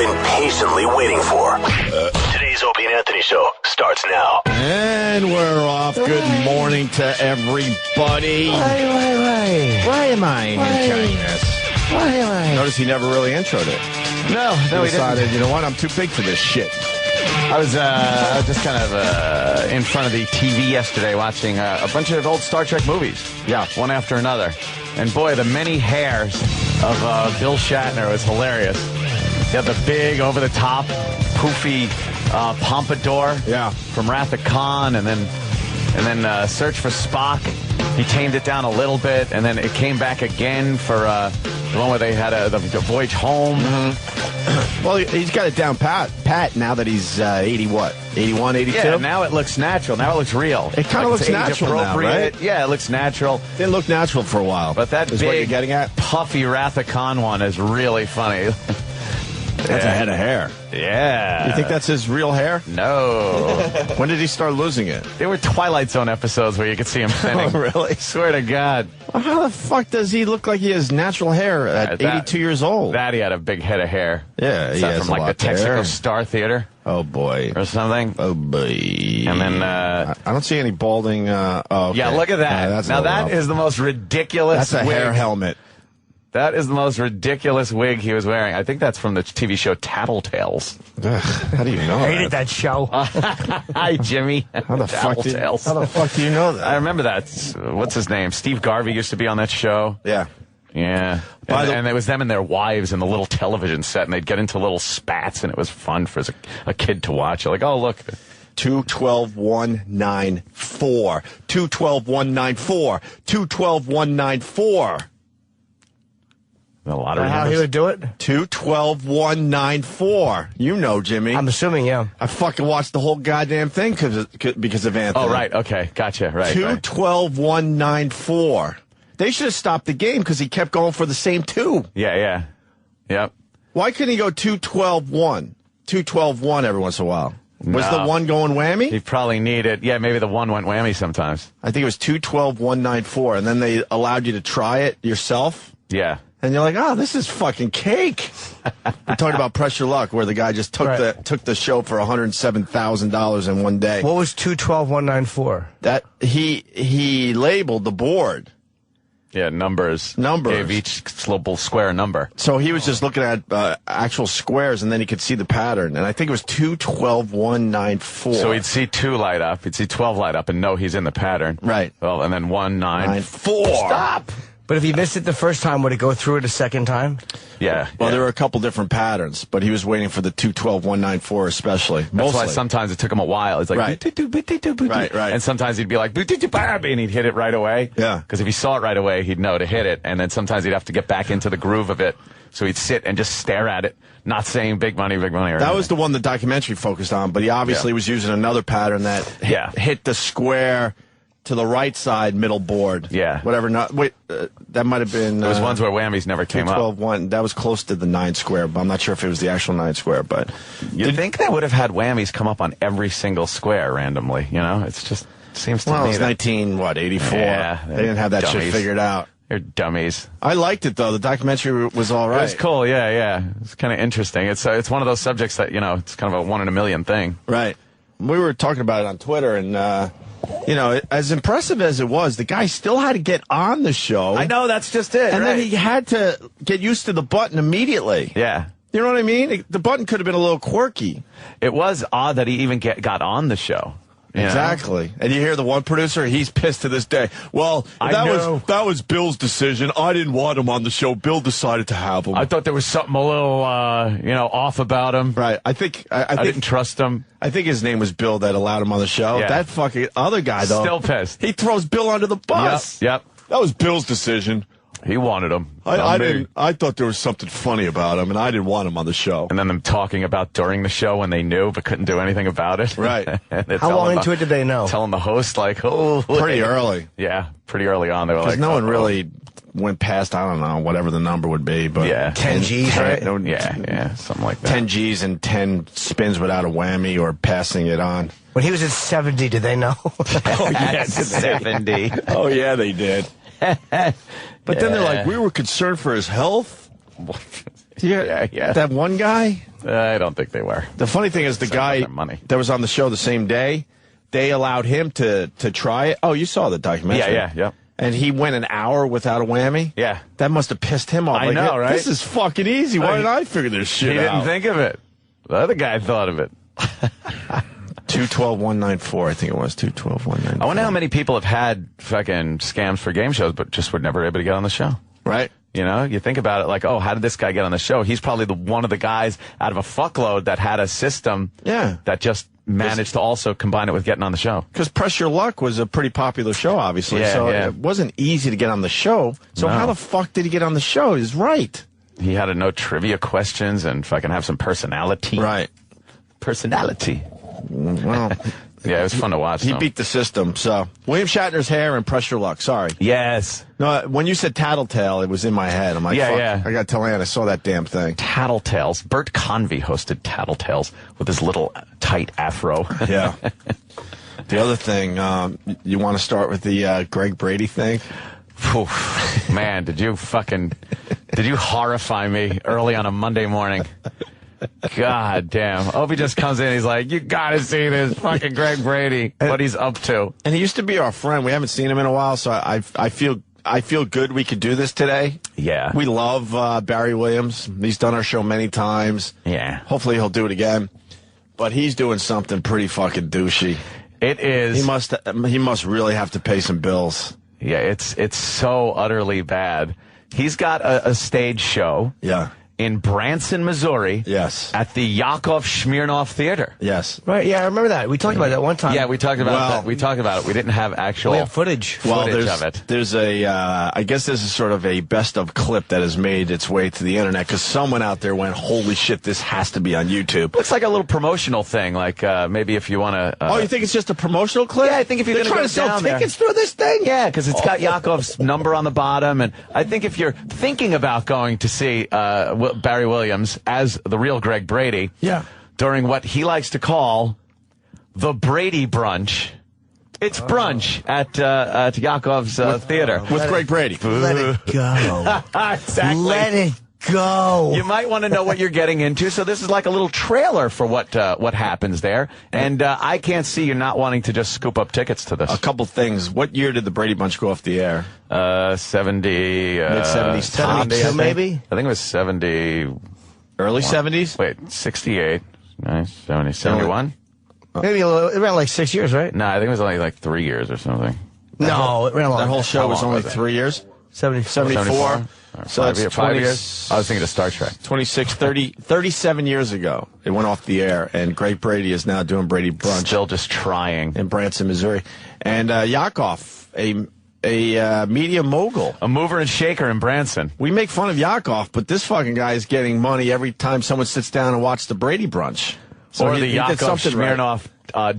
been patiently waiting for. Today's Opie and Anthony Show starts now. And we're off. Good morning to everybody. Why am I enjoying this? Why am I? Notice he never really introed it. No, He he decided, didn't. you know what, I'm too big for this shit. I was just kind of in front of the TV yesterday watching a bunch of old Star Trek movies. Yeah. One after another. And boy, the many hairs of Bill Shatner was hilarious. He had the big, over-the-top, poofy pompadour from Wrath of Khan, and then Search for Spock. He tamed it down a little bit, and then it came back again for the one where they had the voyage home. Mm-hmm. Well, he's got it down pat now that he's 80, what? 81, 82? Yeah, now it looks natural. Now it looks real. It kind of looks natural now, right? Yeah, it looks natural. Didn't look natural for a while. But that is big, what you're getting at? puffy Wrath of Khan one is really funny. That's a head of hair. Yeah. You think that's his real hair? No. When did he start losing it? There were Twilight Zone episodes where you could see him thinning. Oh, really? Swear to God. Well, how the fuck does he look like he has natural hair at 82 years old? That he had a big head of hair. Yeah, Is he that has from a like lot the of Texaco hair. Star Theater Oh, boy. or something. Oh, boy. And then, I don't see any balding. Okay. yeah, look at that. That's now a little that rough. is the most ridiculous That's a wig. hair helmet. That is the most ridiculous wig he was wearing. I think that's from the TV show Tattletales. Ugh, how do you know Hated that show. Hi, Jimmy. How the fuck do you know that? I remember that. What's his name? Steve Garvey used to be on that show. Yeah. Yeah. And it was them and their wives in the little television set, and they'd get into little spats, and it was fun for a kid to watch. Like, oh, look. 212-194. 212-194. 212-194. The lottery How he numbers. would do it? 212-194. You know, Jimmy. I'm assuming, yeah. I fucking watched the whole goddamn thing because of Anthony. Oh, right. Okay. Gotcha. Right. 212-194. They should have stopped the game because he kept going for the same two. Yeah, yeah. Yep. Why couldn't he go 212-1? 212-1 every once in a while. Was the one going whammy? He probably needed. Yeah, maybe the one went whammy sometimes. I think it was 212-194, and then they allowed you to try it yourself. Yeah. And you're like, oh, this is fucking cake. We're talking about Pressure Luck, where the guy just took the show for $107,000 in one day. What was 212-194? That he labeled the board. Yeah, numbers. Gave each little square a number. So he was just looking at actual squares, and then he could see the pattern. And I think it was 212-194. So he'd see 2 light up, he'd see 12 light up, and know he's in the pattern. Right. Well, and then 194. Stop. But if he missed it the first time, would it go through it a second time? Yeah. Well, yeah. there were a couple different patterns, but he was waiting for the 212-194 especially. That's why sometimes it took him a while. It's like, Right. Right. And sometimes he'd be like, and he'd hit it right away. Yeah. Because if he saw it right away, he'd know to hit it. And then sometimes he'd have to get back into the groove of it. So he'd sit and just stare at it, not saying big money, big money. Or that anything. was the one the documentary focused on, but he obviously was using another pattern that hit the square to the right side middle board. Yeah. Whatever. That might have been. There was ones where whammies never came up. 212-1. That was close to the 9 square, but I'm not sure if it was the actual 9 square. But You'd think they would have had whammies come up on every single square randomly. You know, it's just seems to me. Well, it was that 84. Yeah, they didn't have that dummies. shit figured out. They're dummies. I liked it though. The documentary was all right. It was cool. Yeah, yeah. It's kind of interesting. It's one of those subjects that it's kind of a 1 in a million thing. Right. We were talking about it on Twitter, and as impressive as it was, the guy still had to get on the show. I know, that's just it. And right. then he had to get used to the button immediately. Yeah. You know what I mean? The button could have been a little quirky. It was odd that he even got on the show. Exactly. And you hear the one producer, he's pissed to this day. Well, that was Bill's decision. I didn't want him on the show. Bill decided to have him. I thought there was something a little, off about him. Right. I think I didn't trust him. I think his name was Bill that allowed him on the show. Yeah. That fucking other guy, though. Still pissed. He throws Bill under the bus. Yep. That was Bill's decision. He wanted him. I thought there was something funny about him, and I didn't want him on the show. And then them talking about during the show when they knew but couldn't do anything about it. Right. How long into it did they know? Telling the host, Pretty early. Yeah, pretty early on. They were like, no one really went past, I don't know, whatever the number would be. But yeah. 10 G's, right? Yeah, something like that. 10 G's and 10 spins without a whammy or passing it on. When he was at 70, did they know? Oh, yeah, 70. Oh, yeah, they did. But then they're like, we were concerned for his health. Yeah. That one guy? I don't think they were. The funny thing is the guy that was on the show the same day, they allowed him to try it. Oh, you saw the documentary. Yeah. And he went an hour without a whammy? Yeah. That must have pissed him off. I know, right? This is fucking easy. Why didn't I figure this shit out? He didn't think of it. The other guy thought of it. 212-194, I think it was. 212-194. I wonder how many people have had fucking scams for game shows, but just were never able to get on the show. Right. You know, you think about it like, oh, how did this guy get on the show? He's probably one of the guys out of a fuckload that had a system that just managed to also combine it with getting on the show. Because Press Your Luck was a pretty popular show, obviously. It wasn't easy to get on the show. So how the fuck did he get on the show? He's right. He had to know trivia questions and fucking have some personality. Right. Personality. Well... Yeah, it was fun to watch. He beat the system. So William Shatner's hair and Press Your Luck. Sorry. Yes. No, when you said Tattletale, it was in my head. I'm like, fuck, I got to tell Ann I saw that damn thing. Tattletales. Bert Convy hosted Tattletales with his little tight afro. Yeah. The other thing, you want to start with the Greg Brady thing? Man, did you horrify me early on a Monday morning? God damn. Opie just comes in, he's like, you gotta see this fucking Greg Brady, what he's up to. And he used to be our friend. We haven't seen him in a while, so I feel good we could do this today. Yeah. We love Barry Williams. He's done our show many times. Yeah. Hopefully he'll do it again. But he's doing something pretty fucking douchey. It is. He must really have to pay some bills. Yeah, it's so utterly bad. He's got a stage show. Yeah. In Branson, Missouri. Yes. At the Yakov Smirnoff Theater. Yes. Right, yeah, I remember that. We talked about that one time. Yeah, we talked about that. We talked about it. We didn't have actual... We have footage of it. There's I guess this is sort of a best of clip that has made its way to the internet because someone out there went, holy shit, this has to be on YouTube. Looks like a little promotional thing, like maybe if you want to... oh, you think it's just a promotional clip? Yeah, I think if you're trying to sell tickets through this thing? Yeah, because it's got Yakov's number on the bottom, and I think if you're thinking about going to see Barry Williams as the real Greg Brady, during what he likes to call the Brady Brunch. It's brunch at Yakov's theater with Greg Brady. Let it go. Exactly. Let it go. You might want to know what you're getting into. So this is like a little trailer for what happens there. And I can't see you not wanting to just scoop up tickets to this. A couple things. What year did the Brady Bunch go off the air? 70. Mid-70s. 72 maybe? I think it was 70. Early 70s? Wait, 68. Nice. 70. 71? Maybe it ran like 6 years, right? No, I think it was only like 3 years or something. No, it ran a long. That whole show was only 3 years? 74. So it's 5 years. I was thinking of Star Trek. 26, 30, 37 years ago. It went off the air, and Greg Brady is now doing Brady Brunch. Still just trying. In Branson, Missouri. And Yakov, a media mogul. A mover and shaker in Branson. We make fun of Yakov, but this fucking guy is getting money every time someone sits down and watches the Brady Brunch. So or the Yakov Smirnoff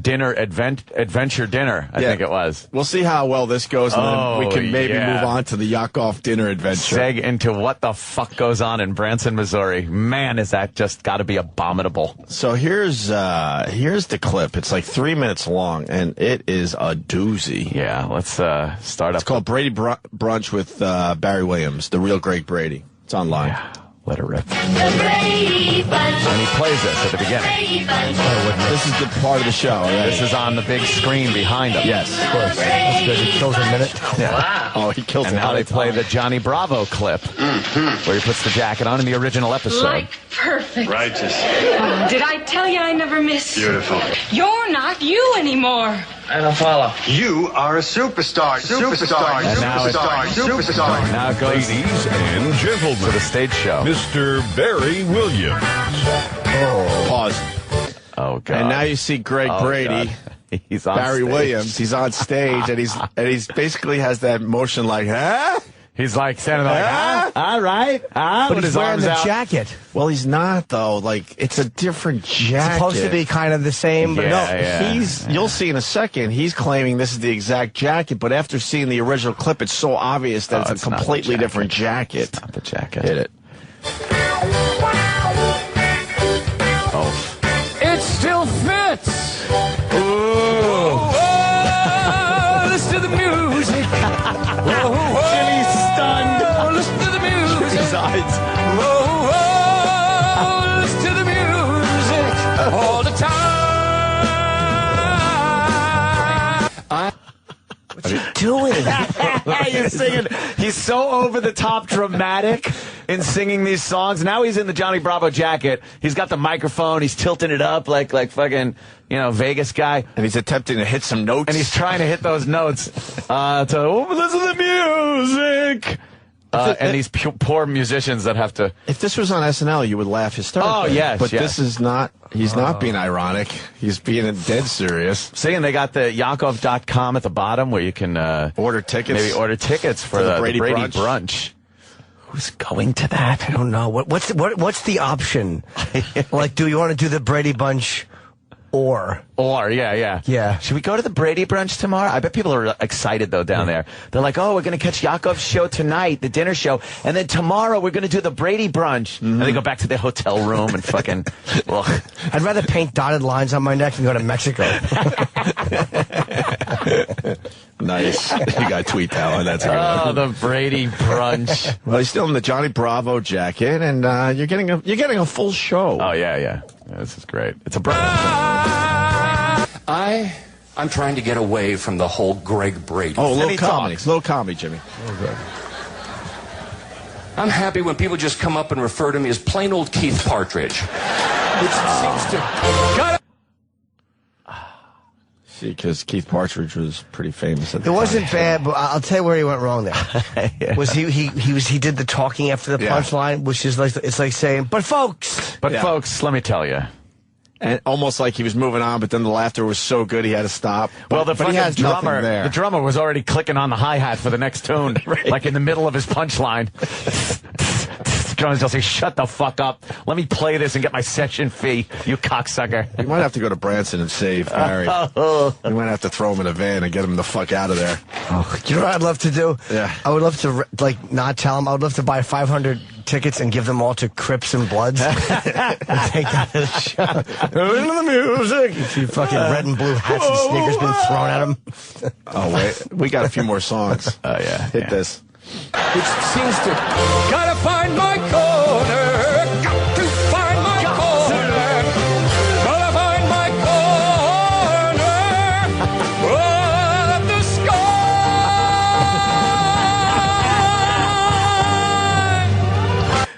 dinner adventure dinner, I think it was. We'll see how well this goes, and then we can maybe move on to the Yakov dinner adventure. Seg into what the fuck goes on in Branson, Missouri. Man, is that just got to be abominable. So here's the clip. It's like 3 minutes long, and it is a doozy. Yeah, let's start up. It's called Brady Brunch with Barry Williams, the real Greg Brady. It's online. Yeah. Let it rip. The Brady Bunch. And he plays this at the beginning. This is the part of the show. Right? This is on the big screen behind him. Yes, of course. That's good. He kills in a minute. Yeah. Wow. Oh, he kills and now they play the Johnny Bravo clip where he puts the jacket on in the original episode. Like perfect. Righteous. Oh, did I tell you I never miss? Beautiful. You're not you anymore. I don't follow. You are a superstar. Superstar. And now Superstar. Now it goes Ladies and to gentlemen, the stage show. Mr. Barry Williams. Pause. Oh, God. And now you see Greg Brady. God. He's on Barry stage. Williams. He's on stage, and he's basically has that motion like, huh? He's like standing there like, all right, But with he's his wearing arms the out. jacket. Well, he's not though. Like it's a different jacket. It's supposed to be kind of the same, but Yeah. You'll see in a second. He's claiming this is the exact jacket, but after seeing the original clip, it's so obvious that it's a completely different jacket. It's not the jacket. Hit it. Oh. It still fits. Ooh. Oh, listen to the music. Jimmy's stunned. Oh, listen to the music. Besides. Oh, doing? He's singing. He's so over the top dramatic in singing these songs. Now he's in the Johnny Bravo jacket. He's got the microphone. He's tilting it up like fucking, Vegas guy. And he's attempting to hit some notes. And he's trying to hit those notes to listen to the music. And these poor musicians that have to. If this was on SNL, you would laugh hysterically. Oh, yes. But this is not. He's not being ironic. He's being dead serious. See, and they got the Yakov.com at the bottom where you can order tickets. Maybe order tickets for the Brady Brunch. Who's going to that? I don't know. What's the option? Like, do you want to do the Brady Bunch? Or, yeah. Should we go to the Brady Brunch tomorrow? I bet people are excited, though, down there. They're like, oh, we're going to catch Yakov's show tonight, the dinner show, and then tomorrow we're going to do the Brady Brunch. And they go back to their hotel room and fucking, well. I'd rather paint dotted lines on my neck than go to Mexico. Nice. You got to tweet that one. That's right. Oh, the Brady Brunch. Well, he's still in the Johnny Bravo jacket, and you're getting a full show. Oh, yeah. This is great. It's a brunch. I'm trying to get away from the whole Greg Brady. Oh, little comedy, Jimmy. Okay. I'm happy when people just come up and refer to me as plain old Keith Partridge, which seems to. See, because Keith Partridge was pretty famous at the time. It wasn't time. bad, but I'll tell you where he went wrong there. Yeah. Was he did the talking after the punchline, which is like it's like saying, "But folks, let me tell you." And almost like he was moving on, but then the laughter was so good he had to stop. Well, the drummer was already clicking on the hi-hat for the next tune, like in the middle of his punchline. Drummer's will say, "Shut the fuck up. Let me play this and get my session fee, you cocksucker." You might have to go to Branson and save Barry. You might have to throw him in a van and get him the fuck out of there. Oh, you know what I'd love to do? Yeah. I would love to, not tell him. I would love to buy 500 tickets and give them all to Crips and Bloods. And take that to the show. Into the music. You see fucking red and blue hats and sneakers being thrown at him. Oh, wait. We got a few more songs. Oh, yeah. Hit this. Which seems to gotta find my corner, got to find my corner, gotta find my corner of the sky.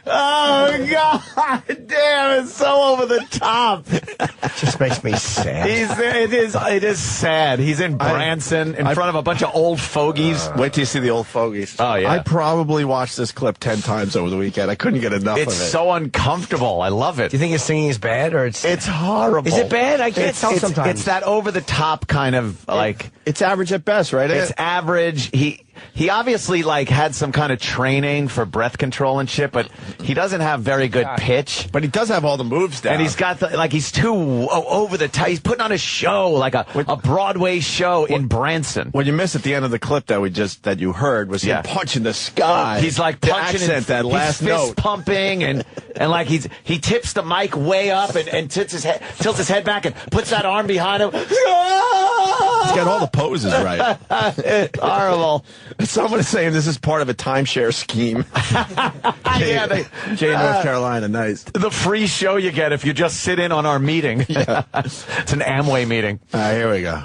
Oh, God damn, it's so over the top. Just makes me sad. It is sad. He's in Branson in front of a bunch of old fogies. Wait till you see the old fogies. Oh, yeah. I probably watched this clip 10 times over the weekend. I couldn't get enough of it. It's so uncomfortable. I love it. Do you think his singing is bad or it's horrible? Is it bad? I can't tell sometimes. It's that over the top kind of It's average at best, right? It's average. He obviously had some kind of training for breath control and shit, but he doesn't have very good pitch. But he does have all the moves down. And he's got he's too over the top. He's putting on a show, like a Broadway show in Branson. What you missed at the end of the clip that you heard was him punching the sky. He's punching accent that last he's note. fist pumping and he tips the mic way up and tilts his head back and puts that arm behind him. He's got all the poses right. It's horrible. Someone is saying this is part of a timeshare scheme. Jay, North Carolina, nice. The free show you get if you just sit in on our meeting. Yeah. It's an Amway meeting. Here we go.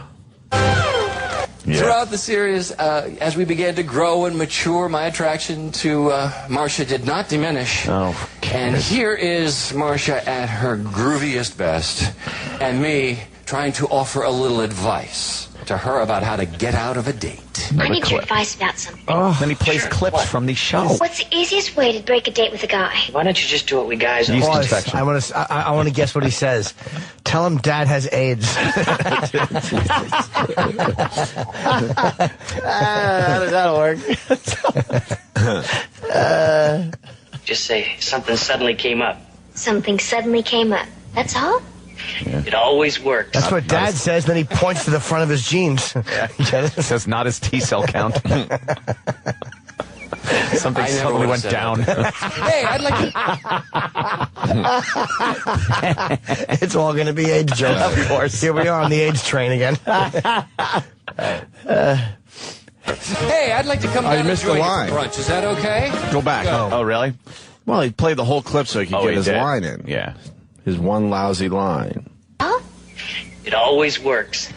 Yeah. Throughout the series, as we began to grow and mature, my attraction to Marcia did not diminish. Oh, and here is Marcia at her grooviest best, and me trying to offer a little advice to her about how to get out of a date. I need your advice about something. Then he plays clips from the show. What's the easiest way to break a date with a guy? Why don't you just do what we guys do? I want to guess what he says. Tell him Dad has AIDS. That'll work. Just say something suddenly came up. Something suddenly came up. That's all? Yeah. It always works. That's what Dad says, then he points to the front of his jeans. It says not his T-cell count. Something suddenly went down. Hey, I'd like to... It's all going to be AIDS jokes. Of course. Here we are on the AIDS train again. Hey, I'd like to come down you and missed join the you for line. brunch. Is that okay? Go back. Oh, really? Well, he played the whole clip so he could get his line in. Yeah. His one lousy line. It always works.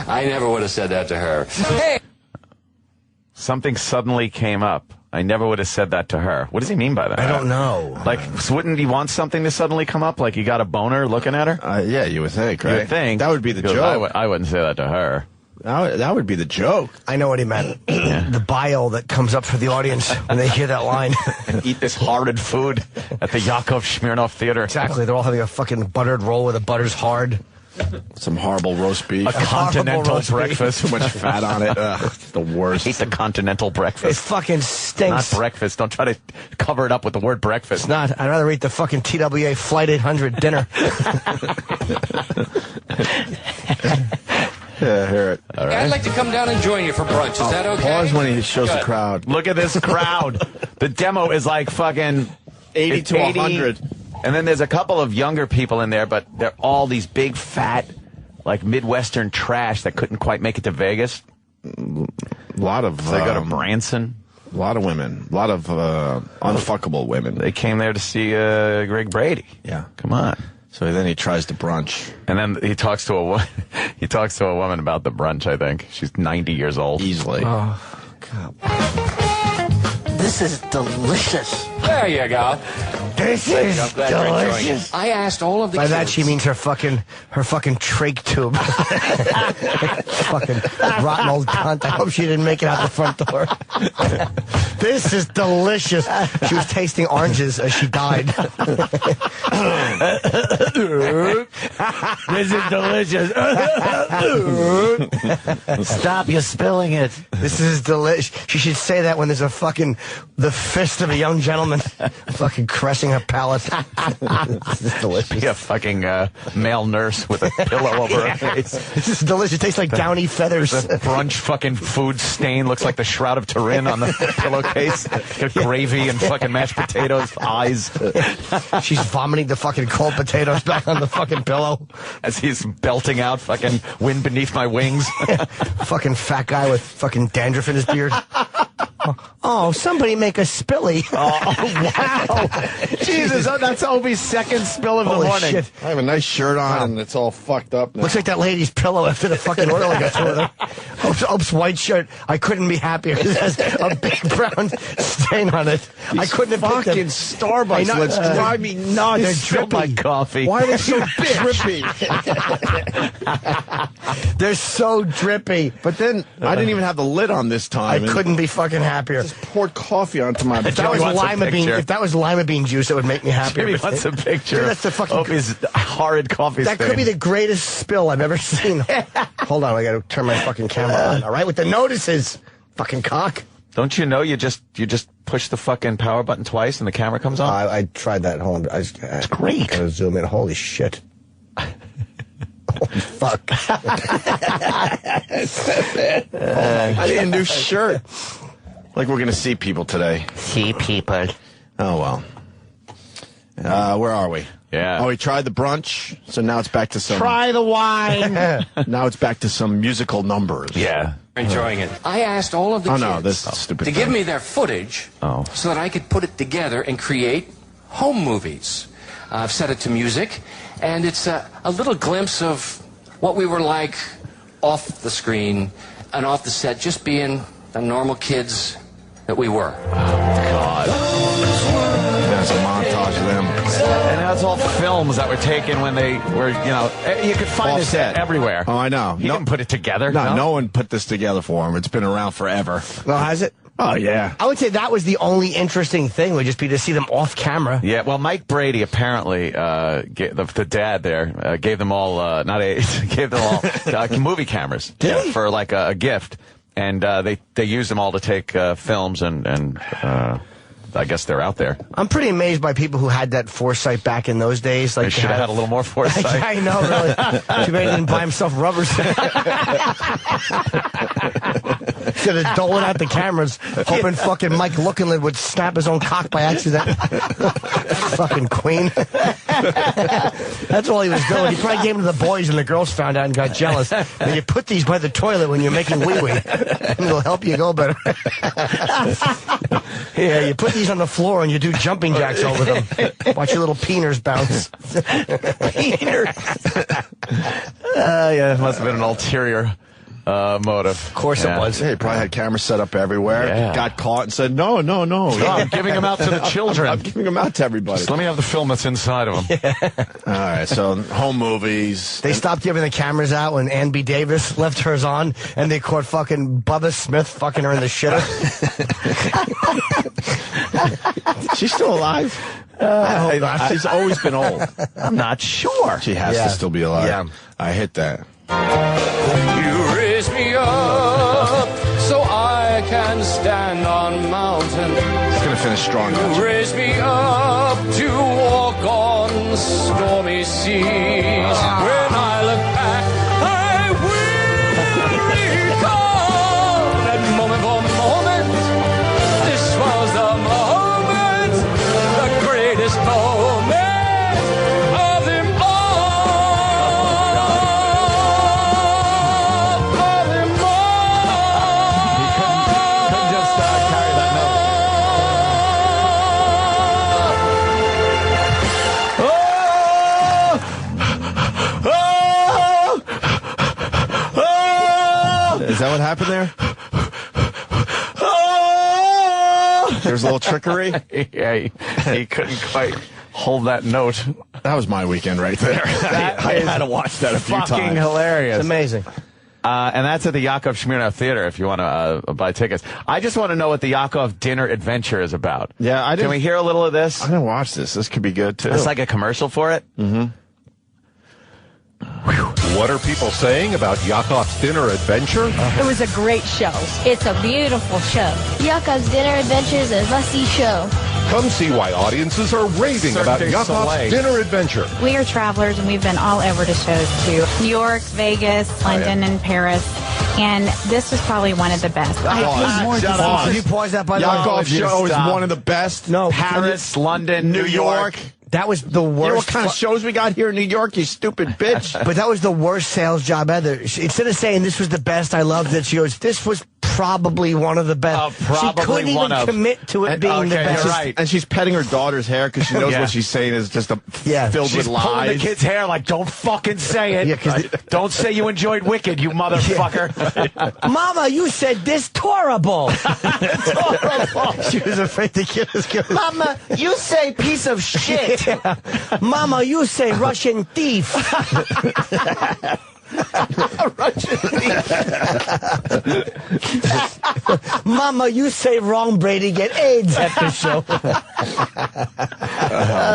I never would have said that to her. Hey! Something suddenly came up. I never would have said that to her. What does he mean by that? I don't know. Like, wouldn't he want something to suddenly come up? Like, he got a boner looking at her? Yeah, you would think, right? You would think. That would be the joke. I wouldn't say that to her. That would be the joke. I know what he meant. The bile that comes up for the audience when they hear that line. And eat this horrid food at the Yakov Smirnoff Theater. Exactly. They're all having a fucking buttered roll where the butter's hard. Some horrible roast beef. A continental breakfast. Too much fat on it. The worst. Eat the continental breakfast. It fucking stinks. Not breakfast. Don't try to cover it up with the word breakfast. It's not. I'd rather eat the fucking TWA Flight 800 dinner. Yeah, hear it. All right. I'd like to come down and join you for brunch. Is that okay? Pause when he shows Good. the crowd. Look at this crowd. The demo is like fucking 80 to 100. And then there's a couple of younger people in there, but they're all these big, fat, like Midwestern trash that couldn't quite make it to Vegas. A lot of... So they go to Branson. A lot of women. A lot of unfuckable women. They came there to see Greg Brady. Yeah. Come on. So then he tries to brunch. And then he talks to a woman about the brunch, I think. She's 90 years old. Easily. Oh, God. This is delicious. There you go. This is delicious. I asked all of the By kids. that she means her fucking trach tube. Fucking rotten old cunt. I hope she didn't make it out the front door. This is delicious. She was tasting oranges as she died. This is delicious. Stop, you're spilling it. This is delicious. She should say that when there's the fist of a young gentleman fucking caressing her palate. This is delicious. Be a fucking male nurse with a pillow over her face. This is delicious. It tastes like downy feathers. The brunch fucking food stain looks like the Shroud of Turin on the pillowcase. Got gravy and fucking mashed potatoes, eyes. She's vomiting the fucking cold potatoes back on the fucking pillow. As he's belting out fucking wind beneath my wings. Fucking fat guy with fucking dandruff in his beard. Oh, somebody make a spilly. Oh, wow. Jesus, that's Opie's second spill of the Holy morning. shit. I have a nice shirt on and it's all fucked up now. Looks like that lady's pillow after the fucking oil got through with her. Ope's white shirt. I couldn't be happier. It has a big brown stain on it. I couldn't have picked fucking them. Starbucks. Let's drive me nuts. They're Spill my drippy. coffee. Why are they so drippy? They're so drippy. But then I didn't even have the lid on this time. I couldn't be fucking happier. Just poured coffee onto my. If that was wants a lima bean, picture. if that was lima bean juice, it would make me happier. Jimmy wants a picture. Dude, that's the fucking. Opie's horrid coffee That stain. could be the greatest spill I've ever seen. Hold on, I got to turn my fucking camera on. All right, with the notices, fucking cock. Don't you know you just push the fucking power button twice and the camera comes on? I tried that. Hold on, it's great. Gotta zoom in. Holy shit. Holy fuck. I need a new shirt. Like we're gonna see people today. See people. Oh well. Where are we? Yeah. Oh, we tried the brunch, so now it's back to some. Try the wine. Now it's back to some musical numbers. Yeah. Enjoying it. I asked all of the kids no, this stupid to thing. give me their footage so that I could put it together and create home movies. I've set it to music, and it's a little glimpse of what we were like off the screen and off the set, just being the normal kids that we were. God. There's a montage of them. And that's all films that were taken when they were, you could find this Offset. everywhere. Oh, I know. He didn't put it together. No one put this together for him. It's been around forever. Well, has it? Oh, yeah. I would say that was the only interesting thing, would just be to see them off camera. Yeah, well, Mike Brady apparently, the dad there, gave them all, gave them all movie cameras for like a gift. And they used them all to take films, and I guess they're out there. I'm pretty amazed by people who had that foresight back in those days. Like They should have had a little more foresight. I know, really. Too bad he didn't buy himself rubbers. Instead of doling out the cameras, hoping fucking Mike Lookinlid would snap his own cock by accident. Fucking queen. That's all he was doing. He probably gave them to the boys, and the girls found out and got jealous. And you put these by the toilet when you're making wee-wee. It'll help you go better. Yeah, you put these on the floor and you do jumping jacks over them. Watch your little peeners bounce. Yeah, it must have been an ulterior motive. Of course it was. Yeah, he probably had cameras set up everywhere. Yeah. Got caught and said, no. I'm giving them out to the children. I'm giving them out to everybody. Just let me have the film that's inside of them. All right, so home movies. They stopped giving the cameras out when Ann B. Davis left hers on, and they caught fucking Bubba Smith fucking her in the shitter. She's still alive? I hope not. She's always been old. I'm not sure. She has to still be alive. Yeah. I hit that. You raise me up so I can stand on mountains. It's going to finish strong. You raise me up to walk on stormy seas. When I look back, I will recall that moment for moment. This was the moment, the greatest moment of them all. Of them all. Couldn't just carry that note. Is that what happened there? There's a little trickery. Yeah, he couldn't quite hold that note. That was my weekend right there. I had to watch that a few times. Fucking hilarious. It's amazing. And that's at the Yakov Smirnoff Theater if you want to buy tickets. I just want to know what the Yakov dinner adventure is about. Yeah, I didn't. Can we hear a little of this? I didn't watch this. This could be good, too. It's like a commercial for it? Mm-hmm. What are people saying about Yakov's dinner adventure? It was a great show. It's a beautiful show. Yakov's Dinner Adventure is a must-see show. Come see why audiences are raving Cirque about du Yakov's Soleil. dinner adventure. We are travelers, and we've been all over to shows, too. New York, Vegas, London, and Paris. And this was probably one of the best. I paid more shut to up. Can you pause that, by the way? Yakov's show is stop. one of the best. No, Paris, London, New York. That was the worst. You know what kind of shows we got here in New York, you stupid bitch? But that was the worst sales job ever. Instead of saying this was the best, I loved it, she goes, this was probably one of the best. Probably she couldn't one even of. commit to it being the best. You're right. And she's petting her daughter's hair because she knows Yeah. what she's saying is just filled She's with lies. pulling the kid's hair like, don't fucking say it. Yeah, Don't say you enjoyed Wicked, you motherfucker. Mama, you said this horrible. She was afraid the kid was going to... Mama, you say piece of shit. Yeah. Mama, you say Russian thief. Mama, you say wrong, Brady, get AIDS at the show.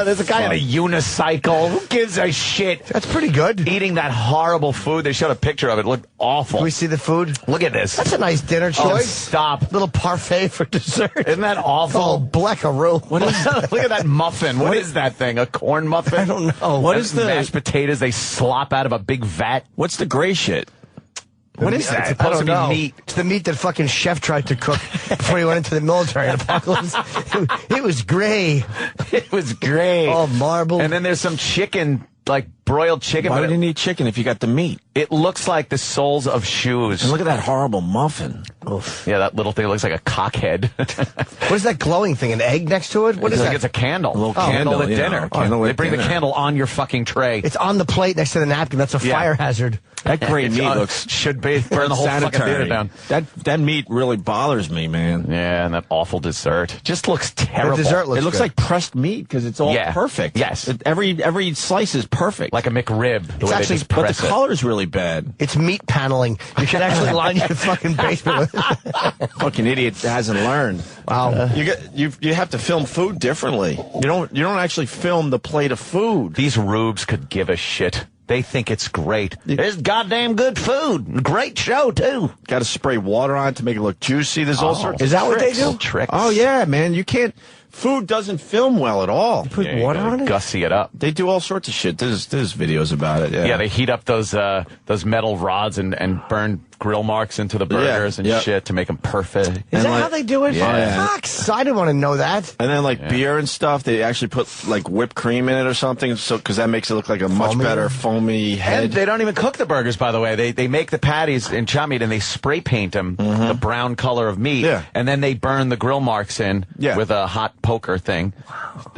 There's a guy on a unicycle. Who gives a shit? That's pretty good. Eating that horrible food. They showed a picture of it. It looked awful. Can we see the food? Look at this. That's a nice dinner choice. Stop. Little parfait for dessert. Isn't that awful? Oh, blackaroo. What is Look at that muffin. What is that thing? A corn muffin? I don't know. What is the mashed potatoes they slop out of a big vat? What's the gray shit? What is that? It's It's supposed to be know. meat. It's the meat that fucking chef tried to cook before he went into the military apocalypse. It was gray. It was great. Oh, marble. And then there's some chicken, like broiled chicken. Why but didn't you eat chicken if you got the meat? it looks like the soles of shoes. And look at that horrible muffin. Oof. Yeah, that little thing looks like a cockhead. What is that glowing thing? An egg next to it? What is It's like that? it's a candle. A little candle candle, at yeah. dinner. Candle They at bring the dinner. candle on your fucking tray. It's on the plate next to the napkin. That's a Yeah. fire hazard. That gray It's meat on- looks should be burn the whole fucking theater down. That meat really bothers me, man. Yeah, and that awful dessert just looks terrible. The dessert looks It looks good. like pressed meat because it's all Yeah. perfect. Yes. Every slice is perfect. like a McRib. The way they actually- just but the press it. color's really bad. It's meat paneling. You should actually line your fucking basement with it. Fucking idiot hasn't learned. Wow. You have to film food differently. You don't actually film the plate of food. These rubes could give a shit. They think it's great. It's goddamn good food. Great show, too. Got to spray water on it to make it look juicy. There's all sorts of Is that what they tricks. do? Tricks. Oh, yeah, man. You can't... Food doesn't film well at all. Put Yeah, you water gotta on it? Gussy it up. They do all sorts of shit. There's videos about it. Yeah, Yeah, they heat up those metal rods and burn grill marks into the burgers and yeah. shit to make them perfect. Is And that like- how they do it? Yeah. Fuck, I didn't want to know that. And then beer and stuff, they actually put like whipped cream in it or something, so because that makes it look like a much Foamy? better foamy head. And they don't even cook the burgers, by the way. They make the patties in chow meat and they spray paint them the brown color of meat. Yeah. And then they burn the grill marks in with a hot poker thing.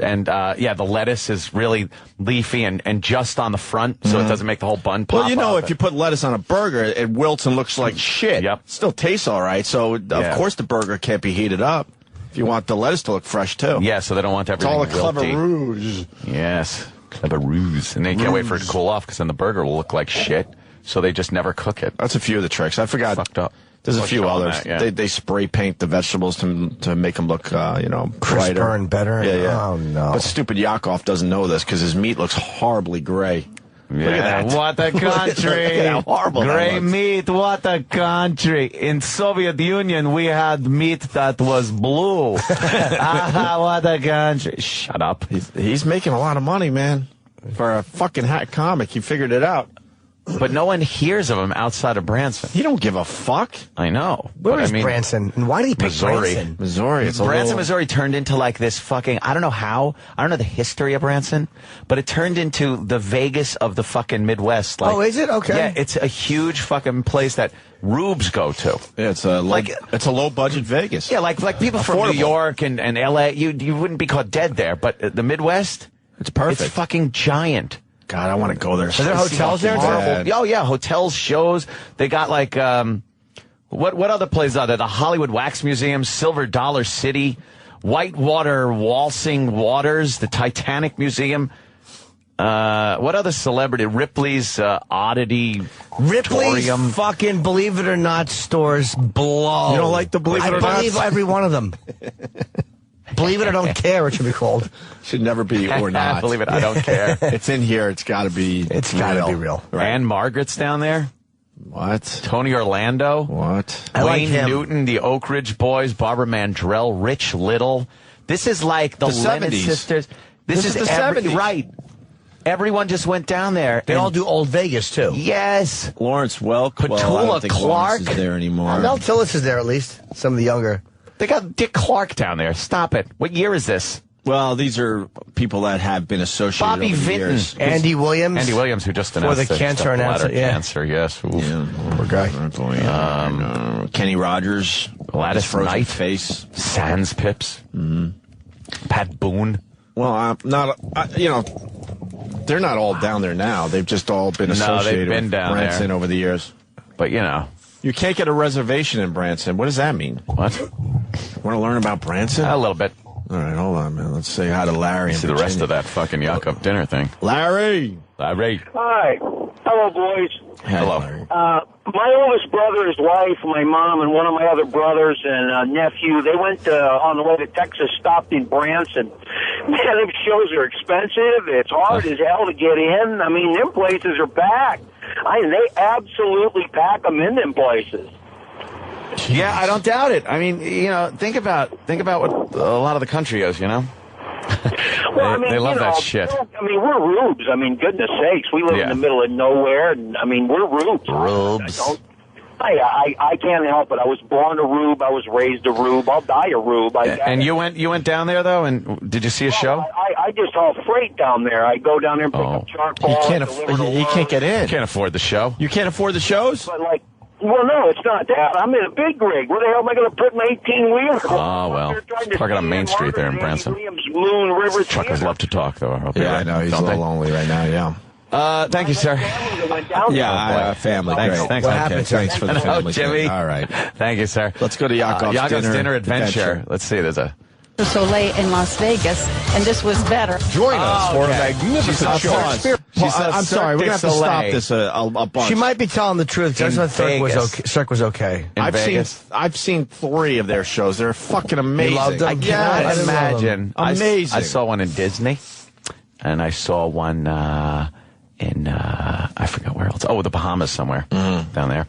And the lettuce is really leafy and just on the front, so it doesn't make the whole bun pop Well, up. if you put lettuce on a burger, it wilts and looks looks like shit. Yep. Still tastes all right. So of course the burger can't be heated up. If you want the lettuce to look fresh too. Yeah, so they don't want everything It's all a clever wilty. ruse. Yes, clever ruse. And they can't wait for it to cool off because then the burger will look like shit. So they just never cook it. That's a few of the tricks. I forgot. Fucked up. There's a few others. That, yeah. They spray paint the vegetables to make them look, brighter. Crisper and better. Yeah. Oh, no. But stupid Yakov doesn't know this because his meat looks horribly gray. Yeah, Look at that. What a country. Look at how horrible that Gray looks. meat, what a country. In Soviet Union, we had meat that was blue. What a country. Shut up. He's making a lot of money, man. For a fucking hack comic, he figured it out. But no one hears of him outside of Branson. He don't give a fuck. I know. Where is Branson? And why did he pick Branson? Missouri. It's Branson, Missouri turned into like this fucking, I don't know how, I don't know the history of Branson, but it turned into the Vegas of the fucking Midwest. Like, oh, is it? Okay. Yeah, it's a huge fucking place that rubes go to. Yeah, it's a low budget Vegas. Yeah, like people from New York and LA, you wouldn't be caught dead there, but the Midwest, it's perfect. It's fucking giant. God, I want to go there. Are there hotels there? Oh yeah, hotels, shows. They got like what other places are there? The Hollywood Wax Museum, Silver Dollar City, Whitewater Waltzing Waters, the Titanic Museum. What other celebrity? Ripley's Oddity. Ripley's Torium. fucking Believe It or Not stores blow. You don't like the Believe It or Not? I believe every one of them. Believe it or don't care, it should be called. Should never be or not. Believe it, I don't care. It's in here. It's got to be. It's got to be real. Right. Ann Margaret's down there. What? Tony Orlando. What? I like Wayne him. Newton, the Oak Ridge Boys, Barbara Mandrell, Rich Little. This is like the Lennon 70s. sisters. This is the every, 70s. right. Everyone just went down there. They all do Old Vegas, too. Yes. Lawrence Welk. Petula Well, I don't think Clark. Lawrence is there anymore. Mel Tillis is there, at least. Some of the younger. They got Dick Clark down there. Stop it. What year is this? Well, these are people that have been associated Bobby over the Vinton. years. Andy Williams. Andy Williams, who just announced the that cancer he's got announcer, bladder cancer. Yes. Oof. Yeah, poor guy. Kenny Rogers. Gladys frozen Knight. face. Sans Pips. Pat Boone. Well, I'm not. They're not all down there now. They've just all been associated they've been with down Branson there. over the years. But, You can't get a reservation in Branson. What does that mean? What? Want to learn about Branson? A little bit. All right, hold on, man. Let's say hi to Larry. See the rest of that fucking Yakov dinner thing. Larry. Larry. Hi. Hello, boys. Hello. My oldest brother, his wife, my mom, and one of my other brothers and nephew, they went on the way to Texas, stopped in Branson. Man, them shows are expensive. It's hard as hell to get in. I mean, them places are packed. They absolutely pack them in them places. Yeah, I don't doubt it. I mean, think about what a lot of the country is, Well, they love that shit. We're rubes. Goodness sakes, we live in the middle of nowhere, and we're rubes. Rubes. I can't help it. I was born a rube. I was raised a rube. I'll die a rube. And you went down there though, and did you see a show? I just haul freight down there. I go down there and pick up charcoal. You can't get in. You can't afford the show. You can't afford the shows? But well, no, it's not that. I'm in a big rig. Where the hell am I going to put my 18-wheeler? Oh, well. Parking on Main Street there in Branson. Truckers love to talk, though. I know. He's a little lonely right now, yeah. Thank you, sir. Family. Thanks. Great. Thanks. What happened? Thanks for the family. Jimmy. All right. Thank you, sir. Let's go to Yakov's dinner adventure. Let's see. There's a... so late in Las Vegas, and this was better. Join us for a magnificent show. I'm sorry, we're going to have to stop this a bunch. She might be telling the truth. Just when Cirque was okay. I've seen 3 of their shows. They're fucking amazing. You loved them? I cannot imagine. Amazing. I saw one in Disney, and I saw one in I forgot where else. Oh, the Bahamas somewhere down there.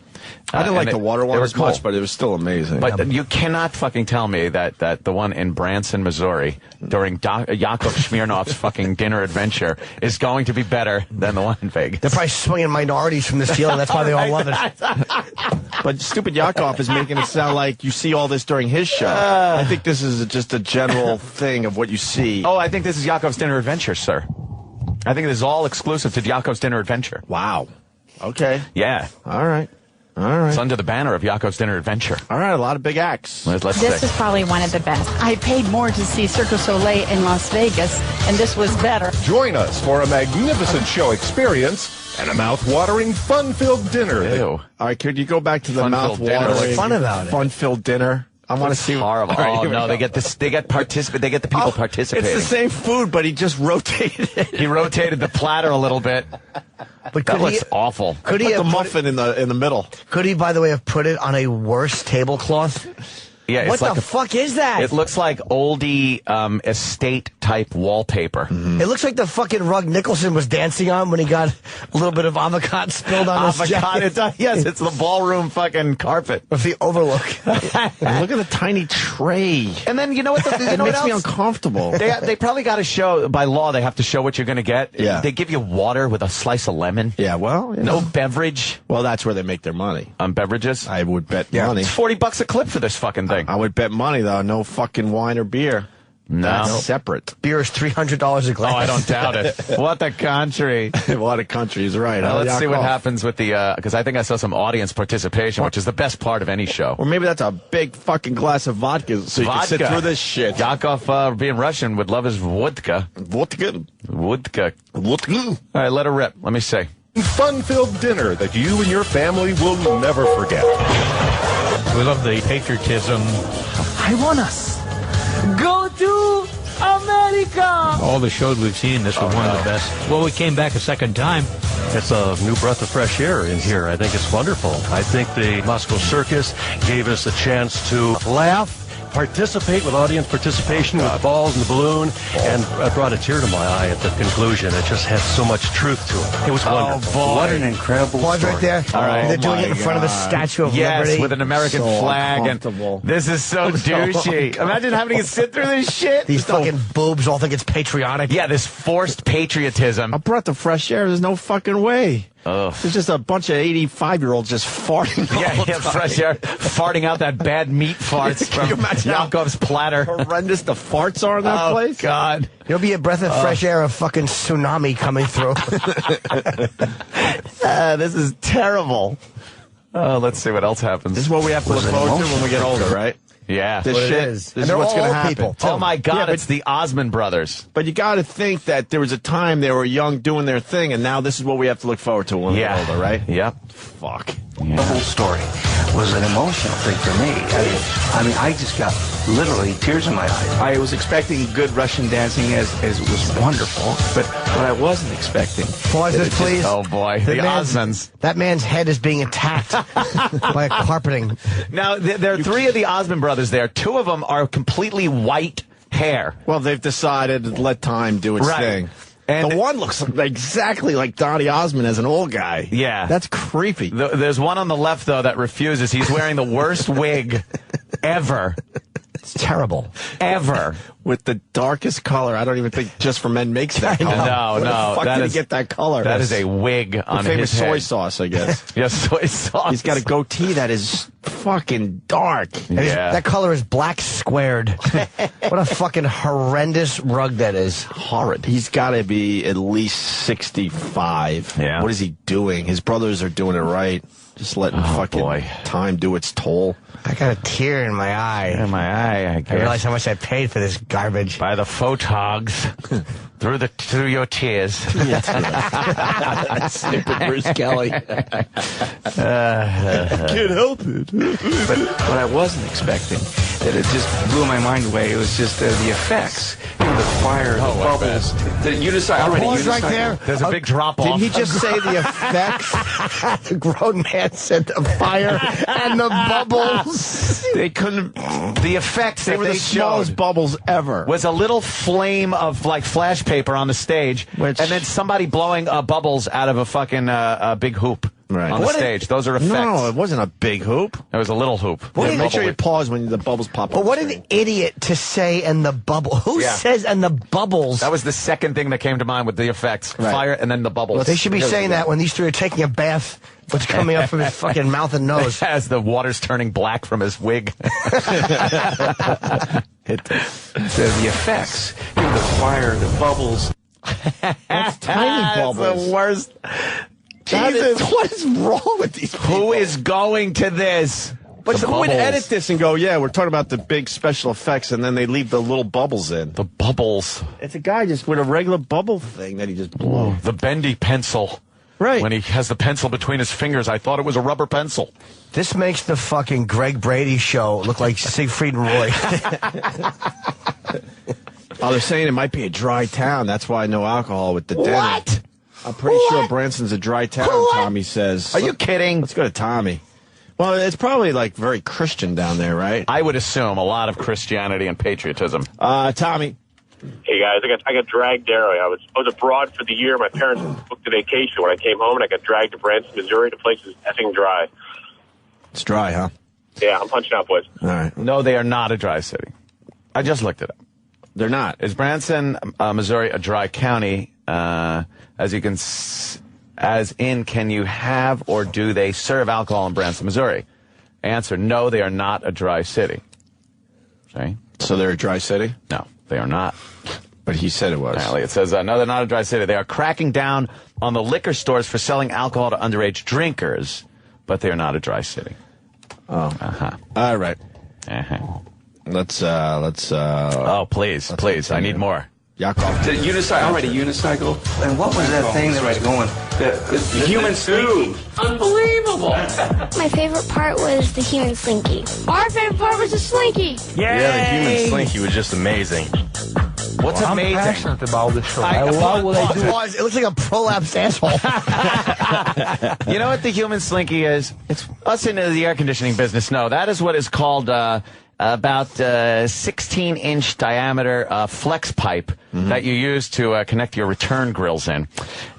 I didn't like the water one as cool. much, but it was still amazing. But you cannot fucking tell me that the one in Branson, Missouri, during Yakov Smirnoff's fucking dinner adventure is going to be better than the one in Vegas. They're probably swinging minorities from the ceiling. That's why they all love it. But stupid Yakov is making it sound like you see all this during his show. I think this is just a general thing of what you see. Oh, I think this is Yakov's dinner adventure, sir. I think this is all exclusive to Yakov's dinner adventure. Wow. Okay. Yeah. All right. All right. It's under the banner of Yakov's Dinner Adventure. All right, a lot of big acts. Let's This see. is probably one of the best. I paid more to see Cirque du Soleil in Las Vegas, and this was better. Join us for a magnificent show experience and a mouth-watering, fun-filled dinner. Ew. All right, could you go back to the Fun-filled dinner. mouth-watering, What's fun about it? fun-filled dinner? I want to see. Horrible. All right, Oh here we no, go. they get this. They get the people participating. It's the same food, but he just rotated it. He rotated the platter a little bit. But That looks awful. Could he Put the have muffin in the middle? Could he, by the way, have put it on a worse tablecloth? Yeah, it's What like the fuck is that? It looks like oldie estate type wallpaper. It looks like the fucking rug Nicholson was dancing on when he got a little bit of avocado spilled on his jacket. Yes, it's the ballroom fucking carpet. With the overlook. Look at the tiny tray. And then you know what? It makes me uncomfortable. They probably got to show, by law, they have to show what you're going to get. Yeah. They give you water with a slice of lemon. Yeah, well, No beverage. Well, that's where they make their money. On beverages? I would bet money. It's $40 a clip for this fucking thing. I would bet money, though. No fucking wine or beer. No. That's separate. Beer is $300 a glass. Oh, I don't doubt it. What a country. What a country is right. Let's see what happens with the, because I think I saw some audience participation, which is the best part of any show. Or maybe that's a big fucking glass of vodka so you can sit through this shit. Yakov, being Russian, would love his vodka. Vodka. Vodka. Vodka. All right, let her rip. Let me see. Fun-filled dinner that you and your family will never forget. We love the patriotism. I want us. Go to America. All the shows we've seen, this was one of the best. Well, we came back a second time. It's a new breath of fresh air in here. I think it's wonderful. I think the Moscow Circus gave us a chance to laugh, participate with audience participation with balls and the balloon, and I brought a tear to my eye at the conclusion. It just had so much truth to it. It was wonderful. Boy. What an incredible Pause story. right there. All right. They're doing it in front of the Statue of Yes, Liberty. with an American flag. And this is so douchey. Imagine having to sit through this shit. These fucking boobs all think it's patriotic. Yeah, this forced patriotism. I brought the fresh air. There's no fucking way. Ugh. There's just a bunch of 85-year-olds just farting. Yeah, fresh air, farting out that bad meat farts Can you from imagine how Yakov's platter. horrendous the farts are in that place? God. You'll be a breath of fresh air of fucking tsunami coming through. This is terrible. Let's see what else happens. This is what we have to look forward to when we get older, right? Yeah. This What it shit. is. This And is they're what's all going to old happen. people, too. Oh my God, Yeah, but- it's the Osmond brothers. But you got to think that there was a time they were young doing their thing, and now this is what we have to look forward to when we get older, right? Yep. Fuck. The whole story was an emotional thing for me. I mean, I just got literally tears in my eyes. I was expecting good Russian dancing as was wonderful, but what I wasn't expecting. Pause this, please. Oh boy, the Osmonds. That man's head is being attacked by a carpeting. Now, there are three of the Osmond brothers there. Two of them are completely white hair. Well, they've decided to let time do its thing. And the one looks exactly like Donny Osmond as an old guy. Yeah. That's creepy. There's one on the left, though, that refuses. He's wearing the worst wig ever. It's terrible. Ever. With the darkest color. I don't even think Just for Men makes that color. No, Where no. the fuck that did is, he get that color? That is a wig on the famous his head. soy sauce, I guess. Yeah, soy sauce. He's got a goatee that is fucking dark. Yeah. That color is black squared. What a fucking horrendous rug that is. Horrid. He's got to be at least 65. Yeah. What is he doing? His brothers are doing it right. Just letting fucking time do its toll. I got a tear in my eye. In my eye, I guess. I realize how much I paid for this garbage. By the photogs. through your tears. Stupid Bruce Kelly. I can't help it. But what I wasn't expecting, that it just blew my mind away, it was just the effects. You know, the fire, the bubbles. You decide already. Pause right there. There's a big drop off. Didn't he just say the effects? The grown man said the fire and the bubbles. They couldn't. The effects They that were the they smallest showed bubbles ever. was a little flame of like flash paper on the stage, Which- and then somebody blowing bubbles out of a fucking big hoop on the stage. Those are effects. No, it wasn't a big hoop. It was a little hoop. Yeah, make sure you pause when the bubbles pop up. But what an idiot to say and the bubble. Who says and the bubbles? That was the second thing that came to mind with the effects. Right. Fire and then the bubbles. They should be saying that when these three are taking a bath. What's coming up from his fucking mouth and nose? As the water's turning black from his wig. The effects. You know, the fire, the bubbles. That's tiny bubbles. That's the worst. Jesus, what is wrong with these people? Who is going to this? But who would edit this and go, yeah, we're talking about the big special effects, and then they leave the little bubbles in? The bubbles. It's a guy just with a regular bubble thing that he just blew. The bendy pencil. Right. When he has the pencil between his fingers, I thought it was a rubber pencil. This makes the fucking Greg Brady show look like Siegfried and Roy. Oh, they're saying it might be a dry town. That's why no alcohol with the dinner. What? I'm pretty sure Branson's a dry town, Tommy says. Are you kidding? Let's go to Tommy. Well, it's probably like very Christian down there, right? I would assume a lot of Christianity and patriotism. Tommy. Hey guys, I got dragged there. I was abroad for the year. My parents booked a vacation. When I came home, and I got dragged to Branson, Missouri. The place is effing dry. It's dry, huh? Yeah, I'm punching out, boys. All right. No, they are not a dry city. I just looked it up. They're not. Is Branson, Missouri, a dry county? As in, can you have or do they serve alcohol in Branson, Missouri? Answer: no, they are not a dry city. Okay. So they're a dry city? No, they are not. But he said it was. Apparently, it says, no, they're not a dry city. They are cracking down on the liquor stores for selling alcohol to underage drinkers, but they are not a dry city. Oh. Uh-huh. All right. Uh-huh. Let's oh, please, I need more. Yakov. The unicycle. And what was that thing that was going? The Human Slinky. Unbelievable. My favorite part was the Human Slinky. Our favorite part was the Slinky. Yeah, the Human Slinky was just amazing. What's amazing? I'm passionate about the show. I love what I do. It looks like a prolapsed asshole. You know what the Human Slinky is? It's us into the air conditioning business. No, that is what is called about 16-inch diameter flex pipe that you use to connect your return grills in.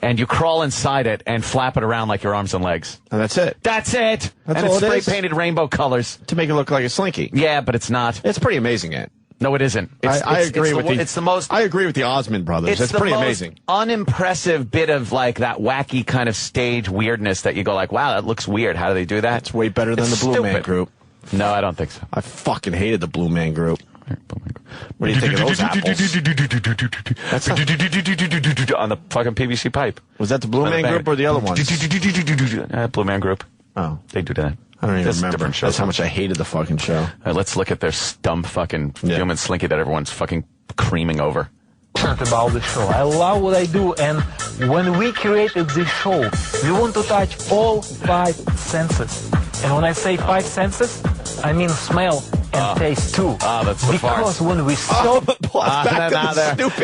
And you crawl inside it and flap it around like your arms and legs. And that's it. That's it. That's and all it's it is? spray-painted rainbow colors. To make it look like a slinky. Yeah, but it's not. It's pretty amazing, Ed. No, it isn't. I agree with it's the most. I agree with the Osmond brothers. It's pretty amazing. Unimpressive bit of like that wacky kind of stage weirdness that you go like, wow, that looks weird. How do they do that? It's way better than the Blue Man Group. No, I don't think so. I fucking hated the Blue Man Group. What do you think of those apples? That's on the fucking PVC pipe. Was that the Blue Man Group or the other ones? Blue Man Group. Oh, they do that. I don't even That's remember. different shows. That's how much I hated the fucking show. Let's look at their dumb fucking Human Slinky that everyone's fucking creaming over. About the show. I love what I do, and when we created this show, we want to touch all 5 senses. And when I say 5 senses, I mean smell and taste too. That's the because farce. when we saw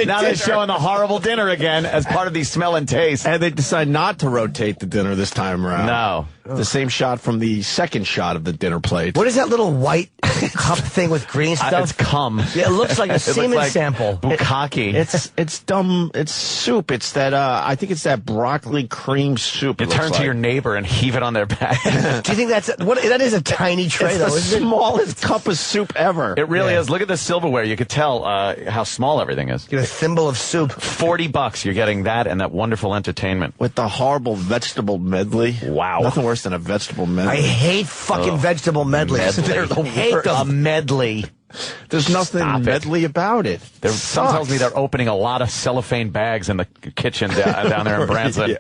now they're showing the horrible dinner again as part of the smell and taste. And they decide not to rotate the dinner this time around. No. The same shot from the second shot of the dinner plate. What is that little white cup thing with green stuff? It's cum. Yeah, it looks like a semen sample. Bukkake. It's dumb. It's soup. It's that, I think it's that broccoli cream soup. You turn to your neighbor and heave it on their back. Do you think that is a tiny tray, though, isn't it? The smallest cup of soup ever. It really is. Look at the silverware. You could tell how small everything is. Get a thimble of soup. $40. You're getting that and that wonderful entertainment. With the horrible vegetable medley. Wow. Nothing worse than a vegetable medley. I hate fucking vegetable medleys. They're the worst. A medley. There's nothing medley about it. Some tells me they're opening a lot of cellophane bags in the kitchen down there in Branson.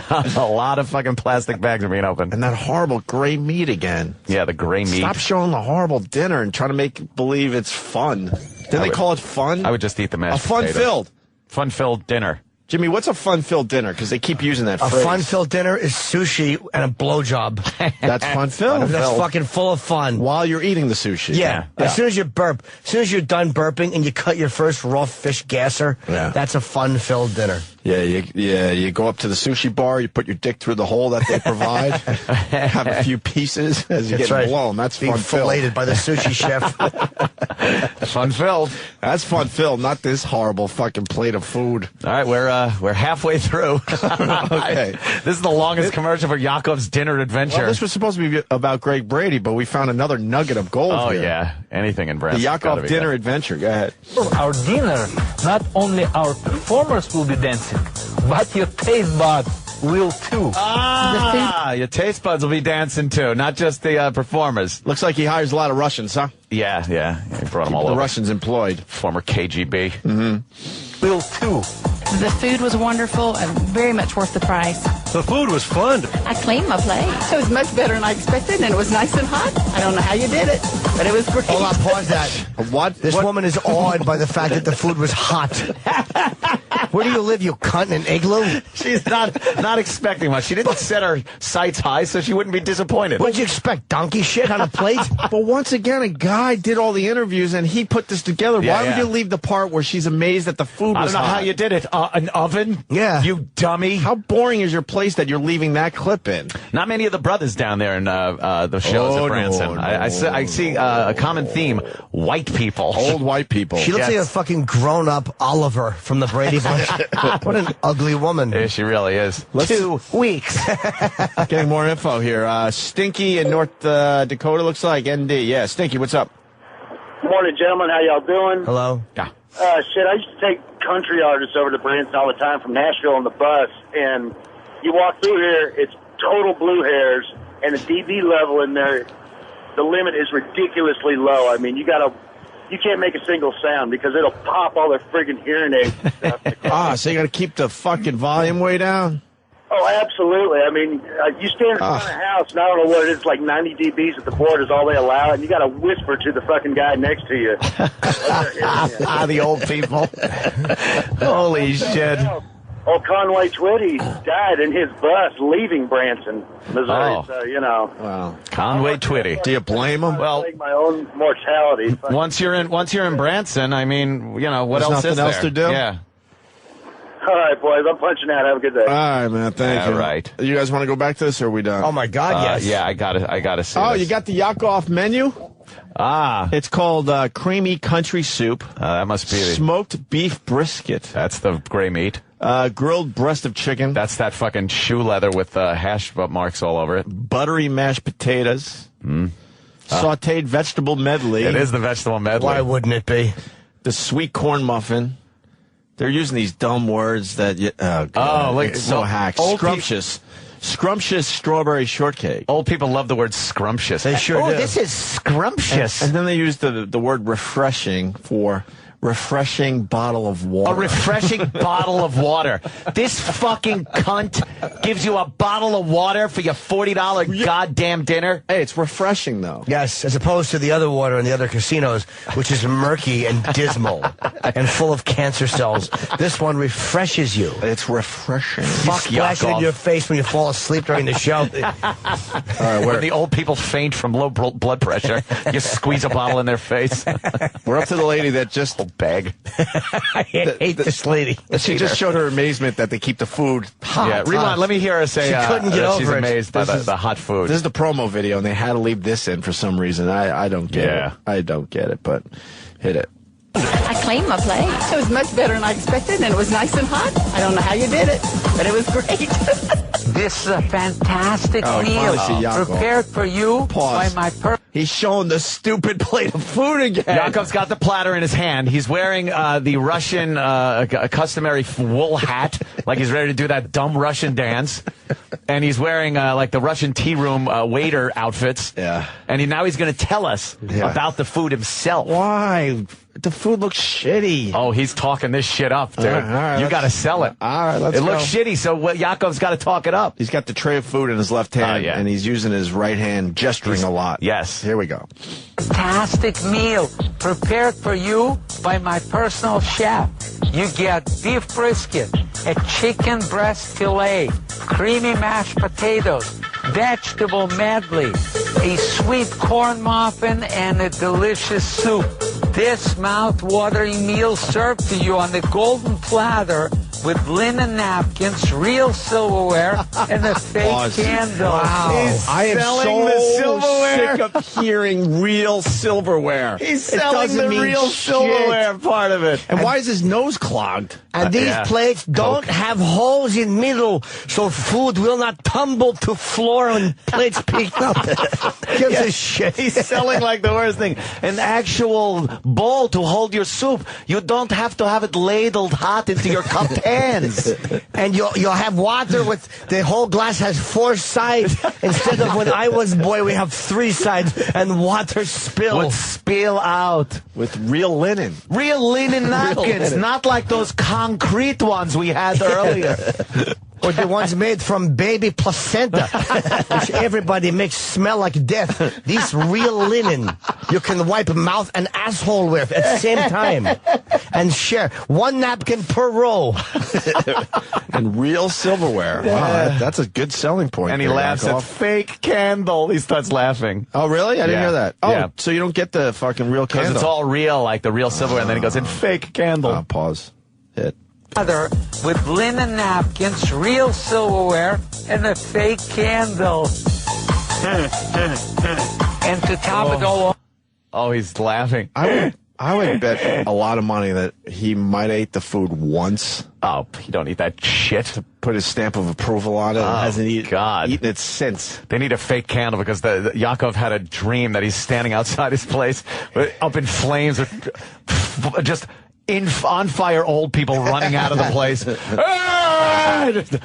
A lot of fucking plastic bags are being opened. And that horrible gray meat again. Yeah, the gray meat. Stop showing the horrible dinner and try to make believe it's fun. Didn't they call it fun? I would just eat the mashed potatoes. Fun-filled dinner. Jimmy, what's a fun-filled dinner? Because they keep using that phrase. A fun-filled dinner is sushi and a blowjob. That's fun-filled. That's fucking full of fun. While you're eating the sushi. Yeah. As soon as you burp, as soon as you're done burping and you cut your first raw fish gasser, that's a fun-filled dinner. Yeah, you go up to the sushi bar, you put your dick through the hole that they provide, have a few pieces as you get blown. That's being fun-filled. filleted by the sushi chef. Fun-filled. That's fun-filled, not this horrible fucking plate of food. All right, we're halfway through. Okay. This is the longest commercial for Yakov's dinner adventure. Well, this was supposed to be about Greg Brady, but we found another nugget of gold here. Oh, yeah. Anything in Branson. The Yakov dinner adventure. Go ahead. For our dinner, not only our performers will be dancing, but your taste buds will too. Your taste buds will be dancing too, not just the performers. Looks like he hires a lot of Russians, huh? Yeah. He brought them all the over. Russians employed. Former KGB. Will too. The food was wonderful and very much worth the price. The food was fun. I cleaned my plate. It was much better than I expected, and it was nice and hot. I don't know how you did it, but it was great. Hold on, pause that. What? This woman is awed by the fact that the food was hot. Where do you live, you cunt, in an igloo? She's not expecting much. She didn't set her sights high, so she wouldn't be disappointed. What'd you expect, donkey shit on a plate? But once again, a guy did all the interviews, and he put this together. Yeah, Why would you leave the part where she's amazed that the food was I don't know hot? how you did it. An oven? Yeah. You dummy. How boring is your place that you're leaving that clip in? Not many of the brothers down there in the shows at Branson. I see a common theme: white people, old white people. She looks like a fucking grown-up Oliver from the Brady Bunch. What an ugly woman. Yeah, she really is. 2 weeks. Getting more info here. Stinky in North Dakota looks like ND. Yeah, Stinky, what's up? Morning, gentlemen. How y'all doing? Hello. Yeah. Shit, I used to take country artists over to Branson all the time from Nashville on the bus, and you walk through here, it's total blue hairs, and the dB level in there, the limit is ridiculously low. I mean, you can't make a single sound because it'll pop all their friggin' hearing aids and stuff. So you got to keep the fucking volume way down? Oh, absolutely. I mean, you stand in front of a house, and I don't know what it is, like 90 dBs at the board is all they allow, and you got to whisper to the fucking guy next to you. The old people. Holy shit. Old Conway Twitty died in his bus leaving Branson, Missouri. So, you know. Wow. Conway Twitty. Do you blame him? Well, my own mortality. Once you're in Branson, I mean, you know, what There's else is nothing else there? to do? Yeah. All right, boys. I'm punching out. Have a good day. All right, man. Thank you. All right. You guys want to go back to this, or are we done? Oh, my God, yes. Yeah, I gotta see Oh, this. you got the Yakov menu? It's called creamy country soup. That must be smoked beef brisket. That's the gray meat. Grilled breast of chicken. That's that fucking shoe leather with hash marks all over it. Buttery mashed potatoes. Sautéed vegetable medley. It is the vegetable medley. Why wouldn't it be? The sweet corn muffin. They're using these dumb words that it's so hack. Scrumptious. Scrumptious strawberry shortcake. Old people love the word scrumptious. They sure do. This is scrumptious. And then they use the word refreshing for refreshing bottle of water. A refreshing bottle of water. This fucking cunt gives you a bottle of water for your $40 goddamn dinner. Hey, it's refreshing, though. Yes, as opposed to the other water in the other casinos, which is murky and dismal and full of cancer cells. This one refreshes you. It's refreshing. You splash it in your face when you fall asleep during the show. All right, when the old people faint from low blood pressure, you squeeze a bottle in their face. We're up to the lady that just... bag. I hate this lady. She just showed her amazement that they keep the food hot. Yeah, rewind. Let me hear her say she couldn't get over she's it. amazed by the hot food. This is the promo video, and they had to leave this in for some reason. I don't get it. I don't get it, but hit it. I cleaned my plate. It was much better than I expected, and it was nice and hot. I don't know how you did it, but it was great. This is a fantastic meal prepared for you by my He's showing the stupid plate of food again. Yakov's got the platter in his hand. He's wearing the Russian customary wool hat, like he's ready to do that dumb Russian dance. And he's wearing like the Russian tea room waiter outfits. Yeah. And now he's going to tell us about the food himself. Why? The food looks shitty. Oh, he's talking this shit up, dude. All right, you got to sell it. All right, let's It go. looks shitty, so Yakov's got to talk it up. He's got the tray of food in his left hand, and he's using his right hand, gesturing a lot. Yes. Here we go. fantastic meal prepared for you by my personal chef. You get beef brisket, a chicken breast fillet, creamy mashed potatoes, vegetable medley, a sweet corn muffin, and a delicious soup. This mouth-watering meal served to you on the golden platter with linen napkins, real silverware, and a fake candle. Wow. I am selling the silverware. sick of hearing real silverware. He's It selling doesn't the mean real shit. silverware part of it. And why is his nose clogged? And these plates don't have holes in middle, so food will not tumble to floor when plates peek up. Gives a shit. He's selling like the worst thing. An actual bowl to hold your soup. You don't have to have it ladled hot into your cupped hands. And you'll have water with the whole glass has 4 sides instead of when I was boy we have 3 sides and water Would spill out. With real linen. Real linen napkins, not like those concrete ones we had earlier. Or the ones made from baby placenta, which everybody makes smell like death. These real linen you can wipe mouth and asshole with at the same time. And share 1 napkin per row. And real silverware. Wow, that's a good selling point. And he laughs at fake candle. He starts laughing. Oh, really? I didn't hear that. Oh, yeah. So you don't get the fucking real candle. Because it's all real, like the real silverware. And then he goes, in fake candle. Pause. Hit. Other with linen napkins, real silverware, and a fake candle. And to top it all off. Oh, he's laughing. I would bet a lot of money that he might have ate the food once. Oh, you don't eat that shit. To put his stamp of approval on it. Oh, and hasn't eaten it since. They need a fake candle because the Yakov had a dream that he's standing outside his place up in flames with just on fire old people running out of the place.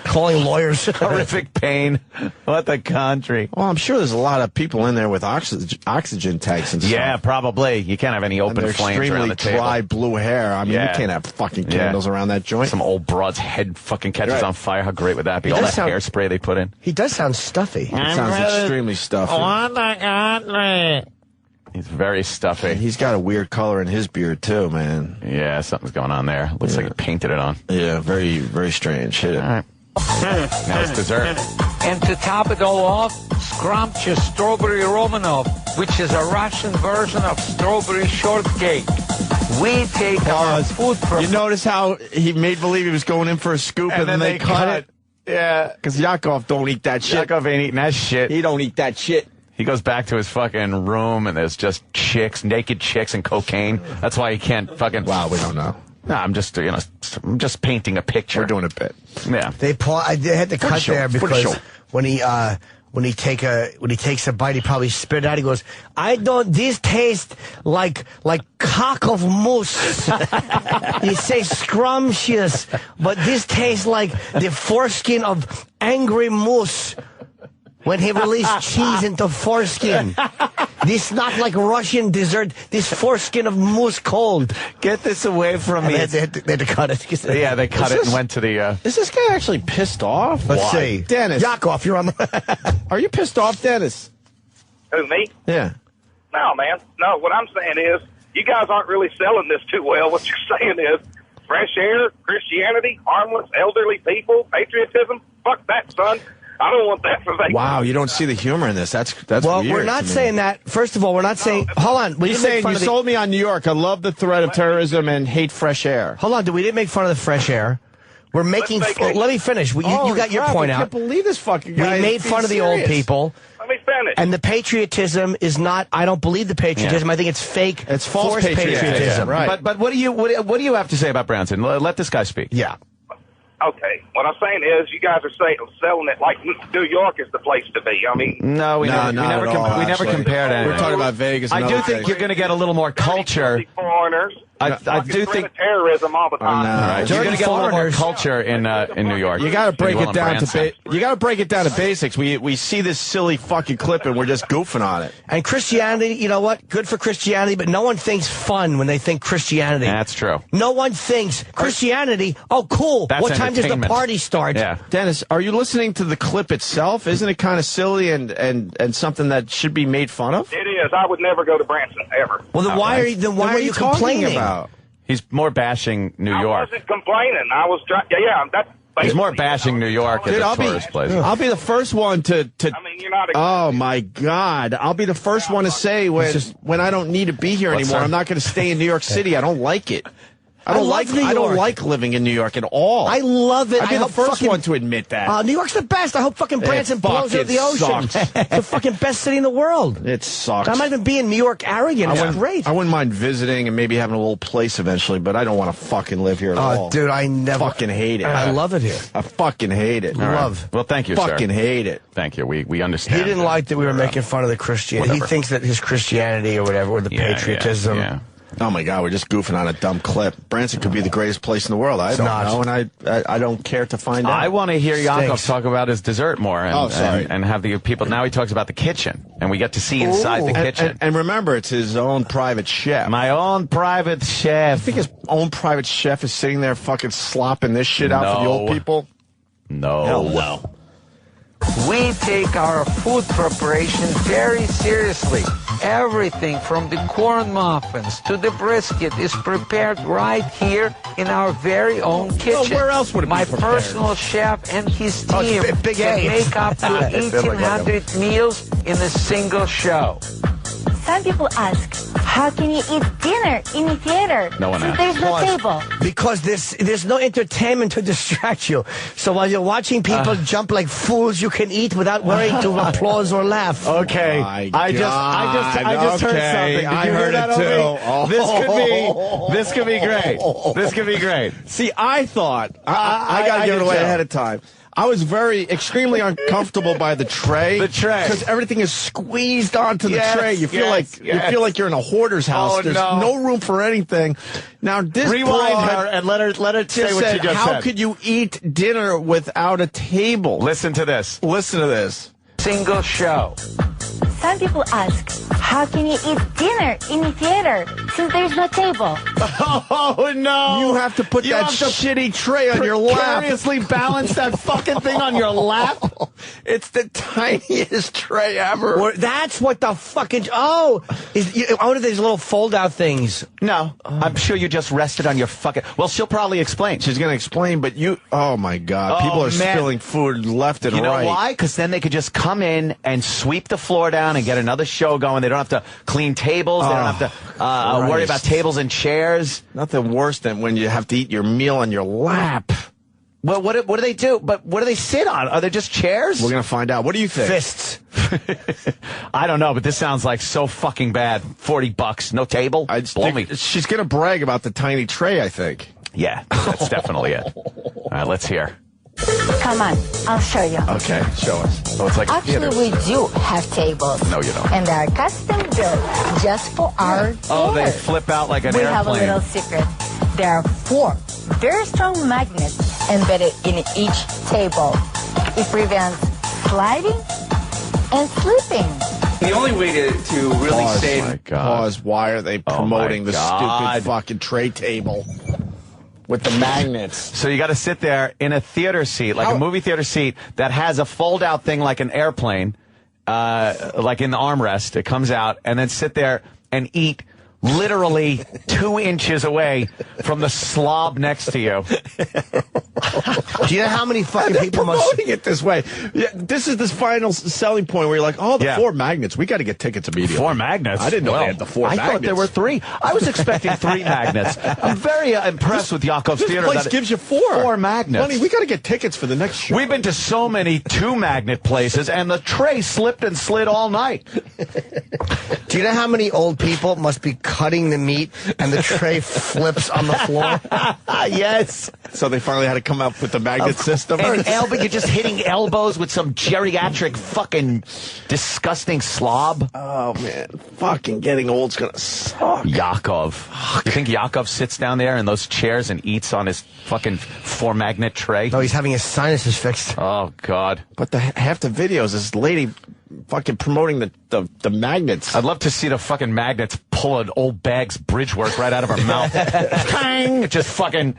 Calling lawyers. Horrific pain. What the country. Well, I'm sure there's a lot of people in there with oxygen tanks and stuff. Yeah, probably. You can't have any open flames around the table. Dry blue hair. I mean, you can't have fucking candles around that joint. Some old broad's head fucking catches on fire. How great would that be? All that hairspray they put in. He does sound stuffy. It sounds extremely stuffy. He's very stuffy. And he's got a weird color in his beard, too, man. Yeah, something's going on there. Looks like he painted it on. Yeah, very, very strange. Hit it. All right. Now it's dessert. And to top it all off, scrumptious strawberry Romanov, which is a Russian version of strawberry shortcake. We take our food from... You notice how he made believe he was going in for a scoop and then they cut it? Yeah. Because Yakov don't eat that shit. Yakov ain't eating that shit. He don't eat that shit. He goes back to his fucking room, and there's just chicks, naked chicks, and cocaine. That's why he can't fucking... Wow, we don't know. No, I'm just, I'm just painting a picture. We're doing a bit. Yeah. They had to cut there because when he takes a bite, he probably spit it out. He goes, these taste like cock of moose. He says scrumptious, but this tastes like the foreskin of angry moose. When he released cheese into foreskin. This not like Russian dessert. This foreskin of moose cold. Get this away from me. They had to cut it. Yeah, they cut it and went to the... Is this guy actually pissed off? Let's see. Dennis. Yakov, you're on the... Are you pissed off, Dennis? Who, me? Yeah. No, man. No, what I'm saying is, you guys aren't really selling this too well. What you're saying is, fresh air, Christianity, harmless, elderly people, patriotism. Fuck that, son. I don't want that for Vegas. Wow, you don't see the humor in this. That's well, weird. We're not saying that. First of all, we're not saying... Hold on. He's saying you sold me on New York. I love the threat of terrorism and hate fresh air. Hold on. We didn't make fun of the fresh air. We're making... Let me finish. You got your point out. I can't believe this fucking guy. We made fun of the old people. Let me finish. And the patriotism is not... I don't believe the patriotism. I think it's fake. It's false patriotism. Right. But what do you have to say about Branson? Let this guy speak. Yeah. Okay, what I'm saying is you guys are selling it like New York is the place to be. I mean... No, we never compared anything. We're talking about Vegas. I do think you're going to get a little more culture. Foreigners. I do think terrorism all the time. You're going to get a little more culture in New York. You got to break it down to you got to break it down to basics. We see this silly fucking clip and we're just goofing on it. And Christianity, you know what? Good for Christianity, but no one thinks fun when they think Christianity. That's true. No one thinks Christianity. Oh, cool. That's what time does the party start? Yeah. Dennis, are you listening to the clip itself? Isn't it kind of silly and something that should be made fun of? It is. I would never go to Branson ever. Well, then why are you complaining about? He's more bashing New York. I wasn't complaining. I was trying. He's more bashing New York as a tourist place. I'll be the first one to I mean, you're not. Oh my God! I'll be the first one to say when I don't need to be here anymore. I'm not going to stay in New York City. I don't like it. I don't like living in New York at all. I love it. I'd be the first one to admit that. New York's the best. I hope fucking Branson blows out the ocean. It's the fucking best city in the world. It sucks. I'm not even being New York arrogant. It's great. I wouldn't mind visiting and maybe having a little place eventually, but I don't want to fucking live here at all. Dude, I never fucking hate it. I love it here. I fucking hate it. Love. Well, thank you, sir. Fucking hate it. Thank you. We understand. He didn't like that we were making fun of the Christianity. He thinks that his Christianity or whatever, or the patriotism. Oh my God, we're just goofing on a dumb clip. Branson could be the greatest place in the world. I don't know, and I don't care to find out. I want to hear Yakov talk about his dessert more, and have the people. Now he talks about the kitchen, and we get to see inside the kitchen. And remember, it's his own private chef. My own private chef. I think his own private chef is sitting there fucking slopping this shit out for the old people. No. Hell no. We take our food preparation very seriously. Everything from the corn muffins to the brisket is prepared right here in our very own kitchen. Well, where else would it My be prepared? personal chef and his team big can A. make up to 1,800 meals in a single show. Some people ask, how can you eat dinner in the theater? No one asks. There's no table. Because there's no entertainment to distract you. So while you're watching people jump like fools, you can eat without worrying to applause or laugh. Okay, I just heard something. Did you hear that, Opie? Oh. This could be great. This could be great. See, I thought I got to give it away ahead of time. I was extremely uncomfortable by the tray. The tray, because everything is squeezed onto the tray. You feel you feel like you're in a hoarder's house. There's no room for anything. Now this rewind her and let her say what she just said. How could you eat dinner without a table? Listen to this. Listen to this. Single show. Some people ask, how can you eat dinner in the theater since there's no table? Oh, no. You have to put that shitty tray on your lap. Precariously balance that fucking thing on your lap. It's the tiniest tray ever. Well, that's what the fucking... Oh, what are these little fold-out things? No, I'm sure you just rested on your fucking... Well, she'll probably explain. She's going to explain, but you... Oh, my God. People are spilling food left and right. You know why? Because then they could just come in and sweep the floor down and get another show going. They don't have to clean tables. They don't have to worry about tables and chairs. Nothing worse than when you have to eat your meal on your lap. Well, what do they do? But what do they sit on? Are they just chairs? We're going to find out. What do you think? Fists. I don't know, but this sounds like so fucking bad. $40, no table. She's going to brag about the tiny tray, I think. Yeah, that's definitely it. All right, let's hear. Come on, I'll show you. Okay, show us. Oh, it's like Actually, we do have tables. No, you don't. And they're custom built just for our Oh, they chairs. flip out like an We airplane. have a little secret. There are 4 very strong magnets embedded in each table. It prevents sliding and slipping. The only way to really save... Oh, my God. Pause. Why are they promoting the stupid fucking tray table? With the magnets. So you got to sit there in a theater seat, like a movie theater seat that has a fold-out thing like an airplane, like in the armrest. It comes out, and then sit there and eat literally 2 inches away from the slob next to you. Do you know how many fucking people promoting it this way? Yeah, this is this final selling point where you're like, oh, the 4 magnets. We got to get tickets immediately. 4 magnets? I didn't know they had the 4 magnets. I thought there were 3. I was expecting 3 magnets. I'm very impressed with Yakov's Theater. This place gives you 4. 4 magnets. Honey, we got to get tickets for the next show. We've been to so many 2-magnet places, and the tray slipped and slid all night. Do you know how many old people must be cutting the meat and the tray flips on the floor? Yes. So they finally had to come up with the magnet system. And you're just hitting elbows with some geriatric fucking disgusting slob. Oh, man. Fucking getting old's going to suck. Yakov. You think Yakov sits down there in those chairs and eats on his fucking 4-magnet tray? No, he's having his sinuses fixed. Oh, God. But half the videos, this lady fucking promoting the magnets. I'd love to see the fucking magnets pull an old bag's bridge work right out of her mouth. Bang! It just fucking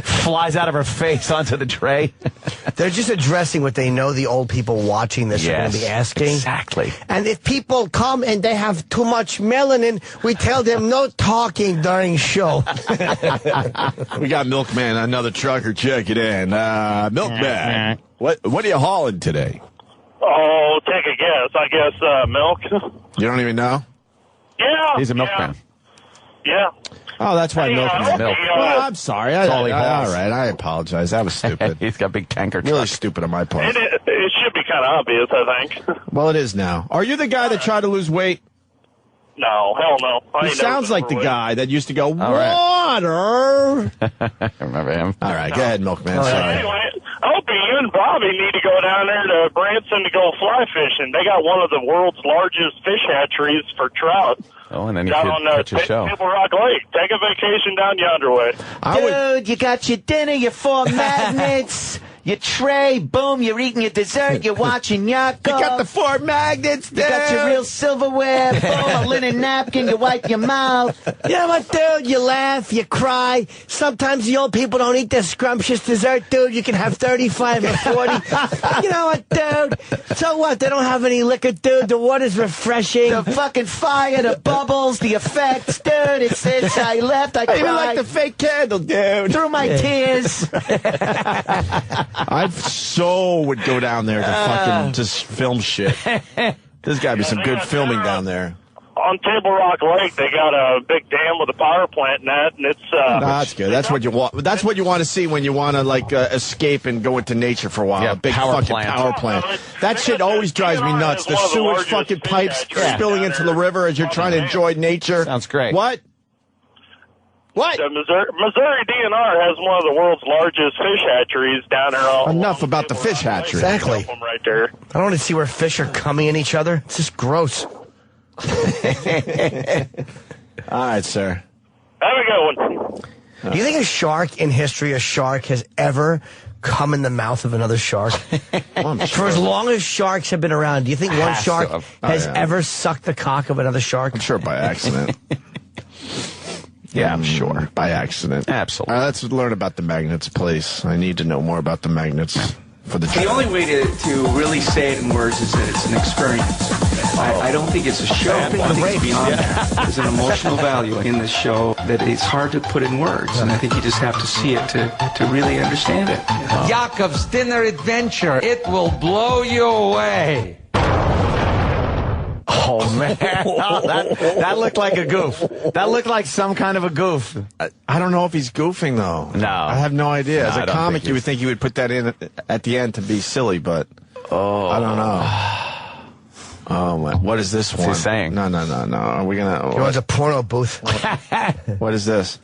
flies out of her face onto the tray. They're just addressing what they know the old people watching this are going to be asking. Exactly. And if people come and they have too much melanin, we tell them no talking during show. We got Milkman, another trucker. Check it in. Milkman, what are you hauling today? Oh, take a guess. I guess milk. You don't even know? Yeah. He's a milkman. Yeah. Oh, that's why milkman. Milk. Well, I'm sorry. All right, I apologize. That was stupid. He's got a big tanker truck. Really stupid on my part. It should be kind of obvious, I think. Well, it is now. Are you the guy that tried to lose weight? No, hell no. He sounds like the guy that used to go, water. I remember him. All right, go ahead, Milkman. Sorry. Anyway, Opie, you and Bobby need to go down there to Branson to go fly fishing. They got one of the world's largest fish hatcheries for trout. Oh, and then you down could on catch a show. Table Rock Lake. Take a vacation down yonder way. Dude, you got your dinner, your 4 magnets, your tray, boom, you're eating your dessert, you're watching Yakov. You got the 4 magnets, dude. You got your real silverware, boom, a linen napkin, you wipe your mouth. You know what, dude? You laugh, you cry. Sometimes the old people don't eat their scrumptious dessert, dude. You can have 35 or 40. You know what, dude? So what? They don't have any liquor, dude. The water's refreshing. The fucking fire, the bubbles, the effects, dude. It's I left, I cried. I even like the fake candle, dude. Through my tears. I would go down there to fucking just film shit. There's got to be some good filming down there. On Table Rock Lake, they got a big dam with a power plant in that, and it's... that's good. That's what you want. That's what you want to see when you want to, escape and go into nature for a while. Yeah, a big power fucking plant. power plant. That shit always drives me nuts. The sewage fucking pipes spilling into the river as you're trying to enjoy nature. Sounds great. What? What? The Missouri DNR has one of the world's largest fish hatcheries down there. Enough about the fish hatchery. Exactly. Right there. I don't want to see where fish are coming in each other. It's just gross. All right, sir. Have a good one. Do you think a shark has ever come in the mouth of another shark? For as long as sharks have been around, do you think one shark has ever sucked the cock of another shark? I'm sure by accident. Yeah, I'm sure. By accident. Absolutely. All right, let's learn about the magnets, please. I need to know more about the magnets for the The only way to really say it in words is that it's an experience. I don't think it's a show. I think it's beyond that. There's an emotional value in the show that it's hard to put in words, and I think you just have to see it to really understand it. Yakov's Dinner Adventure. It will blow you away. Oh, man. that looked like a goof. That looked like some kind of a goof. I don't know if he's goofing, though. No. I have no idea. No, As a comic, you would think he would put that in at the end to be silly, but I don't know. Oh, my. What is this one? What's he saying? No. Are we going to... It was a porno booth. What is this?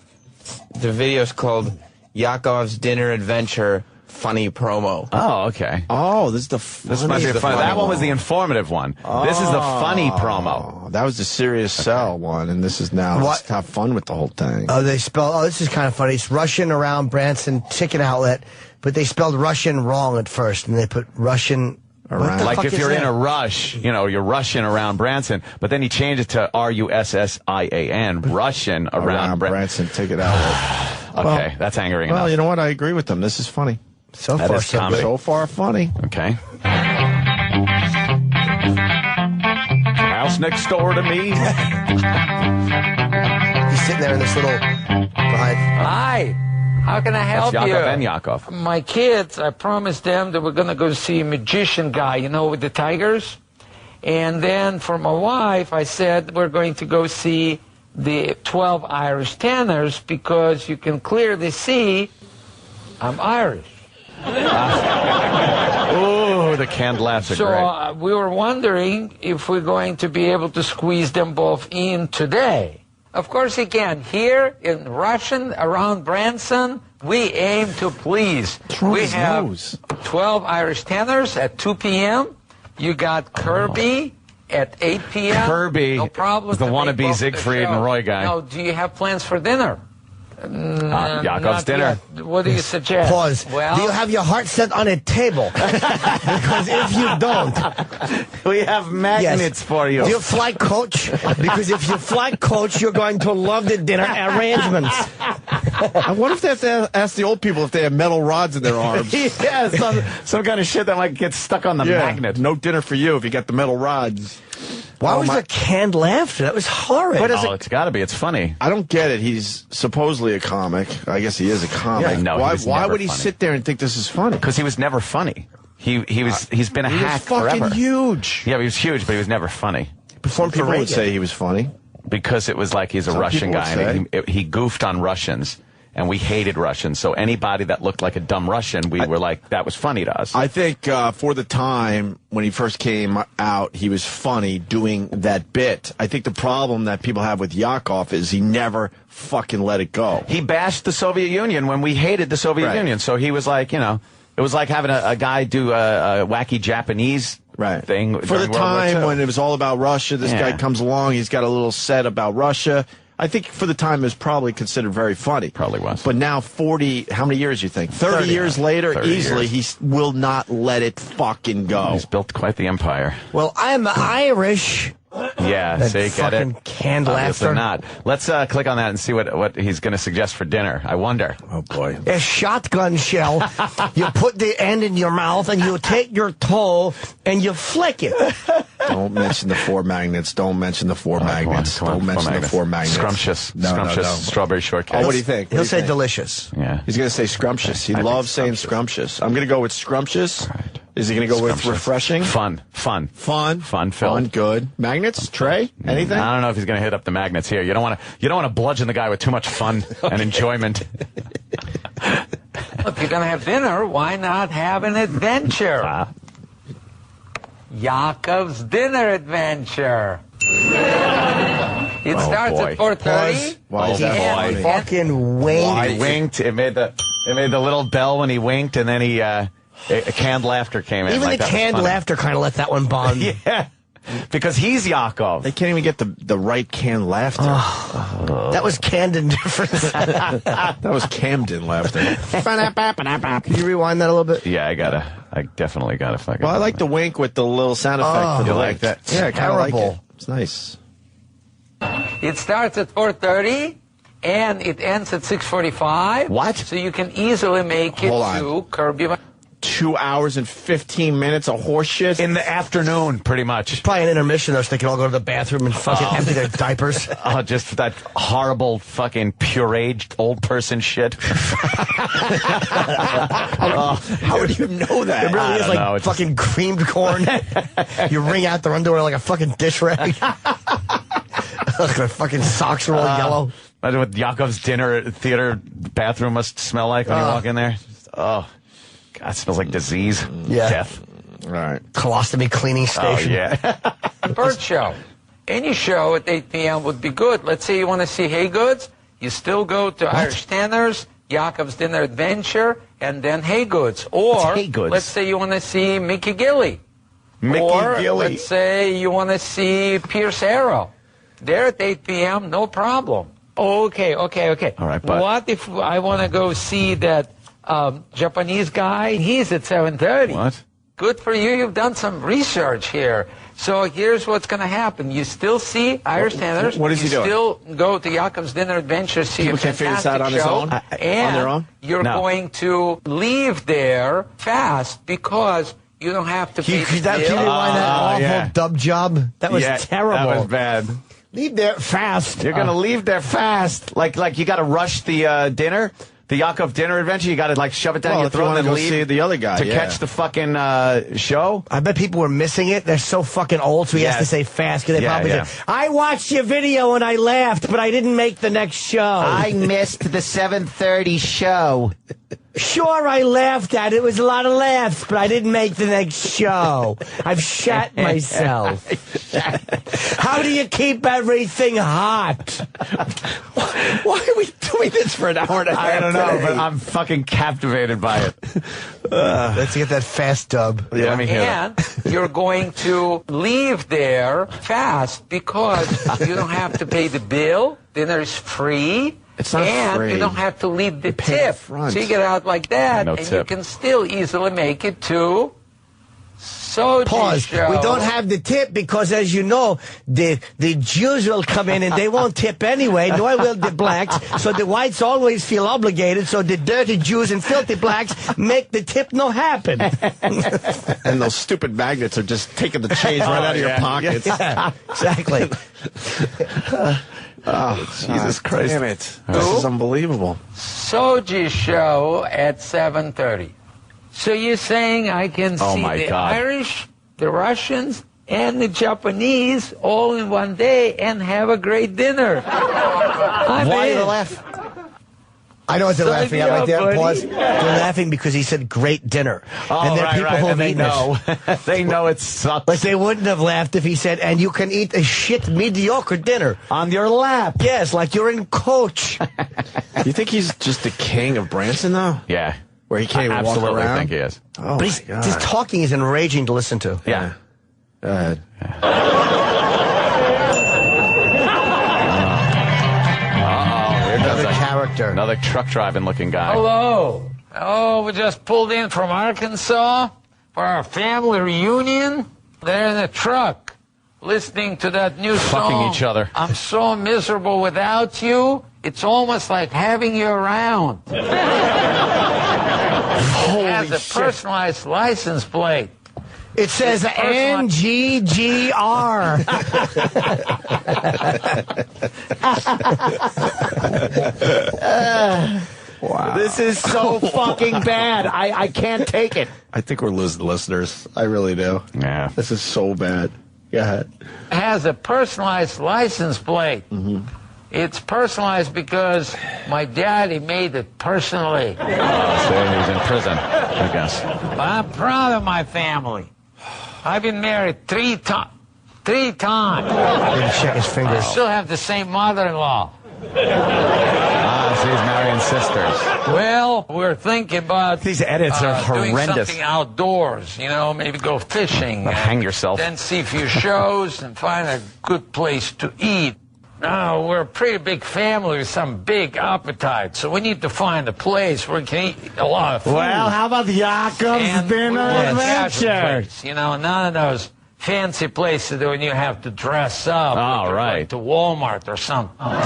The video's called Yakov's Dinner Adventure Funny Promo. Oh, okay. Oh, this is the This might be the funny. That one was the informative one. This is the funny promo. That was the serious sell one, and this is now let's have fun with the whole thing. Oh, they spell. Oh, this is kind of funny. It's Russian around Branson Chicken Outlet, but they spelled Russian wrong at first, and they put Russian around. Like if you're in a rush, you're rushing around Branson, but then he changed it to RUSSIAN, Russian around Branson Ticket Outlet. Okay, that's angering enough. Well, you know what? I agree with them. This is funny. So far, so far, funny. Okay. House next door to me. He's sitting there in this little behind. Hi. How can I help That's you? Yakov and Yakov. My kids, I promised them that we're going to go see a magician guy, with the tigers. And then for my wife, I said we're going to go see the 12 Irish tenors because you can clearly see I'm Irish. Oh, the canned laughs are great. So we were wondering if we're going to be able to squeeze them both in today. Of course you can. Here in Russian, around Branson, we aim to please. We have 12 Irish tenors at 2 p.m. You got Kirby at 8 p.m. Kirby no problem. is the wannabe Siegfried and Roy guy. Now, do you have plans for dinner? Yakov's dinner. Yet. What do you suggest? Pause. Well, do you have your heart set on a table? Because if you don't, we have magnets for you. Do you fly coach? Because if you fly coach, you're going to love the dinner arrangements. I wonder if they have to ask the old people if they have metal rods in their arms. Yeah, some kind of shit that might get stuck on the magnet. No dinner for you if you got the metal rods. Why was there canned laughter? That was horrid. It's got to be. It's funny. I don't get it. He's supposedly a comic. I guess he is a comic. Yeah, no, why would he sit there and think this is funny? Because he was never funny. He's been a hack forever. He was fucking huge. Yeah, he was huge, but he was never funny. Some people would say he was funny. Because it was like he's a Russian guy, and he goofed on Russians. And we hated Russians, so anybody that looked like a dumb Russian, we were like, that was funny to us. I think for the time when he first came out, he was funny doing that bit. I think the problem that people have with Yakov is he never fucking let it go. He bashed the Soviet Union when we hated the Soviet Union, so he was like, It was like having a guy do a wacky Japanese thing. For the time when it was all about Russia, this guy comes along, he's got a little set about Russia. I think for the time it was probably considered very funny. Probably was. But now how many years you think? 30 years later, easily, he will not let it fucking go. He's built quite the empire. Well, I'm Irish. Yeah, That see, get it? fucking canned Obviously laughter. not. Let's click on that and see what he's going to suggest for dinner. I wonder. Oh, boy. A shotgun shell. You put the end in your mouth and you take your toe and you flick it. Don't mention the 4 magnets. Don't mention the 4 magnets. Don't mention the 4 magnets. Scrumptious. No, Scrumptious no. strawberry shortcake. Oh, what do you think? He'll say delicious. Yeah. He's going to say scrumptious. He loves saying scrumptious. I'm going to go with scrumptious. Right. Is he going to go with refreshing? Fun. Fun, good. Magnets? Trey? Anything? I don't know if he's going to hit up the magnets here. You don't want to bludgeon the guy with too much fun and enjoyment. If you're going to have dinner, why not have an adventure? Yakov's dinner adventure. It starts at 4:30. Why is that funny? Fucking winked. He winked. It made the little bell when he winked, and then a canned laughter came in. Even like the that was canned funny. laughter kind of let that one bond. Yeah. Because he's Yakov. They can't even get the right canned laughter. That was Camden difference. That was Camden laughter. Can you rewind that a little bit? Yeah, I definitely gotta fucking. Well, I like the wink with the little sound effect. For the You like wink. that? Yeah, I kind of like Terrible. it. It's nice. It starts at 4:30 and it ends at 6:45. What? So you can easily make it Hold on. to Kirby. 2 hours and 15 minutes of horse shit? In the afternoon, pretty much. Probably an intermission though, so they can all go to the bathroom and fucking empty their diapers. Oh, just that horrible fucking pureed old person shit. How would you know that? It really is like know, it's fucking creamed corn. You wring out their underwear like a fucking dish rag. Their fucking socks are all yellow. Imagine what Yakov's dinner theater bathroom must smell like when you walk in there. Oh, God, it smells like disease. Yeah. Death. All right. Colostomy cleaning station. Oh, yeah. Bird show. Any show at 8 p.m. would be good. Let's say you want to see Hey Goods. You still go to Irish Tanner's, Yakov's Dinner Adventure, and then Hey Goods. Or Hey Goods? let's say you want to see Mickey Gilly. Or let's say you want to see Pierce Arrow. They're at 8 p.m., no problem. Okay. All right, but what if I want to go see that Japanese guy? He's at 7:30. What? Good for you. You've done some research here. So here's what's going to happen. You still see Irish Tanner's. What is he doing? You still go to Yakov's Dinner Adventure, see People a can't figure this out on fantastic his show, own? and On their own? you're No. going to leave there fast because you don't have to pay the Can you bill. rewind that awful yeah. dub job? That was terrible. That was bad. Leave there fast. You're going to leave there fast. Like you got to rush the dinner. The Yakov Dinner Adventure, you got to like shove it down Well, your if you throat wanna and go leave see the other guy, to yeah. catch the fucking show. I bet people were missing it. They're so fucking old, so he has to say fast. Because they probably yeah. said, I watched your video and I laughed, but I didn't make the next show. I missed the 7:30 show. Sure, I laughed at it. It was a lot of laughs, but I didn't make the next show. I've shat myself. How do you keep everything hot? Why are we doing this for an hour and a half? I don't know, today? but I'm fucking captivated by it. Let's get that fast dub. Yeah, let me hear that. And you're going to leave there fast because you don't have to pay the bill. Dinner is free. It's not and free. you don't have to leave the pay tip. up front. So you get out like that, No and you tip. can still easily make it to Soji Pause. show. We don't have the tip because, as you know, the Jews will come in and they won't tip anyway, nor will the blacks. So the whites always feel obligated. So the dirty Jews and filthy blacks make the tip no happen. And those stupid magnets are just taking the change right out of your pockets. Yeah, exactly. Jesus Christ. Damn it. This is unbelievable. Soji show at 7:30. So you're saying I can Oh, see my the God. Irish, the Russians, and the Japanese all in one day and have a great dinner. Why are you laughing? I know what they're Sign laughing me at right up, there. buddy. Pause. They're laughing because he said great dinner. Oh, and there are people who have and they eaten know. it. They know it sucks. But they wouldn't have laughed if he said, and you can eat a shit mediocre dinner. On your lap. Yes, like you're in Coach. You think he's just the king of Branson, though? Yeah. Where he can't even walk absolutely around? think he is. Oh, But my God. his talking is enraging to listen to. Yeah. Go ahead. Another character. Another truck driving looking guy. Hello. Oh, we just pulled in from Arkansas for our family reunion. They're in the truck listening to that new Fucking song. each other. I'm so miserable without you. It's almost like having you around. It has a personalized license plate. It says NGGR. Wow. This is so fucking bad. I can't take it. I think we're losing listeners. I really do. Yeah. This is so bad. Go ahead. It has a personalized license plate. It's personalized because my daddy made it personally. So he's in prison, I guess. But I'm proud of my family. I've been married 3 times. 3 times. Didn't check his fingers. I still have the same mother-in-law. So he's marrying sisters. Well, we're thinking about These edits are doing horrendous. something outdoors. You know, maybe go fishing. Hang yourself. Then see a few shows and find a good place to eat. Now, we're a pretty big family with some big appetite, so we need to find a place where we can eat a lot of food. Well, how about Yakov's Dinner Adventure? You know, none of those fancy places that when you have to dress up. Oh, right. Like to Walmart or something. Claude's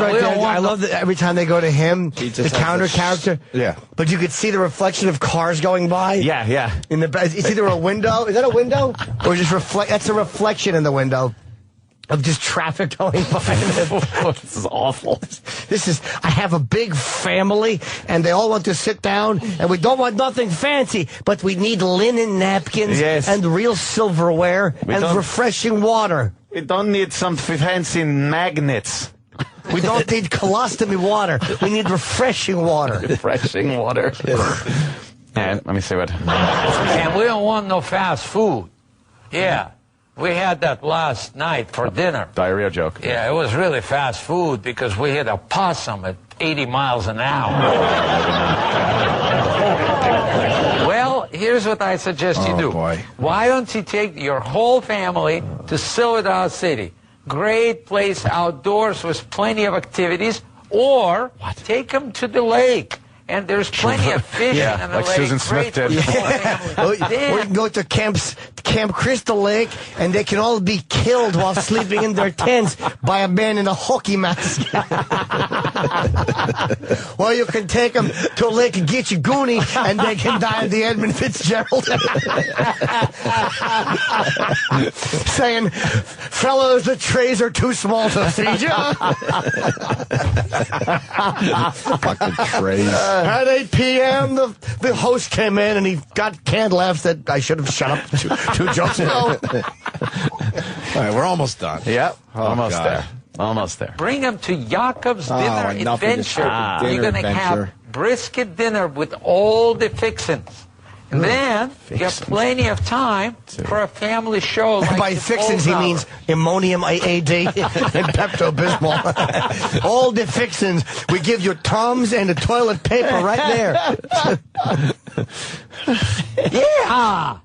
right there. I love that every time they go to him, the just counter has character. Yeah. But you could see the reflection of cars going by. Yeah. In the it's either a window. Is that a window? Or just reflect? That's a reflection in the window of just traffic going by. This is awful. I have a big family, and they all want to sit down, and we don't want nothing fancy, but we need linen napkins and real silverware and refreshing water. We don't need some fancy magnets. We don't need colostomy water. We need refreshing water. Refreshing water. And let me see what. And we don't want no fast food. Yeah. We had that last night for dinner. Diarrhea joke. Yeah, it was really fast food because we hit a possum at 80 miles an hour. Well, here's what I suggest you do. Boy. Why don't you take your whole family to Silverdale City? Great place outdoors with plenty of activities. Or take them to the lake. And there's plenty of fishing in the like lake. Susan Smith did. Or you can go to Camp Crystal Lake, and they can all be killed while sleeping in their tents by a man in a hockey mask. Or you can take them to Lake Gitchagoonie, and they can die in the Edmund Fitzgerald. Saying, fellows, the trays are too small to feed you. Fucking trays. At 8 p.m., the host came in, and he got canned laughs that I should have shut up two jokes ago. All right, we're almost done. Yep. Oh, Almost God. there. Almost there. Bring them to Yakov's Dinner enough of this Adventure. fucking You're dinner going to adventure. have brisket dinner with all the fixins. And then you have plenty of time for a family show. Like By the fixins, he Bold means ammonium AAD and Pepto-Bismol. All the fixins. We give you Tums and the toilet paper right there. Yeah!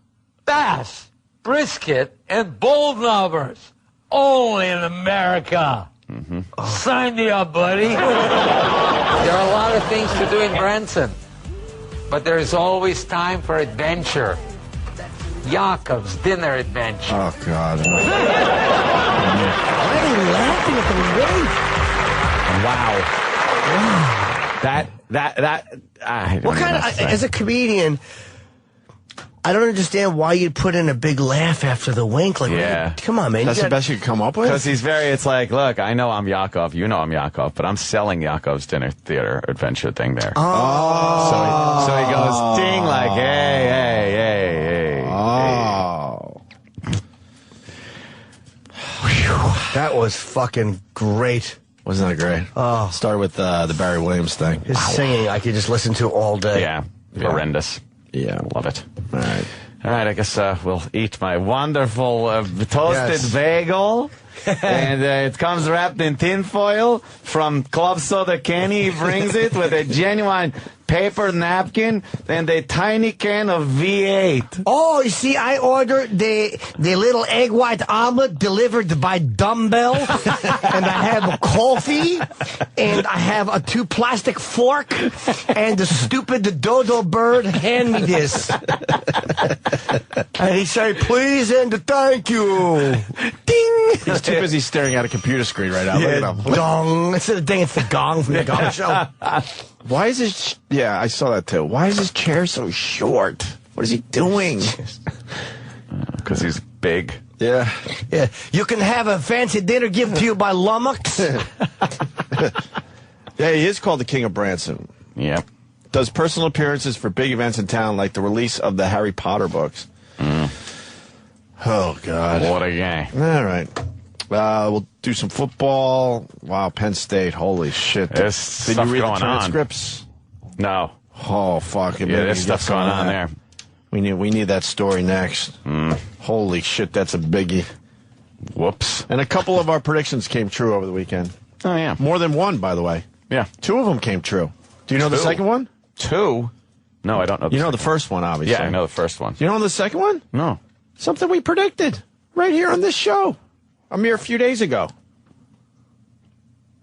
Bass, brisket, and bold lovers. Only in America. Sign me up, buddy. There are a lot of things to do in Branson. But there is always time for adventure. Yakov's Dinner Adventure. Oh, God. Why are they laughing at the wake? Wow. What kind of, as a comedian, I don't understand why you'd put in a big laugh after the wink. Like, come on, man. That's the best you could come up with? Because it's like, look, I know I'm Yakov, you know I'm Yakov, but I'm selling Yakov's Dinner Theater Adventure thing there. Oh. So he goes, ding, like, hey. Oh. That was fucking great. Wasn't that great? Oh. Start with the Barry Williams thing. His singing I could just listen to all day. Yeah. Horrendous. Yeah. Love it. All right. All right, I guess we'll eat my wonderful toasted bagel. and it comes wrapped in tin foil from Club Soda Kenny. He brings it with a genuine paper napkin and a tiny can of V8. Oh, you see, I ordered the little egg white omelet delivered by Dumbbell, and I have a coffee, and I have 2 plastic fork, and the stupid dodo bird hand me this. And he said, please and thank you. Ding! He's too busy staring at a computer screen right now. Yeah, Look at him. dong. Instead of dang, it's the gong from the Gong Show. Why is his... Yeah, I saw that too. Why is his chair so short? What is he doing? Because he's big. Yeah. Yeah. You can have a fancy dinner given to you by Lummox. Yeah, he is called the King of Branson. Yep. Does personal appearances for big events in town, like the release of the Harry Potter books. Oh, God. What a guy. All right. We'll do some football. Wow, Penn State. Holy shit. There's Did stuff you read going the transcripts? No. Oh, fuck. Yeah, there's stuff going on there. We need that story next. Holy shit, that's a biggie. Whoops. And a couple of our predictions came true over the weekend. Oh, yeah. More than one, by the way. Yeah. 2 of them came true. Do you know the 2? second one? 2? No, I don't know. You know the first one, obviously. Yeah, I know the first one. You know the second one? No. Something we predicted right here on this show a mere few days ago.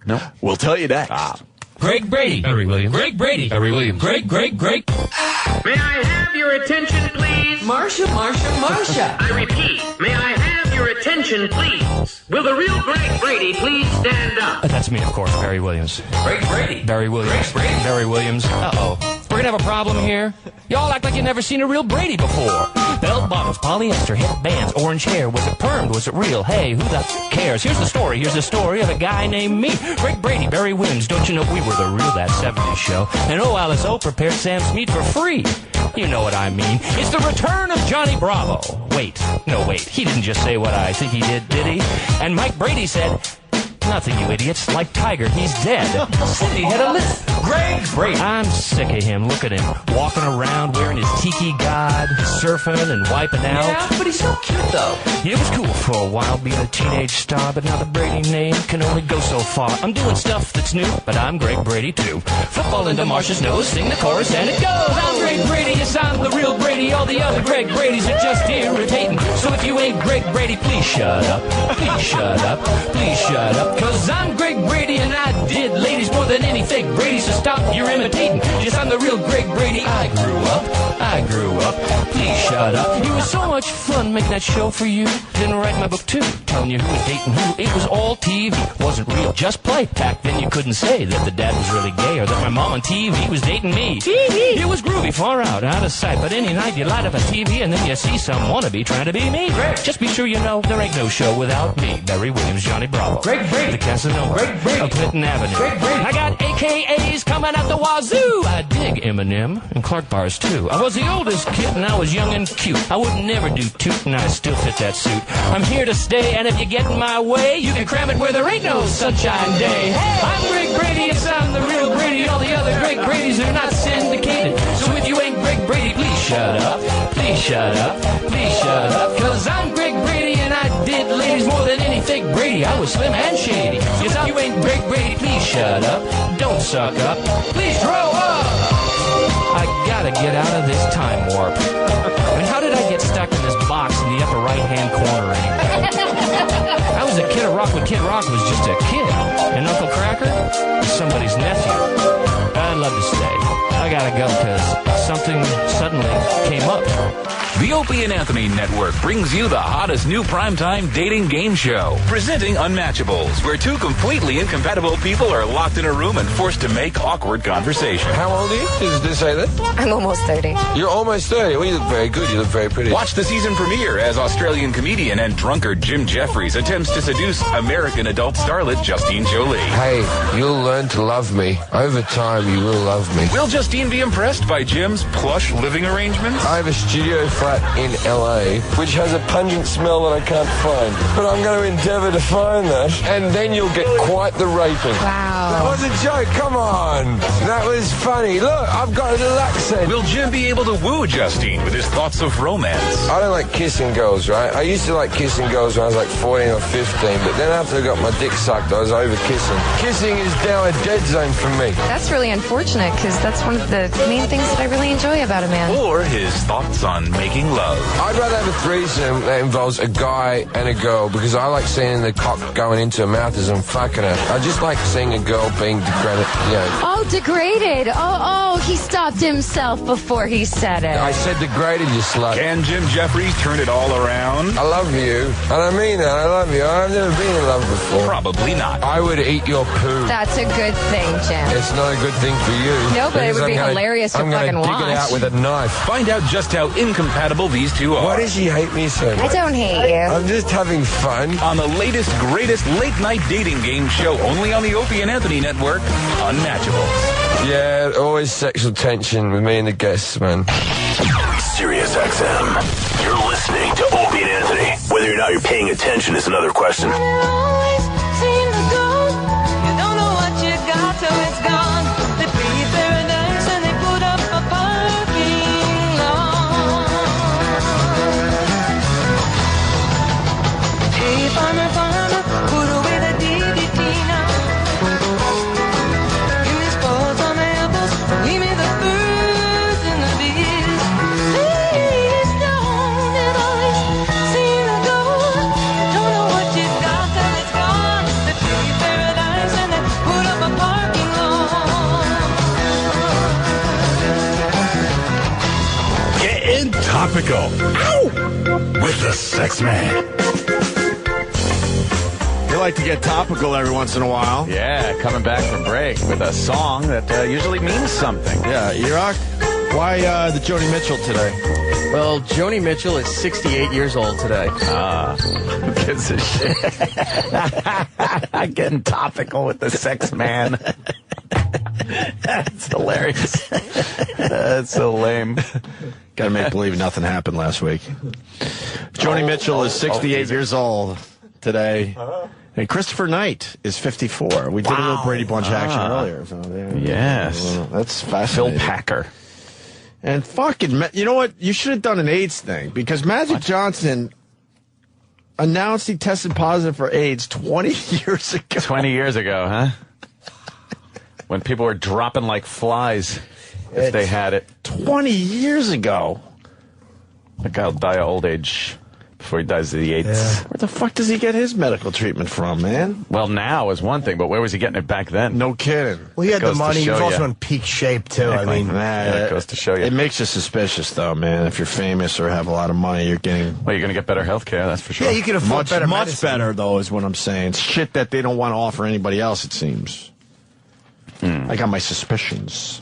No. We'll tell you next. Greg Brady. Barry Williams. Greg Brady. Barry Williams. Greg. May I have your attention, please? Marsha. I repeat, may I have your attention, please? Will the real Greg Brady please stand up? That's me, of course, Barry Williams. Greg Brady. Barry Williams. Greg Brady. Barry Williams. Uh-oh. We're gonna have a problem here. Y'all act like you've never seen a real Brady before. Belt bottoms, polyester, headbands, orange hair. Was it permed? Was it real? Hey, who the cares? Here's the story. Here's the story of a guy named me. Greg Brady, Barry Williams. Don't you know we were the real That 70s Show? And oh, Alice O prepared Sam's meat for free. You know what I mean. It's the return of Johnny Bravo. Wait. He didn't just say what I think he did he? And Mike Brady said, nothing, you idiots. Like Tiger, he's dead. Cindy had a list. Greg Brady. I'm sick of him. Look at him. Walking around wearing his tiki god, surfing and wiping out. Yeah, but he's so cute, though. It was cool for a while being a teenage star, but now the Brady name can only go so far. I'm doing stuff that's new, but I'm Greg Brady, too. Football into Marsha's nose, sing the chorus, and it goes. I'm Greg Brady, yes, I'm the real Brady. All the other Greg Bradys are just irritating. So if you ain't Greg Brady, please shut up. Please shut up. Please shut up. Cause I'm Greg Brady and I did ladies more than any fake Brady, so stop your imitating. Yes, I'm the real Greg Brady. I grew up. Please shut up. It was so much fun making that show for you. Then write my book too, telling you who was dating who. It was all TV, wasn't real, just play. Back then you couldn't say that the dad was really gay or that my mom on TV was dating me. TV. It was groovy, far out of sight. But any night you light up a TV and then you see some wannabe trying to be me. Just be sure you know there ain't no show without me. Barry Williams, Johnny Bravo. Greg Brady. The Casanova. Greg Brady. Of Clinton Avenue. Greg Brady. I got AKAs coming out the wazoo. I dig Eminem and Clark bars too. I was the oldest kid and I was young and cute. I would never do toot and I still fit that suit. I'm here to stay and if you get in my way, you can cram it where there ain't no sunshine day. I'm Greg Brady, yes, I'm the real Brady. All the other Greg Bradys are not syndicated. So if you ain't Greg Brady, please shut up. Please shut up. Please shut up. Cause I'm Greg Brady and I did ladies more than any fake Brady. I was slim and shady. Yes, if you ain't Greg Brady, please shut up. Don't suck up. Please grow up. I gotta get out of this time warp. And how did I get stuck in this box in the upper right-hand corner anyway? I was a Kid Rock when Kid Rock was just a kid. And Uncle Cracker is somebody's nephew. I'd love to stay. I gotta go because something suddenly came up. The Opie and Anthony Network brings you the hottest new primetime dating game show. Presenting Unmatchables, where 2 completely incompatible people are locked in a room and forced to make awkward conversation. How old are you? Did they say that? I'm almost 30. You're almost 30. Well, you look very good. You look very pretty. Watch the season premiere as Australian comedian and drunkard Jim Jeffries attempts to seduce American adult starlet Justine Jolie. Hey, you'll learn to love me. Over time, you will love me. Will Justine be impressed by Jim's plush living arrangements? I have a studio flat in LA, which has a pungent smell that I can't find. But I'm going to endeavour to find that, and then you'll get quite the raping. Wow. Buffalo. That was a joke, come on. That was funny. Look, I've got a little accent. Will Jim be able to woo Justine with his thoughts of romance? I don't like kissing girls, right? I used to like kissing girls when I was like 14 or 15, but then after I got my dick sucked, I was over kissing. Kissing is now a dead zone for me. That's really unfortunate, because that's one of the main things that I really enjoy about a man. Or his thoughts on making love? I'd rather have a threesome that involves a guy and a girl, because I like seeing the cock going into her mouth as I'm fucking her. I just like seeing a girl being degraded, Oh, degraded. Oh, he stopped himself before he said it. I said degraded, you slut. Can Jim Jeffries turn it all around? I love you, and I mean that. I love you. I've never been in love before. Probably not. I would eat your poo. That's a good thing, Jim. It's not a good thing for you. No, but it would be hilarious to fucking watch. I'm going to dig it out with a knife. Find out just how incompatible these two are. Why does she hate me so much? I don't hate you. I'm just having fun. On the latest, greatest late-night dating game show only on the Opie and Anthony Network, Unmatchable. Yeah, always sexual tension with me and the guests, man. Sirius XM. You're listening to Opie and Anthony. Whether or not you're paying attention is another question. Topical. Ow! With the Sex Man. We like to get topical every once in a while. Yeah, coming back from break with a song that usually means something. Yeah, Iraq, why the Joni Mitchell today? Well, Joni Mitchell is 68 years old today. Who gives a shit? Getting topical with the Sex Man. That's hilarious. That's so lame. Got to make believe nothing happened last week. Joni Mitchell is 68 years old today. And Christopher Knight is 54. We did a little Brady Bunch action earlier. So yes. That's fascinating. Phil Packer. And fucking, you know what? You should have done an AIDS thing, because Magic Johnson announced he tested positive for AIDS 20 years ago. 20 years ago, huh? When people were dropping like flies if they had it. 20 years ago. The guy will die of old age before he dies of the AIDS. Yeah. Where the fuck does he get his medical treatment from, man? Well, now is one thing, but where was he getting it back then? No kidding. Well, he had the money. He was also in peak shape, too. Exactly. I mean, it goes to show you. It makes you suspicious, though, man. If you're famous or have a lot of money, you're getting... Well, you're going to get better health care, that's for sure. Yeah, you can afford better Much medicine. better, though, is what I'm saying. It's shit that they don't want to offer anybody else, it seems. I got my suspicions.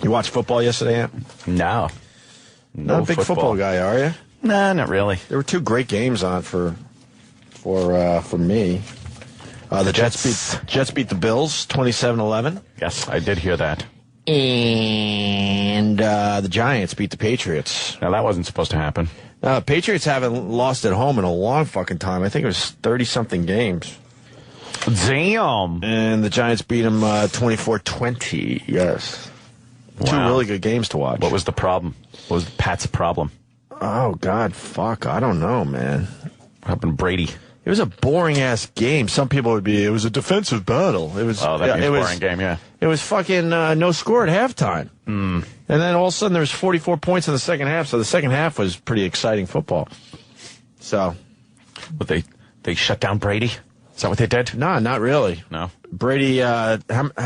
You watched football yesterday, Ant? No. Not a big football guy, are you? Nah, not really. There were two great games on for me. The Jets beat the Bills 27-11. Yes, I did hear that. And the Giants beat the Patriots. Now, that wasn't supposed to happen. Patriots haven't lost at home in a long fucking time. I think it was 30-something games. Damn. And the Giants beat them 24-20. Yes. Wow. Two really good games to watch. What was the problem? What was Pat's problem? Oh, God, fuck. I don't know, man. What happened to Brady? It was a boring-ass game. Some people would be, it was a defensive battle. It was, that means boring game, yeah. It was fucking no score at halftime. And then all of a sudden there was 44 points in the second half, so the second half was pretty exciting football. So. But they shut down Brady? Is that what they did? No, not really. No. Brady, how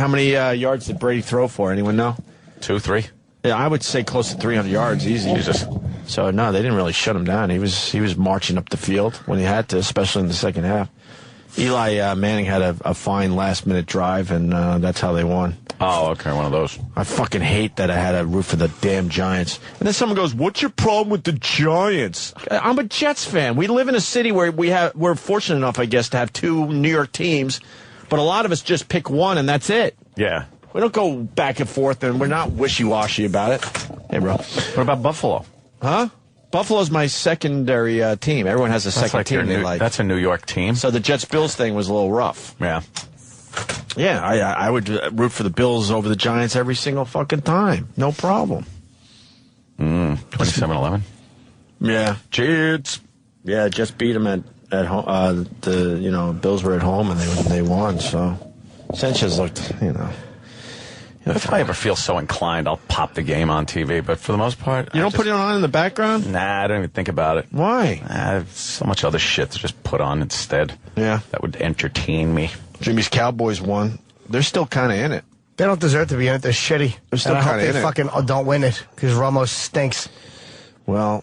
many yards did Brady throw for? Anyone know? 2, 3? Yeah, I would say close to 300 yards, easy. Jesus. So, no, they didn't really shut him down. He was marching up the field when he had to, especially in the second half. Eli Manning had a fine last-minute drive, and that's how they won. Oh, okay, one of those. I fucking hate that I had to root for the damn Giants. And then someone goes, what's your problem with the Giants? I'm a Jets fan. We live in a city where we're fortunate enough, I guess, to have two New York teams, but a lot of us just pick one, and that's it. Yeah. We don't go back and forth, and we're not wishy-washy about it. Hey, bro. What about Buffalo? Huh? Buffalo's my secondary team. Everyone has a second team they like. That's a New York team. So the Jets-Bills thing was a little rough. Yeah. Yeah, I would root for the Bills over the Giants every single fucking time. No problem. 27-11. Yeah. Jets. Yeah, just beat them at home. Bills were at home and they won. So Sanchez looked, If I ever feel so inclined, I'll pop the game on TV. But for the most part, you don't put it on in the background. Nah, I don't even think about it. Why? I have so much other shit to just put on instead. Yeah, that would entertain me. Jimmy's Cowboys won. They're still kind of in it. They don't deserve to be in it. They're shitty. They're still kind of in it. They fucking don't win it because Romo stinks. Well,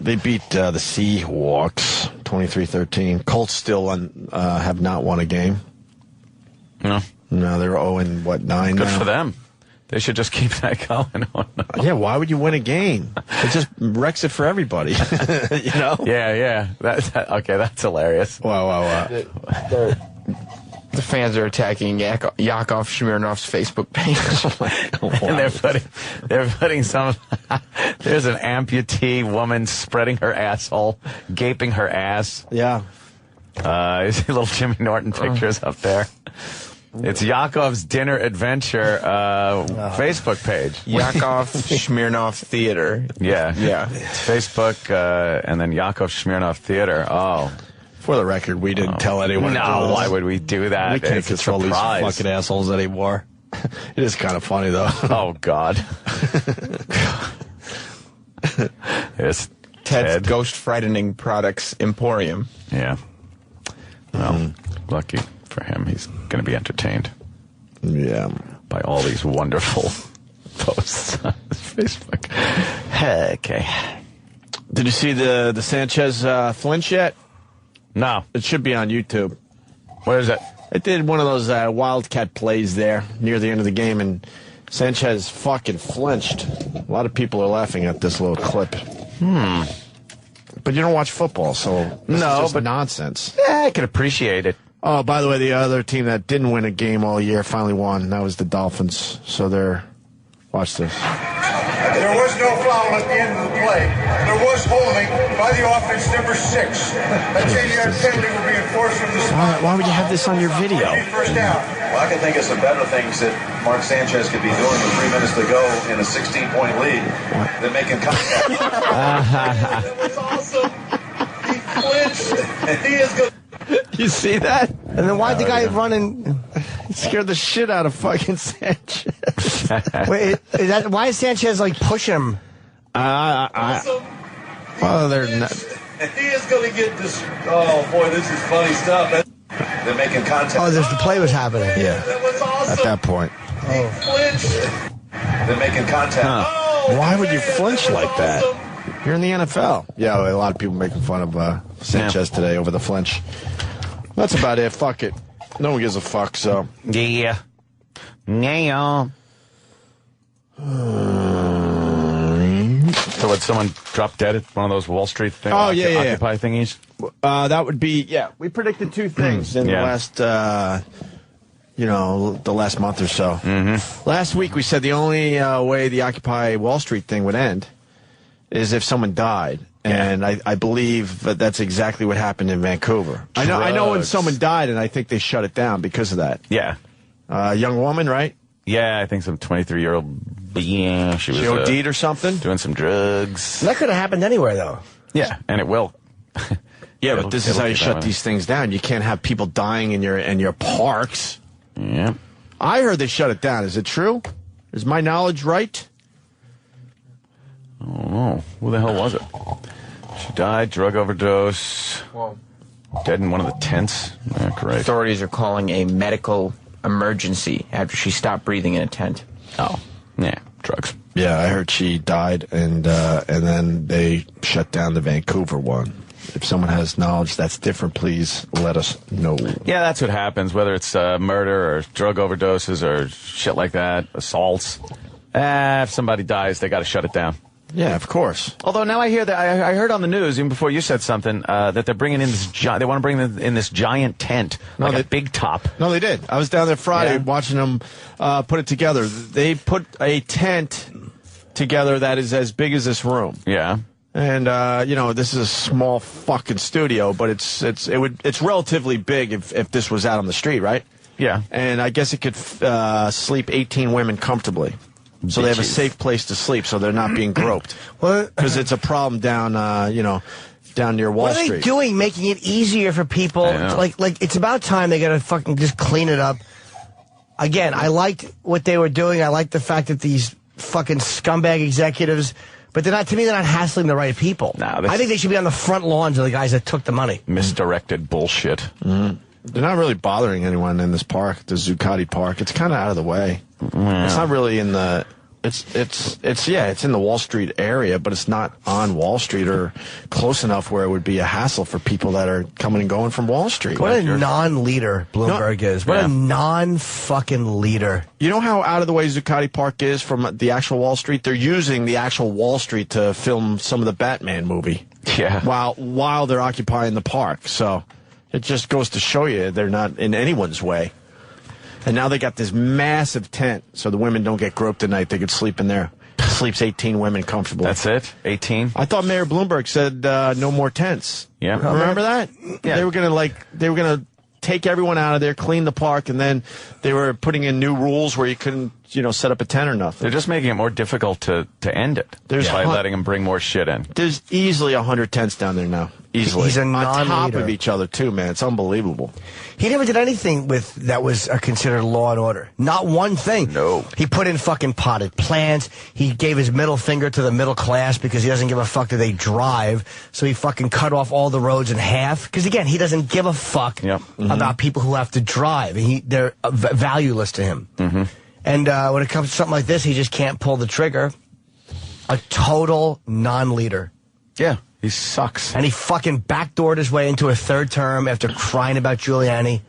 they beat the Seahawks 23-13. Colts still have not won a game. No, they're 0-9 Good now. for them. They should just keep that going. Oh, no. Yeah, why would you win a game? It just wrecks it for everybody. Yeah. Okay, that's hilarious. Wow. The fans are attacking Yakov Smirnoff's Facebook page. And they're putting some. There's an amputee woman spreading her asshole, gaping her ass. Yeah. You see little Jimmy Norton pictures up there. It's Yakov's Dinner Adventure Facebook page. Yakov Smirnoff Theater. Yeah. It's Facebook and then Yakov Smirnoff Theater. Oh. For the record, we didn't tell anyone. No, why would we do that? We can't It's control these surprise. fucking assholes anymore. It is kind of funny, though. Oh, God. It's Ted's Ghost Frightening Products Emporium. Yeah. Well, lucky for him, he's going to be entertained. Yeah. By all these wonderful posts on his Facebook. Okay. Did you see the Sanchez flinch yet? No. It should be on YouTube. What is it? It did one of those wildcat plays there near the end of the game, and Sanchez fucking flinched. A lot of people are laughing at this little clip. But you don't watch football, so this is just nonsense. Yeah, I can appreciate it. Oh, by the way, the other team that didn't win a game all year finally won. That was the Dolphins. So watch this. There was no foul at the end of the play. There was holding by the offense number 6. A 10-yard penalty will be enforced from the spot. Why would you have this on your video? First down. Well, I can think of some better things that Mark Sanchez could be doing with 3 minutes to go in a 16-point lead than making contact. That was awesome. He flinched. He is good. You see that? And then why'd the guy run and scared the shit out of fucking Sanchez? Wait, why is Sanchez like pushing him? Well, they're not. He is going to get this. Oh boy, this is funny stuff. They're making contact. Oh, the play was happening. Yeah. That was awesome. At that point. He flinched. They're making contact. Why would you flinch like that? You're in the NFL. Yeah, a lot of people making fun of Sanchez today over the flinch. That's about it. Fuck it. No one gives a fuck, so. Yeah. So would someone drop dead at one of those Wall Street things? Oh, yeah. Occupy thingies? That would be, we predicted 2 things in the last, the last month or so. Mm-hmm. Last week we said the only way the Occupy Wall Street thing would end is if someone died. And I believe that's exactly what happened in Vancouver. I know when someone died, and I think they shut it down because of that. Yeah. Young woman, right? Yeah, I think some 23-year-old. Yeah, she was OD'd or something? Doing some drugs. That could have happened anywhere, though. Yeah, and it will. Yeah, but this is how you shut these things down. You can't have people dying in your parks. Yeah. I heard they shut it down. Is it true? Is my knowledge right? I don't know. Who the hell was it? She died, drug overdose. Well, dead in one of the tents. Yeah, great. Authorities are calling a medical emergency after she stopped breathing in a tent. Oh, yeah, drugs. Yeah, I heard she died, and then they shut down the Vancouver one. If someone has knowledge that's different, please let us know. Yeah, that's what happens, whether it's murder or drug overdoses or shit like that, assaults. If somebody dies, they got to shut it down. Yeah, of course. Although now I hear that I heard on the news even before you said something that they're bringing in this. They want to bring in this giant tent, like a big top. No, they did. I was down there Friday watching them put it together. They put a tent together that is as big as this room. Yeah. And this is a small fucking studio, but it's relatively big if this was out on the street, right? Yeah. And I guess it could sleep 18 women comfortably. So they have a safe place to sleep, so they're not being groped. Because it's a problem down, down near Wall Street. What are they doing, making it easier for people? Like it's about time they gotta fucking just clean it up. Again, I liked what they were doing. I liked the fact that these fucking scumbag executives, but they're not hassling the right people. I think they should be on the front lawns of the guys that took the money. Misdirected bullshit. Mm-hmm. They're not really bothering anyone in this park, the Zuccotti Park. It's kind of out of the way. Yeah. It's not really in the... It's in the Wall Street area, but it's not on Wall Street or close enough where it would be a hassle for people that are coming and going from Wall Street. What a non-leader Bloomberg is. What a non-fucking leader. You know how out of the way Zuccotti Park is from the actual Wall Street? They're using the actual Wall Street to film some of the Batman movie. Yeah. While they're occupying the park. So it just goes to show you they're not in anyone's way. And now they got this massive tent, so the women don't get groped at night. They could sleep in there. Sleeps 18 women comfortably. That's it? 18? I thought Mayor Bloomberg said no more tents. Yeah. Remember that? Yeah. They were gonna take everyone out of there, clean the park, and then they were putting in new rules where you couldn't, set up a tent or nothing. They're just making it more difficult to end it by letting them bring more shit in. There's easily 100 tents down there now. Easily. He's a on non-leader. top of each other, too, man. It's unbelievable. He never did anything that was considered law and order. Not one thing. No. He put in fucking potted plants. He gave his middle finger to the middle class because he doesn't give a fuck that they drive. So he fucking cut off all the roads in half. Because, again, he doesn't give a fuck about people who have to drive. They're valueless to him. Mm-hmm. And when it comes to something like this, he just can't pull the trigger. A total non-leader. Yeah. He sucks. And he fucking backdoored his way into a third term after crying about Giuliani.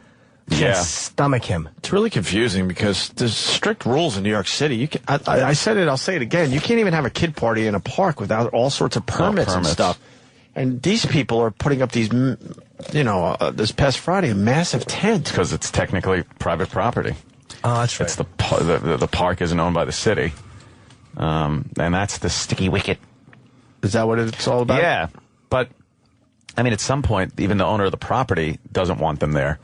Can't stomach him. It's really confusing because there's strict rules in New York City. I said it, I'll say it again. You can't even have a kid party in a park without all sorts of permits and stuff. And these people are putting up these, this past Friday, a massive tent. Because it's technically private property. Oh, that's right. It's the park isn't owned by the city. And that's the sticky wicket. Is that what it's all about? Yeah, but, at some point, even the owner of the property doesn't want them there.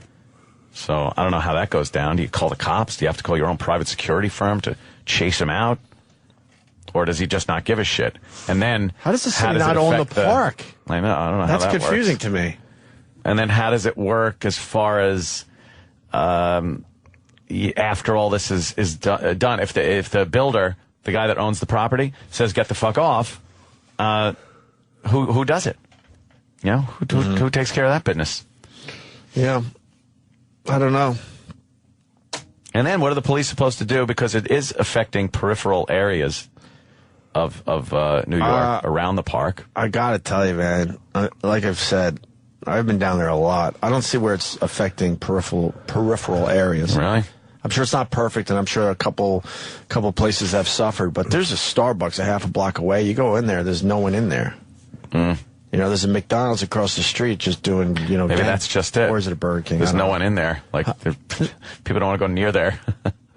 So, I don't know how that goes down. Do you call the cops? Do you have to call your own private security firm to chase him out? Or does he just not give a shit? And then... How does the city not own the park? I know, I don't know how that works. That's confusing to me. And then how does it work as far as... after all this is done, if the builder, the guy that owns the property, says get the fuck off... who does it? Who takes care of that business? Yeah. I don't know. And then what are the police supposed to do? Because it is affecting peripheral areas of New York around the park. I gotta tell you, man, like I've said, I've been down there a lot. I don't see where it's affecting peripheral areas. Really? I'm sure it's not perfect, and I'm sure a couple places have suffered, but there's a Starbucks a half a block away. You go in there, there's no one in there. There's a McDonald's across the street just doing, Maybe that's just it. Or is it a Burger King? There's no one in there. Like, people don't want to go near there.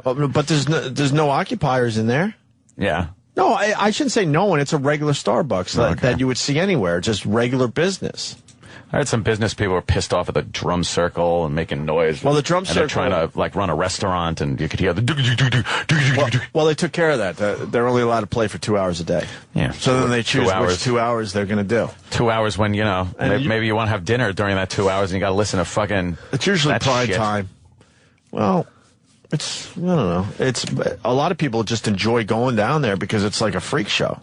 But there's no occupiers in there. Yeah. No, I shouldn't say no one. It's a regular Starbucks that you would see anywhere, just regular business. I heard some business people were pissed off at the drum circle and making noise. Well, the drum circle... they're trying to, run a restaurant, and you could hear the... Well, they took care of that. They're only allowed to play for 2 hours a day. Yeah. So then they choose which 2 hours they're going to do. 2 hours when, maybe you want to have dinner during that 2 hours, and you got to listen to fucking... It's usually prime time. Well, I don't know. It's a lot of people just enjoy going down there because it's like a freak show.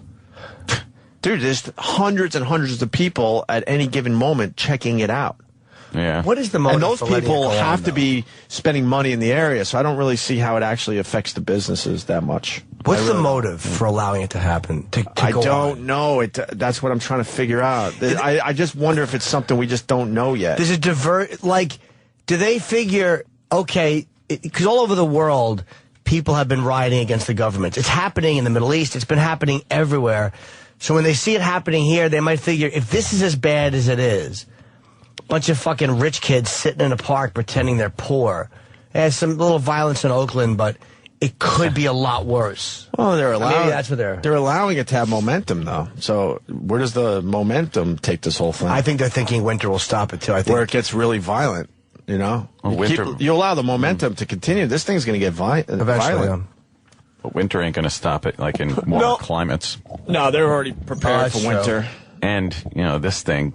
Dude, there's hundreds and hundreds of people at any given moment checking it out. Yeah. What is the motive? And those people have to be spending money in the area, so I don't really see how it actually affects the businesses that much. What's the motive for allowing it to happen? I don't know. That's what I'm trying to figure out. I just wonder if it's something we just don't know yet. Does it do they figure, okay, because all over the world, people have been rioting against the government. It's happening in the Middle East. It's been happening everywhere. So when they see it happening here, they might figure, if this is as bad as it is, a bunch of fucking rich kids sitting in a park pretending they're poor. There's some little violence in Oakland, but it could be a lot worse. Well, maybe that's what they're allowing it to have momentum, though. So where does the momentum take this whole thing? I think they're thinking winter will stop it, too. I think where it gets really violent. You know, Well, you allow the momentum to continue. This thing's going to get violent. But winter ain't going to stop it, like in warmer climates. No, they're already prepared for winter. And, you know, this thing,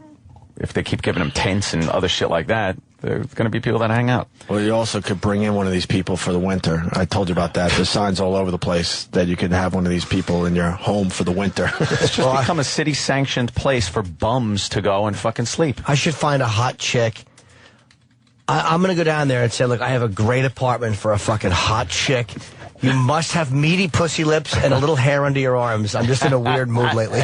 if they keep giving them tents and other shit like that, there's going to be people that hang out. Well, you also could bring in one of these people for the winter. I told you about that. There's signs all over the place that you could have one of these people in your home for the winter. It's just become a city-sanctioned place for bums to go and fucking sleep. I should find a hot chick. I'm going to go down there and say, look, I have a great apartment for a fucking hot chick. You must have meaty pussy lips and a little hair under your arms. I'm just in a weird mood lately.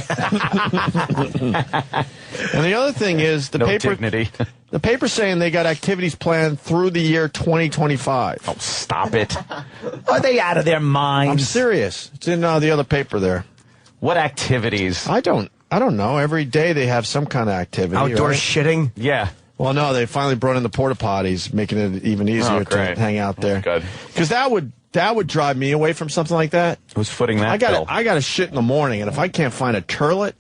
And the other thing is dignity. The paper's saying they got activities planned through the year 2025. Oh, stop it. Are they out of their minds? I'm serious. It's in the other paper there. What activities? I don't know. Every day they have some kind of activity. Outdoor shitting? Yeah. Well, no, they finally brought in the porta potties, making it even easier to hang out there. Good. Because that would drive me away from something like that. Who's footing that bill? I got to shit in the morning, and if I can't find a turlet,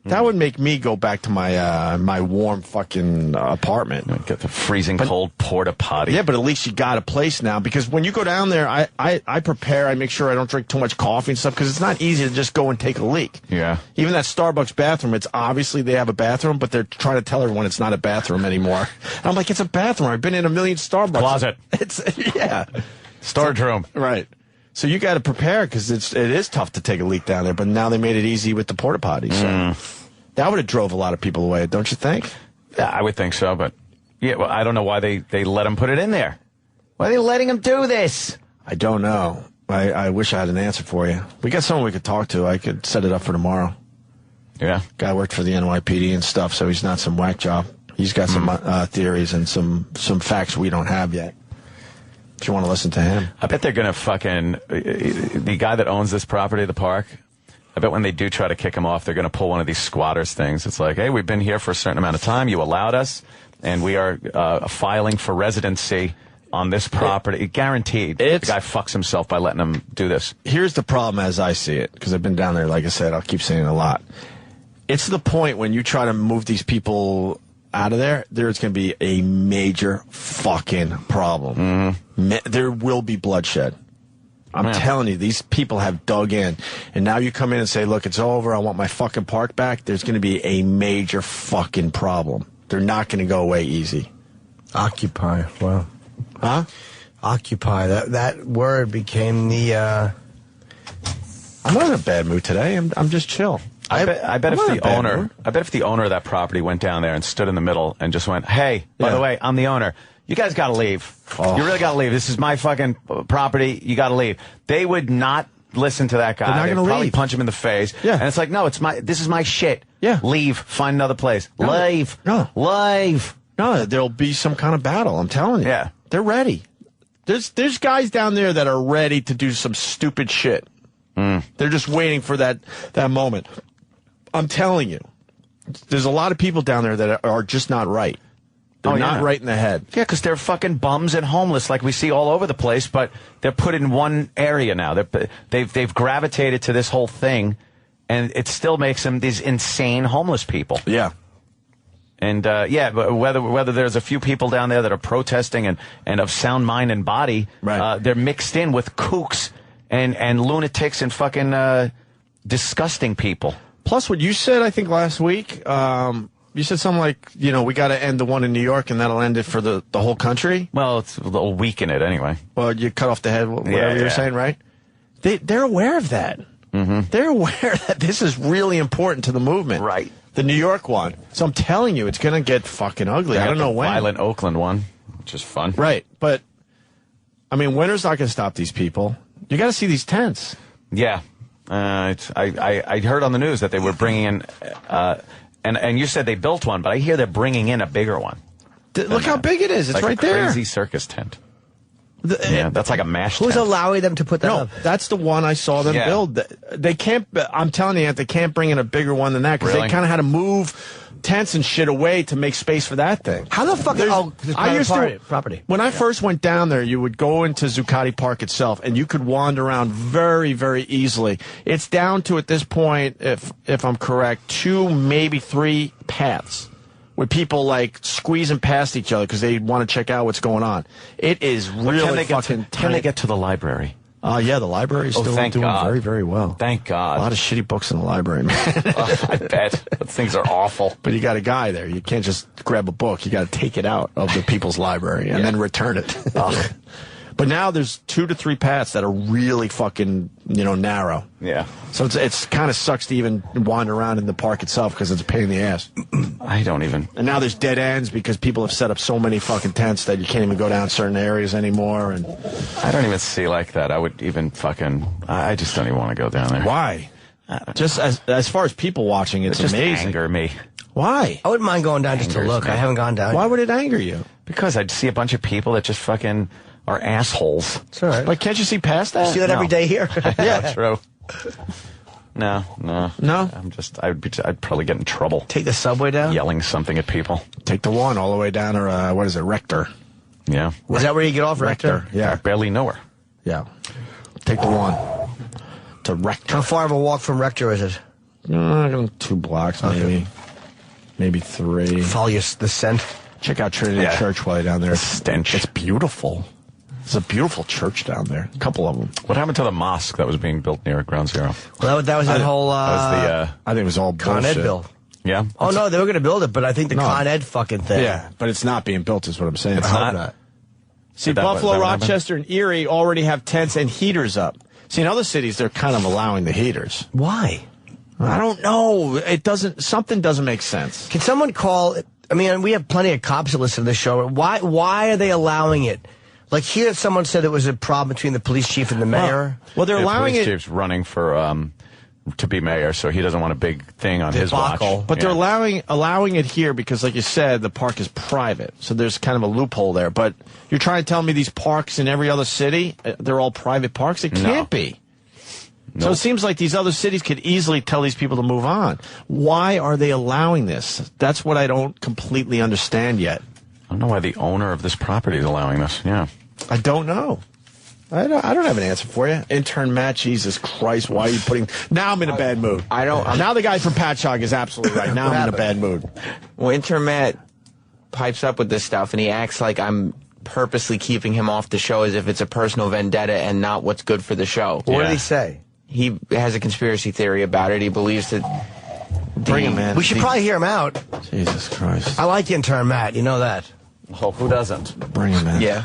that would make me go back to my my warm fucking apartment. Get the freezing cold porta potty. Yeah, but at least you got a place now. Because when you go down there, I prepare. I make sure I don't drink too much coffee and stuff because it's not easy to just go and take a leak. Yeah. Even that Starbucks bathroom, it's obviously they have a bathroom, but they're trying to tell everyone it's not a bathroom anymore. And I'm like, it's a bathroom. I've been in a million Starbucks. Closet. Yeah. Storage room. Right. So you got to prepare because it is tough to take a leak down there. But now they made it easy with the porta potties. So that would have drove a lot of people away, don't you think? Yeah, I would think so. But yeah, well, I don't know why they let them put it in there. Why are they letting them do this? I don't know. I wish I had an answer for you. We got someone we could talk to. I could set it up for tomorrow. Yeah. Guy worked for the NYPD and stuff, so he's not some whack job. He's got some theories and some facts we don't have yet. If you want to listen to him. I bet they're going to fucking... The guy that owns this property, the park, I bet when they do try to kick him off, they're going to pull one of these squatters things. It's like, hey, we've been here for a certain amount of time. You allowed us, and we are filing for residency on this property. Guaranteed. The guy fucks himself by letting them do this. Here's the problem as I see it, because I've been down there, like I said, I'll keep saying it a lot. It's the point when you try to move these people out of there, there's going to be a major fucking problem. There will be bloodshed. I'm telling you, these people have dug in. And now you come in and say, look, it's over. I want my fucking park back. There's going to be a major fucking problem. They're not going to go away easy. Occupy. Wow. Huh? Occupy. That word became the... I'm not in a bad mood today. I'm just chill. I bet if the owner of that property went down there and stood in the middle and just went, hey, by the way, I'm the owner. You guys got to leave. You really got to leave. This is my fucking property. You got to leave. They would not listen to that guy. They'd probably punch him in the face. Yeah. And it's like, no, this is my shit. Yeah. Leave. Find another place. Leave. No. Leave. No, there'll be some kind of battle. I'm telling you. Yeah. They're ready. There's guys down there that are ready to do some stupid shit. They're just waiting for that moment. I'm telling you. There's a lot of people down there that are just not right. They're not right in the head. Yeah, because they're fucking bums and homeless like we see all over the place, but they're put in one area now. They've gravitated to this whole thing, and it still makes them these insane homeless people. Yeah. And, but whether there's a few people down there that are protesting and of sound mind and body, they're mixed in with kooks and lunatics and fucking disgusting people. Plus, what you said, I think, last week, you said something like, we got to end the one in New York, and that'll end it for the whole country? Well, it's a little weaken it anyway. Well, you cut off the head, whatever you're saying, right? They're aware of that. They're aware that this is really important to the movement. Right. The New York one. So I'm telling you, it's going to get fucking ugly. I don't know when. Violent Oakland one, which is fun. Right. But, I mean, winter's not going to stop these people. You got to see these tents. Yeah. I heard on the news that they were bringing in, and you said they built one, but I hear they're bringing in a bigger one. Look how big it is. It's like right there. Crazy circus tent. That's like a mash tent. Who's allowing them to put that up? That's the one I saw them build. They can't, I'm telling you, they can't bring in a bigger one than that because they kind of had to move tents and shit away to make space for that thing. How the fuck? I used to property. When I first went down there, you would go into Zuccotti Park itself, and you could wander around very, very easily. It's down to, at this point, if I'm correct, 2, maybe 3 paths with people like squeezing past each other because they want to check out what's going on. It is really fucking tight. Can they get to the library? Yeah, the library is still doing very, very well. Thank God. A lot of shitty books in the library, man. I bet. Those things are awful. But you got a guy there. You can't just grab a book. You got to take it out of the people's library and then return it. But now there's 2 to 3 paths that are really fucking, narrow. Yeah. So it's kind of sucks to even wander around in the park itself because it's a pain in the ass. I don't even. And now there's dead ends because people have set up so many fucking tents that you can't even go down certain areas anymore. And I don't even see like that. I would even I just don't even want to go down there. Why? Just as far as people watching, it's just amazing. Anger me. Why? I wouldn't mind going down just to look. Me. I haven't gone down. Why would it anger you? Because I'd see a bunch of people that just fucking are assholes. It's all right. But can't you see past that? You see that every day here? Yeah, true. No. I'd probably get in trouble. Take the subway down? Yelling something at people. Take the 1 all the way down, or what is it, Rector? Yeah. Is that where you get off, Rector? Yeah. I barely know her. Yeah. Take the 1 to Rector. How far of a walk from Rector is it? 2 blocks, maybe. Maybe 3. Follow the scent. Check out Trinity Church while you're down there. The stench. It's beautiful. It's a beautiful church down there. A couple of them. What happened to the mosque that was being built near Ground Zero? Well, that was that whole... that was I think it was all Con bullshit. Ed bill. Yeah? Oh, no, they were going to build it, but I think the Con Ed fucking thing. Yeah, but it's not being built is what I'm saying. It's I hope not? See, Buffalo, Rochester, and Erie already have tents and heaters up. See, in other cities, they're kind of allowing the heaters. Why? I don't know. Something doesn't make sense. Can someone call... I mean, we have plenty of cops that listen to the show. Why are they allowing it? Like here, someone said it was a problem between the police chief and the mayor. Well, they're allowing the police it. chief's running for to be mayor, so he doesn't want a big thing on his watch. But they're allowing it here because, like you said, the park is private. So there's kind of a loophole there. But you're trying to tell me these parks in every other city, they're all private parks? It can't be. Nope. So it seems like these other cities could easily tell these people to move on. Why are they allowing this? That's what I don't completely understand yet. I don't know why the owner of this property is allowing this. Yeah. I don't know. I don't have an answer for you. Intern Matt, Jesus Christ, why are you putting... Now I'm in a bad mood. Now the guy from Patchogue is absolutely right. Now I'm in a bad mood. Well, Intern Matt pipes up with this stuff, and he acts like I'm purposely keeping him off the show as if it's a personal vendetta and not what's good for the show. What did he say? He has a conspiracy theory about it. He believes that... Bring him in. We should probably hear him out. Jesus Christ. I like Intern Matt. You know that. Oh, who doesn't? Bring him in. Yeah.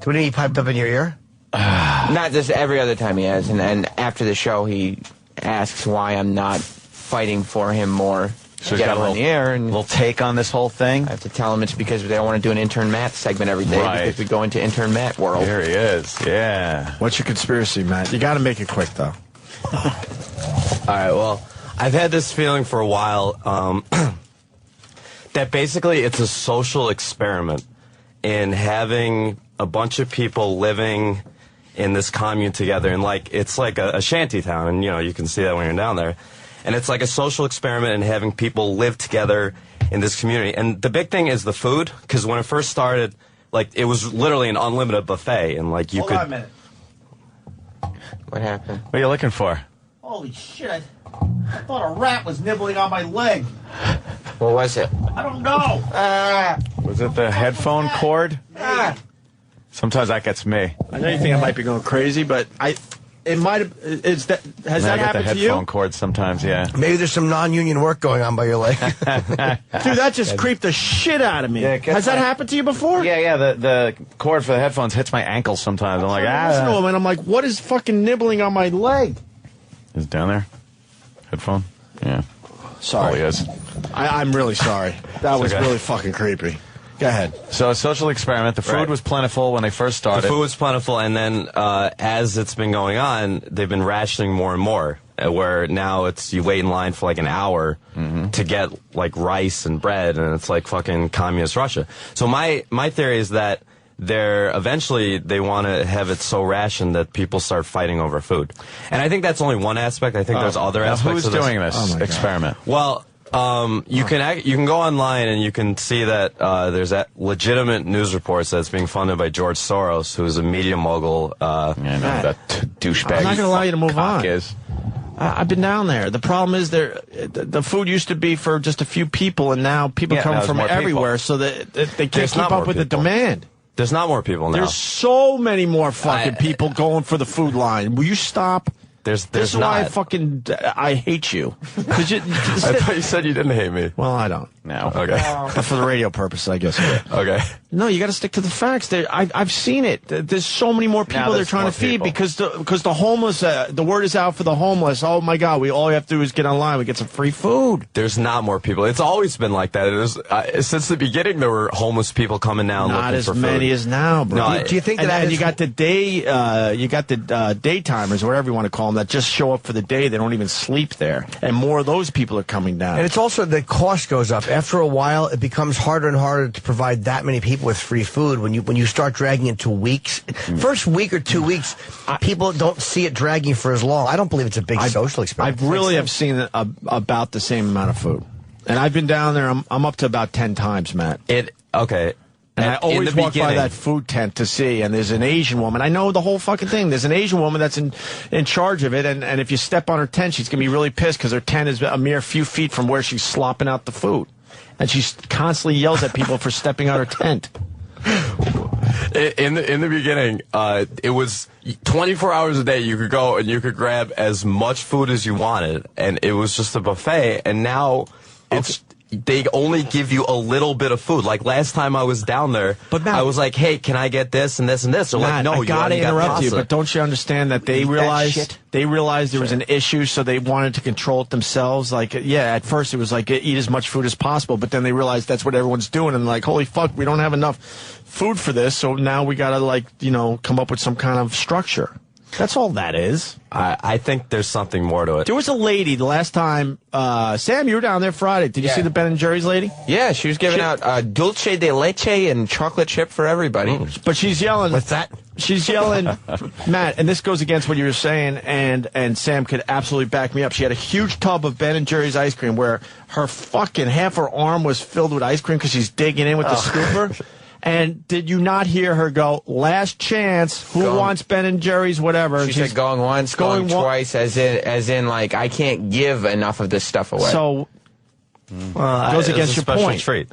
Do he piped up in your ear? Not just every other time he has. And after the show, he asks why I'm not fighting for him more. So he's got a little take on this whole thing? I have to tell him it's because they don't want to do an Intern Matt segment every day because we go into Intern Matt world. There he is, yeah. What's your conspiracy, Matt? You got to make it quick, though. All right, well, I've had this feeling for a while that basically it's a social experiment in having a bunch of people living in this commune together. And, it's like a shanty town, and, you can see that when you're down there. And it's like a social experiment in having people live together in this community. And the big thing is the food, because when it first started, it was literally an unlimited buffet, and, you could... Hold on a minute. What happened? What are you looking for? Holy shit. I thought a rat was nibbling on my leg. What was it? I don't know. Was it the headphone cord? Sometimes that gets me. I know you think I might be going crazy, but it might have... Has that happened to you? Headphone cord sometimes, yeah. Maybe there's some non-union work going on by your leg. Dude, that just creeped the shit out of me. Yeah, Has that happened to you before? Yeah, the cord for the headphones hits my ankle sometimes. I'm like, Listen to him, and I'm like, what is fucking nibbling on my leg? Is it down there? Headphone? Yeah. Sorry. Oh, he is. I'm really sorry. That was really fucking creepy. Go ahead. So a social experiment. The food was plentiful when they first started. The food was plentiful, and then as it's been going on, they've been rationing more and more, where now you wait in line for an hour to get rice and bread, and it's like fucking communist Russia. So my theory is that eventually they want to have it so rationed that people start fighting over food. And I think that's only one aspect. I think there's other aspects of this. Who's doing this experiment? Well, you can go online and you can see that there's legitimate news reports that's being funded by George Soros, who's a media mogul. Yeah, I know that douchebag. I'm not going to allow you to move on. I've been down there. The problem is the food used to be for just a few people, and now people come from everywhere, so that they can't keep up with the demand. There's not more people now. There's so many more fucking people going for the food line. Will you stop? There's this is not. why I hate you. I thought you said you didn't hate me. Well, I don't. No. Okay. But for the radio purpose, I guess. Okay. No, you got to stick to the facts. I've seen it. There's so many more people they're trying to feed because the homeless. The word is out for the homeless. Oh my God! All we have to do is get online. We get some free food. There's not more people. It's always been like that. It is since the beginning. There were homeless people coming down. Not looking as for many food. as now, bro. No, Do you think that? And you got the day. You got the daytimers, whatever you want to call them, that just show up for the day. They don't even sleep there, and more of those people are coming down. And it's also the cost goes up after a while. It becomes harder and harder to provide that many people with free food when you start dragging it to weeks. First week or 2 weeks, people don't see it dragging for as long. I don't believe it's a big social experiment. I really have seen about the same amount of food, and I've been down there. I'm up to about 10 times, Matt. Okay. And I always walk by that food tent to see, and there's an Asian woman. I know the whole fucking thing. There's an Asian woman that's in charge of it, and if you step on her tent, she's going to be really pissed because her tent is a mere few feet from where she's slopping out the food. And she constantly yells at people for stepping on her tent. In the beginning, it was 24 hours a day. You could go and you could grab as much food as you wanted, and it was just a buffet. And now they only give you a little bit of food. Like last time I was down there, I was like, "Hey, can I get this and this and this?" They're like, "No, I gotta interrupt you, pasta." but don't you understand that they realized there was an issue, so they wanted to control it themselves? Like, yeah, at first it was like eat as much food as possible, but then they realized that's what everyone's doing, and like, holy fuck, we don't have enough food for this, so now we gotta come up with some kind of structure. That's all that is. I think there's something more to it. There was a lady the last time. Sam, you were down there Friday. Did you see the Ben & Jerry's lady? Yeah, she was giving out dulce de leche and chocolate chip for everybody. But she's yelling. What's that? She's yelling, Matt, and this goes against what you were saying, and Sam could absolutely back me up. She had a huge tub of Ben & Jerry's ice cream where her fucking half her arm was filled with ice cream because she's digging in with the scooper. And did you not hear her go, last chance, who wants Ben & Jerry's, whatever? She said going once, going twice, as in like, I can't give enough of this stuff away. So, goes against your point. Treat.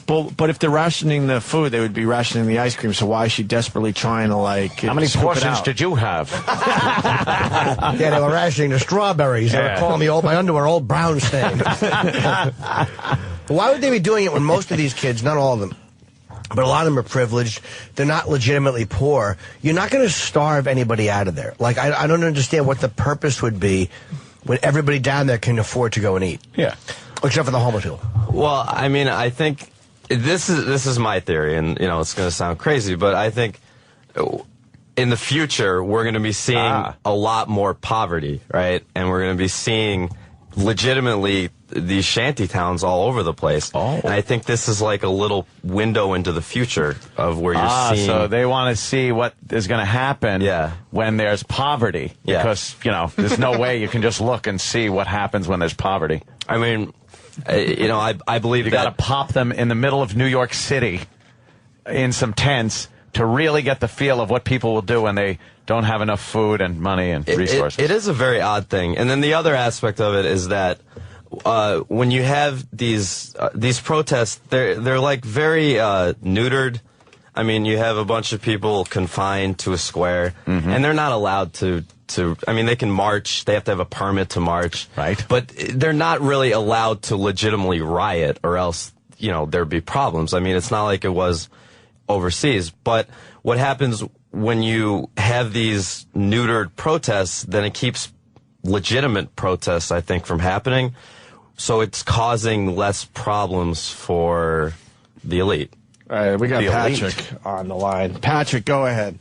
But if they're rationing the food, they would be rationing the ice cream, so why is she desperately trying to, like, how many portions did you have? Yeah, they were rationing the strawberries. They were calling me my underwear old brown stain. Why would they be doing it when most of these kids, not all of them, but a lot of them are privileged, they're not legitimately poor? You're not going to starve anybody out of there. Like, I don't understand what the purpose would be when everybody down there can afford to go and eat. Yeah. Except for the homeless people. Well, I mean, I think this is my theory, and it's going to sound crazy, but I think in the future we're going to be seeing a lot more poverty, right? And we're going to be seeing legitimately these shanty towns all over the place. And I think this is like a little window into the future of where you're seeing. So they want to see what is going to happen when there's poverty. Because, there's no way you can just look and see what happens when there's poverty. I mean, I believe you got to pop them in the middle of New York City in some tents to really get the feel of what people will do when they don't have enough food and money and resources. It is a very odd thing. And then the other aspect of it is that when you have these protests, they're like very neutered. I mean, you have a bunch of people confined to a square, and they're not allowed to. I mean, they can march. They have to have a permit to march. Right. But they're not really allowed to legitimately riot, or else there'd be problems. I mean, it's not like it was overseas. But what happens when you have these neutered protests, then it keeps legitimate protests, I think, from happening. So it's causing less problems for the elite. All right, we got Patrick on the line. Patrick, go ahead.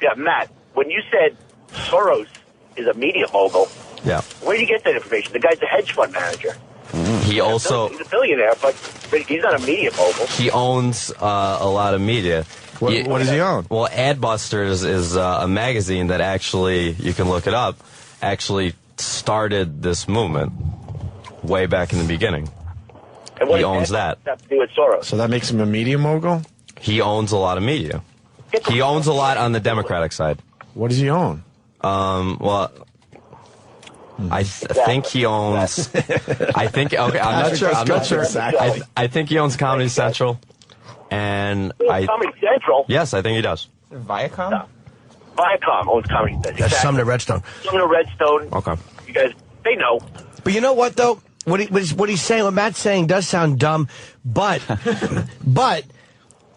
Yeah, Matt, when you said Soros is a media mogul, where do you get that information? The guy's a hedge fund manager. He also... He's a billionaire, but he's not a media mogul. He owns a lot of media. What does he own? Well, Adbusters is a magazine that actually, you can look it up, actually started this movement way back in the beginning. And what he owns that. Have to do with Soros? So that makes him a media mogul? He owns a lot of media. He owns a lot on the Democratic side. What does he own? Well, I think he owns. I think. Okay, I'm not sure. I'm not sure. Exactly. I think he owns Comedy Central, and Comedy Central? Yes, I think he does. Viacom? No. Viacom owns Comedy Central. That's Sumner Redstone. Sumner Redstone. Okay. You guys, they know. But you know what, though? What he's saying, what Matt's saying does sound dumb, but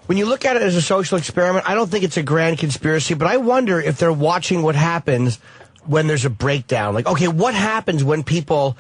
when you look at it as a social experiment, I don't think it's a grand conspiracy, but I wonder if they're watching what happens when there's a breakdown. Like, okay, what happens when people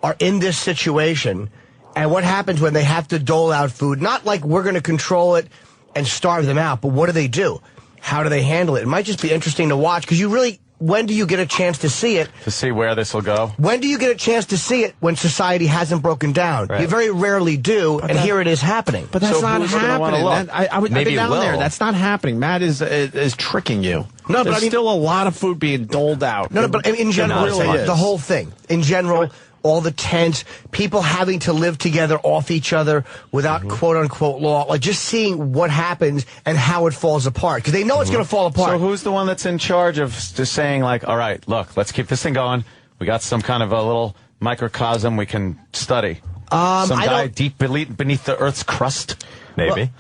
are in this situation, and what happens when they have to dole out food? Not like we're going to control it and starve them out, but what do? How do they handle it? It might just be interesting to watch, because you really... When do you get a chance to see it? To see where this will go? When do you get a chance to see it when society hasn't broken down? Right. You very rarely do, and here it is happening. But that's So not who's gonna wanna happening. look? I've Maybe been down it will. there. That's not happening. Matt is tricking you. No, but There's I mean- still a lot of food being doled out. No, but in general, It really is. the whole thing. In general, all the tents, people having to live together off each other without quote-unquote law, like just seeing what happens and how it falls apart. Because they know it's going to fall apart. So who's the one that's in charge of just saying, like, all right, look, let's keep this thing going. We got some kind of a little microcosm we can study. Some guy deep beneath the Earth's crust? Maybe.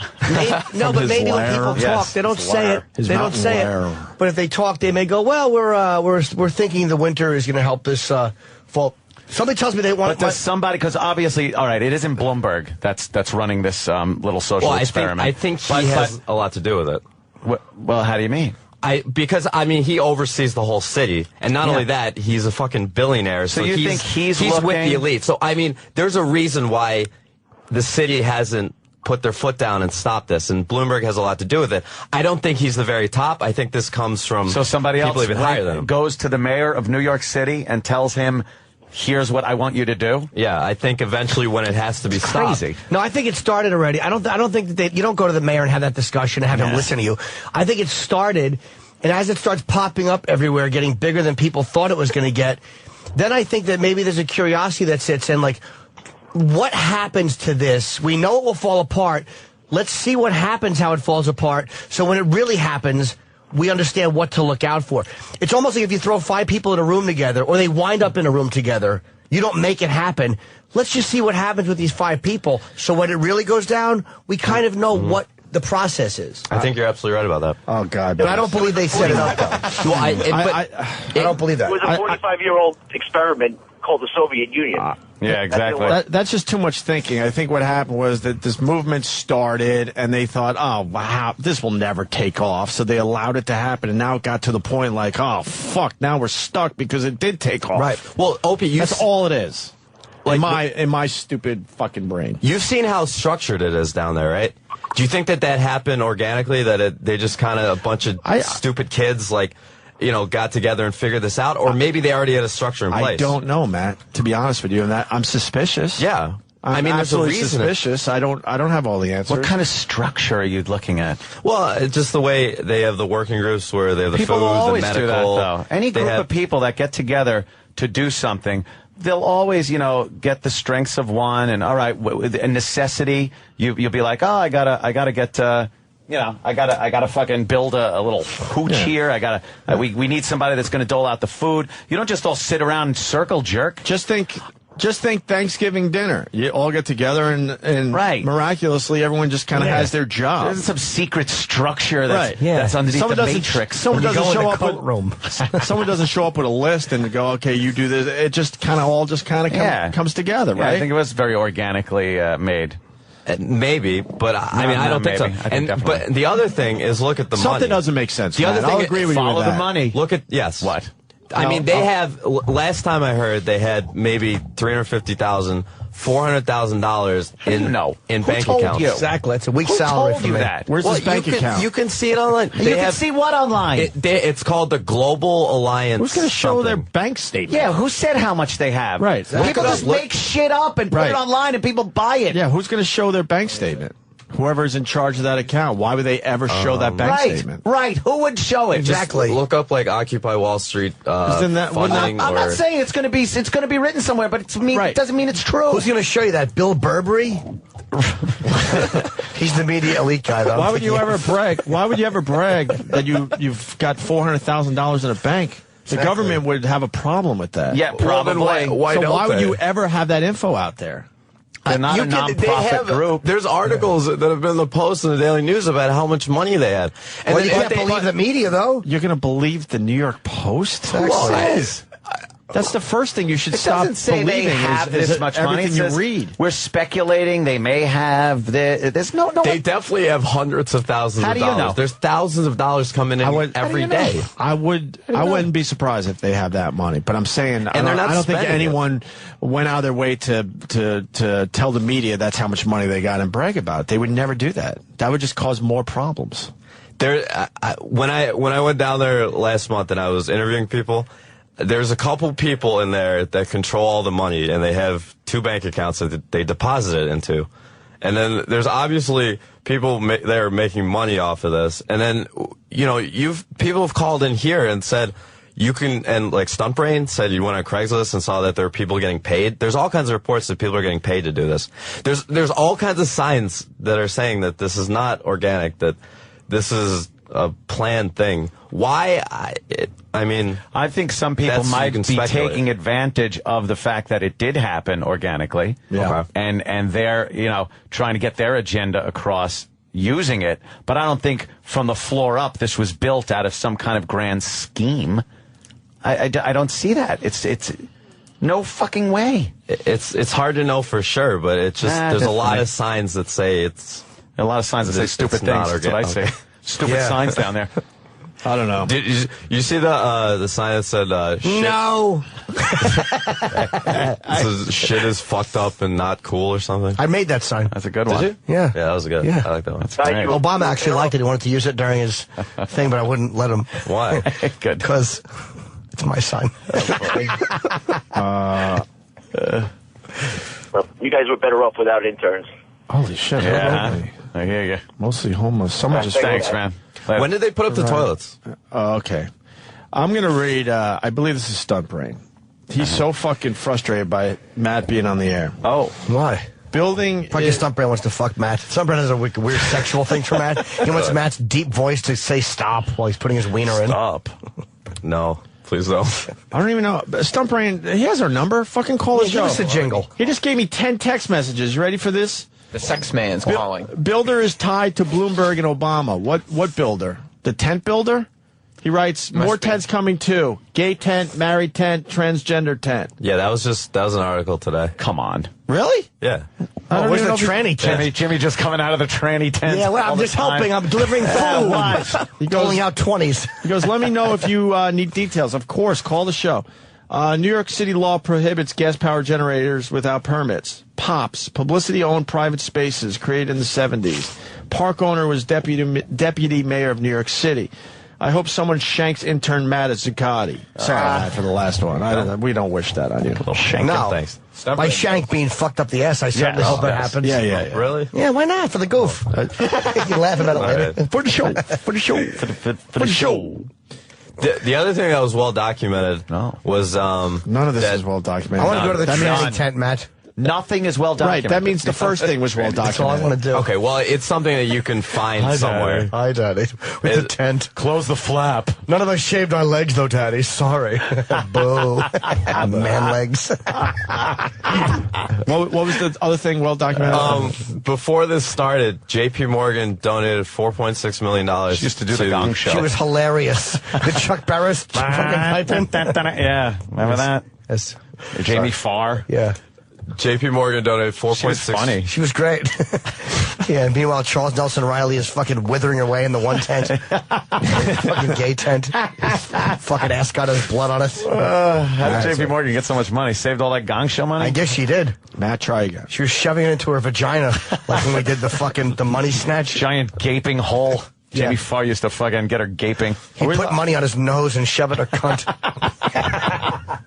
No, but maybe when people talk, they don't say it. They don't say it. But if they talk, they may go, well, we're thinking the winter is going to help this fall. Somebody tells me they want... But does somebody... Because obviously, all right, it isn't Bloomberg that's running this little social experiment. I think he has a lot to do with it. Well, how do you mean? Because he oversees the whole city, and not only that, he's a fucking billionaire. So you think he's with looking- the elite. So I mean, there's a reason why the city hasn't put their foot down and stopped this, and Bloomberg has a lot to do with it. I don't think he's the very top. I think this comes from somebody people else even higher than him. goes to the mayor of New York City and tells him, here's what I want you to do? Yeah, I think eventually when it has to be stopped. Crazy. No, I think it started already. I don't think that you don't go to the mayor and have that discussion and have him listen to you. I think it started, and as it starts popping up everywhere, getting bigger than people thought it was going to get, then I think that maybe there's a curiosity that sits in, like, what happens to this? We know it will fall apart. Let's see what happens, how it falls apart. So when it really happens, we understand what to look out for. It's almost like if you throw 5 people in a room together, or they wind up in a room together, you don't make it happen. Let's just see what happens with these 5 people. So when it really goes down, we kind of know what the process is. I think you're absolutely right about that. Oh, God. But I don't believe they set it up, though. Well, I don't believe that. It was a 45-year-old experiment called the Soviet Union. Yeah, exactly. That's just too much thinking. I think what happened was that this movement started, and they thought, oh, wow, this will never take off. So they allowed it to happen, and now it got to the point like, oh, fuck, now we're stuck because it did take off. Right. Well, Opie, that's all it is. Like, in my stupid fucking brain. You've seen how structured it is down there, right? Do you think that happened organically, that they just kind of a bunch of stupid kids, like, got together and figured this out? Or maybe they already had a structure in place? I don't know, Matt, to be honest with you. And that I'm suspicious. Yeah. I'm there's a absolutely reason. suspicious. I don't have all the answers. What kind of structure are you looking at? Well, it's just the way they have the working groups where they have the People food, will always the medical. do that, though. Any group of people that get together to do something, they'll always, get the strengths of one, and all right, a necessity. You'll be like, oh, I gotta get. I gotta fucking build a little hooch here. We need somebody that's gonna dole out the food. You don't just all sit around and circle jerk. Just think Thanksgiving dinner. You all get together and miraculously everyone just kind of has their job. There's some secret structure that's underneath the matrix. Someone doesn't show up with someone doesn't show up with a list and go, okay, you do this. It just kind of comes together, right? I think it was very organically made. Maybe, but I don't think so. But the other thing is, look at the money. Something doesn't make sense. The other thing, I'll agree with you with follow that. the money. Look at What? I mean, they have. Last time I heard, they had maybe $350,000, $400,000 in bank accounts. Exactly, it's a week's salary for me. Where's his bank account? You can see it online. You can see what online? It's called the Global Alliance. Who's going to show their bank statement? Yeah, who said how much they have? Right. People just make shit up and put it online, and people buy it. Yeah, who's going to show their bank statement? Whoever's in charge of that account. Why would they ever show that bank statement? Right. Who would show it? Exactly. Look up like Occupy Wall Street funding. I'm not saying it's going to be written somewhere, but it doesn't mean it's true. Who's going to show you that? Bill Burberry? He's the media elite guy, though. Why would you ever brag? Why would you ever brag that you've got $400,000 in a bank? The government would have a problem with that. Yeah, probably. Why so don't why would they? you ever have that info out there? They're not a non-profit group. There's articles that have been in the Post and the Daily News about how much money they had. And Well, you can't believe the media, though. You're going to believe the New York Post? That's the first thing you should stop doesn't say believing. they have is this much money. everything It says, you read. We're speculating they may have. There's no. They definitely have hundreds of thousands How of do you dollars. know? There's thousands of dollars coming in every day. I wouldn't be surprised if they have that money. But I'm saying I don't think anyone went out of their way to tell the media that's how much money they got and brag about it. They would never do that. That would just cause more problems. When I went down there last month and I was interviewing people, there's a couple people in there that control all the money, and they have 2 bank accounts that they deposit it into. And then there's obviously people that are making money off of this. And then, people have called in here and said, you can, and like Stuntbrain said you went on Craigslist and saw that there are people getting paid. There's all kinds of reports that people are getting paid to do this. There's all kinds of signs that are saying that this is not organic, that this is a planned thing. Why? I think some people might be taking advantage of the fact that it did happen organically. Yeah. Okay. And they're, trying to get their agenda across using it. But I don't think from the floor up this was built out of some kind of grand scheme. I don't see that. It's no fucking way. It's hard to know for sure, but it's just there's a lot of signs that say it's a lot of signs that say stupid things. That's what I say. Stupid signs down there. I don't know. Did you see the sign that said shit? No. Shit is fucked up and not cool or something? I made that sign. That's a good Did one. you? Yeah. Yeah, that was good. Yeah. I like that one. That's great. Obama actually liked it. He wanted to use it during his thing, but I wouldn't let him. Why? Good. Because it's my sign. Well, you guys were better off without interns. Holy shit. Yeah. I hear you. Mostly homeless. Someone just Thanks, man. Later. When did they put up the toilets? Okay. I'm going to read, I believe this is Stuntbrain. He's so fucking frustrated by Matt being on the air. Oh. Why? Building. Fucking Stuntbrain wants to fuck Matt. Stuntbrain has a weird sexual thing for Matt. He wants Matt's deep voice to say stop while he's putting his wiener in. Stop. No. Please don't. I don't even know. Stuntbrain, he has our number. Fucking call his show. Give us a jingle. He just gave me 10 text messages. You ready for this? The sex man's calling. Builder is tied to Bloomberg and Obama. What builder? The tent builder? He writes, more tents coming too. Gay tent, married tent, transgender tent. Yeah, that was an article today. Come on. Really? Yeah. Where's the tranny tent? Jimmy just coming out of the tranny tent. Yeah, well, I'm just helping. I'm delivering food. He goes, pulling out 20s. He goes, let me know if you need details. Of course, call the show. New York City law prohibits gas power generators without permits. POPs, publicity-owned private spaces created in the 70s. Park owner was deputy mayor of New York City. I hope someone shanks intern Matt at Zuccotti. Sorry Matt, for the last one. We don't wish that on you. Little shank. No. Thanks. By shank being fucked up the ass, I certainly hope that happens. Yeah. Really? Yeah, why not? For the goof. You can laugh about it later. Right. For the show. For the show. For the show. The other thing that was well documented was none of this is well documented. I want to go to the tranny tent, Matt. Nothing is well documented. Right, that means the first thing was well documented. That's all I want to do. Okay, well, it's something that you can find somewhere. Hi, Daddy. With the tent. Close the flap. None of us shaved our legs, though, Daddy. Sorry. Boo. Man legs. What was the other thing well documented? Before this started, J.P. Morgan donated $4.6 million. She used to do the Gong Show. She was hilarious. The Chuck Barris fucking pipe in. Yeah, remember that? Yes. Jamie Farr. Yeah. J.P. Morgan donated 4.6. She was funny. She was great. Yeah, and meanwhile, Charles Nelson Riley is fucking withering away in the one tent. Fucking gay tent. Fucking ass got his blood on it. How did J.P. Morgan get so much money? Saved all that Gong Show money? I guess she did. Matt, try again. She was shoving it into her vagina, like when we did the money snatch. Giant gaping hole. Jamie Farr used to fucking get her gaping. He put money on his nose and shove it in her cunt.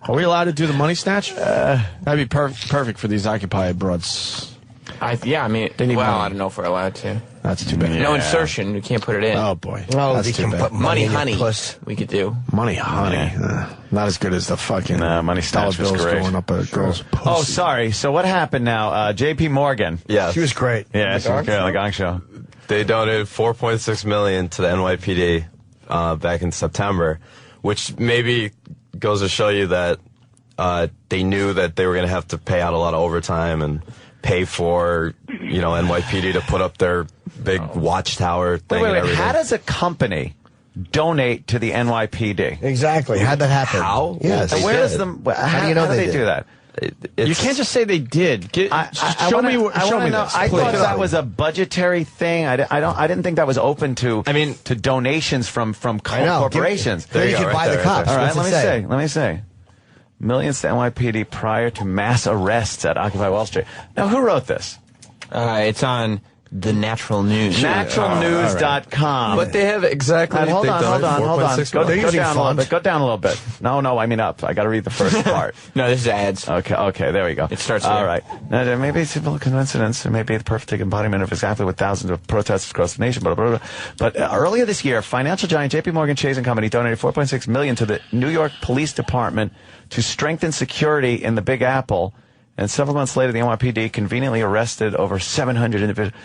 Are we allowed to do the money snatch? That'd be perfect for these Occupy broads. I don't know if we're allowed to. That's too bad. Yeah. No insertion. We can't put it in. Oh, boy. Oh, that's they too can bad. put Money in your honey. puss. We could do. Money honey. Not as good as the fucking money snatch was bills great. going up a girl's pussy. Oh, sorry. So what happened now? J.P. Morgan. Yeah. She was great. Yeah, she was good on the Gong Show. They donated $4.6 million to the NYPD back in September, which maybe goes to show you that they knew that they were going to have to pay out a lot of overtime and pay for, NYPD to put up their big watchtower thing and everything. How does a company donate to the NYPD? Exactly. How'd that happen? How? Yes. Where does how do you know they do that? You can't just say they did. Show me this. I thought that was a budgetary thing. I didn't think that was open to. to donations from corporations. Then you could buy the cops. All right, let me say. Millions to NYPD prior to mass arrests at Occupy Wall Street. Now, who wrote this? It's on the Natural News. Naturalnews.com. But they have exactly. Hold on. Go down a little bit. No, I mean up. I got to read the first part. No, this is ads. Okay, there we go. It starts All here. right. Now, there may be simple coincidence. There may be the perfect embodiment of exactly what thousands of protesters across the nation. Blah, blah, blah. But earlier this year, financial giant J.P. Morgan Chase & Company donated $4.6 million to the New York Police Department to strengthen security in the Big Apple. And several months later, the NYPD conveniently arrested over 700 individuals.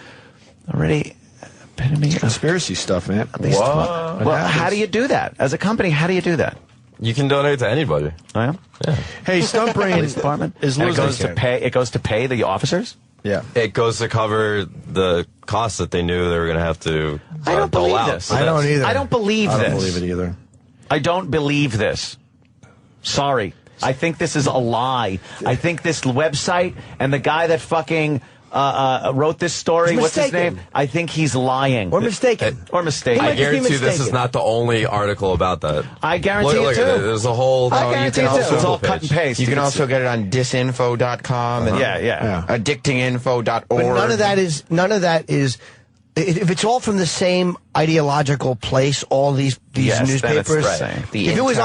Already, epitome of conspiracy stuff, man. Whoa. Well, how do you do that? As a company, how do you do that? You can donate to anybody. Oh, yeah? Yeah. Hey, Stunt Brain Police Department is and losing. it goes to pay the officers? Yeah. It goes to cover the costs that they knew they were going to have to I don't dole believe out. this. I don't either. I don't believe this. I don't believe it either. I don't believe this. Sorry. I think this is a lie. I think this website and the guy that fucking wrote this story, what's his name? I think he's lying. Or mistaken. I guarantee you this is not the only article about that. I guarantee look it too. At it. There's a whole. I guarantee it too. It's all cut and paste. You can also get it on disinfo.com and addictinginfo.org. But none of that is. If it's all from the same ideological place, all these newspapers. Then it's the same. If it was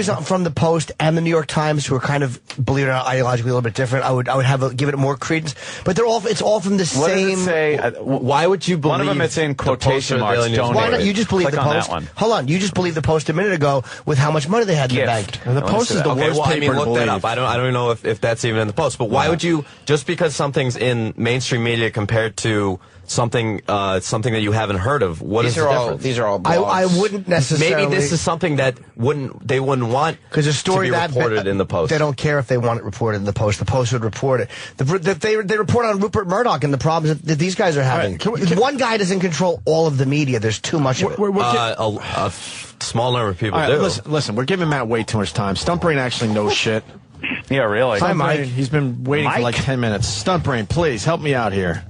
on from the Post and the New York Times, who are kind of, believe it or not, ideologically a little bit different, I would give it more credence. But it's all from the same. What does it say? Why would you believe? One of them it's in quotation marks. Why not? You just believe Click the on Post. That one. Hold on, you just believe the Post a minute ago with how much money they had in the bank. And the Post is the worst paper to look that believe. up. I don't even know if that's even in the Post. But why would you, just because something's in mainstream media compared to something that you haven't heard of? What is the difference? These are all blogs. I wouldn't necessarily. Maybe this is something that they wouldn't want because a story to be that reported in the Post. They don't care if they want it reported in the Post. The Post would report it. They report on Rupert Murdoch and the problems that these guys are having. One guy doesn't control all of the media. There's too much of it. A small number of people do. Listen, we're giving Matt way too much time. Stunt Brain actually knows shit. Yeah, really. Hi, Mike. He's been waiting for like 10 minutes. Stunt Brain, please help me out here.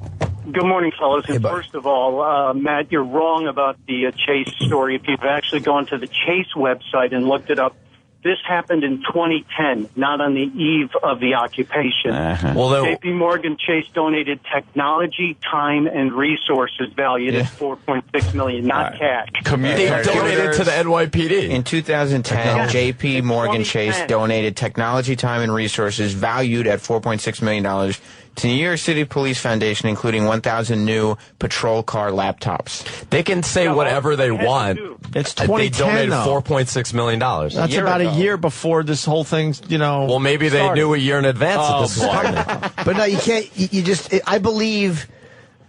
Good morning, fellas. And first of all, Matt, you're wrong about the Chase story. If you've actually gone to the Chase website and looked it up, this happened in 2010, not on the eve of the occupation. Well, J.P. Morgan Chase donated technology, time, and resources valued at $4.6 million, not cash. They donated to the NYPD. In 2010, J.P. Morgan Chase donated technology, time, and resources valued at $4.6 million to the New York City Police Foundation, including 1,000 new patrol car laptops. They can say whatever they want. It's They 2010, donated though. $4.6 million. That's about a year before this whole thing's, Well, maybe they started. knew a year in advance that this was coming. But no, you can't. You just. I believe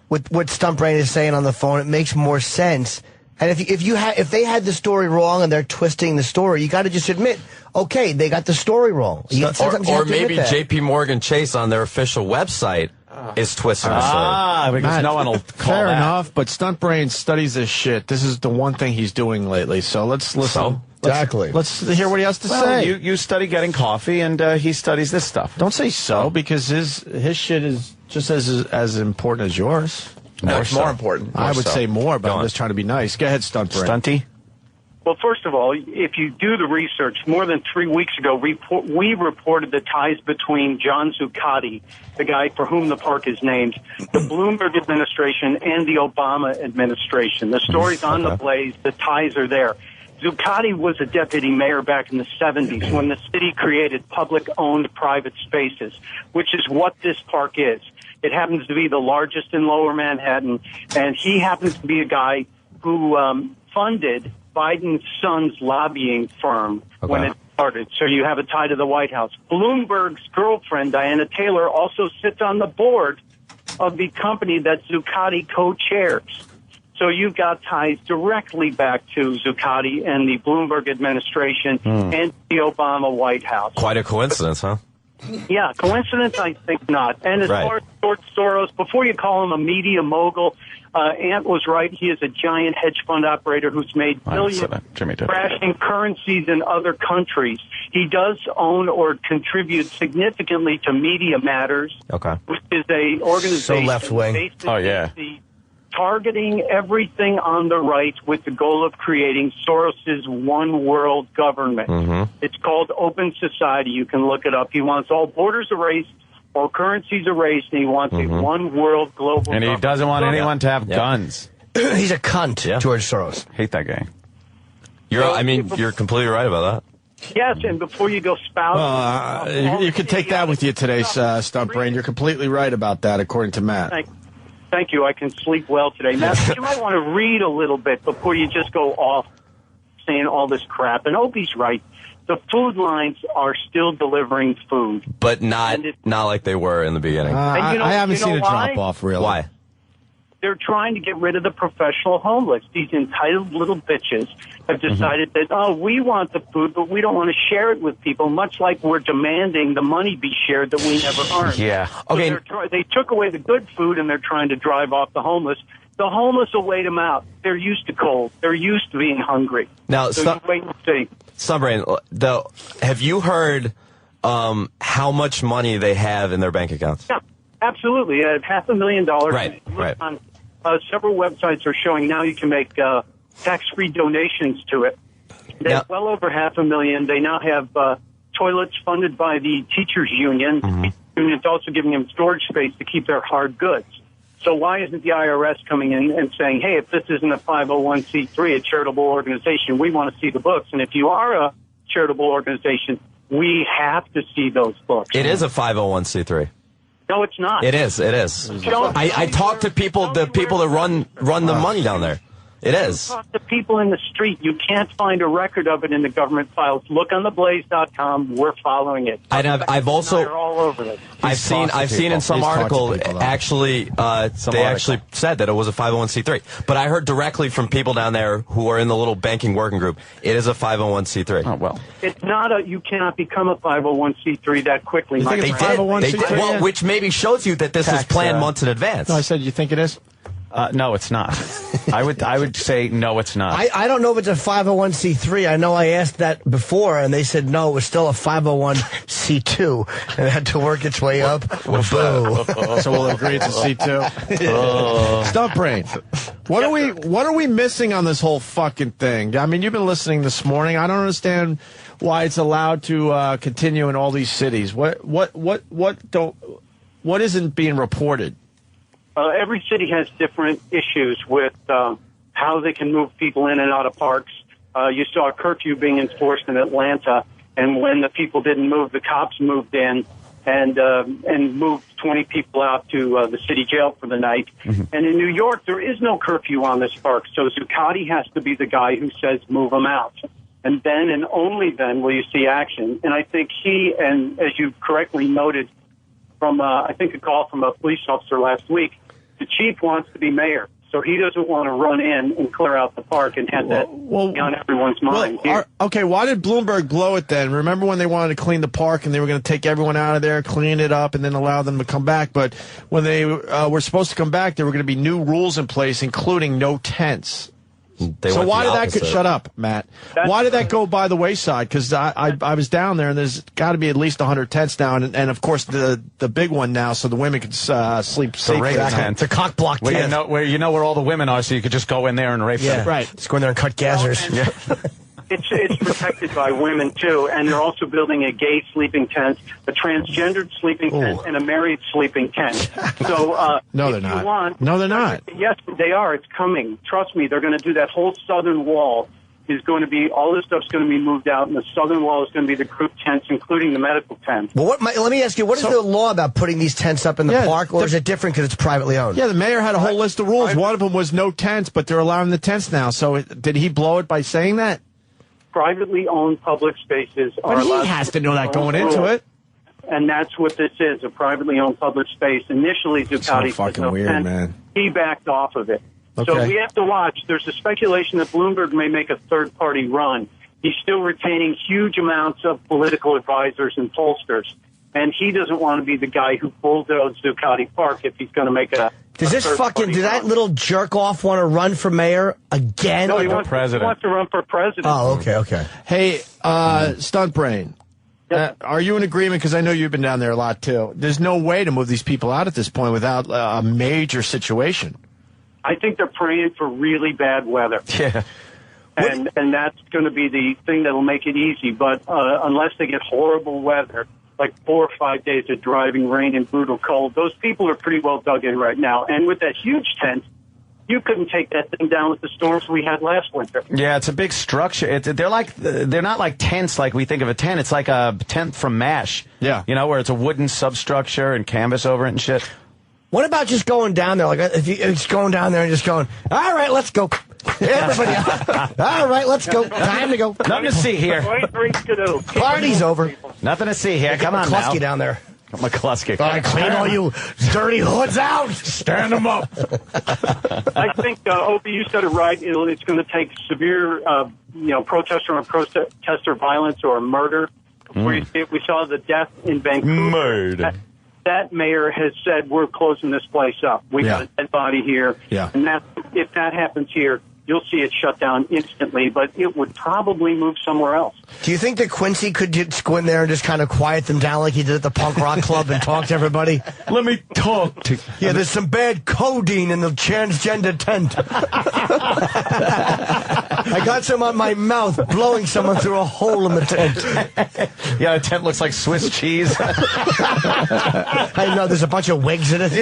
what Stunt Brain is saying on the phone. It makes more sense. And if they had the story wrong and they're twisting the story, you got to just admit, okay, they got the story wrong. Or maybe J.P. Morgan Chase on their official website is twisting the story. Because Matt, no one will call fair that. enough, but Stunt Brain studies this shit. This is the one thing he's doing lately. So let's listen. Exactly. Let's hear what he has to Well, say. you study getting coffee, and he studies this stuff. Don't say so, because his shit is just as important as yours. No, it's more important. I would say more, but I'm just trying to be nice. Go ahead, Stunt Brain. Stunty? Well, first of all, if you do the research, more than 3 weeks ago, we reported the ties between John Zuccotti, the guy for whom the park is named, the Bloomberg administration, and the Obama administration. The story's on the Blaze. The ties are there. Zuccotti was a deputy mayor back in the 70s when the city created public-owned private spaces, which is what this park is. It happens to be the largest in Lower Manhattan, and he happens to be a guy who funded Biden's son's lobbying firm when it started. So you have a tie to the White House. Bloomberg's girlfriend, Diana Taylor, also sits on the board of the company that Zuccotti co-chairs. So you've got ties directly back to Zuccotti and the Bloomberg administration and the Obama White House. Quite a coincidence, huh? Yeah, coincidence? I think not. And as far as George Soros, before you call him a media mogul, Ant was right. He is a giant hedge fund operator who's made billions crashing currencies in other countries. He does own or contribute significantly to Media Matters, which is a organization So left-wing. Oh, yeah. Targeting everything on the right with the goal of creating Soros's one world government. It's called Open Society. You can look it up. He wants all borders erased, all currencies erased, and he wants a one world global And he government. doesn't want anyone to have guns. He's a cunt, George Soros. Hate that guy. You're completely right about that. Yes, and before you go spouting... you could take that with you today, Stump Brain. You're completely right about that, according to Matt. Thank you. I can sleep well today. Matt, you might want to read a little bit before you just go off saying all this crap. And Opie's right. The food lines are still delivering food. But not like they were in the beginning. I haven't seen a why? drop-off, really. Why? They're trying to get rid of the professional homeless. These entitled little bitches have decided that, we want the food, but we don't want to share it with people, much like we're demanding the money be shared that we never earned. Yeah. Okay. So they took away the good food, and they're trying to drive off the homeless. The homeless will wait them out. They're used to cold. They're used to being hungry. Now, so you wait and see. Sunbrain, have you heard how much money they have in their bank accounts? Yeah, absolutely. $500,000. Right. On, several websites are showing now you can make tax-free donations to it. They're well over $500,000. They now have toilets funded by the teachers' union. The union's also giving them storage space to keep their hard goods. So why isn't the IRS coming in and saying, hey, if this isn't a 501c3, a charitable organization, we want to see the books. And if you are a charitable organization, we have to see those books. It is a 501c3. No, it's not. It is. I talked to people, the people that run the money down there. It is. Talk to people in the street. You can't find a record of it in the government files. Look on theblaze.com. We're following it. And I've also they're all over this. I've seen in some article actually they actually said that it was a 501c3. But I heard directly from people down there who are in the little banking working group. It is a 501c3. Oh well. It's not a. You cannot become a 501c3 that quickly. You think it's 501c3? Well, which maybe shows you that this was planned months in advance. No, I said you think it is. No, it's not. I would say no, it's not. I don't know if it's a 501c3. I know I asked that before, and they said no, it was still a 501c2, and it had to work its way up. So we'll agree it's a C2. Stump Brain. What are we missing on this whole fucking thing? I mean, you've been listening this morning. I don't understand why it's allowed to continue in all these cities. What isn't being reported? Every city has different issues with how they can move people in and out of parks. You saw a curfew being enforced in Atlanta, and when the people didn't move, the cops moved in and moved 20 people out to the city jail for the night. And in New York, there is no curfew on this park, so Zuccotti has to be the guy who says move them out. And then and only then will you see action. And I think he, and as you correctly noted from, I think, a call from a police officer last week, the chief wants to be mayor, so he doesn't want to run in and clear out the park and have that be on everyone's mind. Okay, why did Bloomberg blow it then? Remember when they wanted to clean the park and they were going to take everyone out of there, clean it up, and then allow them to come back? But when they were supposed to come back, there were going to be new rules in place, including no tents. So why did that shut up, Matt? Why did that go by the wayside? Because I was down there, and there's got to be at least 100 tents now, and of course the big one now, so the women can sleep safely. The cock block tent. Where you know where all the women are, so you could just go in there and rape them. Right. Just go in there and cut gassers. It's protected by women, too, and they're also building a gay sleeping tent, a transgendered sleeping tent, and a married sleeping tent. So, no, they're not. No, they're not. Yes, they are. It's coming. Trust me, they're going to do that whole southern wall. Is going to be, all this stuff's going to be moved out, and the southern wall is going to be the group tents, including the medical tents. Well, let me ask you, what is the law about putting these tents up in the park, or is it different because it's privately owned? Yeah, the mayor had a whole list of rules. One of them was no tents, but they're allowing the tents now. So did he blow it by saying that? Privately owned public spaces are allowed. But he has to know that going into it. And that's what this is, a privately owned public space. Initially, Zuccotti so fucking weird, man. He backed off of it. So we have to watch. There's a speculation that Bloomberg may make a third-party run. He's still retaining huge amounts of political advisors and pollsters, and he doesn't want to be the guy who bulldozed Ducati Park if he's going to make a. Does that little jerk off want to run for mayor again? No, he wants to run for president. Oh, okay. Hey, Stunt Brain, are you in agreement? Because I know you've been down there a lot too. There's no way to move these people out at this point without a major situation. I think they're praying for really bad weather. Yeah. And that's going to be the thing that will make it easy. But unless they get horrible weather, like 4 or 5 days of driving rain and brutal cold, those people are pretty well dug in right now. And with that huge tent, you couldn't take that thing down with the storms we had last winter. Yeah, it's a big structure. They're not like tents like we think of a tent. It's like a tent from MASH. Yeah. You know, where it's a wooden substructure and canvas over it and shit. What about just going down there? Like, if you're just going down there and just going, all right, let's go. Everybody, all right, let's go. Time to go. Nothing to see here. Party's over. Nothing to see here. Come on now. McCluskey down there. McCluskey. All right, clean all you dirty hoods out. Stand them up. I think, Opie, you said it right. It's going to take severe, protester violence or murder. We saw the death in Vancouver. Murder. That mayor has said, we're closing this place up. We got a dead body here. Yeah. And if that happens here, you'll see it shut down instantly, but it would probably move somewhere else. Do you think that Quincy could just go in there and just kind of quiet them down like he did at the punk rock club and talk to everybody? Let me talk to... Yeah, there's some bad codeine in the transgender tent. I got some on my mouth blowing someone through a hole in the tent. Yeah, the tent looks like Swiss cheese. I know, there's a bunch of wigs in it.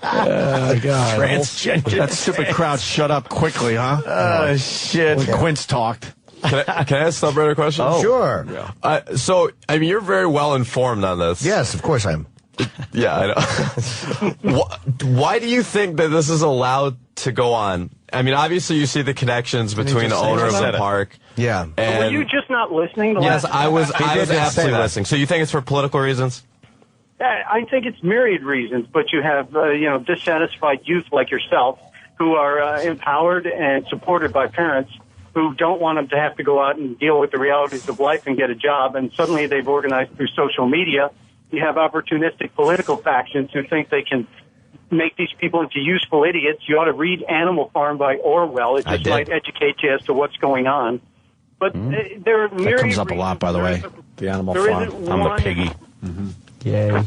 Oh, God. Transgender. That stupid crowd shut up quickly, huh? Oh, shit. When Quince talked. Can I ask Stunt Brain a question? Oh, sure. So, I mean, you're very well informed on this. Yes, of course I am. Yeah, I know. Why do you think that this is allowed to go on? I mean, obviously, you see the connections between the owner of the park. Yeah. And Were you just not listening? Yes, I was absolutely listening. So you think it's for political reasons? I think it's myriad reasons, but you have, dissatisfied youth like yourself who are empowered and supported by parents who don't want them to have to go out and deal with the realities of life and get a job, and suddenly they've organized through social media. You have opportunistic political factions who think they can make these people into useful idiots. You ought to read Animal Farm by Orwell. It just might educate you as to what's going on. But there are myriad That comes up a lot, by the way. The Animal Farm. I'm the piggy. Yay.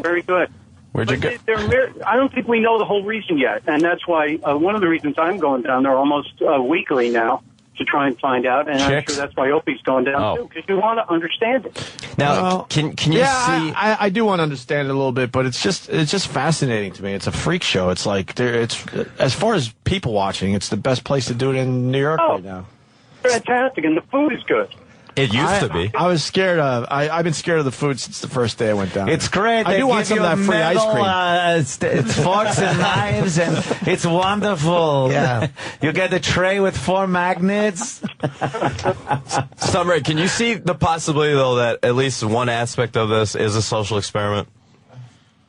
Very good. Where'd you go? I don't think we know the whole reason yet, and that's why one of the reasons I'm going down there almost weekly now to try and find out, and I'm sure that's why Opie's going down too, because you want to understand it. Now, can you see? I do want to understand it a little bit, but it's just fascinating to me. It's a freak show. It's like it's as far as people watching, it's the best place to do it in New York right now. Fantastic, and the food is good. It used to be. I was scared of. I've been scared of the food since the first day I went down. It's great. I do want some of that free ice cream. It's forks and knives, and it's wonderful. Yeah. You get a tray with 4 magnets. Summer, can you see the possibility, though, that at least one aspect of this is a social experiment?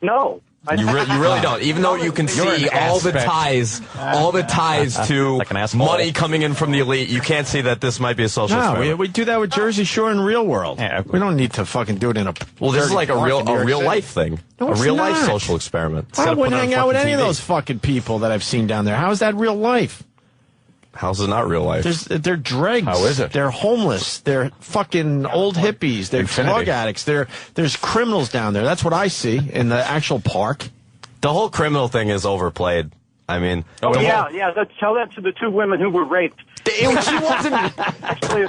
No. You really don't, even though you can see all the ties to like an asshole. money coming in from the elite. You can't see that this might be a social experiment. No, we do that with Jersey Shore in real world. Yeah. We don't need to fucking do it in a. Well, this is like a real life thing, No, a it's real life not. social experiment. I wouldn't hang out with any of TV. those fucking people that I've seen down there. How is that real life? How's it not real life? They're dregs. How is it? They're homeless. They're fucking old hippies. They're drug addicts. There's criminals down there. That's what I see in the actual park. The whole criminal thing is overplayed. I mean, tell that to the 2 women who were raped. She wasn't.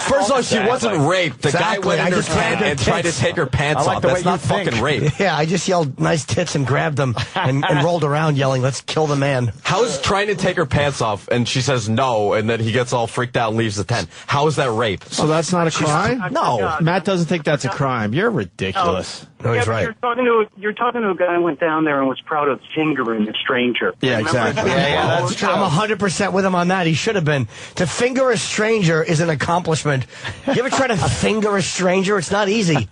First of all, she wasn't raped. The guy went in her tent and tried to take her pants off. That's not fucking rape. Yeah, I just yelled nice tits and grabbed them and rolled around yelling, let's kill the man. How is trying to take her pants off and she says no, and then he gets all freaked out and leaves the tent? How is that rape? So that's not a crime? No. Matt doesn't think that's a crime. You're ridiculous. No, he's but right. You're talking to a guy who went down there and was proud of fingering a stranger. Yeah, Remember? exactly. Yeah, that's true. I'm 100% with him on that. He should have been. To finger a stranger is an accomplishment. You ever try to finger a stranger? It's not easy.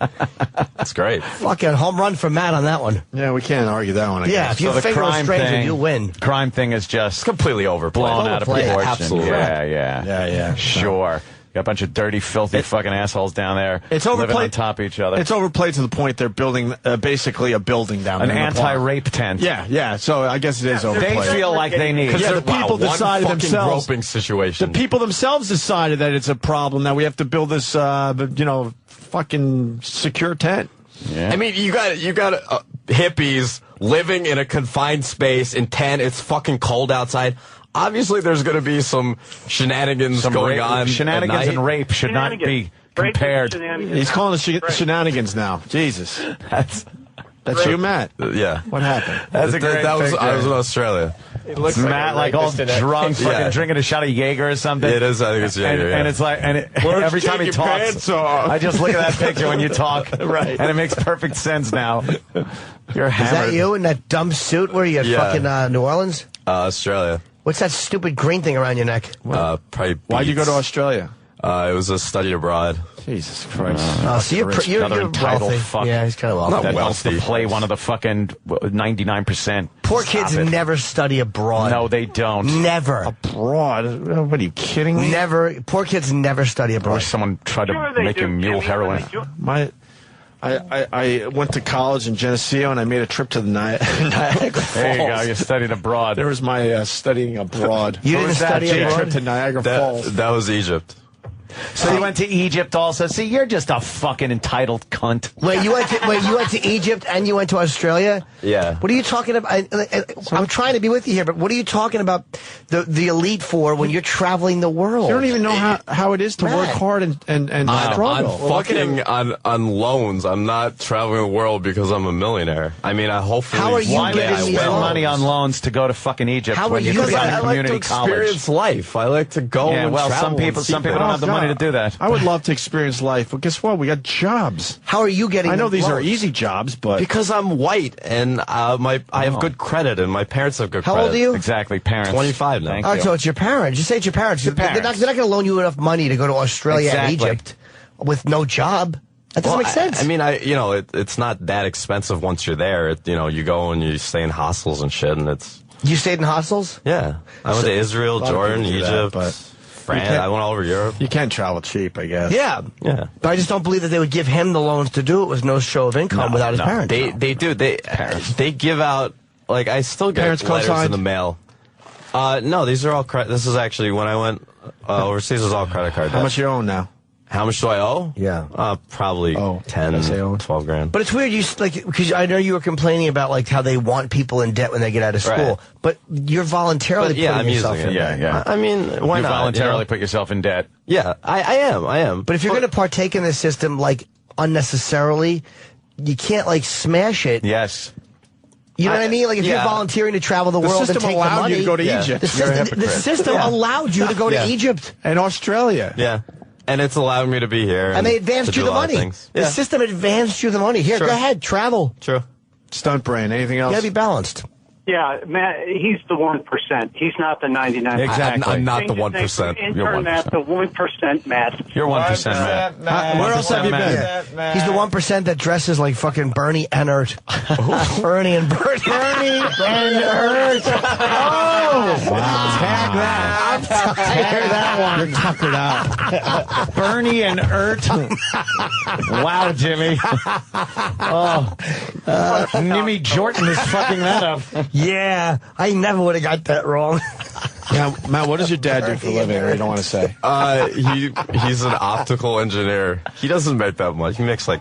That's great. Fucking home run for Matt on that one. Yeah, we can't argue that one. I Yeah, guess. if you the finger a crime stranger, thing, you win. Crime thing is just Completely overplayed. blown out of Overplayed. proportion. Absolutely. Yeah. Sure. Got a bunch of dirty, filthy fucking assholes down there It's living overplayed. on top of each other. It's overplayed to the point they're building basically a building down an there. in the park. anti-rape tent. Yeah. So I guess it is They overplayed. feel like they need. Yeah, the people one decided fucking themselves. groping situation. The people themselves decided that it's a problem that we have to build this, fucking secure tent. Yeah. I mean, you got hippies living in a confined space in tent. It's fucking cold outside. Obviously, there's going to be some shenanigans going on. Shenanigans and rape should not be compared. He's calling it shenanigans now. Jesus. That's you, Matt. Yeah. What happened? That's a great I was picture. in Australia. It looks Matt like all drunk, fucking Yeah. drinking a shot of Jaeger or something. It is. I think it's Jaeger. And it's like, every time he take your talks, pants off? I just look at that picture when you talk, Right. And it makes perfect sense now. You're Is hammered. that you in that dumb suit where you at Yeah. fucking New Orleans? Australia. What's that stupid green thing around your neck? Probably. Why'd you go to Beats. Australia? It was a study abroad. Jesus Christ. So you're Another entitled wealthy. fuck. Yeah, he's kind of wealthy. That wants to wealthy. play one of the fucking 99%. Poor kids never study abroad. No, they don't. Never. Abroad? What are you kidding me? Never. Poor kids never study I abroad. wish someone tried to Sure they make do, him mule Jimmy. heroin. I went to college in Geneseo and I made a trip to the Niagara Falls. There you go. You studied abroad. There was my studying abroad. You didn't study Trip abroad? to Niagara Falls. That was Egypt. So you went to Egypt also. See, you're just a fucking entitled cunt. Wait, you went to Egypt and you went to Australia? Yeah. What are you talking about? I'm trying to be with you here, but what are you talking about the elite for when you're traveling the world? You don't even know how it is to work hard and struggle. I'm fucking on loans. I'm not traveling the world because I'm a millionaire. I mean, I hopefully. How are you Why would getting you these spend loans? money on loans to go to fucking Egypt How when are you you could gonna- go to I like community to college? experience life. I like to go Yeah, and well, travel some people don't have the money to do that. I would love to experience life, but guess what? We got jobs. How are you getting I know the these are loans? easy jobs, but Because I'm white and I have good credit and my parents have good How credit. old are you? Exactly, parents. 25 now. Thank Oh, you. so it's your parents. Just say it's your parents. They're not going to loan you enough money to go to Australia and Exactly. Egypt with no job. That doesn't make sense. I mean, it's not that expensive once you're there. You go and you stay in hostels and shit, and it's You stayed in hostels? yeah. I went to Israel, a lot of Jordan, people do that, Egypt, but France. I went all over Europe. you can travel cheap, I guess. Yeah. Yeah. But I just don't believe that they would give him the loans to do it with no show of income without his parents. They do. They give out, like, I still get Parents letters co-signed? in the mail. No, these are all this is actually when I went overseas, it was all credit card debt. How much you own now? How much do I owe? Yeah. Probably 10, 12 grand. But it's weird, because I know you were complaining about like how they want people in debt when they get out of school, Right. but you're voluntarily But, yeah, putting I'm yourself using in it. debt. Yeah. I mean, why You not? voluntarily put yourself in debt. Yeah, I am. But if you're going to partake in the system like unnecessarily, you can't like smash it. Yes. You know what I mean? Like if you're volunteering to travel the world and system take the allowed money, you to go to Egypt. The You're a system, hypocrite. allowed you to go to Egypt. And Australia. Yeah. And it's allowed me to be here. And they advanced to you do the a lot of money. things. The system advanced you the money. Here, Sure. go ahead, travel. True. Stunt brain. Anything else? You gotta be balanced. Yeah, Matt, he's the 1%. He's not the 99%. Exactly. I'm not the Change his name 1%. from You're Intern Matt, 1%. the 1% Matt. You're 1%, Matt. Where else have you been? Yeah. He's the 1% that dresses like fucking Bernie Ennert. Bernie and Bert. Bernie Ennert. Oh! Wow. Tag that. Tag that one. You're tuckered out. Bernie and Ert. Wow, Jimmy. Oh. Nimmy Jordan is fucking that up. Yeah, I never would have got that wrong. Yeah, Matt, what does your dad do for a living, or you don't want to say? He's an optical engineer. He doesn't make that much. He makes like,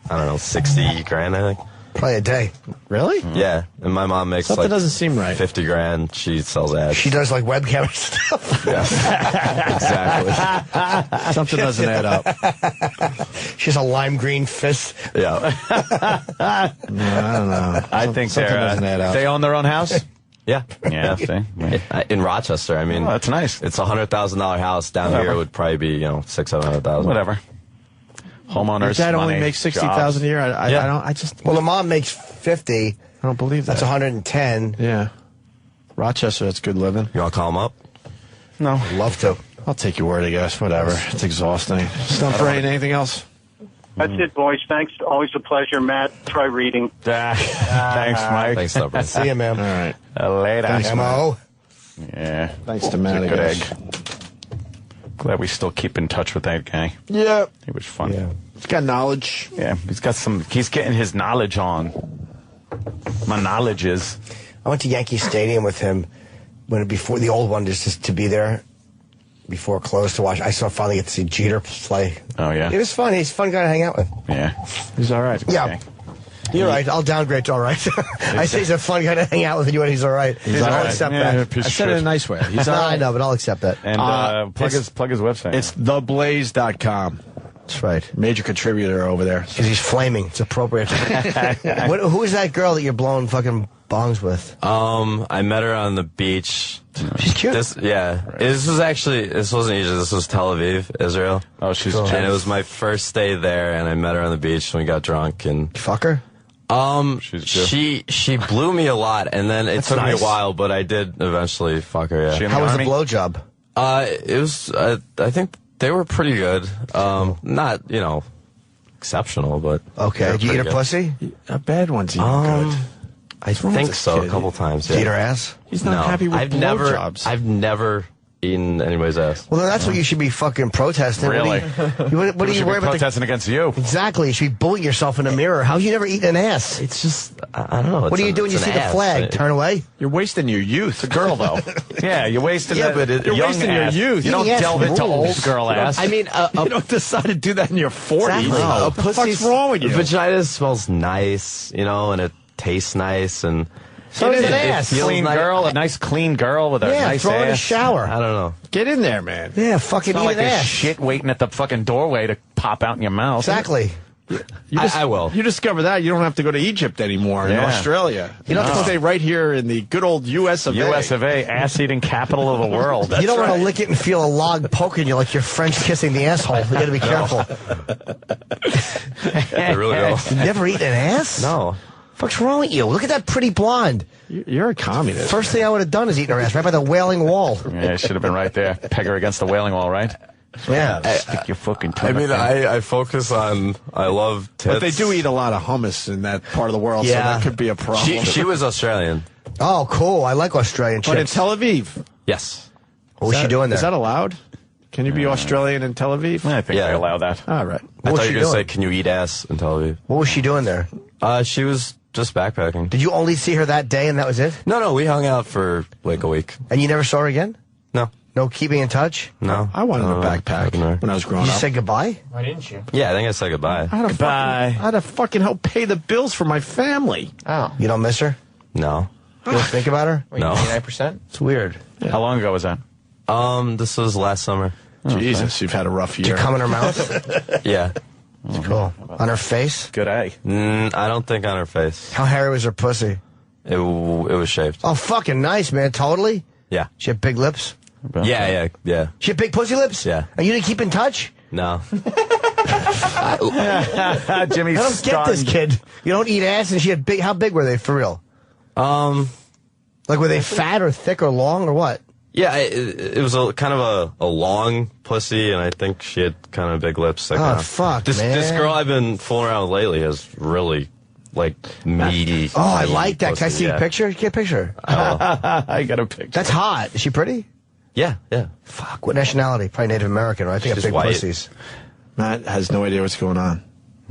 I don't know, 60 grand, I think. Probably a day. Really? Yeah. And my mom makes Something like doesn't seem right. 50 grand. She sells ads. She does like webcam stuff. Exactly. Something doesn't add up. She has a lime green fist. Yeah. I don't know. I think something doesn't add up. they own their own house. Yeah. Yeah, see? In Rochester, I mean. Oh, that's nice. It's a $100,000 house. Down here it would probably be, 600,000, 700,000. Whatever. Homeowners. Your dad only money, makes 60,000 a year. I don't. I just. Well, the mom makes 50. I don't believe that. That's 110. Yeah. Rochester, that's good living. You want to call him up? No. Love to. I'll take your word, I guess. Whatever. It's exhausting. Stump Brain, anything else? That's it, boys. Thanks. Always a pleasure, Matt. Try reading. Thanks, Mike. Thanks, Stump Brain. See you, man. All right. Later. Thanks, M.O. Yeah. Thanks to Matt, Good I egg. guess. Glad we still keep in touch with that guy. Yeah. He was fun. Yeah. He's got knowledge. Yeah, he's getting his knowledge on. My knowledge is. I went to Yankee Stadium with him before the old one, just to be there before it closed to watch. I finally get to see Jeter play. Oh, yeah? It was fun. He's a fun guy to hang out with. Yeah. He's all right. Yeah. Okay. You're right. I'll downgrade to all right. I say he's a fun guy to hang out with, and he's all right. I'll accept that. I said it in a nice way. He's all right. I know, but I'll accept that. And plug his website. It's theblaze.com. That's right. Major contributor over there. Because he's flaming. It's appropriate. Who is that girl that you're blowing fucking bongs with? I met her on the beach. She's cute. This wasn't Egypt. This was Tel Aviv, Israel. Oh, she's cool. And it was my first day there, and I met her on the beach, and we got drunk. And fuck her? She blew me a lot, and then it took me a while, but I did eventually fuck her. Yeah. How was the blowjob? It was. I think they were pretty good. Not exceptional, but okay. Did you eat her pussy? A bad one's even good. I think so. A couple times. Yeah. Eat her ass? He's not happy with blowjobs. I've never eaten anybody's ass. Well, then that's what you should be fucking protesting. Really? What are you worried about? Protesting against you? Exactly. You should be bullying yourself in the mirror. How have you never eaten an ass? It's just, I don't know. What do you do when you see the flag? Turn away? You're wasting your youth. It's a girl, though. Yeah, you're wasting you're wasting ass. your youth. You don't delve into old girl ass. I mean, you don't decide to do that in your 40s. Exactly. No, What the fuck's wrong with you? Vagina smells nice, and it tastes nice, and So does an ass. A nice clean girl with a nice throw ass. in a shower. I don't know. Get in there, man. Yeah, fucking It's not eat like an there's ass. shit waiting at the fucking doorway to pop out in your mouth. Exactly. I will. You discover that, you don't have to go to Egypt anymore in Australia. You don't have to stay right here in the good old U.S. of A. U.S. of A., ass-eating capital of the world. You don't want to lick it and feel a log poking you like you're French kissing the asshole. You got to be careful. I really don't. You never eaten an ass? No. What's wrong with you? Look at that pretty blonde. You're a communist. First thing I would have done is eaten her ass right by the Wailing Wall. Yeah, it should have been right there. Peg her against the Wailing Wall, right? Yeah. Stick your fucking I mean, I focus on, I love tits. But they do eat a lot of hummus in that part of the world, so that could be a problem. She was Australian. Oh, cool. I like Australian chicks. But in Tel Aviv. Yes. What was she doing there? Is that allowed? Can you be Australian in Tel Aviv? I think they allow that. All right. I was thought she you were going to doing? say, can you eat ass in Tel Aviv? What was she doing there? She was just backpacking. Did you only see her that day and that was it? No, we hung out for like a week. And you never saw her again? No. No keeping in touch? No. I wanted to backpack when I was growing Did up. you say goodbye? Why didn't you? Yeah, I think I said goodbye. I had to fucking help pay the bills for my family. Oh. You don't miss her? No. You don't think about her? Wait, No. 99%? It's weird. How long ago was that? This was last summer. Jesus, you've had a rough year. Did you come in her mouth? Yeah. Cool. On her face? Good A. I don't think on her face. How hairy was her pussy? It was shaved. Oh, fucking nice, man. Totally? Yeah. She had big lips? Yeah. She had big pussy lips? Yeah. And you didn't keep in touch? No. Jimmy's I don't get this kid. You don't eat ass and she had big. How big were they for real? Like were they fat or thick or long or what? Yeah, it was kind of a long pussy, and I think she had kind of big lips. Oh, fuck, This girl I've been fooling around with lately has really, like, meaty. Oh, I like that. Can I see yeah. a picture? Get a picture. I got a picture. That's hot. Is she pretty? Yeah. Fuck. What nationality? Probably Native American, right? I think She's of big white. pussies. Matt has no idea what's going on.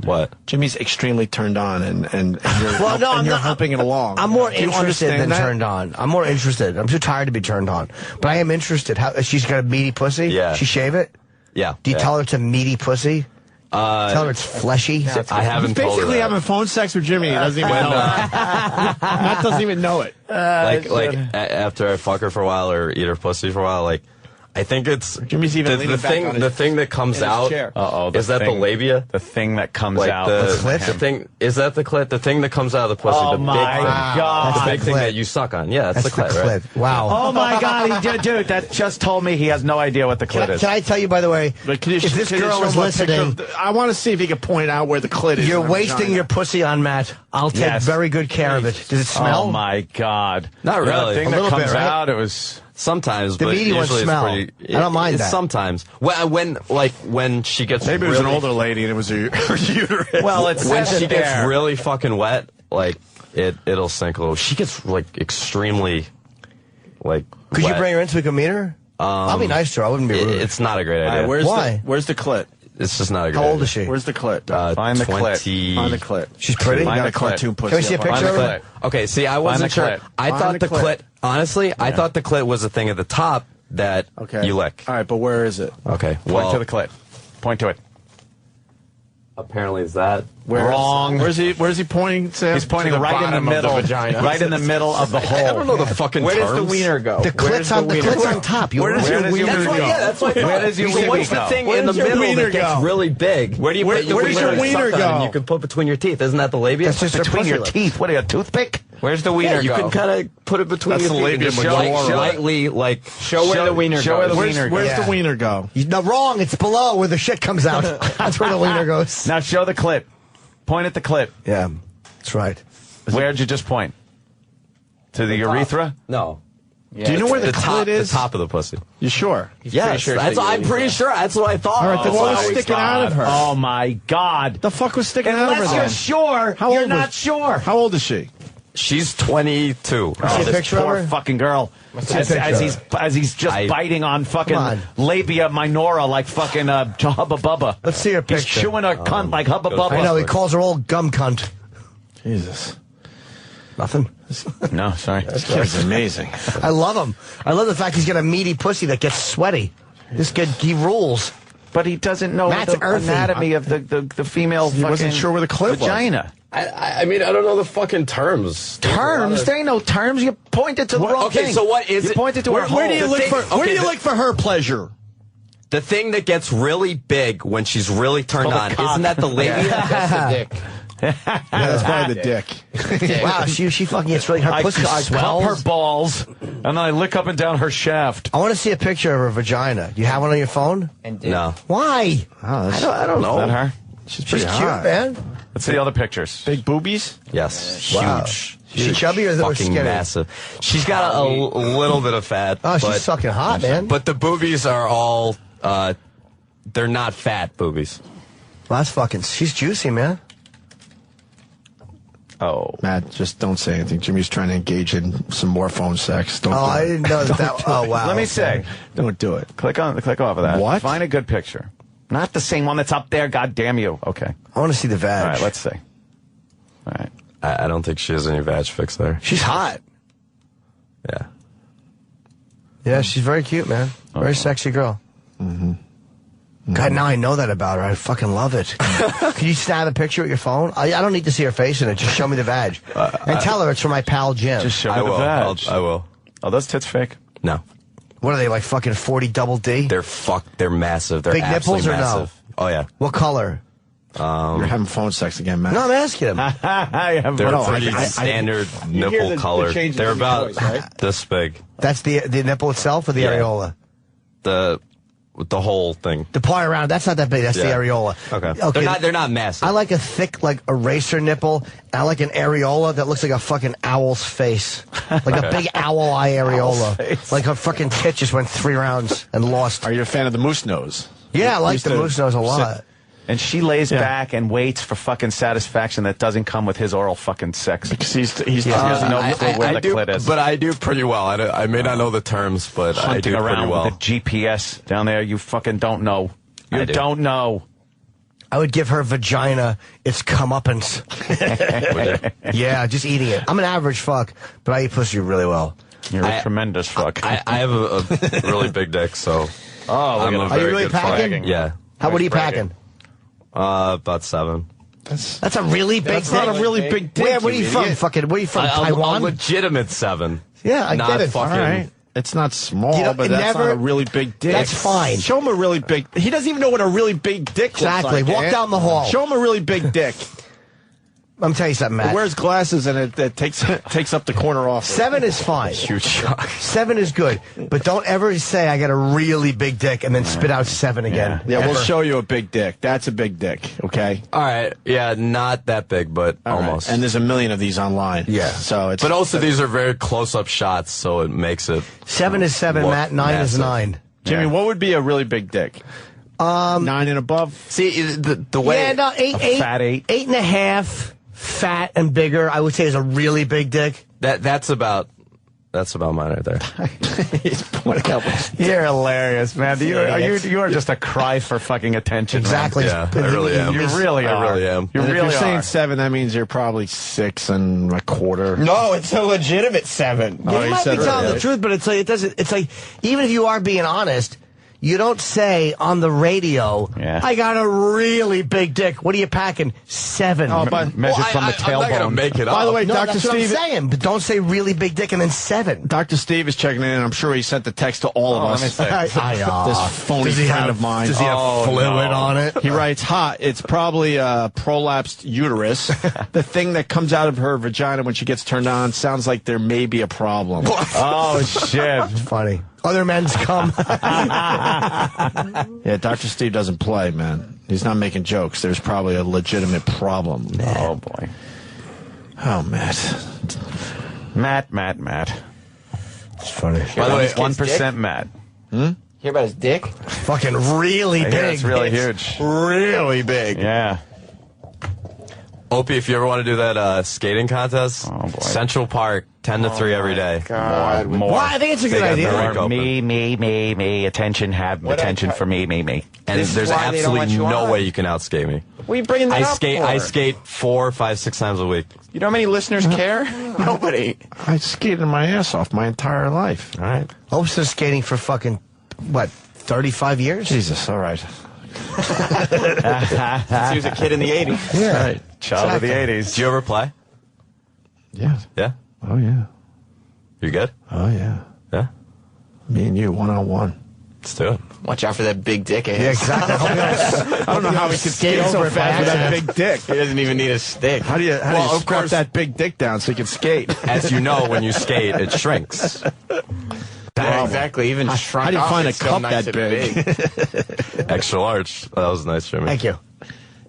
What? Jimmy's extremely turned on, and you're, Well, no, I'm you're not- helping it along. I'm more Do you interested than understand that? turned on. I'm more interested. I'm too tired to be turned on. But I am interested. How she's got a meaty pussy? Yeah. She shave it? Yeah. Do you tell her it's a meaty pussy? Tell her it's fleshy? I haven't told her Basically that. having phone sex with Jimmy. He doesn't even know it. Matt doesn't even know it. After I fuck her for a while or eat her pussy for a while, like, I think it's Jimmy's even leaning back on the thing that comes in his out. chair. Is that the labia? The thing that comes like out. The clit? thing is that the clit. The thing that comes out of the pussy. Oh the big my thing. God. The big That's thing the that you suck on. Yeah, that's the clit, right? Wow. Oh my God, dude, that just told me he has no idea what the clit is. Can I tell you, by the way, But if this girl is listening, I want to see if he can point out where the clit is. you're in her wasting vagina. your pussy on Matt. I'll take Yes. very good care of it. Does it smell? Oh my God. Not You know, really. The thing A that little comes bit, right? out, it was. Sometimes, The but meaty ones usually smell. it's pretty. I don't mind that. Sometimes, when she gets Maybe it was really, an older lady and it was her uterus. Well, it's when she gets there. really fucking wet, like it'll sink a little. She gets like extremely, like. Could wet. you bring her in so we can meet her? I'll be nice to her. I wouldn't be rude. It's not a great idea. Why? Where's the clit? It's just not a great How old idea. is she? Where's the clit? Find the 20... clit. Find the clit. She's pretty. Find Find the the clit. cartoon pussy. Can we see a up on picture the of her? clit. Okay, see, I wasn't the sure. clit. I Find thought the the clit. clit. Honestly, I thought the clit was the thing at the top that you lick. All right, but where is it? Okay, Point well, to the clit. Point to it. apparently it's that. Wrong. Where's he pointing? Sam? He's pointing To the right in the bottom of middle. vagina. Right in the middle of the hole. I don't know the fucking Where does the terms. wiener go? The Where's clit's on the wiener clit's go? on top. Where does your wiener That's why, go? yeah, that's why. Where does your so wiener what's go? the thing Where in the does your middle wiener that gets go? really big? Where do you? Where does your wiener go? And you can put between your teeth. Isn't that the labia? That's just Between your lips. teeth. What are you, a toothpick? Where's the wiener Yeah, you go? can kind of put it between That's your the teeth. labia and just majora. lightly, like Show where the wiener show where goes. the Where's, wiener where's Yeah. the wiener go? No, wrong. It's below where the shit comes out. That's where the wiener goes. Now show the clit. Point at the clit. Yeah, that's right. Where'd you just point? To the urethra? No. Yeah, Do you know where the top, clit is? the top of the pussy. You sure? Yes, sure it's that's, the I'm urethra. pretty sure. That's what I thought. All right, then That's what I was always sticking thought. out of her? Oh my God. The fuck was sticking out of her Unless you're then? sure, How you're old not was- sure. How old is she? She's 22. See a this picture of poor her? fucking girl. see a picture of As he's just biting on fucking Come on. labia minora like fucking Hubba Bubba. Let's see her He's picture. chewing her cunt like Hubba Bubba. I know, he calls her old gum cunt. Jesus. Nothing. No, sorry. This kid's amazing. I love him. I love the fact he's got a meaty pussy that gets sweaty. This kid, he rules. But he doesn't know Matt's the earthy. anatomy of the female He wasn't fucking sure where the clit was. vagina. I mean, I don't know the fucking terms. Terms? There ain't no terms. You pointed to the wrong Okay, thing. so what is you it? pointed to her Where do you hole. look for? Where do okay, you look for her pleasure? The thing that gets really big when she's really turned called on, a cock. isn't that the labia? That's the dick. Yeah, that's probably the dick. Wow, she fucking gets really, her pussy I cup swells. her balls, and then I lick up and down her shaft. I want to see a picture of her vagina. You have one on your phone? No. Why? I don't know. Is that her? She's She's pretty cute, hot. man. Let's see the other pictures. Big boobies? Yes. Wow. Huge. Is she chubby or fucking skinny? massive. She's got a little bit of fat. Oh, she's but, sucking hot, man. But the boobies are all, they're not fat boobies. Well, that's fucking, she's juicy, man. Oh. Matt, just don't say anything. Jimmy's trying to engage in some more phone sex. Don't do I it. didn't know that. Oh, wow. Let me say. Don't do it. Click off of that. What? Find a good picture. Not the same one that's up there. God damn you. Okay. I want to see the vag. All right. Let's see. All right. I don't think she has any vag fix there. She's hot. Yeah. Yeah, she's very cute, man. Very sexy girl. Mm-hmm. God, now I know that about her. I fucking love it. Can you snap a picture with your phone? I don't need to see her face in it. Just show me the vag. And tell her it's from my pal Jim. Just show me the vag. I will. Are those tits fake? No. What are they, like fucking 40 double D? They're massive. They're Big nipples absolutely or no? massive. Oh, yeah. What color? You're having phone sex again, Matt. No, I'm asking him. They're pretty standard nipple color. They're about this big. That's the nipple itself or the areola? The whole thing. The part around, that's not that big. That's the areola. Okay. They're not massive. I like a thick, like, eraser nipple. I like an areola that looks like a fucking owl's face. Like a big owl eye areola. Like her fucking tit just went 3 rounds and lost. Are you a fan of the moose nose? Yeah, I like the moose nose a lot. And she lays back and waits for fucking satisfaction that doesn't come with his oral fucking sex. Because he has no clue where the clit is. But I do pretty well. I may not know the terms, but I do Hunting pretty around well. with the GPS down there, you fucking don't know. You don't know. I would give her vagina its comeuppance. Yeah, just eating it. I'm an average fuck, but I eat pussy really well. You're a tremendous fuck. I have a really big dick, so I'm a Are you very really good packing? fuck. Yeah. What are you packing? About 7. That's a really big That's dick. not a really big dick. Where are you from? idiot. Fucking, where are you from? A Taiwan? legitimate 7. Yeah, I not get it. Fucking, All right. It's not small, You know, but it that's never- not a really big dick. That's fine. Show him a really big. He doesn't even know what a really big dick Exactly. looks like. Walk Ant. down the hall. Show him a really big dick. I'm telling you something, Matt. He wears glasses and it takes up the corner off. 7 is fine. Huge shock. 7 is good, but don't ever say I got a really big dick and then spit out 7 again. Yeah, we'll show you a big dick. That's a big dick. Okay. All right. Yeah, not that big, but almost. And there's a million of these online. Yeah. So it's. But also, these are very close-up shots, so it makes it. 7 is 7, look Matt. 9 is massive. 9. Jimmy, what would be a really big dick? 9 and above. See, the way... Yeah, no, 8, fat 8. 8.5, fat and bigger, I would say is a really big dick. That's about mine right there. He's pointing out. You're hilarious, man. You are just a cry for fucking attention. Exactly. Yeah, I really am. You really are. I really am. You And if really you're saying are. 7, that means you're probably 6 1/4. No, it's a legitimate 7. You might be telling the truth, but it's like it doesn't. It's like even if you are being honest, you don't say on the radio, "I got a really big dick." What are you packing? 7. Oh, but Measured from the I'm not gonna tailbone. make it by the up. way, No, Dr. that's what I'm Steve. saying, but don't say really big dick and then 7. Dr. Steve is checking in, and I'm sure he sent the text to all of Oh, us. let me see. This phony Does he friend have- of mine. Does he have fluid on it? He writes, "Hot. It's probably a prolapsed uterus. The thing that comes out of her vagina when she gets turned on sounds like there may be a problem." Oh, shit. Funny. Other men's come. Yeah, Dr. Steve doesn't play, man. He's not making jokes. There's probably a legitimate problem. Oh, boy. Oh, Matt. Matt. It's funny. By the way, 1% Matt. Hear about his dick? Fucking really I big. hear it's really huge. Really big. Yeah. Opie, if you ever want to do that skating contest, Oh, boy. Central Park, 10 to 3 every day. God. More. Well, I think it's a They good got idea. the rink More. open. Me. Attention, have attention for me. And This is there's why they don't let absolutely you no on. way you can outskate me. What are you bringing that up for? I skate 4, 5, 6 times a week. You know how many listeners care? Nobody. I skated my ass off my entire life. All right. Ope's been skating for fucking, 35 years? Jesus, all right. Since he was a kid in the 80s. Yeah. Right. Child of the 80s. Did you ever play? Yeah. Yeah? Oh, yeah. You good? Oh, yeah. Yeah? Me and you, 1-on-1. Let's do it. Watch out for that big dick of his. Yeah, exactly. I don't know how he could skate so fast with that big dick. He doesn't even need a stick. How do you Well, of strap course. that big dick down so you can skate? As you know, when you skate, it shrinks. Yeah, exactly. Even shrunk How do you off, find a it's still cup nice that and big? Extra large. That was nice, Jimmy. Thank you.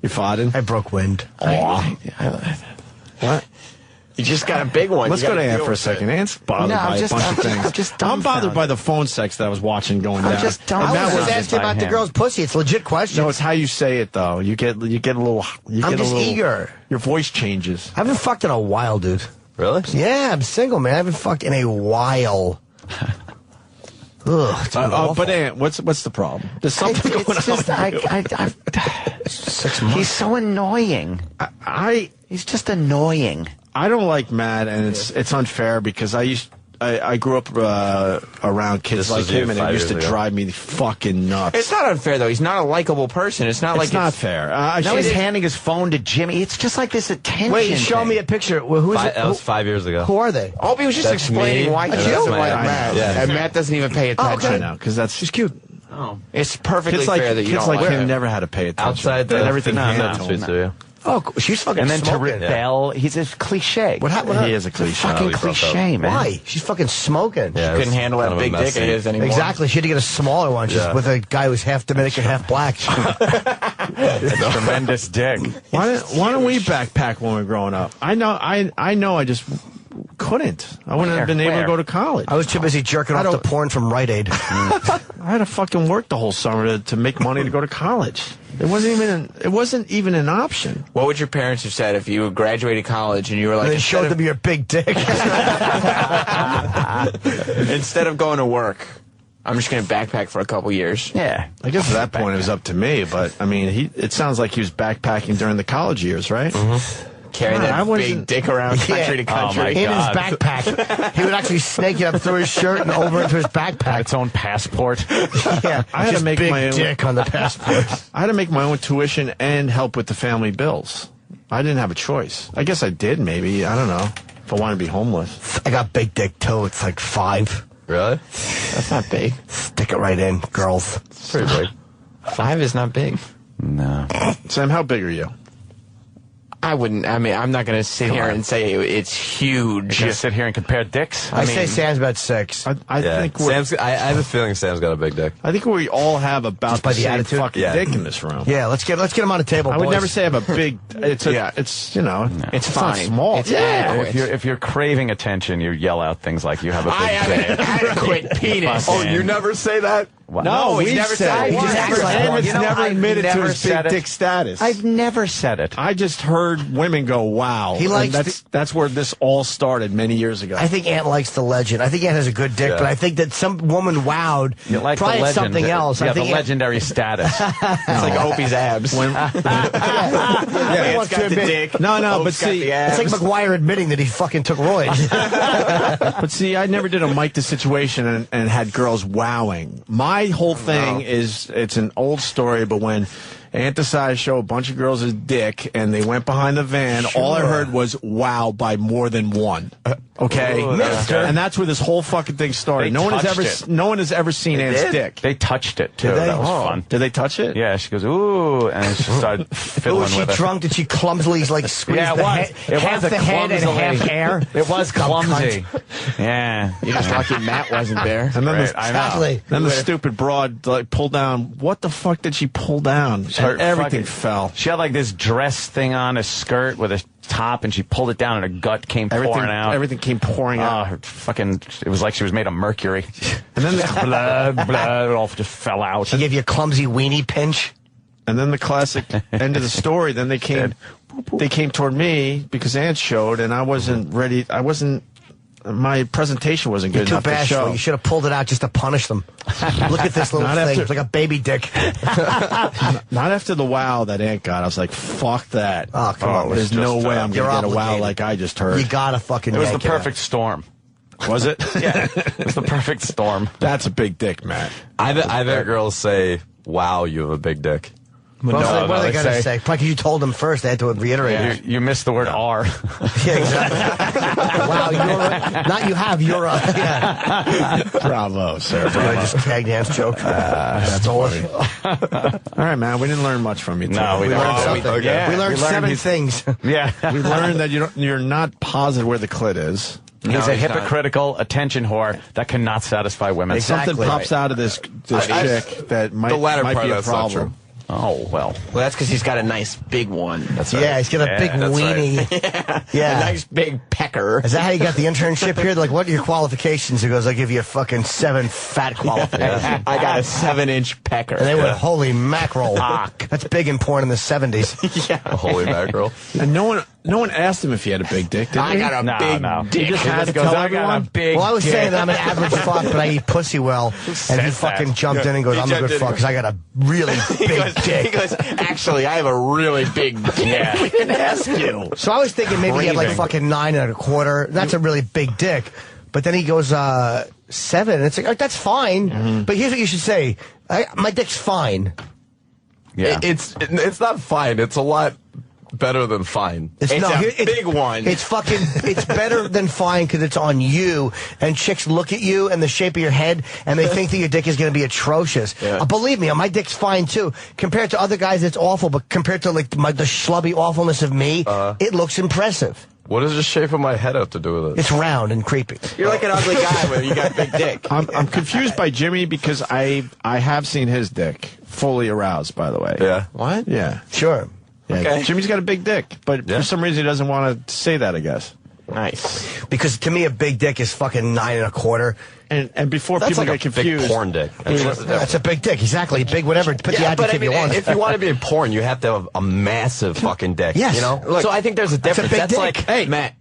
You farting? I broke wind. What? You just got a big one. Let's You go to gotta Ann deal for a with second. it. Ant's bothered No, by a bunch of things. I'm bothered by the phone sex that I was watching going down. I was just asking about the girl's pussy. It's a legit question. No, it's how you say it though. You get a little. I'm just eager. Your voice changes. I haven't fucked in a while, dude. Really? Yeah, I'm single, man. I haven't fucked in a while. Ugh, it's awful. But Ant, what's the problem? There's something going It's just, on. 6 months. he's so annoying. He's just annoying. I don't like Matt, and it's unfair because I grew up around kids This like was you him, and it 5 used to years ago. drive me fucking nuts. It's not unfair, though. He's not a likable person. It's not like It's not fair. Now he's handing his phone to Jimmy. It's just like this attention. Wait, show thing. me a picture. Well, who's it? That was 5 years ago. Who are they? Opie was just That's explaining me. why he That's doesn't my- like I know. Matt. Yeah. And Matt doesn't even pay attention. I know, because she's cute. Oh. It's perfectly Kids like fair that you kids don't like like him him. never had to pay attention. Outside They the had everything handed to sweet him. to you. Oh, she's fucking And then to smoking. rebel, he's a cliche. What happened? He is a cliche. Fucking we broke up. cliche, man. Why? She's fucking smoking. Yeah, it Couldn't was handle kind that of a big dick messy- of his anymore. Exactly. She had to get a smaller one. She's Yeah. with a guy who's half Dominican, half black. Tremendous dick. Why don't we backpack when we were growing up? I know I just couldn't. I wouldn't have been able to go to college. I was too busy jerking off the porn from Rite Aid. I had to fucking work the whole summer to make money to go to college. It wasn't even an option. What would your parents have said if you graduated college and you were like, And then showed them your big dick. instead of going to work, I'm just going to backpack for a couple years? Yeah. I guess at that point it was up to me, but I mean, it sounds like he was backpacking during the college years, right? Mm-hmm. Carrying God, I that wasn't- big dick around country to country. In his backpack. He would actually snake it up through his shirt and over into his backpack. Its own passport. Yeah, I had just to make big my own dick on the passport. I had to make my own tuition and help with the family bills. I didn't have a choice. I guess I did, maybe. I don't know. If I wanted to be homeless. I got big dick too. It's like 5. Really? That's not big. Stick it right in, girls. It's pretty big. 5 is not big. No. Sam, how big are you? I wouldn't. I mean, I'm not going to sit here and say it's huge. You sit here and compare dicks? I say Sam's about 6. I think we're, I have a feeling Sam's got a big dick. I think we all have about by the the same attitude? fucking dick in this room. Yeah, let's get him on the table. I would boys. never say I have a big. It's it's It's not fine. small. It's adequate. If you're craving attention, you yell out things like you have a big I have dick. an adequate penis. Oh, you never say that? What? No, he's we never said said it. it. He just Never acts like said one. it. He's never admitted to his big said it. dick status. I've never said it. I just heard women go, "Wow!" He likes and that's where this all started many years ago. I think Ant likes the legend. I think Ant has a good dick, but I think that some woman wowed. You like probably the it's legend. something else. Yeah, I think the legendary status. It's like Opie's abs. It's got the dick. No, Opie's but got see, the abs. It's like McGuire admitting that he fucking took roids. But see, I never did a Mike the Situation and had girls wowing. My whole thing is, it's an old story, but when Ant decided to show a bunch of girls his dick and they went behind the van, all I heard was wow by more than one. Okay? And that's where this whole fucking thing started. No one has ever seen Ant's dick. They touched it, too. Did they? That was fun. Did they touch it? Yeah, she goes, ooh, and she started fiddling Was she with it. drunk? Did she clumsily squeeze Yeah, it the was. head, It half was the a head and clumsily. half air? It was Dumb clumsy. cunt. Yeah. You're just lucky Matt wasn't there. And then Right, I know. Exactly. then the stupid broad like pulled down. What the fuck did she pull down? Her And everything fucking- fell. She had like this dress thing on, a skirt with a top, and she pulled it down, and her gut came pouring out. Everything came pouring out. Her fucking, it was like she was made of mercury. And then blood, it all just fell out. She gave you a clumsy weenie pinch. And then the classic end of the story. Then they came toward me because Ant showed, and I wasn't ready. My presentation wasn't good You're enough too to show. bashful. You should have pulled it out just to punish them. Look at this little Not thing. after- It's like a baby dick. Not after the wow that Ant got. I was like, fuck that. Oh, come on. There's no way I'm You're going to get a wow obligated. like I just heard. You gotta fucking It was the yank out. perfect storm. Was it? Yeah, it was the perfect storm. That's a big dick, Matt. I've had girls say, wow, you have a big dick. Well, No, what are they they going to say- say? Probably 'cause you told them first. They had to reiterate it. You missed the word R. Yeah, exactly. Wow, not you have, you're a... Yeah. Bravo, sir. I just tagged Ant's joke. That's all. All right, man. We didn't learn much from you. No, today. we learned didn't. something. Yeah, We learned 7 he's- things. Yeah. We learned that you're not positive where the clit is. He's a hypocritical attention whore that cannot satisfy women. Something pops out of this chick that might The latter might part be a of that's not problem. true. Oh, well. Well, that's because he's got a nice big one. That's right. Yeah, he's got a big that's weenie. Yeah. A nice big pecker. Is that how you got the internship here? Like, what are your qualifications? He goes, I give you a fucking 7 fat qualifications. I got a 7-inch pecker. And they went, holy mackerel. That's big in porn in the 70s. Yeah. A holy mackerel. And no one asked him if he had a big dick, did I he? got a big dick. He just had to goes, tell I got a everyone. big Well, I was dick. saying that I'm an average fuck, but I eat pussy well. And he says fucking that? jumped in and goes, I'm a good fuck because I got a really big dick. He goes, actually, I have a really big dick. Yeah. We didn't ask you. So I was thinking maybe he had like fucking 9 1/4. That's a really big dick. But then he goes 7. And it's like, that's fine. But here's what you should say. My dick's fine. Yeah. It's not fine. It's a lot better than fine. It's a big one. It's better than fine because it's on you. And chicks look at you and the shape of your head and they think that your dick is going to be atrocious. Yeah. Believe me, my dick's fine too. Compared to other guys, it's awful. But compared to like the schlubby awfulness of me, it looks impressive. What does the shape of my head have to do with it? It's round and creepy. You're like an ugly guy, but you got a big dick. I'm confused by Jimmy because I have seen his dick fully aroused. By the way. Yeah. What? Yeah. Sure. Yeah. Okay. Jimmy's got a big dick, but for some reason he doesn't want to say that. I guess. Nice. Because to me, a big dick is fucking 9 1/4. And before That's people like get a confused, big porn dick. That's a big dick. Exactly. Big whatever. Put the Yeah, but I adjective mean, you want. if you want to be in porn, you have to have a massive fucking dick. Yes. You know? Look, so I think there's a difference. big That's dick. like, Hey, Matt.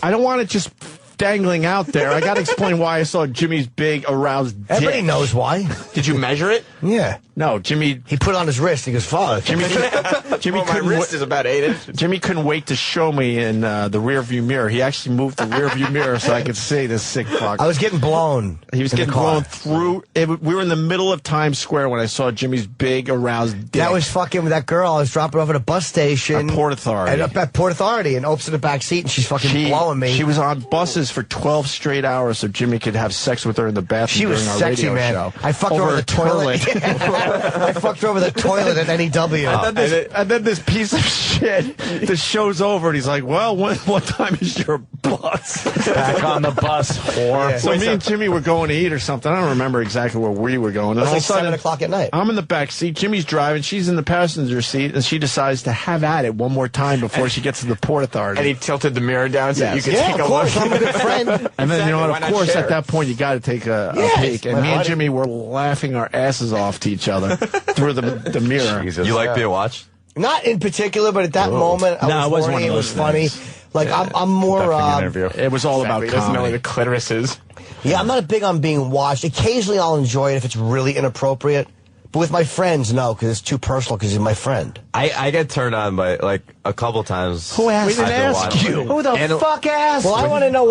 I don't want it just dangling out there. I got to explain why I saw Jimmy's big aroused dick. Everybody knows why. Did you measure it? Yeah. No, Jimmy. He put it on his wrist. He goes, fuck. Jimmy Well, my couldn't. wrist is about 8 inches. Jimmy couldn't wait to show me in the rear view mirror. He actually moved the rear view mirror so I could see this sick fuck. I was getting blown. He was in the getting car. blown through. We were in the middle of Times Square when I saw Jimmy's big aroused dick. That was fucking with that girl. I was dropping her off at a bus station. At Port Authority. At Port Authority. And Opie's in the back seat and she's fucking blowing me. She was on buses for 12 straight hours so Jimmy could have sex with her in the bathroom. She was during our sexy, radio man. show. I fucked her over the toilet. I fucked her over the toilet at NEW. And then this piece of shit, the show's over, and he's like, well, what time is your bus? Back on the bus, whore. Yeah. So me and Jimmy were going to eat or something. I don't remember exactly where we were going. And It was all like of a sudden, 7 o'clock at night. I'm in the back seat. Jimmy's driving. She's in the passenger seat, and she decides to have at it one more time before she gets to the Port Authority. And he tilted the mirror down so you could take a course, look. I'm a good friend. And then, you know, Why of not course, share? at that point, you got to take a peek. And me and Jimmy were laughing our asses off to each other through the mirror. Jesus. You like being watched? Not in particular, but at that moment, I was horny. It was funny. Like, I'm more... it was all about He doesn't know where comedy. the clitoris is. Yeah, I'm not big on being watched. Occasionally, I'll enjoy it if it's really inappropriate. But with my friends, no, because it's too personal because he's my friend. I get turned on by, like, a couple times. Who asked? We didn't I've been ask watching. you. Who the fuck asked? Well, I want to know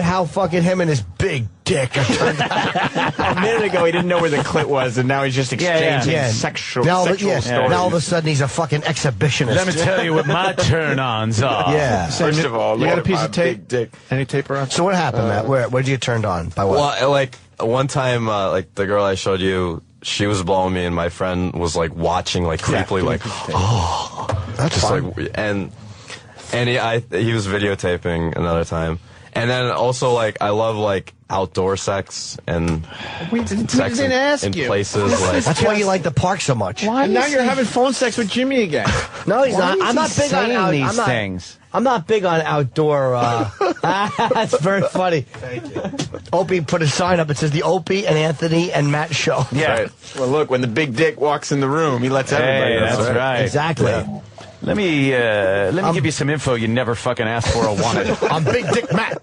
how fucking him and his big dick are turned on. A minute ago, he didn't know where the clit was, and now he's just exchanging sexual stories. Now all of a sudden, he's a fucking exhibitionist. Let me tell you what my turn-ons are. Yeah. First of all, You got a look piece at of my tape? big dick. Any tape around? So what happened, Matt? Where'd you get turned on? By what? Well, like, one time, like, the girl I showed you, she was blowing me, and my friend was, like, watching, like, creepily, like, oh. That's just fun. like, and he was videotaping another time. And then also, like, I love, like, outdoor sex and sex didn't ask in you. places like... That's why you like the park so much. And now you're having phone sex with Jimmy again. No, he's not. I'm not big on these things. I'm not big on outdoor. That's very funny. Thank you. Opie put a sign up. It says the Opie and Anthony and Matt show. Yeah. Right. Well, look, when the big dick walks in the room, he lets everybody know. That's right. Exactly. Yeah. Let me give you some info you never fucking asked for or wanted. I'm Big Dick Matt.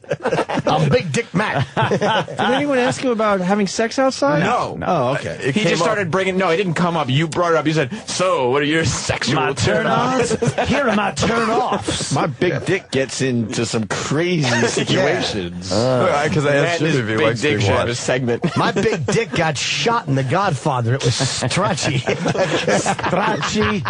I'm Big Dick Matt. Did anyone ask you about having sex outside? No. Oh, okay. He just started bringing... No, it didn't come up. You brought it up. You said, so, what are your sexual My turn-ons? Here are my turn-offs. My big dick gets into some crazy situations. Because I asked Matt and Jimmy his if he big likes dick being should have a watched. segment. My big dick got shot in The Godfather. It was stretchy. Stretchy.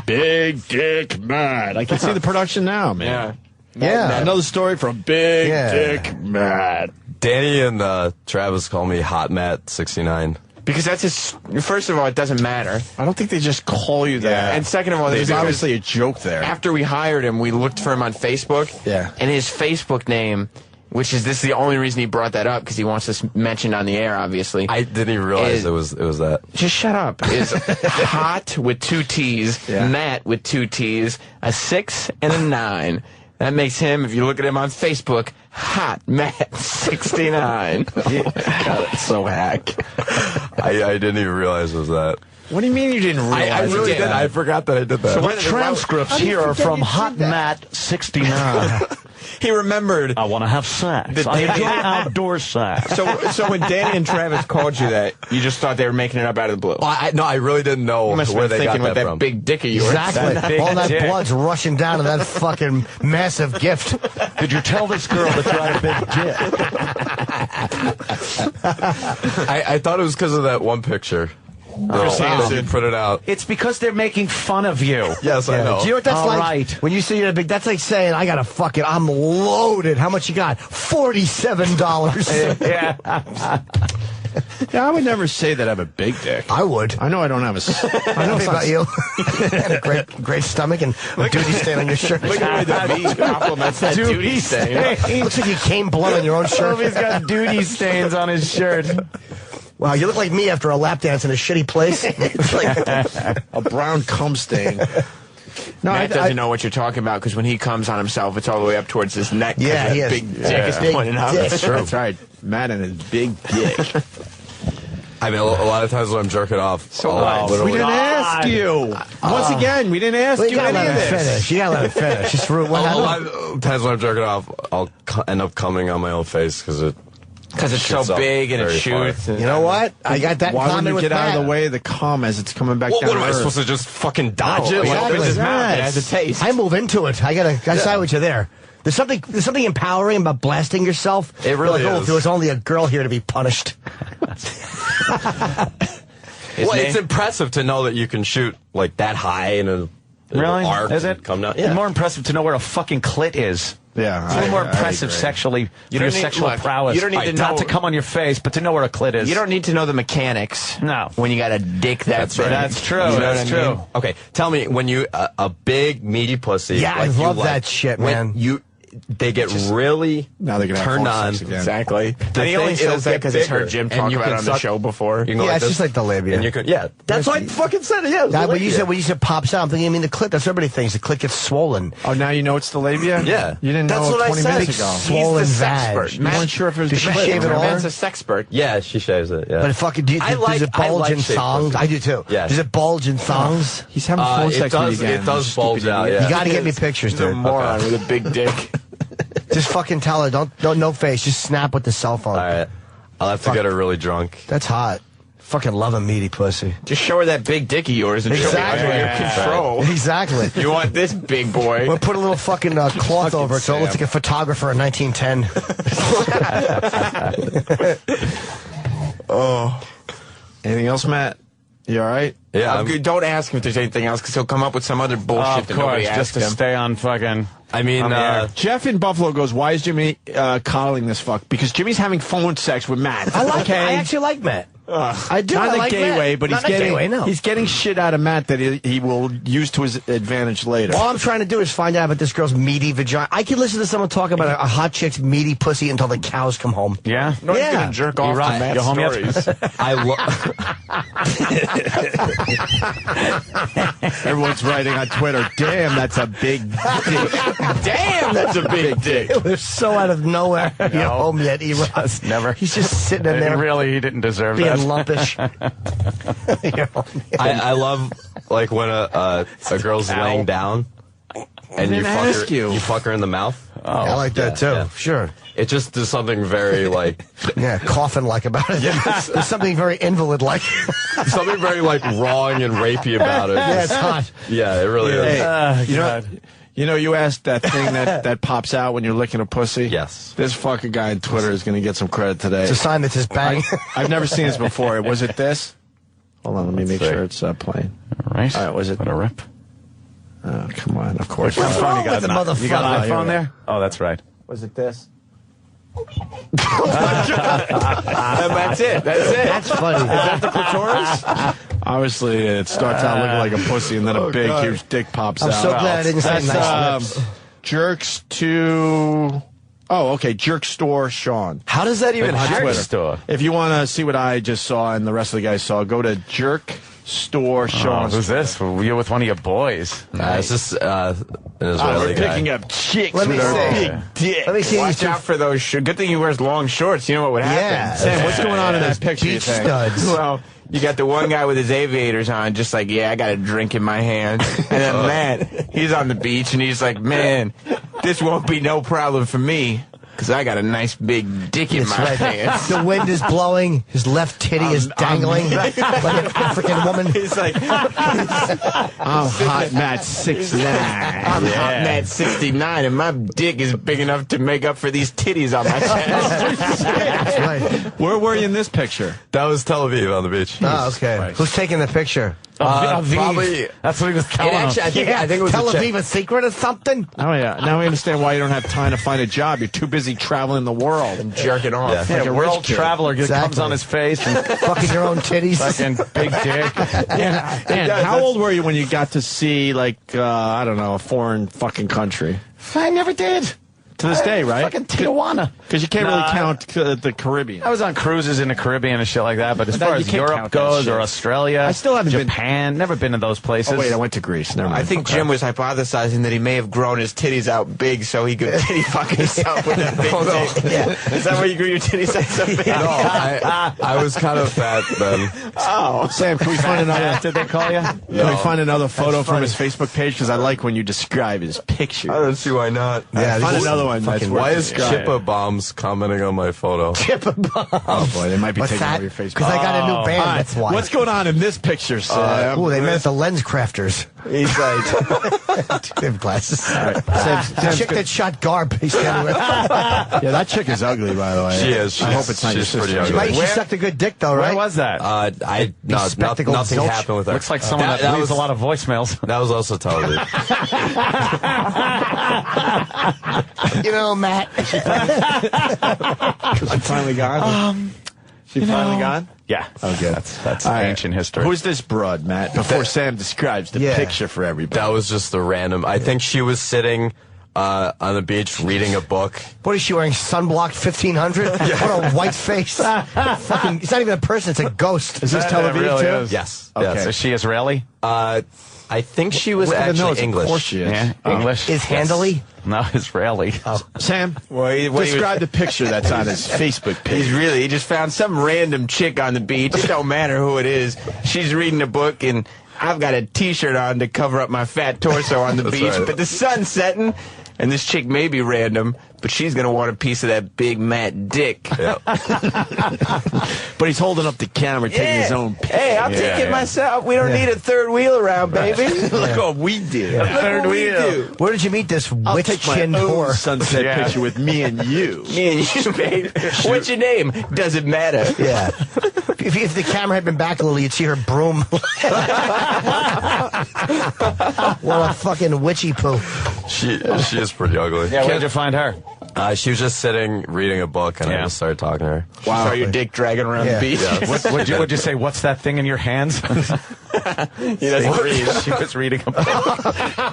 Big Dick Matt. I can see the production now, man. Yeah. Another story from Big Dick Matt. Danny and Travis call me Hot Matt 69. Because that's his... First of all, it doesn't matter. I don't think they just call you that. And second of all, there's because obviously a joke there. after we hired him, we looked for him on Facebook. Yeah. And his Facebook name, this is the only reason he brought that up, because he wants us mentioned on the air, obviously. I didn't even realize it was that. Just shut up. Is hot with 2 T's, Matt with 2 T's, a 6 and a 9. That makes him, if you look at him on Facebook, Hot Matt 69. God, it's so hack. I didn't even realize it was that. What do you mean you didn't realize I really did. I forgot that I did that. So the transcripts here are from Hot Matt 69. He remembered. I want to have sex. I enjoy outdoor sex. So when Danny and Travis called you that, you just thought they were making it up out of the blue. No, I really didn't know You must where have been they got thinking with that that from. big dick of yours. Exactly. All that blood's rushing down to that fucking massive gift. Did you tell this girl that you had a big dick? I thought it was because of that one picture. That you put it out. It's because they're making fun of you. Yes, I know. Do you know what that's All like? right. When you say you're big, that's like saying, I got a fucking, I'm loaded. How much you got? $47. Yeah. Yeah, I would never say that I have a big dick. I would. I know I don't have a... I know about you. And a great stomach and a duty stain on your shirt. Look at the way the V compliments that duty stain. Looks like you came blood on your own shirt. He's got duty stains on his shirt. Wow, you look like me after a lap dance in a shitty place. It's like a brown cum stain. No, Matt doesn't know what you're talking about, because when he comes on himself, it's all the way up towards his neck. Yeah, he has big dick is pointing out. That's true. That's right. Matt and his big dick. I mean, a lot of times when I'm jerking off, So we didn't ask you. Once again, we didn't ask you any of this. Finish. You gotta let it finish. Just a lot of times when I'm jerking off, I'll end up coming on my own face because it's so big and it shoots. You know what? I got that. Why comment would you with get out of Matt. the way of the cum as it's coming back down? What am I to supposed earth? to just fucking dodge it? exactly. Opens his mouth. It has a taste. I move into it. I side with you there. There's something empowering about blasting yourself. It really You're like, is. if there was only a girl here to be punished. Well, it's impressive to know that you can shoot like that high in a Really? Arc Is it? come down? It's more impressive to know where a fucking clit is. Yeah, it's a little more impressive sexually for your sexual prowess. You don't need to know, not to come on your face, but to know where a clit is. You don't need to know the mechanics. No, when you got a dick that's big. That's true. You know That's what I true. mean? Okay, tell me when you a big meaty pussy. Yeah, I like love that shit, man. They get really now they're gonna turned have on. sex again. Exactly. And he only says that because he's heard Jim talk about it on the show before. Yeah, it's just like the labia. And you can, that's why I fucking said it. Yeah, when you said pops out, I'm thinking, I mean, the clit, that's what everybody thinks. The clit gets swollen. Oh, now you know it's the labia? Yeah. You didn't That's know what I 20 said. minutes ago. Swollen He's the vag. sexpert. You weren't sure if it was Does the she clit. shave it all? Matt's a sexpert. Yeah, she shaves it. Yeah. But it fucking, does it bulge in thongs? I do too. Yeah. Does it bulge in thongs? He's having phone sex with you again. It does bulge out, yeah. You gotta get me pictures, He's a dude. moron with a big dick. Just fucking tell her, don't no face, just snap with the cell phone. All right. I'll have to get her really drunk. That's hot. Fucking love a meaty pussy. Just show her that big dick of yours and show her under your control. Exactly. You want this big boy. We'll put a little fucking cloth over it so it looks like a photographer in 1910. Oh. Anything else, Matt? You all right? Yeah. Don't ask him if there's anything else because he'll come up with some other bullshit that nobody asked just to him. stay on fucking. I mean, Jeff in Buffalo goes, why is Jimmy coddling this fuck? Because Jimmy's having phone sex with Matt. I okay? actually like Matt. I do. Not I in a like gay Matt. way, but Not in a gay way, no. he's getting shit out of Matt that he will use to his advantage later. All I'm trying to do is find out about this girl's meaty vagina. I can listen to someone talk about a hot chick's meaty pussy until the cows come home. Yeah? No one's Yeah. going to jerk off to Matt's You home yet? stories. Everyone's writing on Twitter, damn, that's a big dick. Damn, that's a big dick. It was so out of nowhere. You home yet, E-Ross? Never. He's just sitting in there Really, he didn't deserve being that. lumpish. I love like when a girl's laying down and you fuck her in the mouth. Oh, I like that too. Yeah. Sure. It just does something very like coffin-like about it. Yes. There's something very invalid-like. something very like wrong and rapey about it. Yeah, it's hot. Yeah, it really is. You know, you asked that thing that pops out when you're licking a pussy? Yes. This fucking guy on Twitter is going to get some credit today. It's a sign that his bang. I've never seen this before. Was it this? Hold on, let me make sure it's playing. All right. All right, was it? What a rip. Oh, come on, of course. What's not. wrong with the motherfucker? You got an iPhone there? Oh, that's right. Was it this? And that's it. That's it. That's funny. Is that the clitoris? Obviously, it starts out looking like a pussy, and then a big, huge dick pops I'm out. so glad I didn't say That's, nice lips. Jerks to... Oh, okay, Jerk Store Sean. How does that even On happen? Twitter. Store. If you want to see what I just saw and the rest of the guys saw, go to Jerk Store Sean. Who's this? You're with one of your boys. It's just an Israeli We're guy. picking up chicks Let me with our see. big dick. Let me see Watch these two out for those. Good thing he wears long shorts. You know what would happen. Yeah. Sam, what's going on in that picture, you beach think? studs. Well, you got the one guy with his aviators on, just like, yeah, I got a drink in my hand. And then Matt, he's on the beach, and he's like, man, this won't be no problem for me, because I got a nice big dick in my hands. The wind is blowing. His left titty is dangling like an African woman. He's like, I'm hot Matt 6'9". I'm hot Matt 69, and my dick is big enough to make up for these titties on my chest. That's right. Where were you in this picture? That was Tel Aviv on the beach. Oh, okay. Who's taking the picture? Probably. That's what he was telling Actually, I think it was Tel a check. Aviv a secret or something? Oh, yeah. Now we understand why you don't have time to find a job. You're too busy traveling the world. and jerking off. Yeah. Like a world rich kid. traveler comes Exactly. on his face and Fucking your own titties. fucking big dick. And how old were you when you got to see, like, I don't know, a foreign fucking country? I never did. To this day, right? Fucking Tijuana. Because you can't really count the Caribbean. I was on cruises in the Caribbean and shit like that, but as far You as can't Europe count that goes shit. or Australia, I still haven't been- Japan, never been to those places. Oh, wait, I went to Greece. Never mind. I think Jim was hypothesizing that he may have grown his titties out big so he could titty fuck himself with that big dick. Yeah. Is that why you grew your titties out so big? No, I was kind of fat then. Oh. Sam, can we find another? Did they call you? Can we find another photo from his Facebook page? Because I like when you describe his picture. I don't see why not. Yeah, Find this is another one. Fucking Why is Chippa Bombs commenting on my photo? Chippa Bombs. Oh, boy, they might be What's taking that? over your Facebook. Because I got a new band, that's why. What's going on in this picture, Sam? Ooh, they met at the Lens Crafters. He's like... They have glasses. All right. The chick that shot Garb, he's standing with. Yeah, that chick is ugly, by the way. She is. I hope it's not your She's pretty sister. ugly. She sucked a good dick, though, right? Where was that? Nothing happened with her. Looks like someone that leaves a lot of voicemails. That was also television. You know, Matt. She finally gone? She finally gone? Yeah. Oh, good. That's ancient history. Who's this broad, Matt? Before Sam describes the picture for everybody. That was just a random. I think she was sitting on the beach reading a book. What is she wearing? Sunblock 1500? What a white face. Fucking, it's not even a person, it's a ghost. Is this Tel Aviv, really too? is. Yes. Okay. Yes. Is she Israeli? I think she was Well, no, actually English. Of course she is. Yeah, English. Is handily? No, Israeli. Sam, describe the picture that's on his Facebook page. He just found some random chick on the beach. It don't matter who it is. She's reading a book, and I've got a T-shirt on to cover up my fat torso on the That's beach. right. But the sun's setting, and this chick may be random, but she's going to want a piece of that big Matt dick. Yeah. But he's holding up the camera, taking his own picture. Hey, I'll take it myself. We don't need a third wheel around, baby. Look what we did. Look what we do. Where did you meet this I'll witch take my chin own whore? sunset picture with me and you. Me and you, babe. What's your name? Doesn't matter. Yeah. If the camera had been back a little, you'd see her broom. What a fucking witchy poo. She is pretty ugly. Yeah, where'd you find her? She was just sitting reading a book, and I just started talking to her. Wow. Saw your dick dragging around the beach. Yes. What'd you say? What's that thing in your hands? He doesn't read. She was reading a book.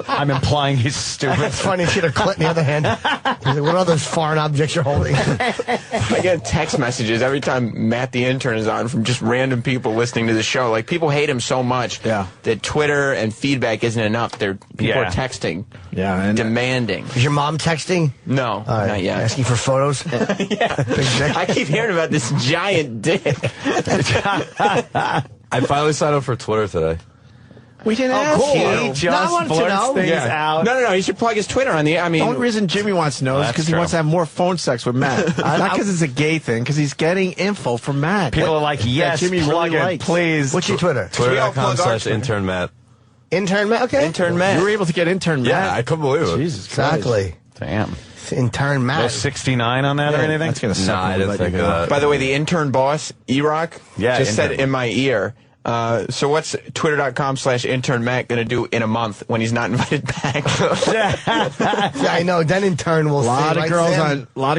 I'm implying he's stupid. That's funny. She had a clit in the other hand. He's like, what are those foreign objects you're holding? I get text messages every time Matt the Intern is on from just random people listening to the show. Like, people hate him so much that Twitter and feedback isn't enough. People are texting. Yeah. And demanding. Is your mom texting? No, not yet. Asking for photos? I keep hearing about this giant dick. I finally signed up for Twitter today. We didn't ask cool. you. He just blurts things out. No, he should plug his Twitter on the. I mean, the only reason Jimmy wants to know is because he wants to have more phone sex with Matt. Not because it's a gay thing, because he's getting info from Matt. People are like, yes, Jimmy plug really it, likes. please. What's your Twitter? Twitter.com/Intern Matt. Intern Matt? Okay. Intern Matt. You were able to get Intern Matt? Yeah, I couldn't believe it. Jesus Christ. Exactly. Damn. Intern Matt. No 69 on that or anything? That's going to Nah, I didn't think of that. By the way, the intern boss, E-Rock, just said intern. in my ear, so what's twitter.com/intern Matt going to do in a month when he's not invited back? Yeah, I know. Then Intern will A lot say, of right,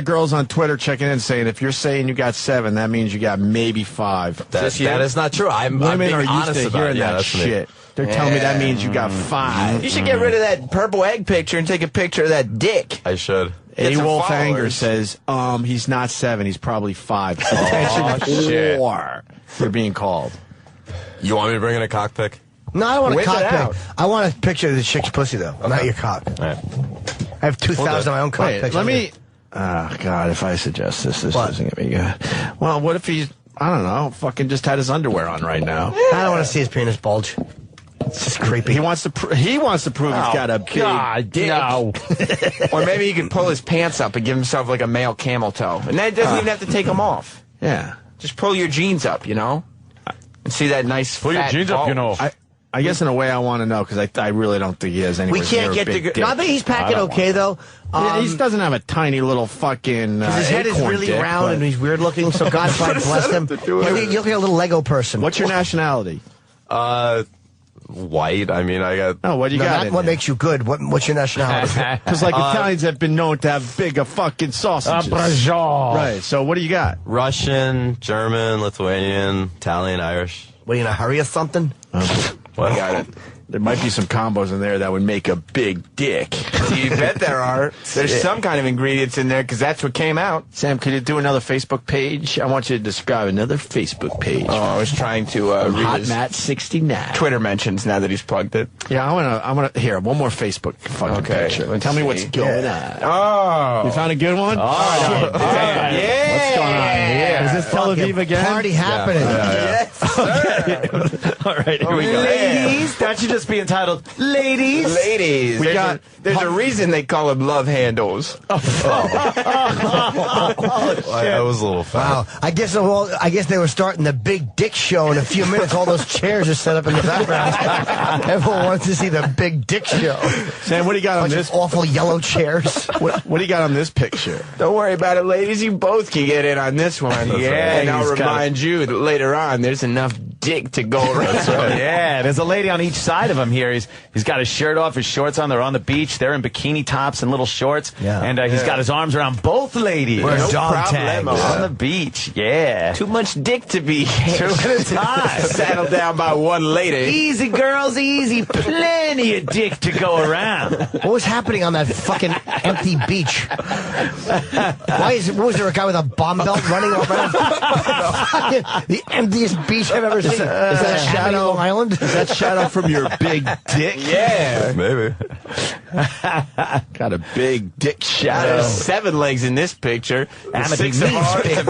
girls Sam? on Twitter checking in saying if you're saying you got 7, that means you got maybe 5. That is not true. I'm Women being are used honest to about hearing it. Yeah, that that's me. shit. They're telling me that means you got 5. You should get rid of that purple egg picture and take a picture of that dick. I should. Get some A-Wolf followers. Anger says, he's not 7, he's probably 5. Attention, shit. or you're being called. You want me to bring in a cock pic? No, I don't want a Whip cock it out. pic. I want a picture of the chick's pussy, though. Not your cock. All right. I have 2,000 of my own cock Wait, pics. let me... Oh, God, if I suggest this What? isn't going to be good. Well, what if he's, I don't know, fucking just had his underwear on right now? I don't want to see his penis bulge. It's just creepy. He wants to prove he's got a big dick. No. Or maybe he could pull his pants up and give himself like a male camel toe. And that doesn't even have to take them off. Yeah. Just pull your jeans up, you know? And see that nice Pull your fat jeans up, you know. I guess in a way I want to know because I really don't think he has any. We can't get big the... dick. No, I think he's packing okay, though. He doesn't have a tiny little fucking His head is acorn really dick, round but- and he's weird looking, so God bless him. You look like a little Lego person. What's your nationality? White. I mean, I got. Oh, what do you got? Not what makes you good. What's your nationality? Because like Italians have been known to have bigger fucking sausages. Right. So what do you got? Russian, German, Lithuanian, Italian, Irish. What, are you in a hurry or something? What? got it. There might be some combos in there that would make a big dick. You bet there are. There's some kind of ingredients in there because that's what came out. Sam, could you do another Facebook page? I want you to describe another Facebook page. Oh, I was trying to read Hot his Matt 69. Twitter mentions now that he's plugged it. Yeah, I want to here one more Facebook fucking picture. let's Tell me see. what's going on. Oh, You found a good one? yeah. What's going on here? Is this Tel Aviv again? Party happening. Yes, sir. All right, here we go. Ladies, don't you just be entitled, Ladies. Ladies. There's a reason they call them love handles. I was a little fat. Wow. I guess they were starting the Big Dick Show in a few minutes. All those chairs are set up in the background. Everyone wants to see the Big Dick Show. Sam, what do you got on this? Awful yellow chairs. What do you got on this picture? Don't worry about it, ladies. You both can get in on this one. Yeah, and I'll remind you that later on there's enough dick to go around. Yeah, there's a lady on each side of him here. He's got his shirt off, his shorts on. They're on the beach. They're in bikini tops and little shorts. Yeah. And he's got his arms around both ladies. No dog problem. tags on the beach. Yeah. Too much dick to be two at a time. Settled down by one lady. Easy, girls, easy. Plenty of dick to go around. What was happening on that fucking empty beach? Was there a guy with a bomb belt running around? The emptiest beach I've ever seen. Is that Shadow Island? Is that Shadow from your big dick? Yeah. Maybe. Got a big dick Shadow. There's 7 legs in this picture. And a big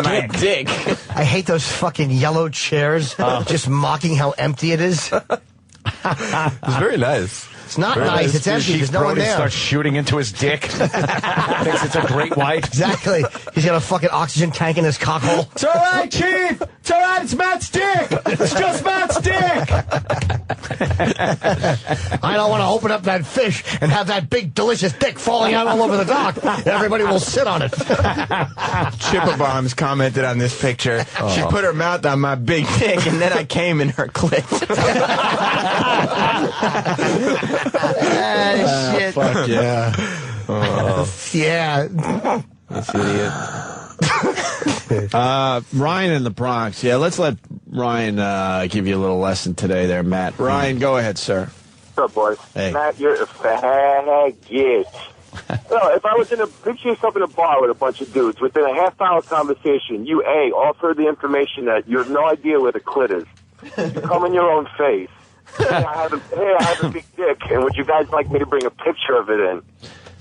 big dick. I hate those fucking yellow chairs just mocking how empty it is. It's very nice. It's not nice. It's empty. There's no one there. Starts shooting into his dick. Thinks it's a great white. Exactly. He's got a fucking oxygen tank in his cockhole. It's all right, Chief. It's all right. It's Matt's dick. It's just Matt's dick. I don't want to open up that fish and have that big, delicious dick falling out all over the dock. Everybody will sit on it. Chipper Bombs commented on this picture. She put her mouth on my big dick, and then I came in her clit. Shit. Fuck yeah. Yeah. This idiot. Ryan in the Bronx. Yeah, let's let Ryan give you a little lesson today there, Matt. Ryan, go ahead, sir. What's up, boys? Hey. Matt, you're a faggot. Well, if I was picture yourself in a bar with a bunch of dudes, within a half-hour conversation, you, A, offer the information that you have no idea where the clit is. You come in your own face. Hey, I have a big dick, and would you guys like me to bring a picture of it in?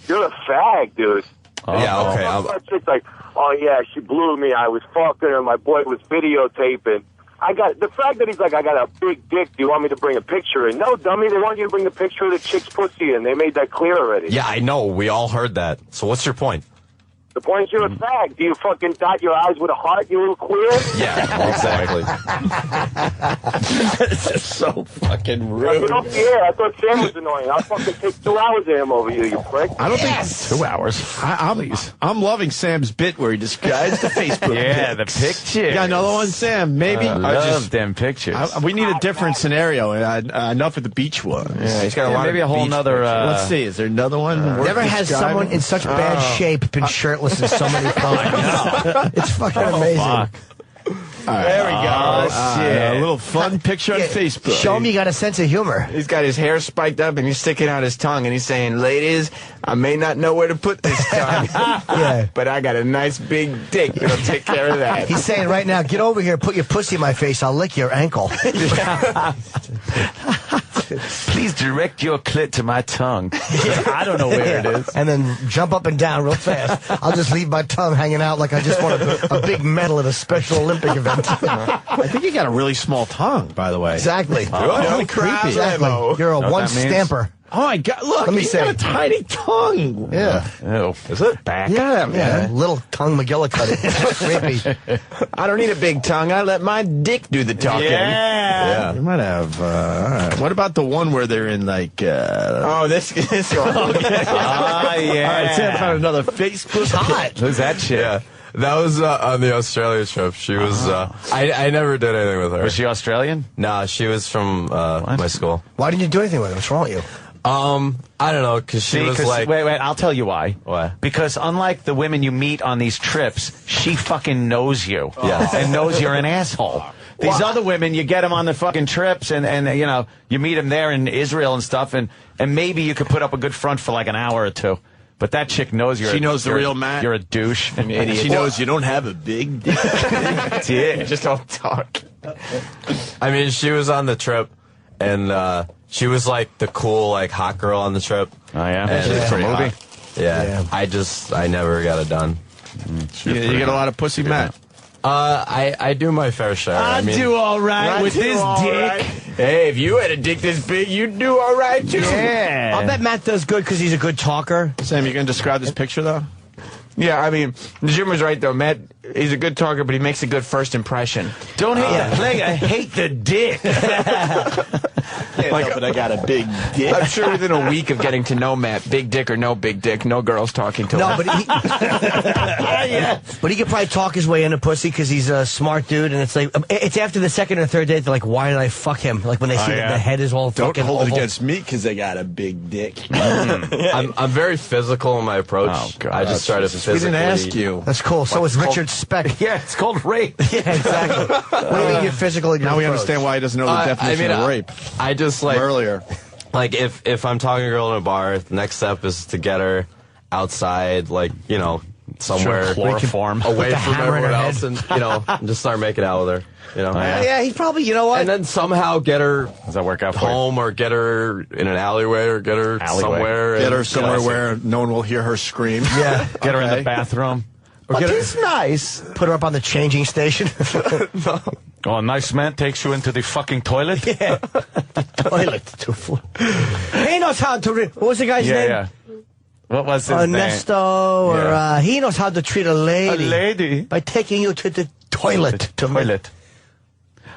You're a fag, dude. Yeah, okay. My chick's like, oh yeah, she blew me. I was fucking her. My boy was videotaping. The fact that he's like, I got a big dick. Do you want me to bring a picture in? No, dummy. They want you to bring the picture of the chick's pussy in. They made that clear already. Yeah, I know. We all heard that. So what's your point? The point is you're a fag. Do you fucking dot your eyes with a heart, you little queer? Yeah, exactly. This is so fucking rude. Get off the air. I thought Sam was annoying. I'll fucking take 2 hours of him over you prick. I don't think 2 hours. I'm loving Sam's bit where he describes the Facebook Yeah, pics. the picture. You got another one, Sam? Maybe? I love them pictures. We need a different scenario. Enough of the beach ones. Yeah, he's got a lot maybe of a whole beach nother. Let's see. Is there another one? Never has someone in such bad shape been shirtless in so many times. It's fucking amazing. Fuck. There we go. A little fun picture on Facebook. Show him you got a sense of humor. He's got his hair spiked up and he's sticking out his tongue and he's saying, ladies, I may not know where to put this tongue, but I got a nice big dick that'll take care of that. He's saying right now, get over here, put your pussy in my face, I'll lick your ankle. Please direct your clit to my tongue. I don't know where it is. And then jump up and down real fast. I'll just leave my tongue hanging out like I just won a big medal at a Special Olympic event. I think you got a really small tongue, by the way. Exactly. Really creepy. Exactly. You're a one stamper. Oh my God! Look, he's got a tiny tongue. Yeah. Ew. Is it? Back. Yeah, man. Little tongue McGillicuddy. Creepy. I don't need a big tongue. I let my dick do the talking. Yeah. You might have. All right. What about the one where they're in like? This one. Okay. Ah, yeah. All right, Sam found another Facebook. Hot. Who's that chick? Yeah. That was on the Australia trip. She was. I never did anything with her. Was she Australian? Nah, she was from my school. Why didn't you do anything with her? What's wrong with you? I don't know, because she was like... Wait, I'll tell you why. Why? Because unlike the women you meet on these trips, she fucking knows you. Yeah. And knows you're an asshole. These other women, you get them on the fucking trips, and you know, you meet them there in Israel and stuff, and maybe you could put up a good front for like an hour or two. But that chick knows She knows the real Matt. You're a douche. An idiot. She knows you don't have a big dick. Yeah. Just don't talk. I mean, she was on the trip, and she was like the cool, like, hot girl on the trip. Oh, yeah? And She's from a movie? Yeah. I never got it done. You get a lot of pussy, Matt? I do my fair share. I do all right with this dick. Hey, if you had a dick this big, you'd do all right, too. Yeah. I'll bet Matt does good because he's a good talker. Sam, you going to describe this picture, though? Yeah, I mean, Jim was right, though. Matt, he's a good talker, but he makes a good first impression. Don't hate the plague, I hate the dick. But I got a big dick. I'm sure within a week of getting to know Matt, big dick or no big dick, no girls talking to him. No, but he, but he could probably talk his way into pussy because he's a smart dude, and it's like it's after the second or third date they're like, why did I fuck him? Like when they see that the head is all Don't fucking hold it oval. against me because I got a big dick. I'm very physical in my approach. Oh, God. I just try to physically. We didn't ask you. That's cool. So is Richard Speck. Yeah, it's called rape. Yeah, exactly. What do you mean you're physical in your Now we approach? understand why he doesn't know the definition of rape. I just like earlier. Like if I'm talking to a girl in a bar, the next step is to get her outside, like, you know, somewhere chloroform away the from hammer in everyone her else, and you know, just start making out with her. You know, Yeah, he probably, you know what? and then somehow get her Does that work out for you? home, or get her in an alleyway, or get her somewhere. Get her and, somewhere you know, where no one will hear her scream. Yeah. Get her in the bathroom. Or get her, It's nice. put her up on the changing station. Oh, a nice man takes you into the fucking toilet? Yeah. Toilet. He knows how to what was the guy's name? Yeah. What was his name? Ernesto, or he knows how to treat a lady. A lady. By taking you to the toilet. Toilet.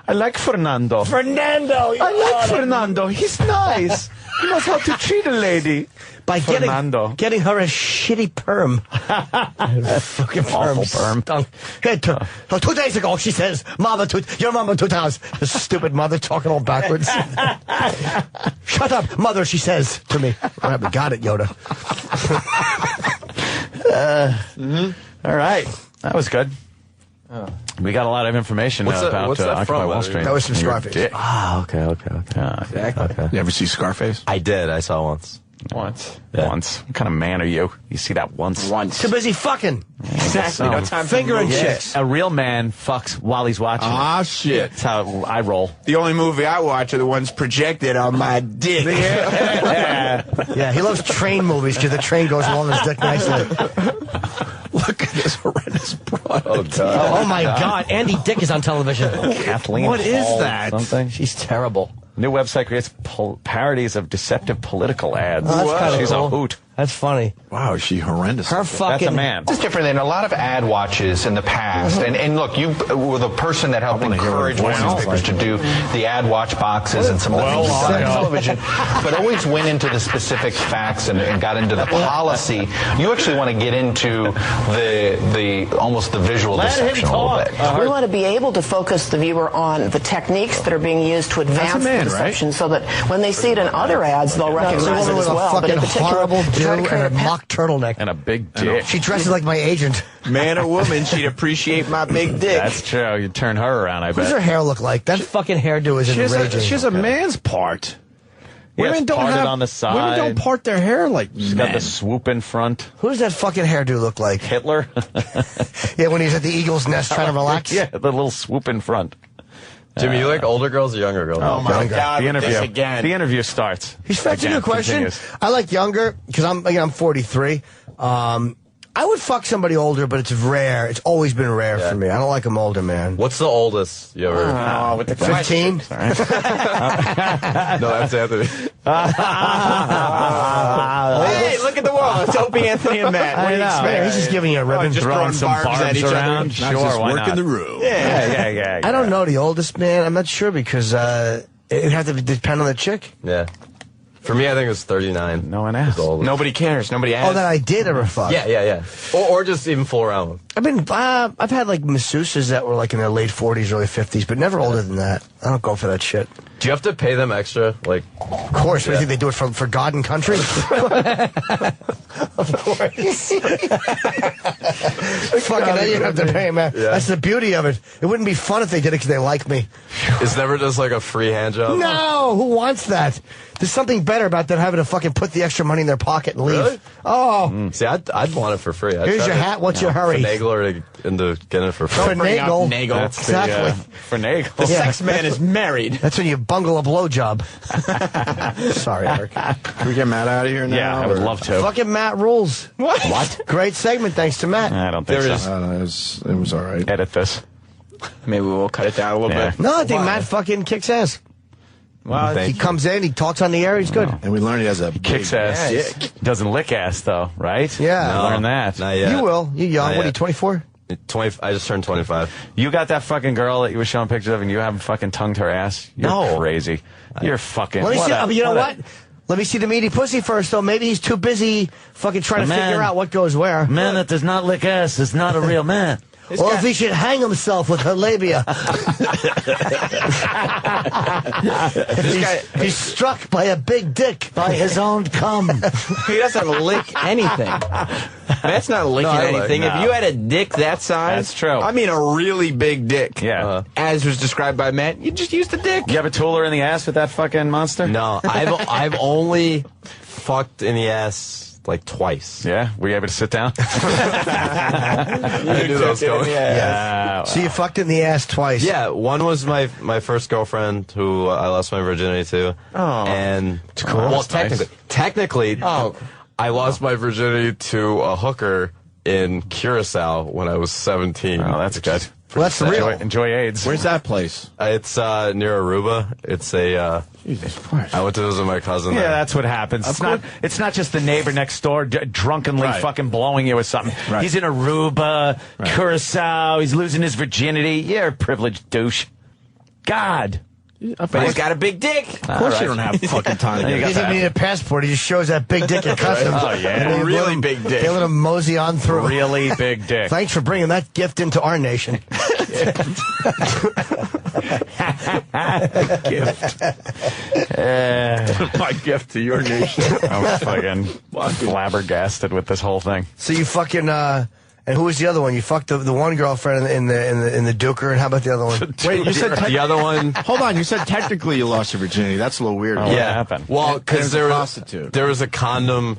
I like Fernando. Fernando. I like Fernando. He's nice. He knows how to treat a lady. By Fernando. getting her a shitty perm. Fucking Awful perm. stunk. Hey, 2 days ago, she says, your mama 2000. The stupid mother talking all backwards. Shut up, mother, she says to me. All right, we got it, Yoda. All right. That was good. We got a lot of information What's that- about what's that Occupy from? Wall Street. That was from Your Scarface. dick. Ah, okay. Exactly. You ever see Scarface? I did. I saw once. Once. Yeah. Once. What kind of man are you? You see that once? Too busy fucking. Exactly. No time for Fingering movies. chicks. A real man fucks while he's watching. Ah, shit. That's how I roll. The only movie I watch are the ones projected on my dick. Yeah, he loves train movies because the train goes along his dick nicely. Look at this horrendous broad. Oh god. Oh my God, Andy Dick is on television. Kathleen What is Hall or that? Something. She's terrible. New website creates parodies of deceptive political ads. Oh, that's kinda She's cool. a hoot. That's funny. Wow, is she horrendous? Her fucking. That's a man. It's different than a lot of ad watches in the past. And look, you were the person that helped encourage newspapers to do the ad watch boxes and some of the things you've done on television, but always went into the specific facts and got into the policy. You actually want to get into the almost the visual deception a little bit. We want to be able to focus the viewer on the techniques that are being used to advance the deception so that when they see it in other ads, they'll recognize it as well. But in particular, horrible to dude try to create and a mock turtleneck. And a big dick. She dresses like my agent. Man or woman, she'd appreciate my big dick. That's true. You turn her around, I What does her bet. hair look like? That fucking hairdo is enraging. She has a man's part. Yeah, Women it's don't parted have on the side. Women don't part their hair like She's men. got the swoop in front. Who does that fucking hairdo look like? Hitler? Yeah, when he's at the eagle's nest trying to relax. Yeah, the little swoop in front. Jimmy, you like older girls or younger girls? Oh my God! The interview. This again. The interview starts. That's a good question. Continues. I like younger because I'm 43. I would fuck somebody older, but it's rare. It's always been rare for me. I don't like them older, man. What's the oldest you ever? Oh, with the 15? No, that's Anthony. Hey, look at the wall. It's Opie, Anthony, and Matt. What do you expect? He's just giving you a ribbon. Just Throwing throwing some barbs at each barbs other. around. Not Sure, just why work not? in the room. Yeah. I don't know the oldest, man. I'm not sure because it has to depend on the chick. Yeah. For me, I think it was 39. No one asked. Nobody cares. Nobody Oh, asks. that I did ever fuck. Yeah. Or just even fool around with. I've had like masseuses that were like in their late 40s, early 50s, but never older than that. I don't go for that shit. Do you have to pay them extra? Like, of course. What do you think they do it for God and country? Of course. Fucking then you have to pay, man. Yeah. That's the beauty of it. It wouldn't be fun if they did it because they like me. it's never just like a free hand job. No, who wants that? There's something better about them having to fucking put the extra money in their pocket and leave. Really? Oh. See, I'd want it for free. Here's your hat. What's your hurry? Finagle her into getting it for free. Don't bring up Finagle. Nagel. That's Exactly. Finagle. The sex man is married. That's when you bungle a blowjob. Sorry, Eric. Can we get Matt out of here now? Yeah, I would love to. Fucking Matt rules. What? Great segment, thanks to Matt. I don't think so. I don't know, it was all right. Edit this. Maybe we'll cut it down a little bit. No, I think Matt fucking kicks ass. Well, he comes in, he talks on the air, he's good. And we learned he has a kicks ass. dick. Doesn't lick ass though, right? Yeah. No, learn that. Not yet. You will. You young. Not What are you, yet. 24? 20. I just turned 25. You got that fucking girl that you were showing pictures of, and you haven't fucking tongued her ass. You're No. crazy. You're fucking. Let me see. You know what? what? Let me see the meaty pussy first, though. Maybe he's too busy fucking trying to figure out what goes where. Man that does not lick ass is not a real man. Or if he should hang himself with her labia. He's struck by a big dick. By his own cum. He doesn't lick anything. That's not licking anything. If you had a dick that size, That's true. I mean, a really big dick. Yeah. As was described by Matt, you just use the dick. You ever tool her in the ass with that fucking monster? No, I've only fucked in the ass like twice. Yeah, were you able to sit down? I knew that was going. Yeah. So you fucked in the ass twice. Yeah, one was my first girlfriend who I lost my virginity to. Oh. And It's cool. well, That's nice. technically, I lost my virginity to a hooker in Curacao when I was 17. Oh, that's good. Well, that's real. Enjoy AIDS. Where's that place? It's near Aruba. It's a. Jesus Christ. I went to visit my cousin. Yeah, there. that's what happens. It's not just the neighbor next door drunkenly fucking blowing you with something. Right. He's in Aruba, Curacao. He's losing his virginity. You're a privileged douche. God. But he's got a big dick. Of course you don't have fucking time to He get doesn't need a passport. He just shows that big dick at customs. Oh, yeah. And they Really let him- big dick. They let him mosey on through. Really big dick. Thanks for bringing that gift into our nation. Gift. my gift to your nation. I'm fucking flabbergasted with this whole thing. So you fucking and who was the other one? You fucked the one girlfriend in the Duker, and how about the other one? Wait, you said the other one. Hold on, you said technically you lost your virginity. That's a little weird. What happened? Well, because There's a prostitute. there was a condom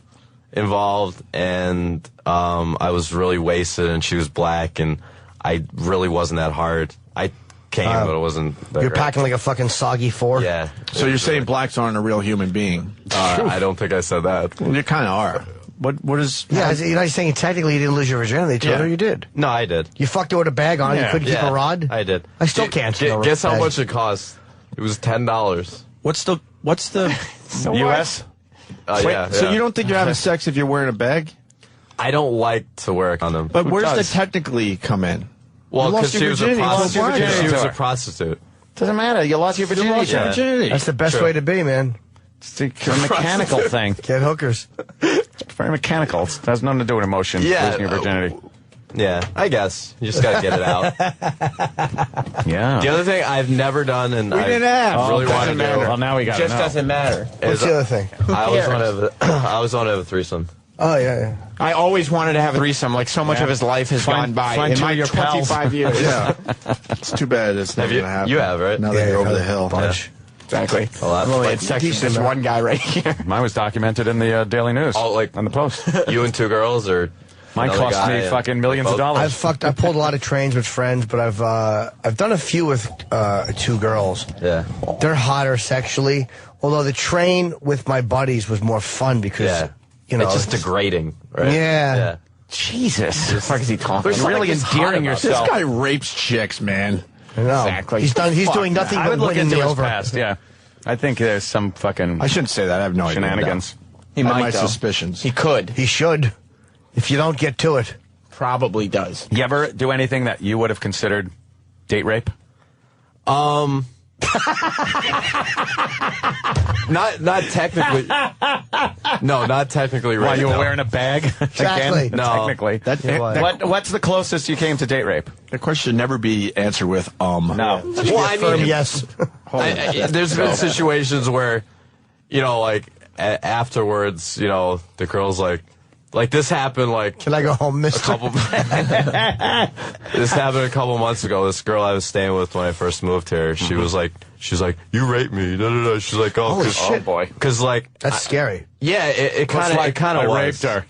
involved, and I was really wasted, and she was black, and I really wasn't that hard. I came, but it wasn't. That You're great. packing like a fucking soggy 4. Yeah. So you're saying blacks aren't a real human being? I don't think I said that. Well, you kind of are. What is? Yeah, you're not saying technically you didn't lose your virginity. You told her you did. No, I did. You fucked her with a bag on. Yeah. You couldn't keep a rod. I did. I still can't. Guess how much it cost? It was $10. What's the? U.S.? Yeah. So you don't think you're having sex if you're wearing a bag? I don't like to wear a condom. But where's does? the technically come in? Well, You lost because she your was a virginity, prostitute. so why? She was a prostitute. Doesn't matter. You lost your virginity. lost your virginity. That's the best True. way to be, man. It's a mechanical thing. Get hookers. It's very mechanical. It has nothing to do with emotion. Yeah. Losing your virginity. Yeah, I guess. You just got to get it out. Yeah. The other thing I've never done, and I didn't ask. really want to do, Well, now we got to Just know. doesn't matter. What's the other thing? I always want to have a threesome. Oh, yeah. I always wanted to have a threesome. Like so much of his life has gone by find in two my of your pals. 25 years. Yeah. It's too bad it's never going to happen. You have, right? Now that you're over the hill. Bunch. Exactly. Well, that's I've only like had sex with this one guy right here. Mine was documented in the Daily News. Oh, like on the Post. You and 2 girls, or Mine another cost guy me and fucking millions of both? dollars. I pulled a lot of trains with friends, but I've done a few with 2 girls. Yeah. They're hotter sexually, although the train with my buddies was more fun because, Yeah. you know. It's just degrading, right? Yeah. Jesus. What the fuck is he talking You're about? really endearing yourself. This guy rapes chicks, man. I know. Exactly. He's doing nothing I but would look winning into me his over. past, yeah. I think there's some fucking I shouldn't say that. I have no idea. shenanigans. He I have might, my though. suspicions. He could. He should. If you don't get to it. Probably does. You ever do anything that you would have considered date rape? Not technically. No, not technically. While Right. you were no. wearing a bag? Exactly. Again? No. Technically. What's the closest you came to date rape? The question should never be answered with No. Well, I mean, yes. there's been situations where, you know, like afterwards, you know, the girl's like this happened like. Can I go home, mister? This happened a couple months ago. This girl I was staying with when I first moved here, she's like, you raped me. Da, da, da. She's like, oh, Holy shit. Oh, boy. Because like, That's scary. yeah, it kind of I was. raped her.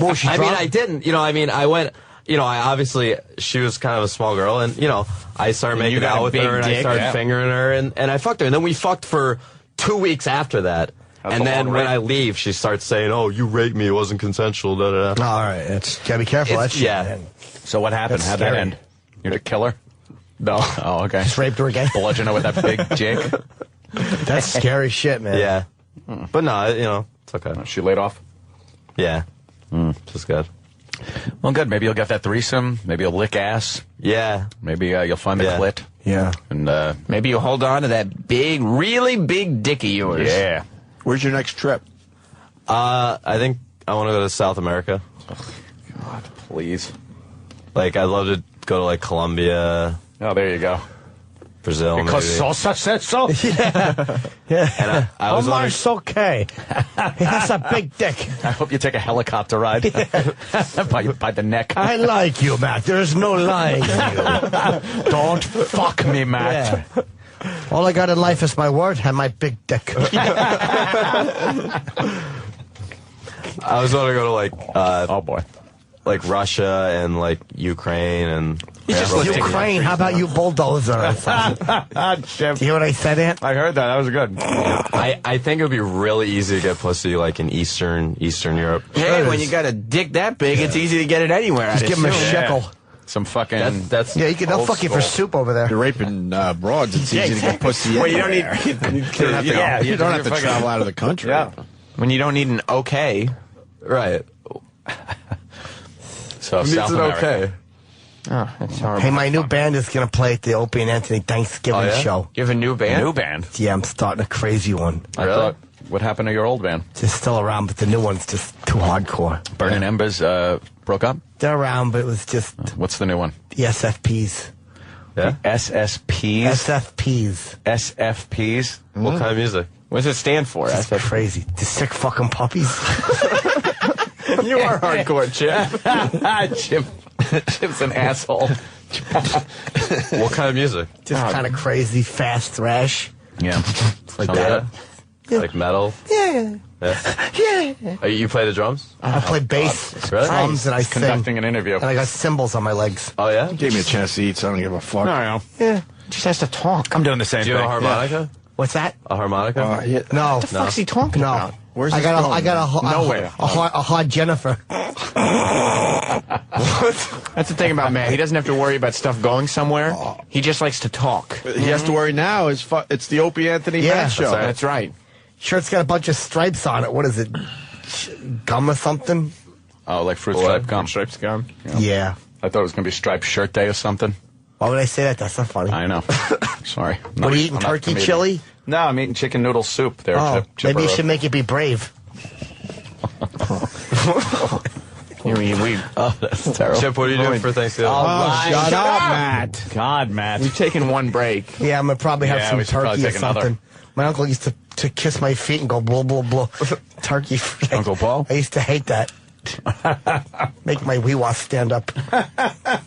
Well, she I mean, dropped- I didn't. You know, I mean, I went. You know, I obviously she was kind of a small girl, and you know, I started And you making got out a with big her, and I dick, started yeah. fingering her, and I fucked her, and then we fucked for 2 weeks after that. That's and a then long when rape. I leave, she starts saying, "Oh, you raped me. It wasn't consensual." Da da da. All right. Gotta be careful. It's- That shit, yeah. man. So what happened? That's How'd that scary. end? You're the killer? No. Oh, okay. Just raped her again. Bludgeon her with that big jig. That's scary shit, man. Yeah. But no, you know, it's okay. She laid off? Yeah. Just good. Well, good. Maybe you'll get that threesome. Maybe you'll lick ass. Yeah. Maybe you'll find the clit. Yeah. And maybe you'll hold on to that big, really big dick of yours. Yeah. Where's your next trip? I think I want to go to South America. Oh, God, please. Like, I'd love to go to, like, Colombia. Oh, there you go. Brazil, Because maybe. Sosa said so. Yeah. Yeah. And I was Omar's okay. He has a big dick. I hope you take a helicopter ride by the neck. I like you, Matt. There's no lying to you. Don't fuck me, Matt. Yeah. All I got in life is my word and my big dick. I was going to go to, like, oh, boy. Like, Russia and, like, Ukraine and... Ukraine, how about you bulldozer? Do you hear what I said, Ant? I heard that. That was good. I think it would be really easy to get pussy, like, in Eastern Europe. Hey, when you got a dick that big, it's easy to get it anywhere. Just give him a shekel. Some fucking... That's yeah, they'll fuck you for soup over there. You're raping broads. It's easy to get pussy. Well, you don't need... You don't have to travel out of the country. Yeah. When you don't need an okay. Right. So Who South needs an America. okay? Oh, that's horrible. Hey, my new band is going to play at the Opie and Anthony Thanksgiving show. You have a new band? New band? Yeah, I'm starting a crazy one. I thought, what happened to your old band? It's still around, but the new one's just too hardcore. Burning Embers broke up? They're around, but it was just What's the new one? the SFPs. Yeah? SSPs? SFPs. SFPs? What kind of music? What does it stand for? That's crazy. The sick fucking puppies. You are hardcore, Chip. Chip's an asshole. What kind of music? Just kind of crazy, fast thrash. Yeah. Like that. Yeah. Like metal? Yeah. Yeah. You play the drums? I play bass, Really? drums, and I sing. Conducting an interview. And I got cymbals on my legs. Oh, yeah? Gave me a chance to eat, so I don't give a fuck. No. Yeah. Just has to talk. I'm doing the same Do you thing. know a harmonica? What's that? A harmonica? Yeah. No. What the fuck's he talking about? Where's I this got going? Nowhere. a hard Jennifer. That's the thing about Matt. He doesn't have to worry about stuff going somewhere. He just likes to talk. He has to worry now. It's the Opie Anthony Matt show. That's right. Shirt's got a bunch of stripes on it. What is it? Gum or something? Oh, like fruit stripe gum. Stripes gum. Yeah. I thought it was going to be striped shirt day or something. Why would I say that? That's not funny. I know. Sorry. What are you eating, turkey chili? No, I'm eating chicken noodle soup there, Oh, Chip. maybe you should make it be brave. Oh, that's terrible. Chip, what are you doing for Thanksgiving? Shut up, Matt. God, Matt. We've taken one break. Yeah, I'm going to probably have some we should probably turkey or take another. something. My uncle used to kiss my feet and go blah, blah, blah. Turkey. Uncle Paul? I used to hate that. Make my wee-wah stand up.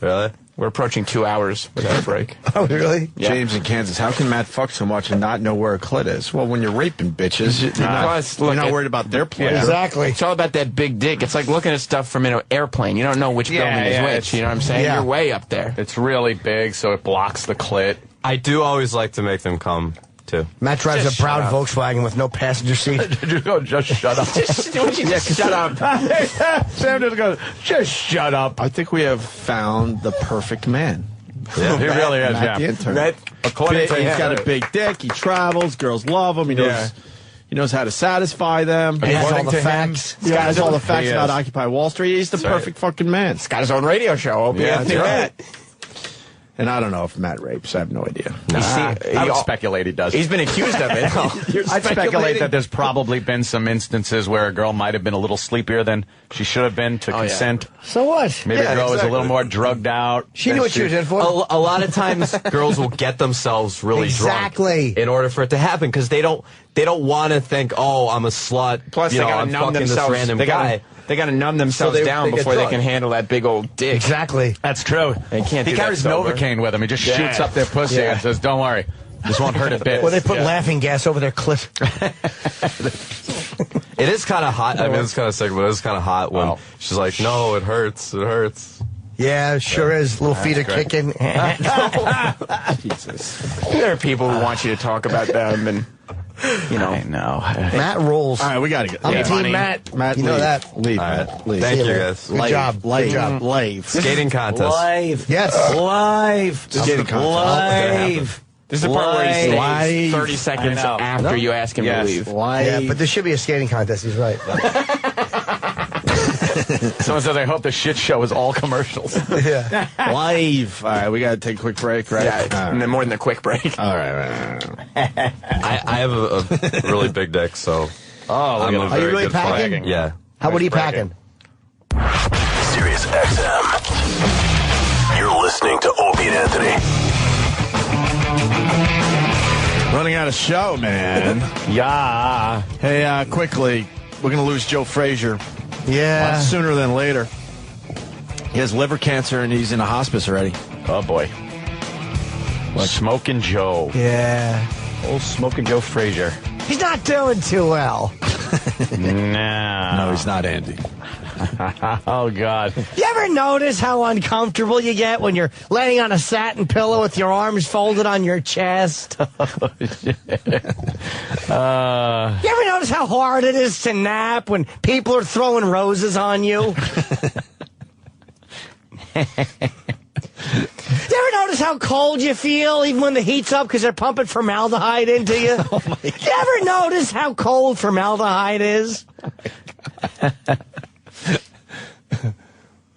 Really? We're approaching 2 hours without a break. Oh, really? Yeah. James in Kansas, how can Matt fuck so much and not know where a clit is? Well, when you're raping bitches, you're not worried about their pleasure. Exactly. It's all about that big dick. It's like looking at stuff from an airplane. You don't know which building is which. You know what I'm saying? Yeah. You're way up there. It's really big, so it blocks the clit. I do always like to make them come, too. Matt drives Just a brown shut up. Volkswagen with no passenger seat. Just shut up. Shut up. Sam just goes, just shut up. I think we have found the perfect man. Yeah, he really is, Matt the intern. According to He's him. got a big dick. He travels. Girls love him. He knows. He knows how to satisfy them. He has all According the to him, facts. He has all the facts He about is. Occupy Wall Street. He's the perfect fucking man. He's got his own radio show. Opie Yeah, Anthony that's Matt. And I don't know if Matt rapes. I have no idea. I would speculate he does. He's been accused of it. I'd speculate that there's probably been some instances where a girl might have been a little sleepier than she should have been to consent. So what? Maybe Yeah, a girl was a exactly. little more drugged out. She knew what she was in for. A lot of times, girls will get themselves really Exactly. drunk in order for it to happen because they don't want to think, oh, I'm a slut. Plus, you they know, got to I'm numb fucking themselves. this random guy. They got to numb themselves they down get before they drunk. can handle that big old dick. Exactly. That's true. They can't He do that carries sober. Novocaine with him. He just Yeah. shoots up their pussy Yeah. and says, don't worry. This won't hurt a bit. Well, they put laughing gas over their clit. It is kind of hot. I mean, it's kind of sick, but it is kind of hot when she's like, no, it hurts. It hurts. Yeah, it sure is. Little feet are great. kicking. There are people who want you to talk about them, and you know. I know. Matt rules. All right, we got to go. I'm Yeah. Team Matt. Matt, you know leave. that. Leave, All Matt. right. Leave. Thank See you, you, guys. Good job. Good job. Live. Skating contest. Live. Yes. Live. Skating contest. Live. This is the part where he stays 30 seconds I know. after you ask him to leave. Yeah, but there should be a skating contest. He's right. Someone says, I hope the shit show is all commercials. Yeah. Live. All right, we got to take a quick break, right? Yeah, and then more than a quick break. All right. I have a really big dick, so. Are you really packing? Yeah. How what are you packing? Sirius XM. You're listening to Opie and Anthony. Running out of show, man. Yeah. Hey, quickly, we're going to lose Joe Frazier. Yeah. A lot sooner than later. He has liver cancer and he's in a hospice already. Oh, boy. Smoking Joe. Yeah. Old Smoking Joe Frazier. He's not doing too well. No, he's not, Andy. Oh, God. You ever notice how uncomfortable you get when you're laying on a satin pillow with your arms folded on your chest? You ever notice how hard it is to nap when people are throwing roses on you? You ever notice how cold you feel even when the heat's up because they're pumping formaldehyde into you? Oh my God. You ever notice how cold formaldehyde is?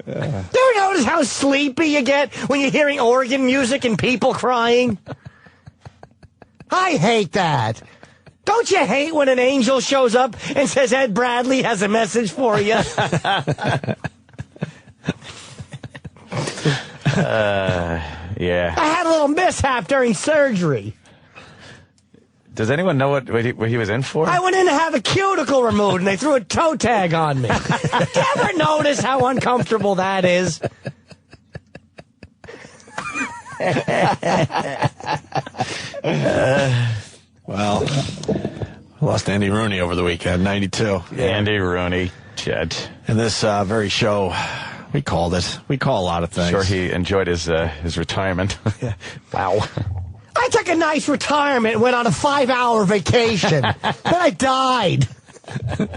You ever notice how sleepy you get when you're hearing organ music and people crying? I hate that. Don't you hate when an angel shows up and says Ed Bradley has a message for you? Yeah. I had a little mishap during surgery. Does anyone know what he was in for? I went in to have a cuticle removed, and they threw a toe tag on me. You ever notice how uncomfortable that is? Well, I lost Andy Rooney over the weekend, 92. Andy Rooney, Jet. And this very show, we called it. We call a lot of things. Sure, he enjoyed his retirement. Wow. I took a nice retirement and went on a 5-hour vacation. Then I died. You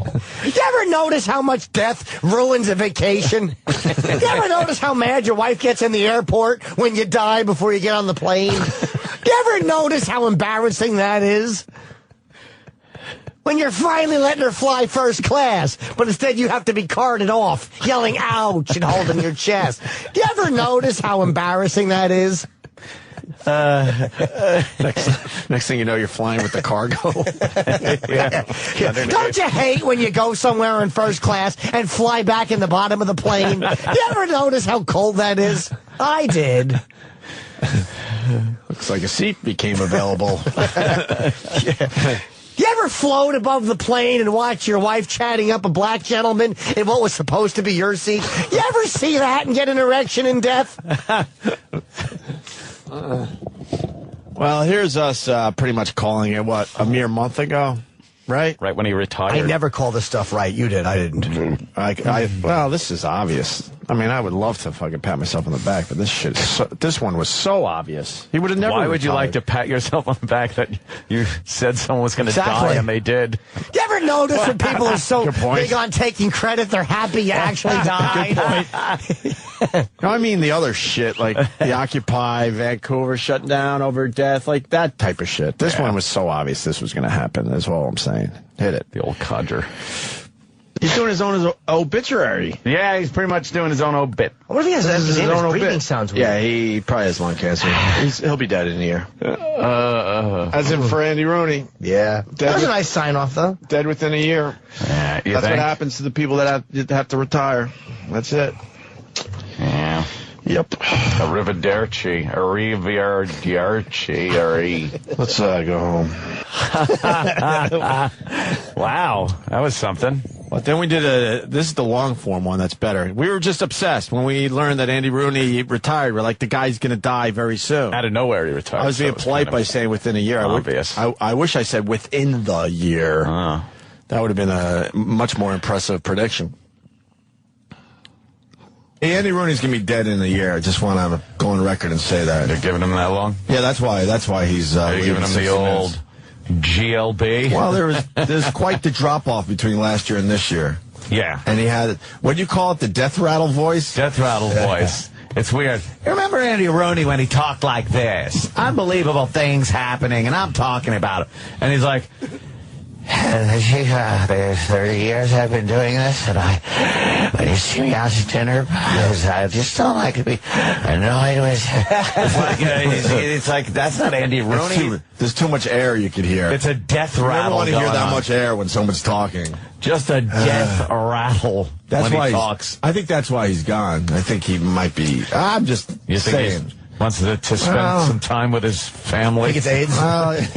ever notice how much death ruins a vacation? You ever notice how mad your wife gets in the airport when you die before you get on the plane? You ever notice how embarrassing that is? When you're finally letting her fly first class, but instead you have to be carted off, yelling ouch and holding your chest. Do you ever notice how embarrassing that is? Next thing you know, you're flying with the cargo. Don't you hate when you go somewhere in first class and fly back in the bottom of the plane? You ever notice how cold that is? I did. Looks like a seat became available. You ever float above the plane and watch your wife chatting up a black gentleman in what was supposed to be your seat? You ever see that and get an erection in death? Well, here's us pretty much calling it, what, a mere month ago, right? Right when he retired. I never call this stuff right. You did. I didn't. Well, this is obvious. I mean, I would love to fucking pat myself on the back, but this one was so obvious. He would have never Why would you retired. like to pat yourself on the back that you said someone was going to Exactly. die and they did? You ever notice when people are so Good point. big on taking credit, they're happy you actually died? No, I mean the other shit, like the Occupy, Vancouver shutting down over death, like that type of shit. This one was so obvious this was going to happen, is all I'm saying. Hit it. The old codger. He's doing his own obituary. Yeah, he's pretty much doing his own obit. What if he has his breathing sounds weird? Yeah, he probably has lung cancer. He'll be dead in a year. As in for Andy Rooney. Yeah. Dead That was a nice sign off, though. Dead within a year. Yeah, That's what happens to the people that have to retire. That's it. Yeah. Yep. Arrivederci. Let's go home. Wow, that was something. But then we did this is the long form one that's better. We were just obsessed when we learned that Andy Rooney retired. We're like, the guy's going to die very soon. Out of nowhere he retired. I was being polite by saying within a year. Obvious. I wish I said within the year. That would have been a much more impressive prediction. Hey, Andy Rooney's going to be dead in a year. I just want to go on record and say that. They're giving him that long? Yeah, that's why he's They're giving him the old GLB. Well, there's quite the drop-off between last year and this year. Yeah. And he had, what do you call it, the death rattle voice? Death rattle voice. It's weird. You remember Andy Rooney when he talked like this? Unbelievable things happening, and I'm talking about it. And he's like, there's 30 years I've been doing this, and when you see me out to dinner, I just don't like to be annoyed with it's like, that's not Andy Rooney. There's too much air you could hear. It's a death rattle. rattle. You never want to hear going that on. much air when someone's talking. Just a death rattle That's when why he talks. I think that's why he's gone. I think he might be. I'm just You think saying. he wants to spend some time with his family? Think it's AIDS?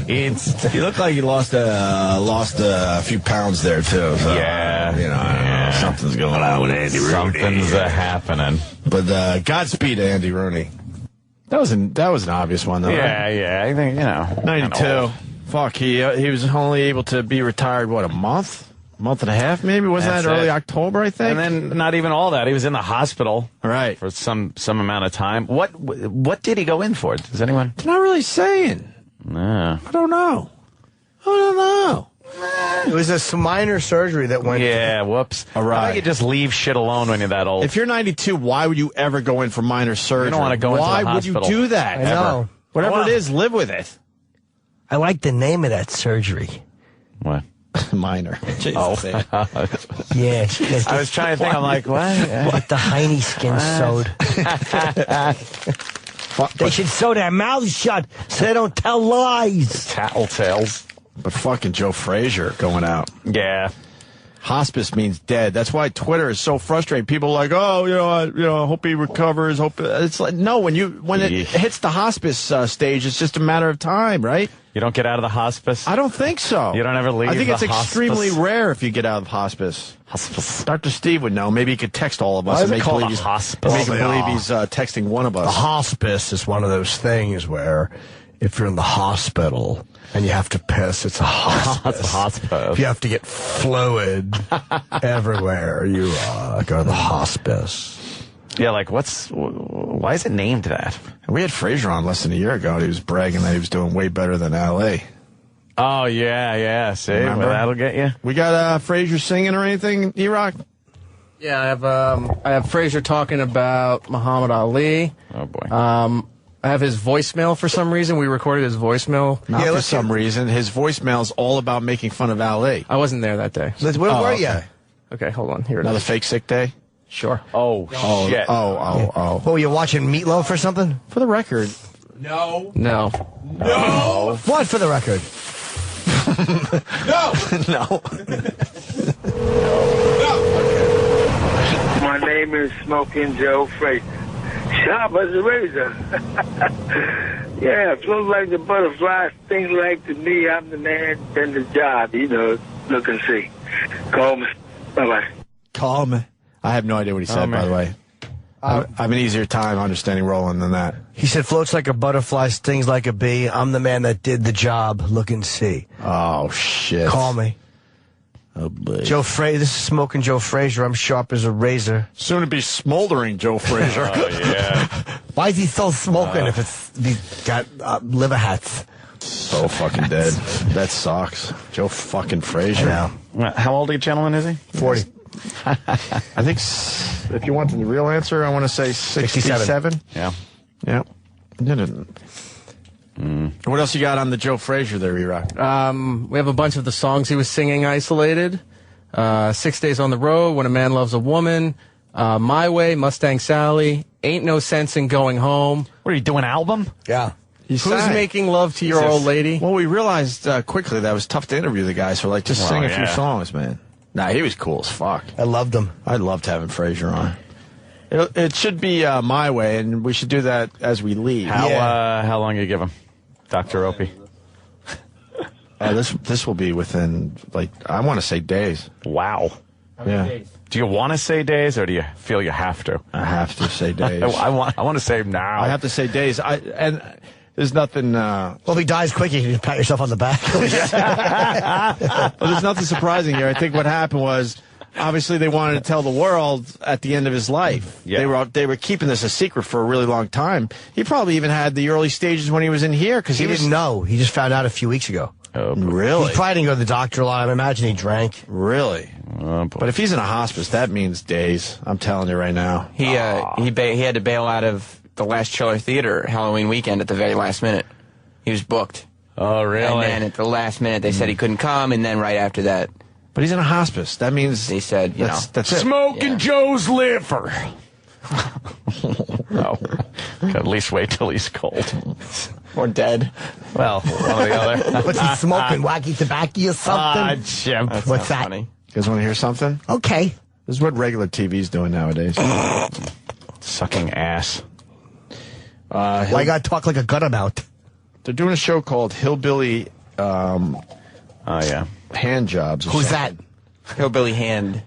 AIDS. He looked like he lost a few pounds there too. So, Yeah. you know, I don't know. Something's going on with Andy Rooney. Something's happening. But Godspeed to Andy Rooney. That was an obvious one though. Yeah, right? yeah. I think 92. Fuck, he was only able to be retired a month and a half maybe. Wasn't That's that early it. October? I think. And then not even all that. He was in the hospital, right, for some amount of time. What did he go in for? Does anyone? They're not really saying. No. I don't know. It was a minor surgery that went. Yeah, whoops. All right. I think you just leave shit alone when you're that old. If you're 92, why would you ever go in for minor surgery? You don't want to go into the Why hospital. would you do that? I know. Whatever it is, live with it. I like the name of that surgery. What? Minor. Oh. Yeah. I was trying to think. I'm like, what? Get the hiney skin sewed. They should sew their mouths shut so they don't tell lies. Tattletales. But fucking Joe Frazier going out. Yeah. Hospice means dead. That's why Twitter is so frustrating. People are like, oh, I hope he recovers. It's like, no, when it hits the hospice stage, it's just a matter of time, right? You don't get out of the hospice? I don't think so. You don't ever leave I think the it's extremely hospice? rare if you get out of hospice. Dr. Steve would know. Maybe he could text all of us Why and is it make called believe a hospice? make him Well, believe he's texting one of us. The hospice is one of those things where if you're in the hospital and you have to piss, it's a hospice. It's a hospice. If you have to get fluid everywhere, you go to the hospice. Yeah, like why is it named that? We had Frazier on less than a year ago, and he was bragging that he was doing way better than L.A. Oh, yeah. See, Remember? well, that'll get you. We got Frazier singing or anything, E-Rock? Yeah, I have Frazier talking about Muhammad Ali. Oh, boy. I have his voicemail for some reason. We recorded his voicemail. Not for some reason. His voicemail is all about making fun of Ali. I wasn't there that day. Where were you? Okay, hold on. Here it Another is. fake sick day? Sure. Oh, shit. Oh. What, were you watching Meatloaf or something? For the record. No. What, for the record? No. My name is Smoking Joe Frazier. Sharp as a razor. Yeah, float like the butterfly, things like to me, I'm the man, then the job, look and see. Call me. Bye-bye. Call me. I have no idea what he said, by the way. I have an easier time understanding Roland than that. He said, floats like a butterfly, stings like a bee. I'm the man that did the job. Look and see. Oh, shit. Call me. Oh, boy. Joe Frazier. This is Smoking Joe Frazier. I'm sharp as a razor. Soon to be smoldering Joe Frazier. Oh, yeah. Why is he still smoking if he's got liver hats? So fucking dead. That sucks. Joe fucking Frazier. How old a gentleman is he? 40. I think, if you want the real answer, I want to say 67. Yeah. Yeah. What else you got on the Joe Frazier there, E-Rock? We have a bunch of the songs he was singing isolated. 6 Days on the Road, When a Man Loves a Woman, My Way, Mustang Sally, Ain't No Sense in Going Home. What are you doing, album? Yeah. Who's making love to your old lady? Well, we realized quickly that it was tough to interview the guy, so just sing a few songs, man. Nah, he was cool as fuck. I loved him. I loved having Frazier on. It should be My Way, and we should do that as we leave. How long you give him, Dr. Opie? This will be within, I want to say days. Wow. Yeah. Do you want to say days, or do you feel you have to? I have to say days. I want to say now. I have to say days. And there's nothing. Well, if he dies quick, you can pat yourself on the back. Well, there's nothing surprising here. I think what happened was, obviously, they wanted to tell the world at the end of his life. Yeah. They were keeping this a secret for a really long time. He probably even had the early stages when he was in here because he didn't know. He just found out a few weeks ago. Really? He probably didn't go to the doctor a lot. I imagine he drank. Really? But if he's in a hospice, that means days. I'm telling you right now. He had to bail out of the Last Chiller Theater Halloween weekend at the very last minute. He was booked. Oh, really? And then at the last minute, they said he couldn't come, and then right after that... But he's in a hospice. That means... They said, that's it. Smoking Joe's liver. No. At least wait till he's cold. Or dead. Well, one or the other. What's he smoking? Wacky tobacco or something? Jim. What's that? Funny. You guys want to hear something? Okay. This is what regular TV's doing nowadays. Sucking ass. Why you gotta talk like a gut about? They're doing a show called Hillbilly... hand jobs. Who's that? Hillbilly Hand.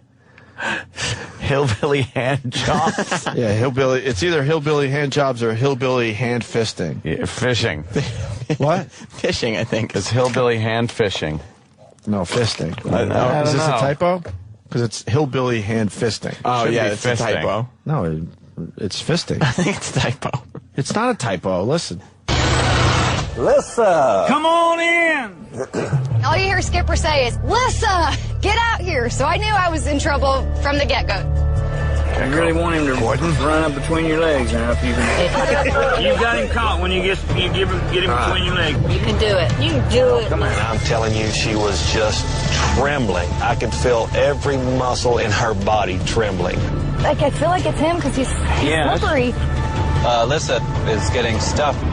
Hillbilly hand jobs? Yeah, hillbilly. It's either hillbilly hand jobs or hillbilly hand fisting. Yeah, fishing. What? Fishing, I think. It's hillbilly hand fishing. No, fisting. I Is don't this know. a typo? Because it's hillbilly hand fisting. Oh, Should yeah, be it's a fisting. typo. No, it's fisting. I think it's a typo. It's not a typo. Listen. Lissa! Come on in! All you hear Skipper say is, Lissa, get out here. So I knew I was in trouble from the get-go. You really want him to run up between your legs now. If you can. You got him caught when you get him between your legs. You can do it. You can do it. Come on. I'm telling you, she was just trembling. I could feel every muscle in her body trembling. Like, I feel like it's him because he's slippery. Lissa is getting stuffed.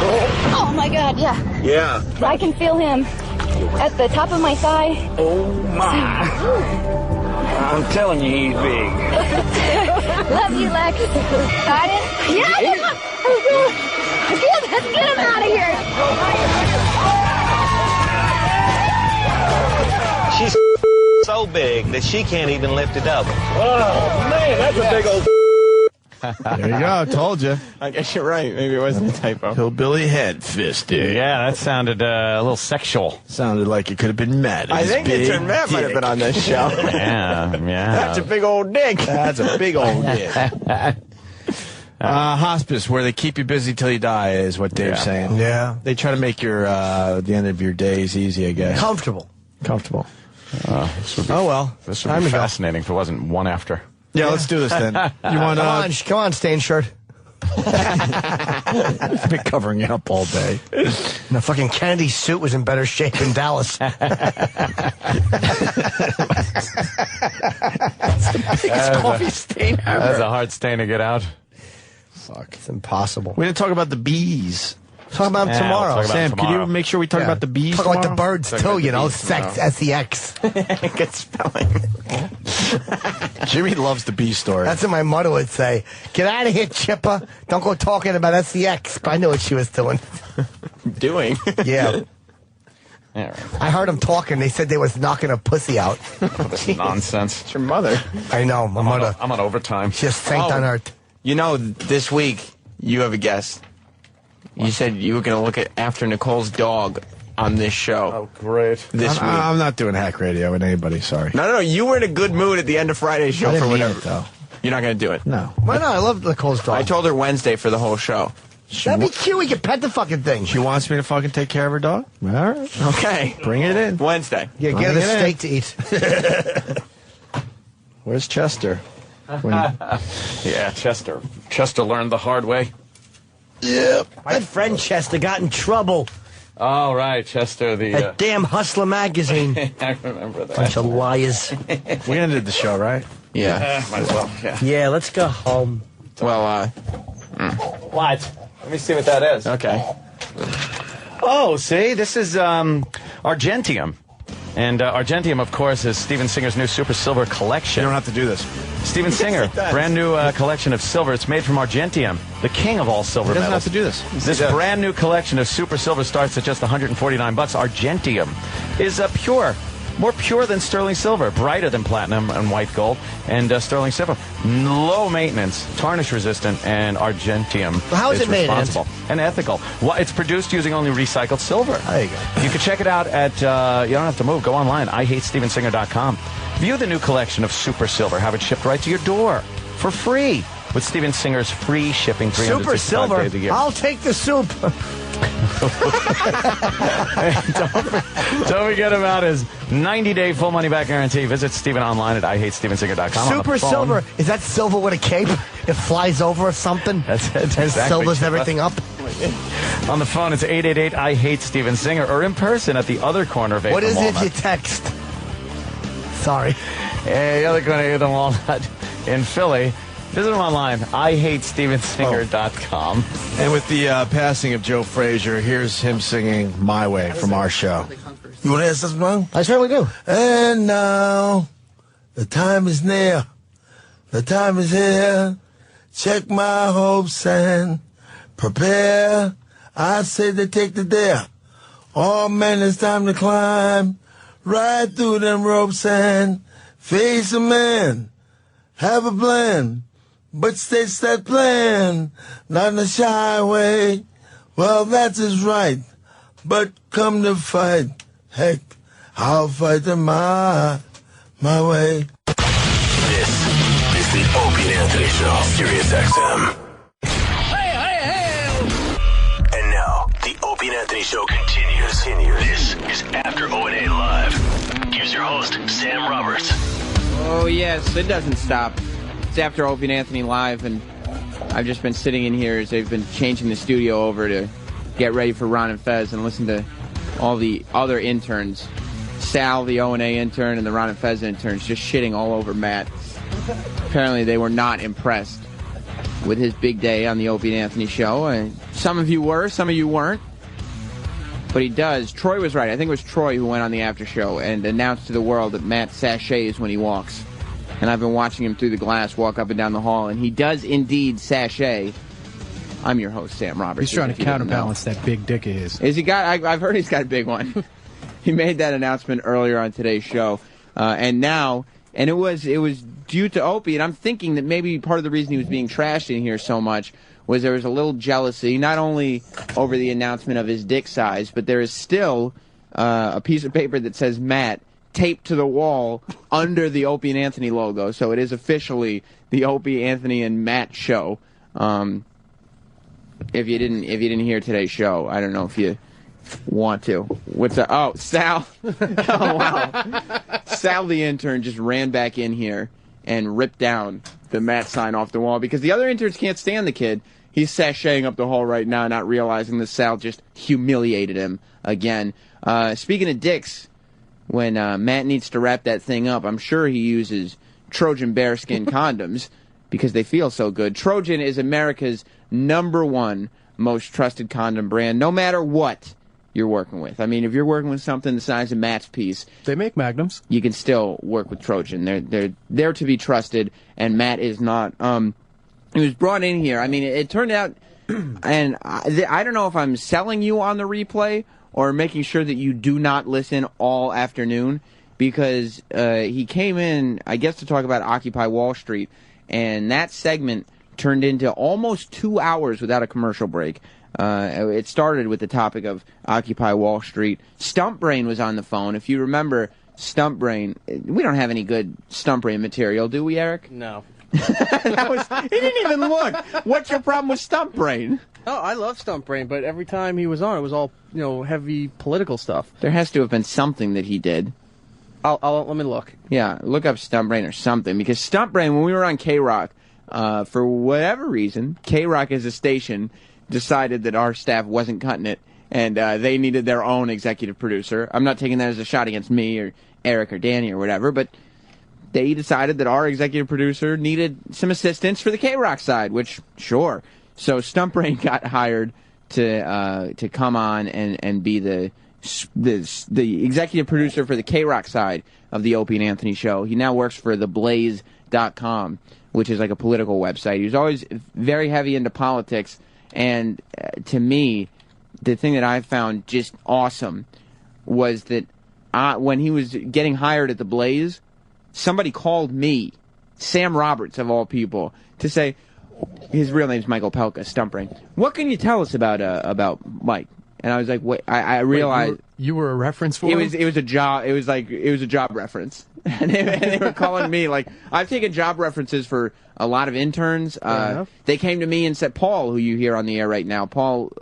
Oh, my God, yeah. Yeah. I can feel him at the top of my thigh. Oh, my. I'm telling you, he's big. Love you, Lex. Got it? Yeah. Let's get him out of here. She's so big that she can't even lift it up. Oh, man, that's a big old... There you go. Told you. I guess you're right. Maybe it wasn't a typo. Hillbilly head fisting. Yeah, that sounded a little sexual. Sounded like it could have been Matt. I think Intern Matt might have been on this show. Yeah. That's a big old dick. That's a big old dick. Hospice, where they keep you busy till you die, is what Dave's saying. Yeah. They try to make your the end of your days easy, I guess. Comfortable. Comfortable. This would be, well. This would be fascinating if it wasn't one after. Yeah, let's do this then. You want? Come on, stain shirt. I've been covering it up all day. The fucking Kennedy suit was in better shape in Dallas. It's the biggest coffee stain ever. That's a hard stain to get out. Fuck, it's impossible. We didn't talk about the bees. Talk about them tomorrow. We'll talk about Sam, tomorrow. can you make sure we talk about the bees Talk tomorrow? like the birds, Talk too, about the you know. bees Sex, tomorrow. S-E-X. Good spelling. Jimmy loves the bee story. That's what my mother would say. Get out of here, Chipper. Don't go talking about S-E-X. But I knew what she was doing. Doing? Yeah. All right. I heard them talking. They said they was knocking a pussy out. This is nonsense. It's your mother. I know, my mother. I'm on overtime. She's saint on earth. You know, this week, you have a guest. You said you were going to look at after Nicole's dog on this show. Oh, great. This week. I'm not doing hack radio with anybody, sorry. No. You were in a good mood at the end of Friday's show I didn't for mean whatever. it, though. You're not going to do it. No. Why not? I love Nicole's dog. I told her Wednesday for the whole show. That'd be cute. We could pet the fucking thing. She wants me to fucking take care of her dog? All right. Okay. Bring it in. Wednesday. Yeah, get her a steak to eat. Where's Chester? Yeah, Chester. Chester learned the hard way. Yeah. My friend Chester got in trouble. All right, Chester. That damn Hustler magazine. I remember that. Bunch of liars. We ended the show, right? Yeah. Might as well. Yeah. Yeah, let's go home. Well, What? Let me see what that is. okay. Oh, see, this is Argentium. And Argentium, of course, is Steven Singer's new Super Silver collection. You don't have to do this. Steven Singer, brand new collection of silver. It's made from Argentium, the king of all silver He doesn't metals. have to do this. This brand new collection of Super Silver starts at just $149. Argentium is pure. More pure than sterling silver, brighter than platinum and white gold, and sterling silver. Low maintenance, tarnish resistant, and Argentium How is it made, responsible and ethical. Well, it's produced using only recycled silver. There you go. You can check it out at, you don't have to move, go online, IHateStevenSinger.com. View the new collection of Super Silver, have it shipped right to your door for free with Steven Singer's free shipping 365 Super Silver. days a year. I'll take the soup. Don't forget about his 90-day full money-back guarantee. Visit Steven online at IHateStevenSinger.com. Super silver. Is that silver with a cape? It flies over or something? That's it. And Exactly. silvers everything up? On the phone, it's 888-I-HATE-STEVEN-SINGER, or in person at the other corner of 8th What and is it if Walnut. you text? Sorry. The other corner of 8th and Walnut in Philly. Visit them online, IHateStevenSinger.com. And with the passing of Joe Frazier, here's him singing My Way from our show. You want to ask something wrong? I certainly do. And now, the time is near. The time is here. Check my hopes and prepare. I say to take the dare. Oh, man, it's time to climb. Right through them ropes and face a man. Have a plan. But states that plan, not in a shy way. Well, that is right. But come to fight, heck, I'll fight them my way. This is the Opie and Anthony Show, Sirius XM. And now, the Opie and Anthony Show continues. This is After O&A Live. Here's your host, Sam Roberts. Oh, yes, it doesn't stop. It's After Opie and Anthony Live, and I've just been sitting in here as they've been changing the studio over to get ready for Ron and Fez and listen to all the other interns. Sal, the O&A intern, and the Ron and Fez interns just shitting all over Matt. Apparently they were not impressed with his big day on the Opie and Anthony Show. And some of you were, some of you weren't. But he does. Troy was right. I think it was Troy who went on the after show and announced to the world that Matt sachets when he walks. And I've been watching him through the glass walk up and down the hall, and he does indeed sachet. I'm your host, Sam Roberts. He's trying to counterbalance that big dick of his. Is he got? I've heard he's got a big one. He made that announcement earlier on today's show, and now, and it was due to Opie, and I'm thinking that maybe part of the reason he was being trashed in here so much was there was a little jealousy, not only over the announcement of his dick size, but there is still a piece of paper that says Matt taped to the wall under the Opie and Anthony logo, so it is officially the Opie, Anthony, and Matt show. If you didn't hear today's show, I don't know if you want to. What's that? Oh, Sal. Oh, wow. Sal, the intern, just ran back in here and ripped down the Matt sign off the wall because the other interns can't stand the kid. He's sashaying up the hall right now, not realizing that Sal just humiliated him again. Speaking of dicks, when Matt needs to wrap that thing up, I'm sure he uses Trojan bearskin condoms because they feel so good. Trojan is America's #1 most trusted condom brand, no matter what you're working with. I mean, if you're working with something the size of Matt's piece, they make magnums. You can still work with Trojan. They're there to be trusted, and Matt is not. He was brought in here. I mean, it turned out, and I don't know if I'm selling you on the replay or making sure that you do not listen all afternoon, because he came in, I guess, to talk about Occupy Wall Street, and that segment turned into almost 2 hours without a commercial break. It started with the topic of Occupy Wall Street. Stump Brain was on the phone. If you remember Stump Brain, we don't have any good Stump Brain material, do we, Eric? No. He didn't even look. What's your problem with Stump Brain? Oh, I love Stump Brain, but every time he was on, it was all, heavy political stuff. There has to have been something that he did. Let me look. Yeah, look up Stump Brain or something, because Stump Brain, when we were on K-Rock, for whatever reason, K-Rock as a station decided that our staff wasn't cutting it, and they needed their own executive producer. I'm not taking that as a shot against me or Eric or Danny or whatever, but they decided that our executive producer needed some assistance for the K-Rock side, which, sure. So Stump Brain got hired to come on and be the executive producer for the K-Rock side of the Opie and Anthony show. He now works for theblaze.com, which is like a political website. He was always very heavy into politics, and to me, the thing that I found just awesome was that when he was getting hired at the Blaze, somebody called me, Sam Roberts of all people, to say, his real name's Michael Pelka, Stump Brain. What can you tell us about Mike? And I was like, wait, I realized you were a reference for it him? was a job. It was a job reference, and they were calling me like, I've taken job references for a lot of interns. They came to me and said, Paul, who you hear on the air right now, Paul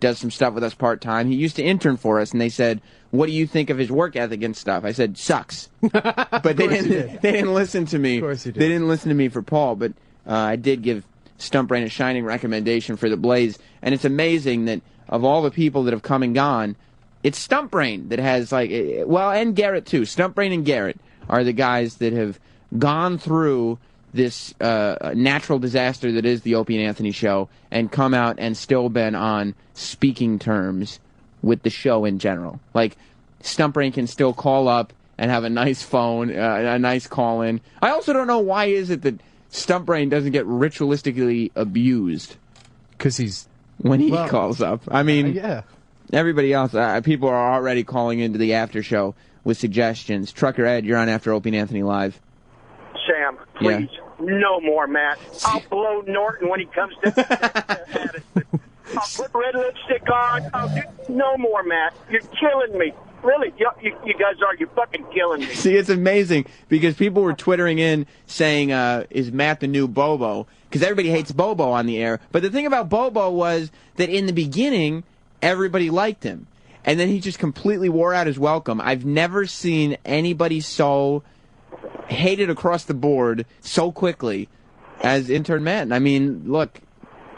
does some stuff with us part-time. He used to intern for us, and they said, what do you think of his work ethic and stuff? I said, sucks. But they didn't listen to me. Of course he did. They didn't listen to me for Paul, but I did give Stump Brain a shining recommendation for the Blaze, and it's amazing that of all the people that have come and gone, it's Stump Brain that has, like, well, and Garrett too. Stump Brain and Garrett are the guys that have gone through this natural disaster that is the Opie and Anthony show and come out and still been on speaking terms with the show in general. Like, Stump Brain can still call up and have a nice phone, a nice call-in. I also don't know why is it that Stump Brain doesn't get ritualistically abused. Because he's... When he calls up. I mean, yeah. Everybody else, people are already calling into the after show with suggestions. Trucker Ed, you're on After Opie and Anthony Live. Sam, please, no more, Matt. I'll blow Norton when he comes to I'll put red lipstick on. No more, Matt. You're killing me. Really, you guys are. You're fucking killing me. See, it's amazing because people were twittering in saying, is Matt the new Bobo? Because everybody hates Bobo on the air. But the thing about Bobo was that in the beginning, everybody liked him. And then he just completely wore out his welcome. I've never seen anybody so hated across the board so quickly as Intern Matt. I mean, look,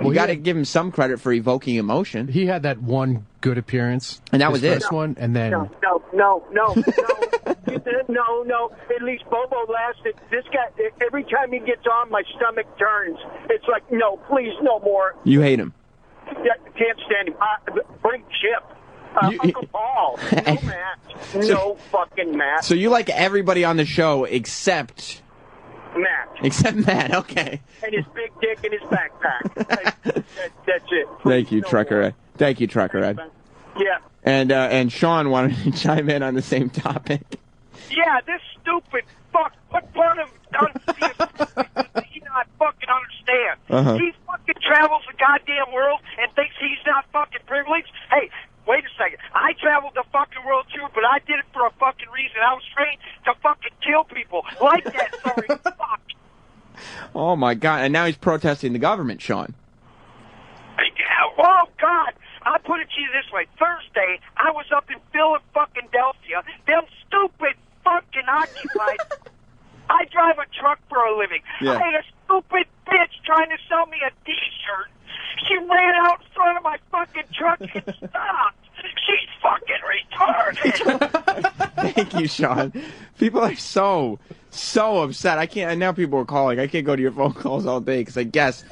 you got to give him some credit for evoking emotion. He had that one good appearance. And that was it. First one, and then... No. No. At least Bobo lasted. This guy, every time he gets on, my stomach turns. It's like, no, please, no more. You hate him. Can't stand him. Bring Chip. Uncle Paul. No Matt. No fucking Matt. So you like everybody on the show except... Matt. Except Matt, okay. And his big dick and his backpack. That's it. Thank you, Trucker Ed. Thank you, Trucker Ed. Yeah. And Sean wanted to chime in on the same topic. Yeah, this stupid fuck. What part of does he not fucking understand? He fucking travels the goddamn world and thinks he's not fucking privileged. Hey, wait a second. I traveled the fucking world too, but I did it for a fucking reason. I was trained to fucking kill people. Like that, sorry, fuck. Oh, my God. And now he's protesting the government, Sean. Oh, God. I'll put it to you this way. Thursday, I was up in Philadelphia. Them stupid fucking occupied. I drive a truck for a living. Yeah. I had a stupid bitch trying to sell me a T-shirt. She ran out in front of my fucking truck and stopped. She's fucking retarded. Thank you, Sean. People are so upset. I can't. And now people are calling. I can't go to your phone calls all day because I guess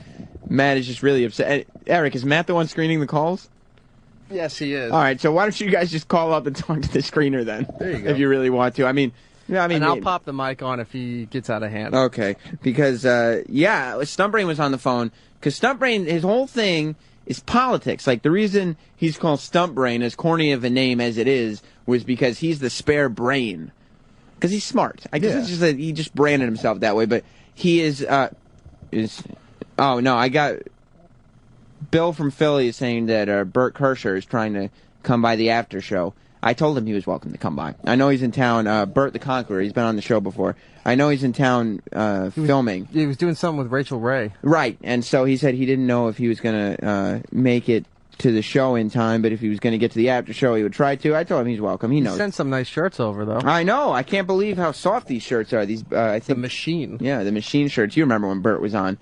Matt is just really upset. Eric, is Matt the one screening the calls? Yes, he is. All right. So why don't you guys just call up and talk to the screener then? There you go. If you really want to. I mean, and I'll pop the mic on if he gets out of hand. Okay. Because Stump Brain was on the phone. Because Stump Brain, his whole thing is politics. Like, the reason he's called Stump Brain, as corny of a name as it is, was because he's the spare brain. Because he's smart. I guess it's just that he just branded himself that way. But he is... oh, no, I got... Bill from Philly is saying that Bert Kreischer is trying to come by the after show. I told him he was welcome to come by. I know he's in town. Bert the Conqueror, he's been on the show before. I know he's in town filming. He was doing something with Rachel Ray. Right, and so he said he didn't know if he was going to make it to the show in time, but if he was going to get to the after show, he would try to. I told him he's welcome. He knows. He sent some nice shirts over, though. I know. I can't believe how soft these shirts are. These, I think, the Machine. Yeah, the Machine shirts. You remember when Bert was on.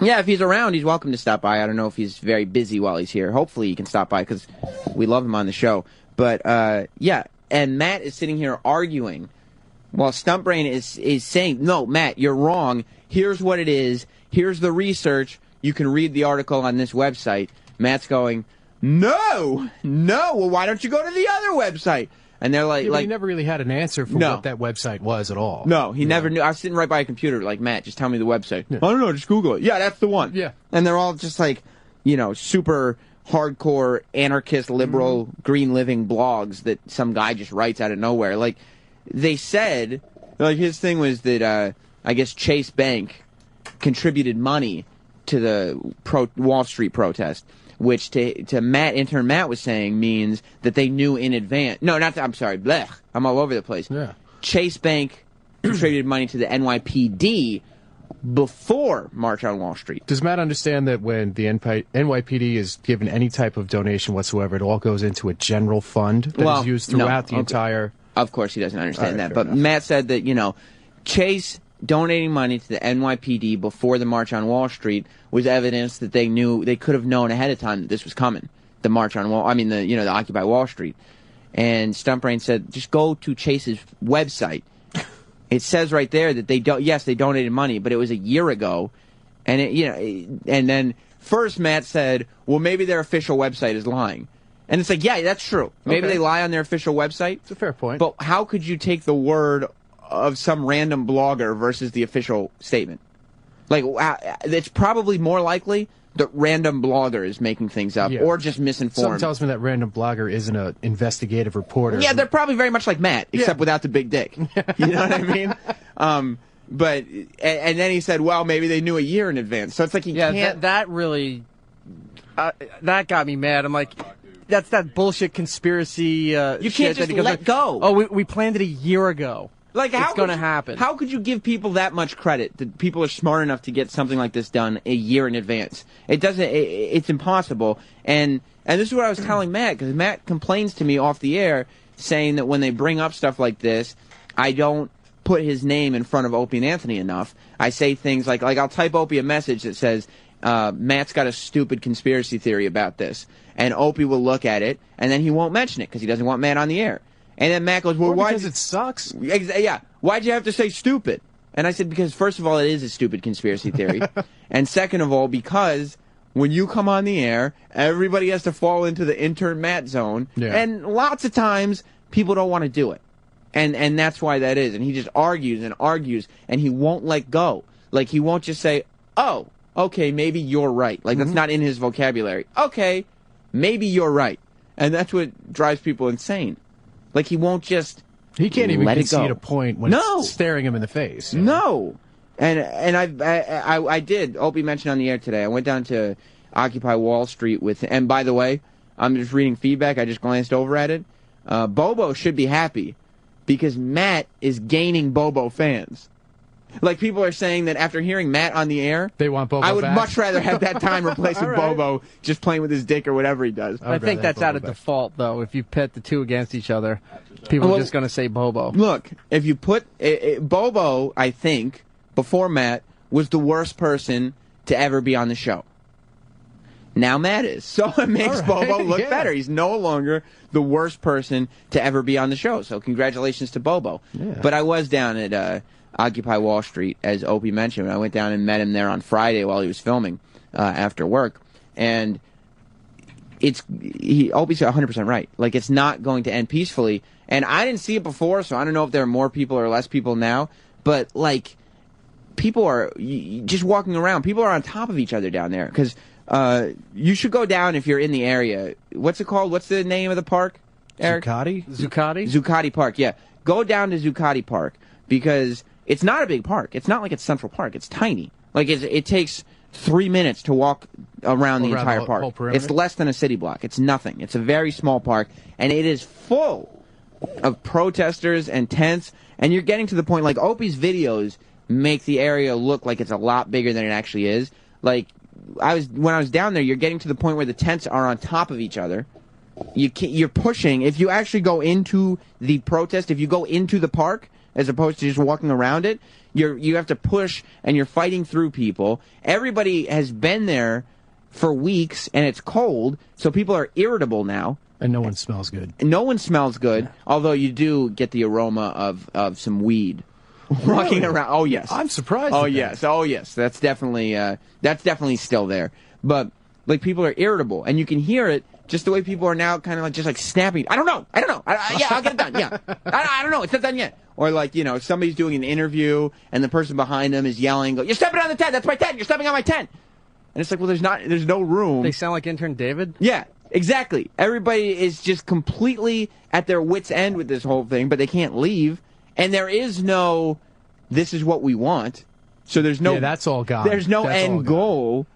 Yeah, if he's around, he's welcome to stop by. I don't know if he's very busy while he's here. Hopefully he can stop by because we love him on the show. But, yeah, and Matt is sitting here arguing while Stump Brain is saying, no, Matt, you're wrong. Here's what it is. Here's the research. You can read the article on this website. Matt's going, no, well, why don't you go to the other website? And they're like, he never really had an answer for what that website was at all. No, he never knew. I was sitting right by a computer, like, Matt, just tell me the website. I don't know, just Google it. Yeah, that's the one. Yeah. And they're all just like, super hardcore anarchist, liberal, green living blogs that some guy just writes out of nowhere. Like, they said, like, his thing was that, I guess Chase Bank contributed money to the Wall Street protest. Which to Matt, Intern Matt was saying means that they knew in advance. No, I'm sorry, blech. I'm all over the place. Yeah. Chase Bank contributed money to the NYPD, before March on Wall Street. Does Matt understand that when the NYPD is given any type of donation whatsoever, it all goes into a general fund that is used throughout the entire... Of course he doesn't understand All right, that. fair But Matt said that, Chase donating money to the NYPD before the March on Wall Street was evidence that they could have known ahead of time that this was coming. The March on Wall... the Occupy Wall Street. And Stuntbrain said, just go to Chase's website. It says right there that they donated money, but it was a year ago, and and then first Matt said, well, maybe their official website is lying, and it's like, yeah, that's true. Maybe they lie on their official website. It's a fair point. But how could you take the word of some random blogger versus the official statement? Like, it's probably more likely the random blogger is making things up or just misinformed. Something tells me that random blogger isn't an investigative reporter. Yeah, they're probably very much like Matt, except without the big dick. You know what I mean? But and then he said, well, maybe they knew a year in advance. So it's like can't. That really that got me mad. I'm like, that's that bullshit conspiracy. You can't just let go. Oh, we planned it a year ago. Like, it's going to happen. How could you give people that much credit that people are smart enough to get something like this done a year in advance? It doesn't. It's impossible. And this is what I was telling Matt, because Matt complains to me off the air, saying that when they bring up stuff like this, I don't put his name in front of Opie and Anthony enough. I say things like I'll type Opie a message that says, Matt's got a stupid conspiracy theory about this, and Opie will look at it, and then he won't mention it because he doesn't want Matt on the air. And then Matt goes, well, why? Because it sucks. Yeah. Why'd you have to say stupid? And I said, because first of all, it is a stupid conspiracy theory. And second of all, because when you come on the air, everybody has to fall into the Intern Matt zone. Yeah. And lots of times, people don't want to do it. And that's why that is. And he just argues, and he won't let go. Like, he won't just say, oh, okay, maybe you're right. Like, that's not in his vocabulary. Okay, maybe you're right. And that's what drives people insane. Like, he won't just He can't even let concede it a go. point when it's staring him in the face. No. And I did. Opie mentioned on the air today, I went down to Occupy Wall Street with, and by the way, I'm just reading feedback, I just glanced over at it. Bobo should be happy because Matt is gaining Bobo fans. Like, people are saying that after hearing Matt on the air, they want Bobo I would back. much rather have that time replaced with Bobo just playing with his dick or whatever he does. I think that's out of default, though. If you pit the two against each other, people are just going to say Bobo. Look, if you put Bobo, I think, before Matt, was the worst person to ever be on the show. Now Matt is. So it makes Bobo look better. He's no longer the worst person to ever be on the show. So congratulations to Bobo. Yeah. But I was down at Occupy Wall Street, as Opie mentioned. I went down and met him there on Friday while he was filming after work. And Opie's 100% right. Like, it's not going to end peacefully. And I didn't see it before, so I don't know if there are more people or less people now. But, like, people are just walking around. People are on top of each other down there. Because you should go down if you're in the area. What's it called? What's the name of the park, Eric? Zuccotti? Zuccotti Park, yeah. Go down to Zuccotti Park because it's not a big park. It's not like it's Central Park. It's tiny. Like, it takes 3 minutes to walk around the entire park. whole perimeter? It's less than a city block. It's nothing. It's a very small park, and it is full of protesters and tents, and you're getting to the point, like, Opie's videos make the area look like it's a lot bigger than it actually is. Like, when I was down there, you're getting to the point where the tents are on top of each other. You're pushing. If you actually go into the protest, if you go into the park, as opposed to just walking around it, you have to push, and you're fighting through people. Everybody has been there for weeks, and it's cold, so people are irritable now. And no one smells good. No one smells good, although you do get the aroma of some weed walking around. Oh, yes. I'm surprised. Oh, yes. Oh, yes. That's definitely still there. But, like, people are irritable, and you can hear it just the way people are now kind of like, just like snapping. I don't know. Yeah, I'll get it done. Yeah. I don't know. It's not done yet. Or like, somebody's doing an interview and the person behind them is yelling, "You're stepping on the tent. That's my tent. You're stepping on my tent." And it's like, well, there's no room. They sound like Intern David? Yeah, exactly. Everybody is just completely at their wits' end with this whole thing, but they can't leave. And there is no, this is what we want. So there's no... Yeah, that's all gone. There's no end goal.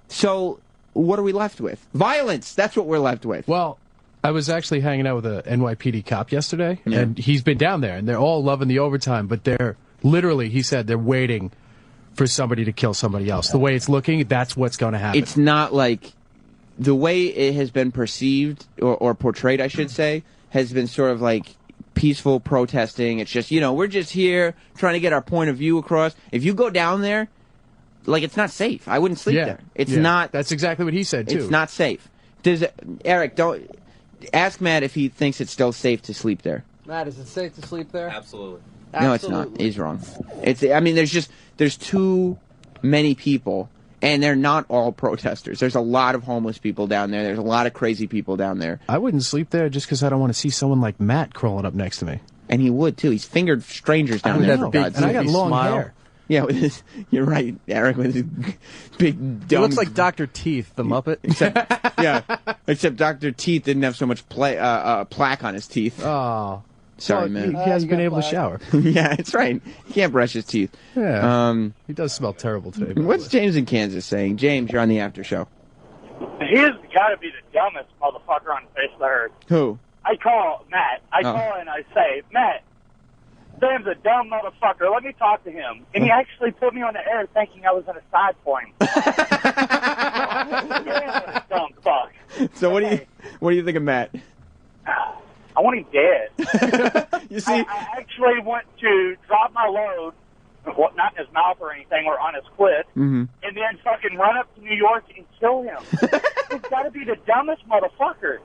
So what are we left with? Violence. That's what we're left with. Well, I was actually hanging out with a NYPD cop yesterday, and he's been down there, and they're all loving the overtime, but they're literally, he said, they're waiting for somebody to kill somebody else. The way it's looking, that's what's going to happen. It's not like the way it has been perceived or portrayed, I should say, has been sort of like peaceful protesting. It's just, we're just here trying to get our point of view across. If you go down there, like, it's not safe. I wouldn't sleep there. It's not. That's exactly what he said, too. It's not safe. Eric, don't ask Matt if he thinks it's still safe to sleep there. Matt, is it safe to sleep there? Absolutely. No, it's not. He's wrong. There's too many people, and they're not all protesters. There's a lot of homeless people down there. There's a lot of crazy people down there. I wouldn't sleep there just because I don't want to see someone like Matt crawling up next to me. And he would, too. He's fingered strangers down there. And I got long hair. Yeah, you're right, Eric, with his big dumb... He looks like Dr. Teeth, the Muppet. Except Dr. Teeth didn't have so much plaque on his teeth. Oh. Sorry, man. He hasn't been able to shower. Yeah, that's right. He can't brush his teeth. Yeah. He does smell terrible today. What's James in Kansas saying? James, you're on the after show. He's got to be the dumbest motherfucker on the face of the earth. Who? I call Matt. I call and I say, Matt, Sam's a dumb motherfucker. Let me talk to him. And he actually put me on the air thinking I was in a side for him. Yeah, dumb fuck. So what do you think of Matt? I want him dead. You see, I actually want to drop my load, not in his mouth or anything, or on his clit, and then fucking run up to New York and kill him. He's got to be the dumbest motherfucker.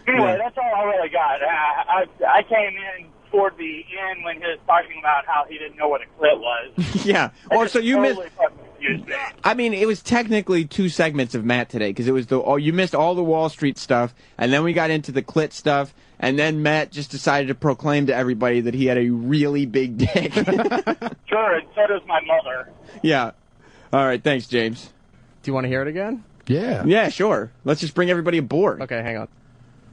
Anyway, that's all I really got. I came in toward the end when he was talking about how he didn't know what a clit was. Yeah. So you totally missed. fucking confused me. I mean, it was technically 2 segments of Matt today because it was you missed all the Wall Street stuff, and then we got into the clit stuff, and then Matt just decided to proclaim to everybody that he had a really big dick. Sure, and so does my mother. Yeah. All right. Thanks, James. Do you want to hear it again? Yeah. Yeah, sure. Let's just bring everybody aboard. Okay, hang on.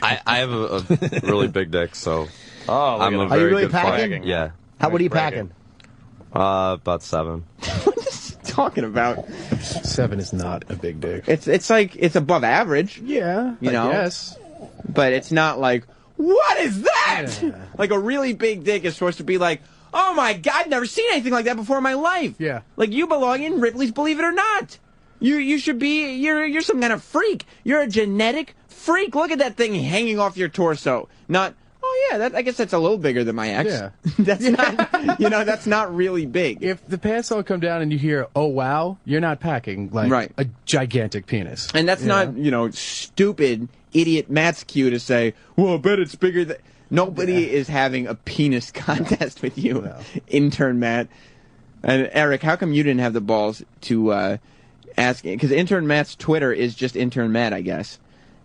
I have a really big dick, so I'm a Are very you really good packing? fighter. Yeah. What are you packing? About 7. What is he talking about? 7 is not a big dick. It's like it's above average. Yeah, you know. Yes. But it's not like, what is that? Yeah. Like a really big dick is supposed to be like, oh my God, I've never seen anything like that before in my life. Yeah. Like you belong in Ripley's Believe It or Not. You should be, you're some kind of freak. You're a genetic freak. Look at that thing hanging off your torso. Not, oh yeah, I guess that's a little bigger than my ex. Yeah. That's not, that's not really big. If the pants don't come down and you hear, oh wow, you're not packing like a gigantic penis. And that's not, stupid, idiot Matt's cue to say, well, I bet it's bigger than... Nobody is having a penis contest with you, Intern Matt. And Eric, how come you didn't have the balls to ask? Because Intern Matt's Twitter is just Intern Matt, I guess.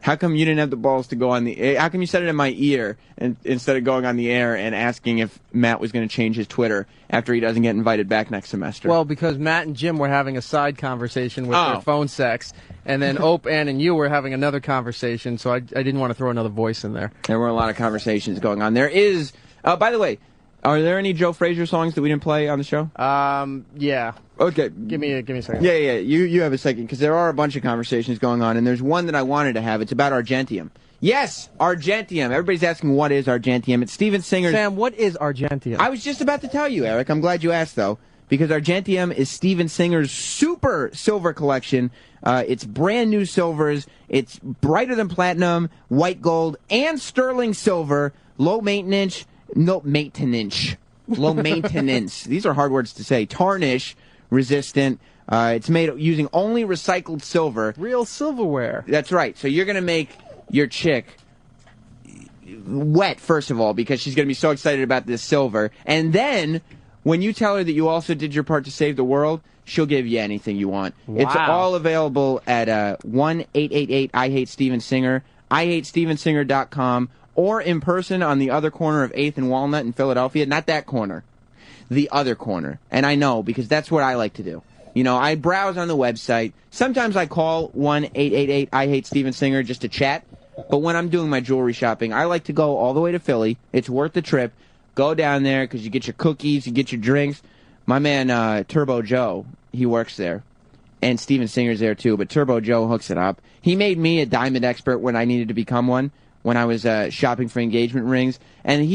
How come you didn't have the balls to go on the... How come you said it in my ear instead of going on the air and asking if Matt was going to change his Twitter after he doesn't get invited back next semester? Well, because Matt and Jim were having a side conversation with their phone sex, and then Ope, Ann, and you were having another conversation, so I didn't want to throw another voice in there. There were a lot of conversations going on. There is... by the way, are there any Joe Frazier songs that we didn't play on the show? Yeah. Okay. Give me a second. Yeah. You have a second, because there are a bunch of conversations going on, and there's one that I wanted to have. It's about Argentium. Yes, Argentium. Everybody's asking, what is Argentium? It's Steven Singer's... Sam, what is Argentium? I was just about to tell you, Eric. I'm glad you asked, though, because Argentium is Steven Singer's super silver collection. It's brand new silvers. It's brighter than platinum, white gold, and sterling silver. Low maintenance. These are hard words to say. Tarnish resistant. It's made using only recycled silver. Real silverware. That's right. So you're going to make your chick wet, first of all, because she's going to be so excited about this silver. And then, when you tell her that you also did your part to save the world, she'll give you anything you want. Wow. It's all available at 1-888-I-HATE-STEVEN-SINGER, IHateStevenSinger.com, or in person on the other corner of 8th and Walnut in Philadelphia. Not that corner. The other corner. And I know, because that's what I like to do. I browse on the website. Sometimes I call 1-888-I-HATE-STEVEN-SINGER just to chat. But when I'm doing my jewelry shopping, I like to go all the way to Philly. It's worth the trip. Go down there because you get your cookies, you get your drinks. My man, Turbo Joe, he works there. And Steven Singer's there too, but Turbo Joe hooks it up. He made me a diamond expert when I needed to become one, when I was shopping for engagement rings. And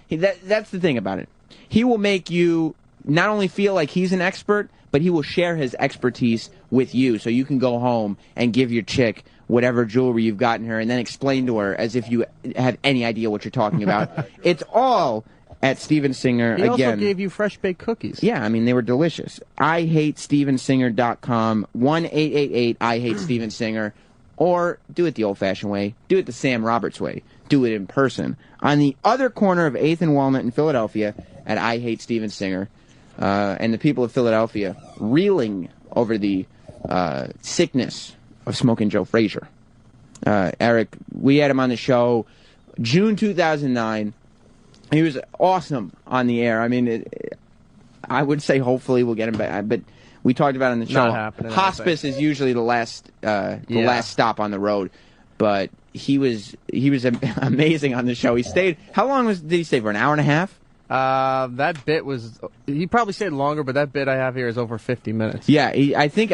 that's the thing about it. He will make you not only feel like he's an expert, but but he will share his expertise with you, so you can go home and give your chick whatever jewelry you've gotten her, and then explain to her as if you have any idea what you're talking about. It's all at Steven Singer. He again. also gave you fresh baked cookies. Yeah, I mean, they were delicious. IHateStevenSinger.com, 1-888-I-HATE-StevenSinger, or do it the old-fashioned way. Do it the Sam Roberts way. Do it in person. On the other corner of 8th and Walnut in Philadelphia at I Hate Steven Singer. And the people of Philadelphia reeling over the sickness of Smoking Joe Frazier. Eric, we had him on the show June 2009. He was awesome on the air. I mean, I would say hopefully we'll get him back, but we talked about it on the show. Not happening. Hospice is usually the last stop on the road, but he was amazing on the show. He stayed. How long did he stay for? An hour and a half? That bit was. He probably stayed longer, but that bit I have here is over 50 minutes. Yeah, I think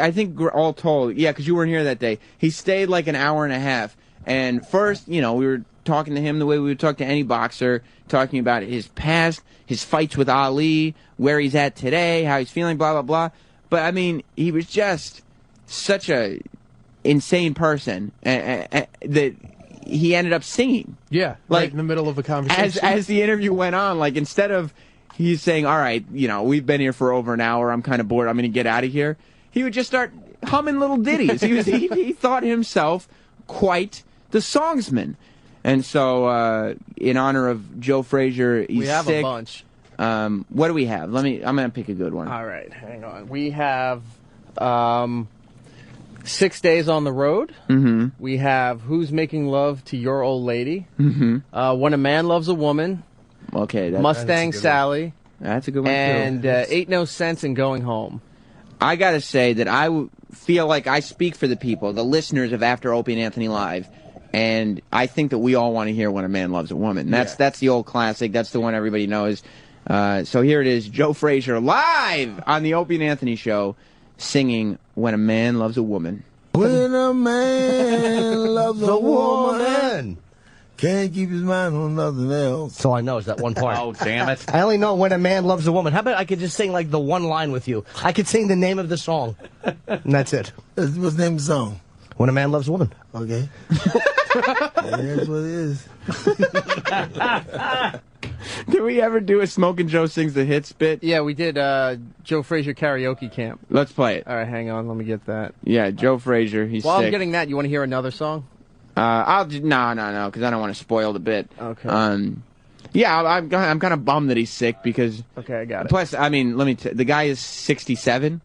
all told. Yeah, because you weren't here that day. He stayed like an hour and a half. And first, we were talking to him the way we would talk to any boxer, talking about his past, his fights with Ali, where he's at today, how he's feeling, blah, blah, blah. But, I mean, he was just such a insane person that he ended up singing. Yeah, right in the middle of a conversation. As the interview went on, like, instead of he's saying, all right, we've been here for over an hour, I'm kind of bored, I'm going to get out of here, he would just start humming little ditties. He thought himself quite the songsman. And so, in honor of Joe Frazier, he's we have sick. a bunch. What do we have? I'm going to pick a good one. All right, hang on. We have 6 Days on the Road. Mm-hmm. We have Who's Making Love to Your Old Lady. Mm-hmm. When a Man Loves a Woman. Okay. Mustang Sally. That's a good one, too. And Ain't No Sense in Going Home. I got to say that I feel like I speak for the people, the listeners of After Opie and Anthony Live, and I think that we all want to hear When a Man Loves a Woman. That's the old classic. That's the one everybody knows. So here it is, Joe Frazier live on the Opie and Anthony show, singing When a Man Loves a Woman. When a man loves a woman, can't keep his mind on nothing else. That's all I know is that one part. Oh, damn it. I only know When a Man Loves a Woman. How about I could just sing like the one line with you? I could sing the name of the song, and that's it. What's the name of the song? When a Man Loves a Woman. Okay. That's what it is. Did we ever do a Smoking Joe Sings the Hits bit? Yeah, we did Joe Frazier karaoke camp. Let's play it. All right, hang on. Let me get that. Yeah, Joe Frazier. He's While sick. I'm getting that, you want to hear another song? No, because I don't want to spoil the bit. Okay. Yeah, I'm kind of bummed that he's sick because. Okay, I got it. Plus, I mean, the guy is 67.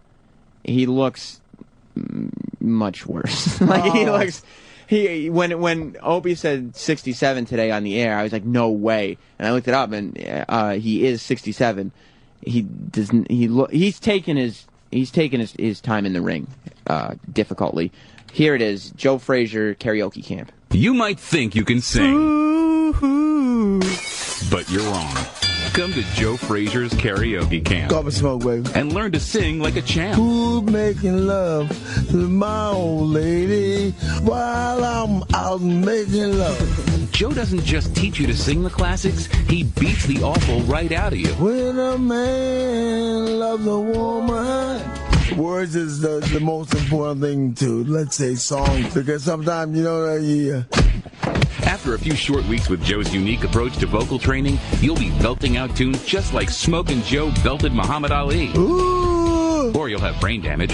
He looks much worse. He looks. When Opie said 67 today on the air, I was like, no way. And I looked it up, and he is 67. He's taken his time in the ring difficultly. Here it is, Joe Frazier karaoke camp. You might think you can sing, but you're wrong. Come to Joe Frazier's karaoke camp. Go up and smoke, baby. And learn to sing like a champ. Who's making love to my old lady while I'm out making love? Joe doesn't just teach you to sing the classics, he beats the awful right out of you. When a man loves a woman. Words is the most important thing to, let's say, songs, because sometimes, After a few short weeks with Joe's unique approach to vocal training, you'll be belting out tunes just like Smokin' Joe belted Muhammad Ali. Ooh. Or you'll have brain damage.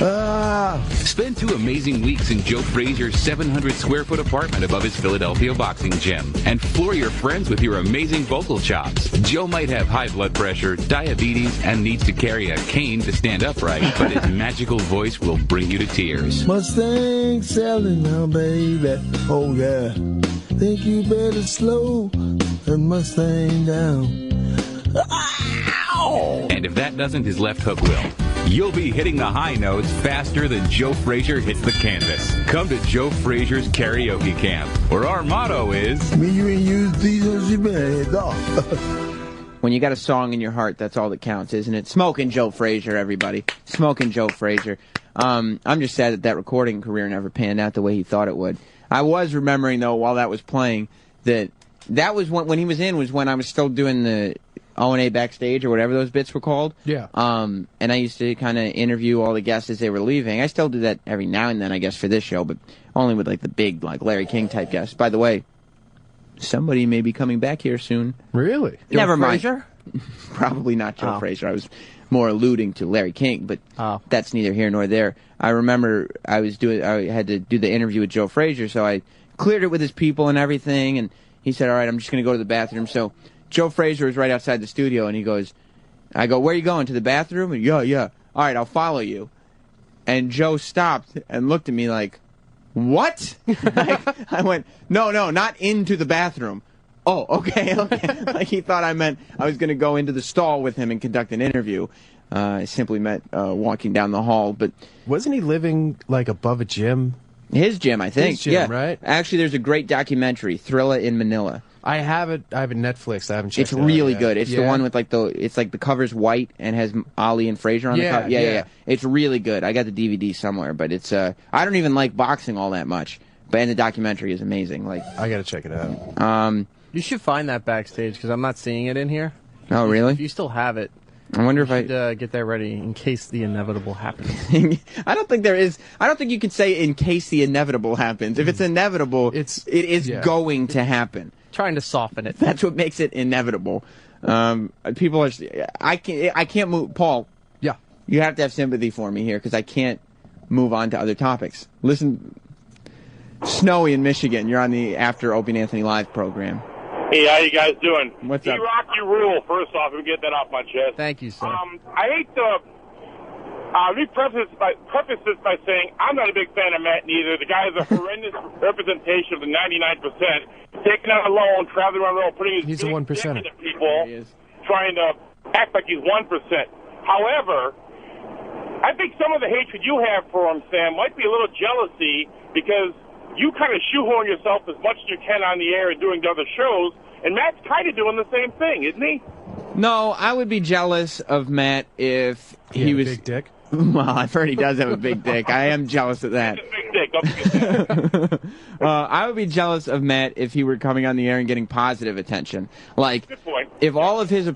Spend 2 amazing weeks in Joe Frazier's 700-square-foot apartment above his Philadelphia boxing gym. And floor your friends with your amazing vocal chops. Joe might have high blood pressure, diabetes, and needs to carry a cane to stand upright, but his magical voice will bring you to tears. Mustang selling now, baby. Oh, yeah. Think you better slow the Mustang down. Ow! And if that doesn't, his left hook will. You'll be hitting the high notes faster than Joe Frazier hits the canvas. Come to Joe Frazier's karaoke camp, where our motto is... Me, you ain't used these as you been, dog. When you got a song in your heart, that's all that counts, isn't it? Smoking Joe Frazier, everybody. Smoking Joe Frazier. I'm just sad that recording career never panned out the way he thought it would. I was remembering, though, while that was playing, that was when he was in, was when I was still doing the O&A Backstage or whatever those bits were called. Yeah. And I used to kind of interview all the guests as they were leaving. I still do that every now and then, I guess, for this show, but only with like the big, like Larry King type guests. By the way, somebody may be coming back here soon. Really? Never mind. Frazier? Probably not Joe Frazier. I was more alluding to Larry King, but that's neither here nor there. I remember I had to do the interview with Joe Frazier, so I cleared it with his people and everything, and he said, all right, I'm just going to go to the bathroom. So Joe Frazier was right outside the studio, and I go, where are you going, to the bathroom? And yeah. All right, I'll follow you. And Joe stopped and looked at me like, what? I went, no, not into the bathroom. Oh, okay. Like he thought I meant I was going to go into the stall with him and conduct an interview. I simply meant walking down the hall. But wasn't he living like above a gym? His gym, I think. His gym, yeah, right? Actually, there's a great documentary, Thrilla in Manila. I have it. I have it Netflix. I haven't checked it out. It's really yet. good. It's the one with like the cover's white and has Ali and Frazier on the cover. Yeah. It's really good. I got the DVD somewhere, but it's I don't even like boxing all that much, but the documentary is amazing. Like I got to check it out. You should find that backstage because I'm not seeing it in here. Oh, really? If you still have it, I wonder if I should get that ready in case the inevitable happens. I don't think there is. I don't think you could say in case the inevitable happens. If it's inevitable, it is going to happen. Trying to soften it. That's what makes it inevitable. People are. I can't move. Paul. Yeah. You have to have sympathy for me here because I can't move on to other topics. Listen, Snowy in Michigan. You're on the After Opie and Anthony Live program. Hey, how you guys doing? What's up? Rock, you rule. First off, let me get that off my chest. Thank you, sir. I hate to. Let me preface this by saying I'm not a big fan of Matt neither. The guy is a horrendous representation of the 99%. Taking out a loan, traveling around the world, putting his He's a 1%. dick into people, trying to act like he's 1%. However, I think some of the hatred you have for him, Sam, might be a little jealousy because you kind of shoehorn yourself as much as you can on the air and doing the other shows, and Matt's kind of doing the same thing, isn't he? No, I would be jealous of Matt if he was big dick. Well, I've heard he does have a big dick. I am jealous of that. Big dick. Don't forget that. I would be jealous of Matt if he were coming on the air and getting positive attention. Like, Good point. if all of his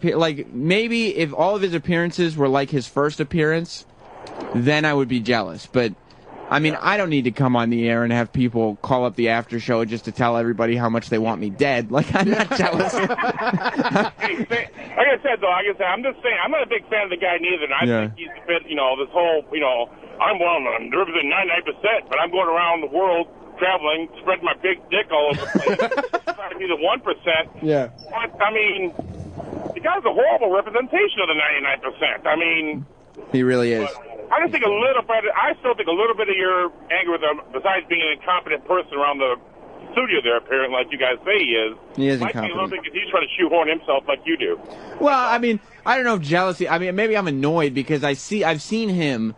maybe if all of his appearances were like his first appearance, then I would be jealous. But I mean, I don't need to come on the air and have people call up the after show just to tell everybody how much they want me dead. Like, I'm not jealous. Like I said, I'm just saying, I'm not a big fan of the guy neither, and I think he's a bit, this whole, I'm representing 99%, but I'm going around the world traveling, spreading my big dick all over the place, trying to be the 1%. Yeah. But, I mean, the guy's a horrible representation of the 99%. I mean... He really is. I just think I still think a little bit of your anger with him, besides being an incompetent person around the studio there, apparently, like you guys say he is. He is might be a little incompetent. bit because he's trying to shoehorn himself like you do. Well, I mean, I don't know if jealousy. I mean, maybe I'm annoyed because I've seen him.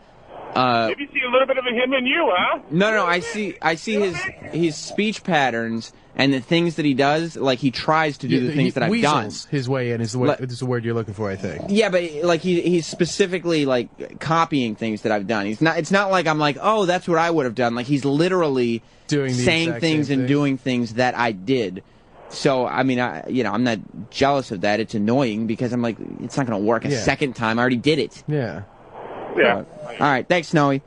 Maybe you see a little bit of him in you, huh? No, I see his speech patterns and the things that he does. Like he tries to do the things that I've done. His way in is the word you're looking for, I think. Yeah, but like he's specifically like copying things that I've done. It's not like I'm like, oh, that's what I would have done. Like he's literally saying things and doing things that I did. So I mean, I'm not jealous of that. It's annoying because I'm like, it's not going to work a second time. I already did it. Yeah. Yeah. All right, thanks, Snowy.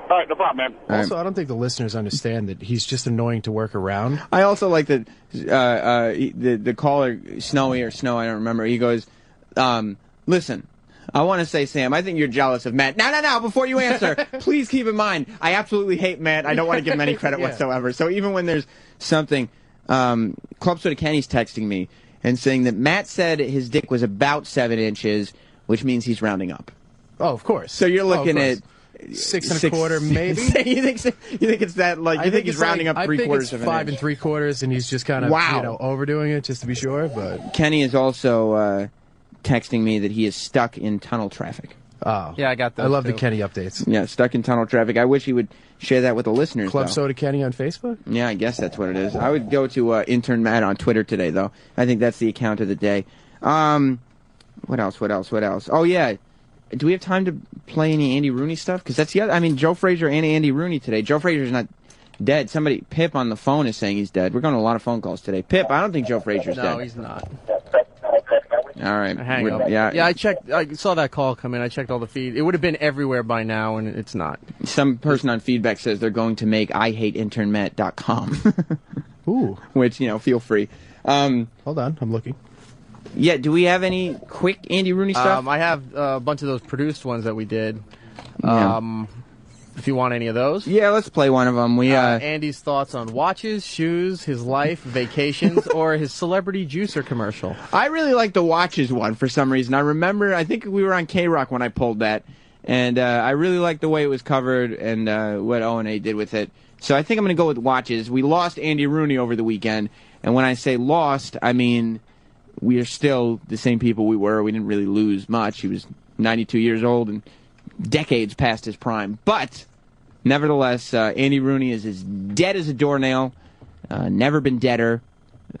All right, no problem, man. Also, I don't think the listeners understand that he's just annoying to work around. I also like that the caller, Snowy or Snow, I don't remember, he goes, listen, I want to say, Sam, I think you're jealous of Matt. No, before you answer, please keep in mind, I absolutely hate Matt. I don't want to give him any credit whatsoever. So even when there's something, Club Soda Kenny's texting me and saying that Matt said his dick was about 7 inches, which means he's rounding up. Oh, of course. So you're looking at 6 1/4, maybe. you think it's that? Like you think he's rounding up 3/4 of an inch? I think it's 5 3/4, and he's just kind of overdoing it just to be sure. But Kenny is also texting me that he is stuck in tunnel traffic. Oh, yeah, I got those. I love too. the Kenny updates. Yeah, stuck in tunnel traffic. I wish he would share that with the listeners. Club Soda Kenny on Facebook. Yeah, I guess that's what it is. I would go to Intern Matt on Twitter today, though. I think that's the account of the day. What else? Oh yeah. Do we have time to play any Andy Rooney stuff? Because that's the other. I mean, Joe Frazier and Andy Rooney today. Joe Frazier's not dead. Pip on the phone is saying he's dead. We're going to a lot of phone calls today. Pip, I don't think Joe Frazier's dead. No, he's not. All right. Hang up. Yeah, I checked. I saw that call come in. I checked all the feed. It would have been everywhere by now, and it's not. Some person on feedback says they're going to make IHateInternMatt.com. Ooh. Which, feel free. Hold on, I'm looking. Yeah, do we have any quick Andy Rooney stuff? I have a bunch of those produced ones that we did. Yeah. If you want any of those. Yeah, let's play one of them. Andy's thoughts on watches, shoes, his life, vacations, or his celebrity juicer commercial. I really like the watches one for some reason. I think we were on K-Rock when I pulled that, and I really like the way it was covered and what O&A did with it. So I think I'm going to go with watches. We lost Andy Rooney over the weekend, and when I say lost, I mean we are still the same people we were. We didn't really lose much. He was 92 years old and decades past his prime. But, nevertheless, Andy Rooney is as dead as a doornail, never been deader,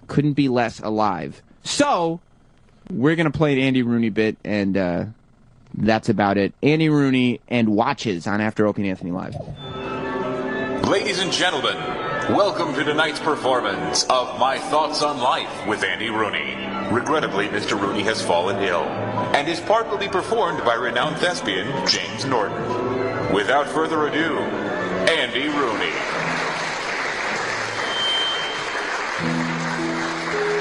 couldn't be less alive. So, we're going to play an Andy Rooney bit, and that's about it. Andy Rooney and watches on After Opie and Anthony Live. Ladies and gentlemen, welcome to tonight's performance of My Thoughts on Life with Andy Rooney. Regrettably, Mr. Rooney has fallen ill, and his part will be performed by renowned thespian James Norton. Without further ado, Andy Rooney.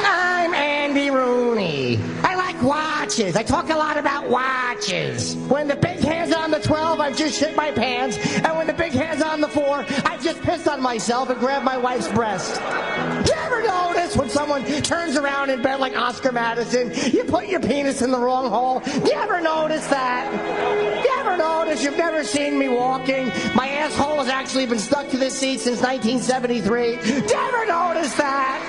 I'm Andy Rooney. I like watches. I talk a lot about watches. When the big hand's on the 12, I've just shit my pants. And when the big hand's on the 4, I've just pissed on myself and grabbed my wife's breast. You ever notice when someone turns around in bed like Oscar Madison, you put your penis in the wrong hole? You ever notice that? You ever notice you've never seen me walking? My asshole has actually been stuck to this seat since 1973. You ever notice that?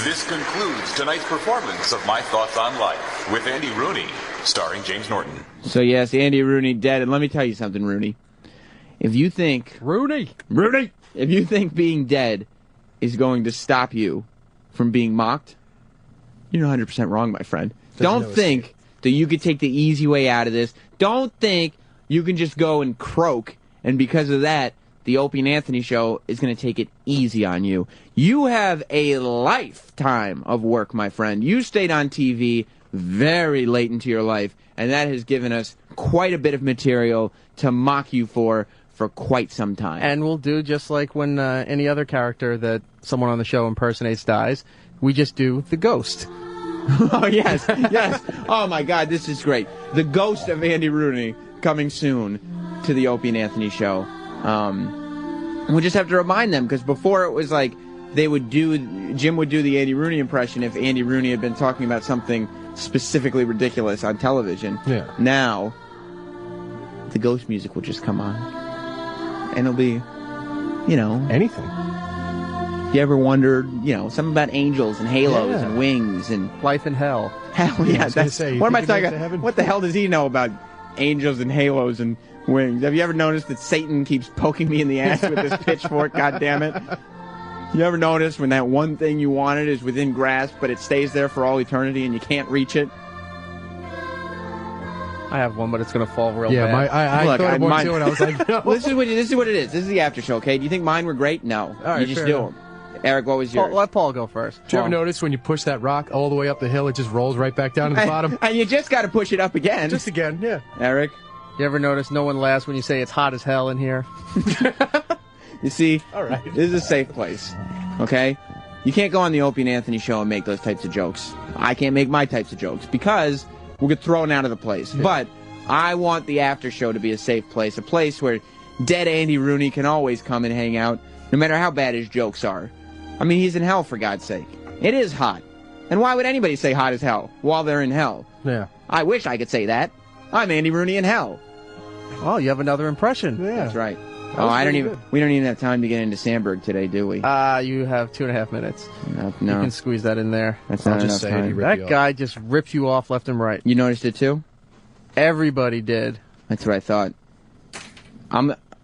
This concludes tonight's performance of My Thoughts on Life with Andy Rooney, starring James Norton. So yes, Andy Rooney dead, and let me tell you something, Rooney. If you think if you think being dead is going to stop you from being mocked, you're 100% wrong, my friend. Don't think that you could take the easy way out of this. Don't think you can just go and croak, and because of that, the Opie and Anthony show is going to take it easy on you. You have a lifetime of work, my friend. You stayed on TV very late into your life, and that has given us quite a bit of material to mock you for quite some time. And we'll do just like when any other character that someone on the show impersonates dies, we just do the ghost. Oh, yes, yes. Oh, my God, this is great. The ghost of Andy Rooney coming soon to the Opie and Anthony show. We'll just have to remind them, because before it was like Jim would do the Andy Rooney impression if Andy Rooney had been talking about something specifically ridiculous on television. Yeah. Now, the ghost music will just come on. And it'll be, anything. You ever wondered, something about angels and halos and wings and life in hell? Hell yeah. What am I talking about? What the hell does he know about angels and halos and wings? Have you ever noticed that Satan keeps poking me in the ass with his pitchfork? God damn it. You ever notice when that one thing you wanted is within grasp, but it stays there for all eternity and you can't reach it? I have one, but it's going to fall real Yeah, bad. I thought of one too, and I was like, no. Well, this is what it is. This is the after show, okay? Do you think mine were great? No. All right, you just fair do enough. them. Eric, what was yours? Let Paul go first. Did you ever notice when you push that rock all the way up the hill, it just rolls right back down to the bottom? And you just got to push it up again. Just again, yeah. Eric? You ever notice no one laughs when you say it's hot as hell in here? You see, all right. This is a safe place, okay? You can't go on the Opie and Anthony show and make those types of jokes. I can't make my types of jokes because we'll get thrown out of the place. Yeah. But I want the after show to be a safe place, a place where dead Andy Rooney can always come and hang out, no matter how bad his jokes are. I mean, he's in hell, for God's sake. It is hot. And why would anybody say hot as hell while they're in hell? Yeah. I wish I could say that. I'm Andy Rooney in hell. Oh, you have another impression. Yeah. That's right. We don't even have time to get into Sandberg today, do we? You have 2.5 minutes. No. You can squeeze that in there. That's not enough time. That guy just ripped you off left and right. You noticed it too? Everybody did. That's what I thought.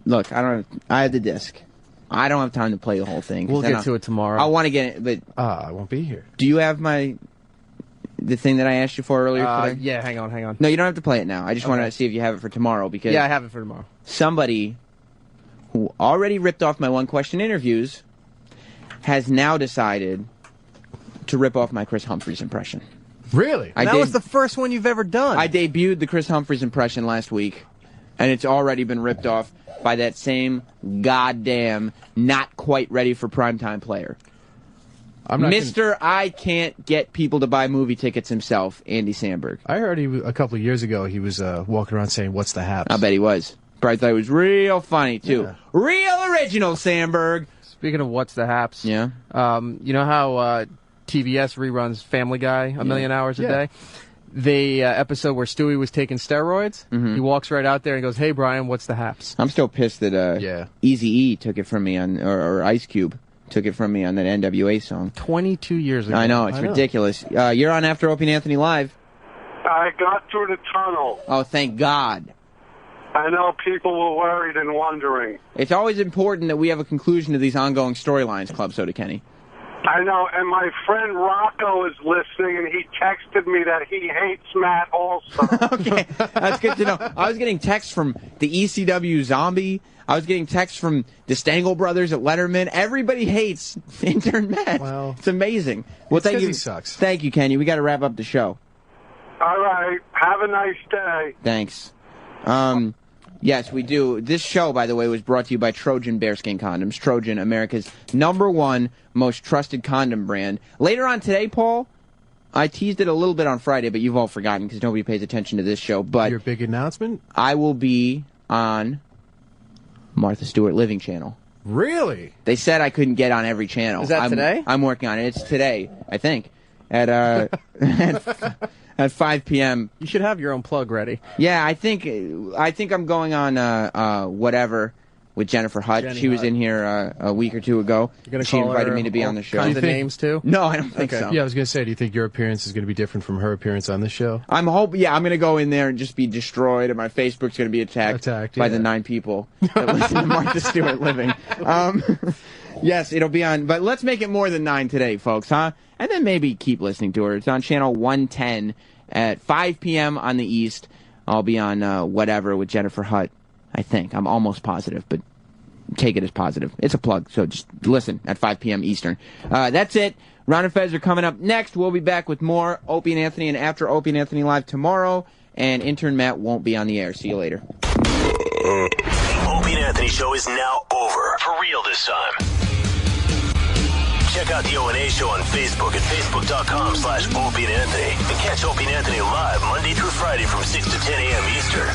Look, I have the disc. I don't have time to play the whole thing. We'll get to it tomorrow. I want to get it, but I won't be here. Do you have the thing that I asked you for earlier today? Yeah, hang on. No, you don't have to play it now. I just want to see if you have it for tomorrow because yeah, I have it for tomorrow. Somebody who already ripped off my one-question interviews has now decided to rip off my Chris Humphries impression. Really? That was the first one you've ever done. I debuted the Chris Humphries impression last week, and it's already been ripped off by that same goddamn not quite ready for primetime player. Mr. I can't get people to buy movie tickets himself, Andy Samberg. I heard a couple of years ago he was walking around saying, "What's the haps?" I bet he was. Probably thought it was real funny, too. Yeah. Real original, Samberg. Speaking of what's the haps, yeah. You know how TBS reruns Family Guy a million hours a day? The episode where Stewie was taking steroids, he walks right out there and goes, "Hey, Brian, what's the haps?" I'm still pissed that Eazy-E took it from me on, or Ice Cube took it from me on that NWA song. 22 years ago. I know, it's ridiculous. You're on After Opie and Anthony Live. I got through the tunnel. Oh, thank God. I know people were worried and wondering. It's always important that we have a conclusion to these ongoing storylines, Club Soda Kenny. I know, and my friend Rocco is listening, and he texted me that he hates Matt also. Okay, that's good to know. I was getting texts from the ECW Zombie. I was getting texts from the Stengel brothers at Letterman. Everybody hates Intern Matt. Well, it's amazing. Well, thank you. He sucks. Thank you, Kenny. We got to wrap up the show. All right. Have a nice day. Thanks. Yes, we do. This show, by the way, was brought to you by Trojan Bearskin Condoms. Trojan, America's #1 most trusted condom brand. Later on today, Paul, I teased it a little bit on Friday, but you've all forgotten because nobody pays attention to this show. But your big announcement? I will be on Martha Stewart Living Channel. Really? They said I couldn't get on every channel. Is that today? I'm working on it. It's today, I think, at at 5 p.m. You should have your own plug ready. Yeah, I think I'm going on whatever with Jennifer Hutt. Jenny she was Hutt. in here a week or two ago. You're gonna she call invited her me to be on the show. kinds of names too? No, I don't think so. Yeah, I was going to say, do you think your appearance is going to be different from her appearance on this show? I'm hoping. Yeah, I'm going to go in there and just be destroyed, and my Facebook's going to be attacked by the 9 people that listen to Martha Stewart Living. Yes, it'll be on, but let's make it more than 9 today, folks, huh? And then maybe keep listening to her. It's on channel 110 at 5 p.m. on the East. I'll be on whatever with Jennifer Hutt, I think. I'm almost positive, but take it as positive. It's a plug, so just listen at 5 p.m. Eastern. That's it. Ron and Fez are coming up next. We'll be back with more Opie and Anthony and After Opie and Anthony Live tomorrow, and Intern Matt won't be on the air. See you later. The Opie and Anthony show is now over. For real this time. Check out the O&A show on Facebook at facebook.com/Opie and Anthony. And catch Opie and Anthony live Monday through Friday from 6 to 10 a.m. Eastern.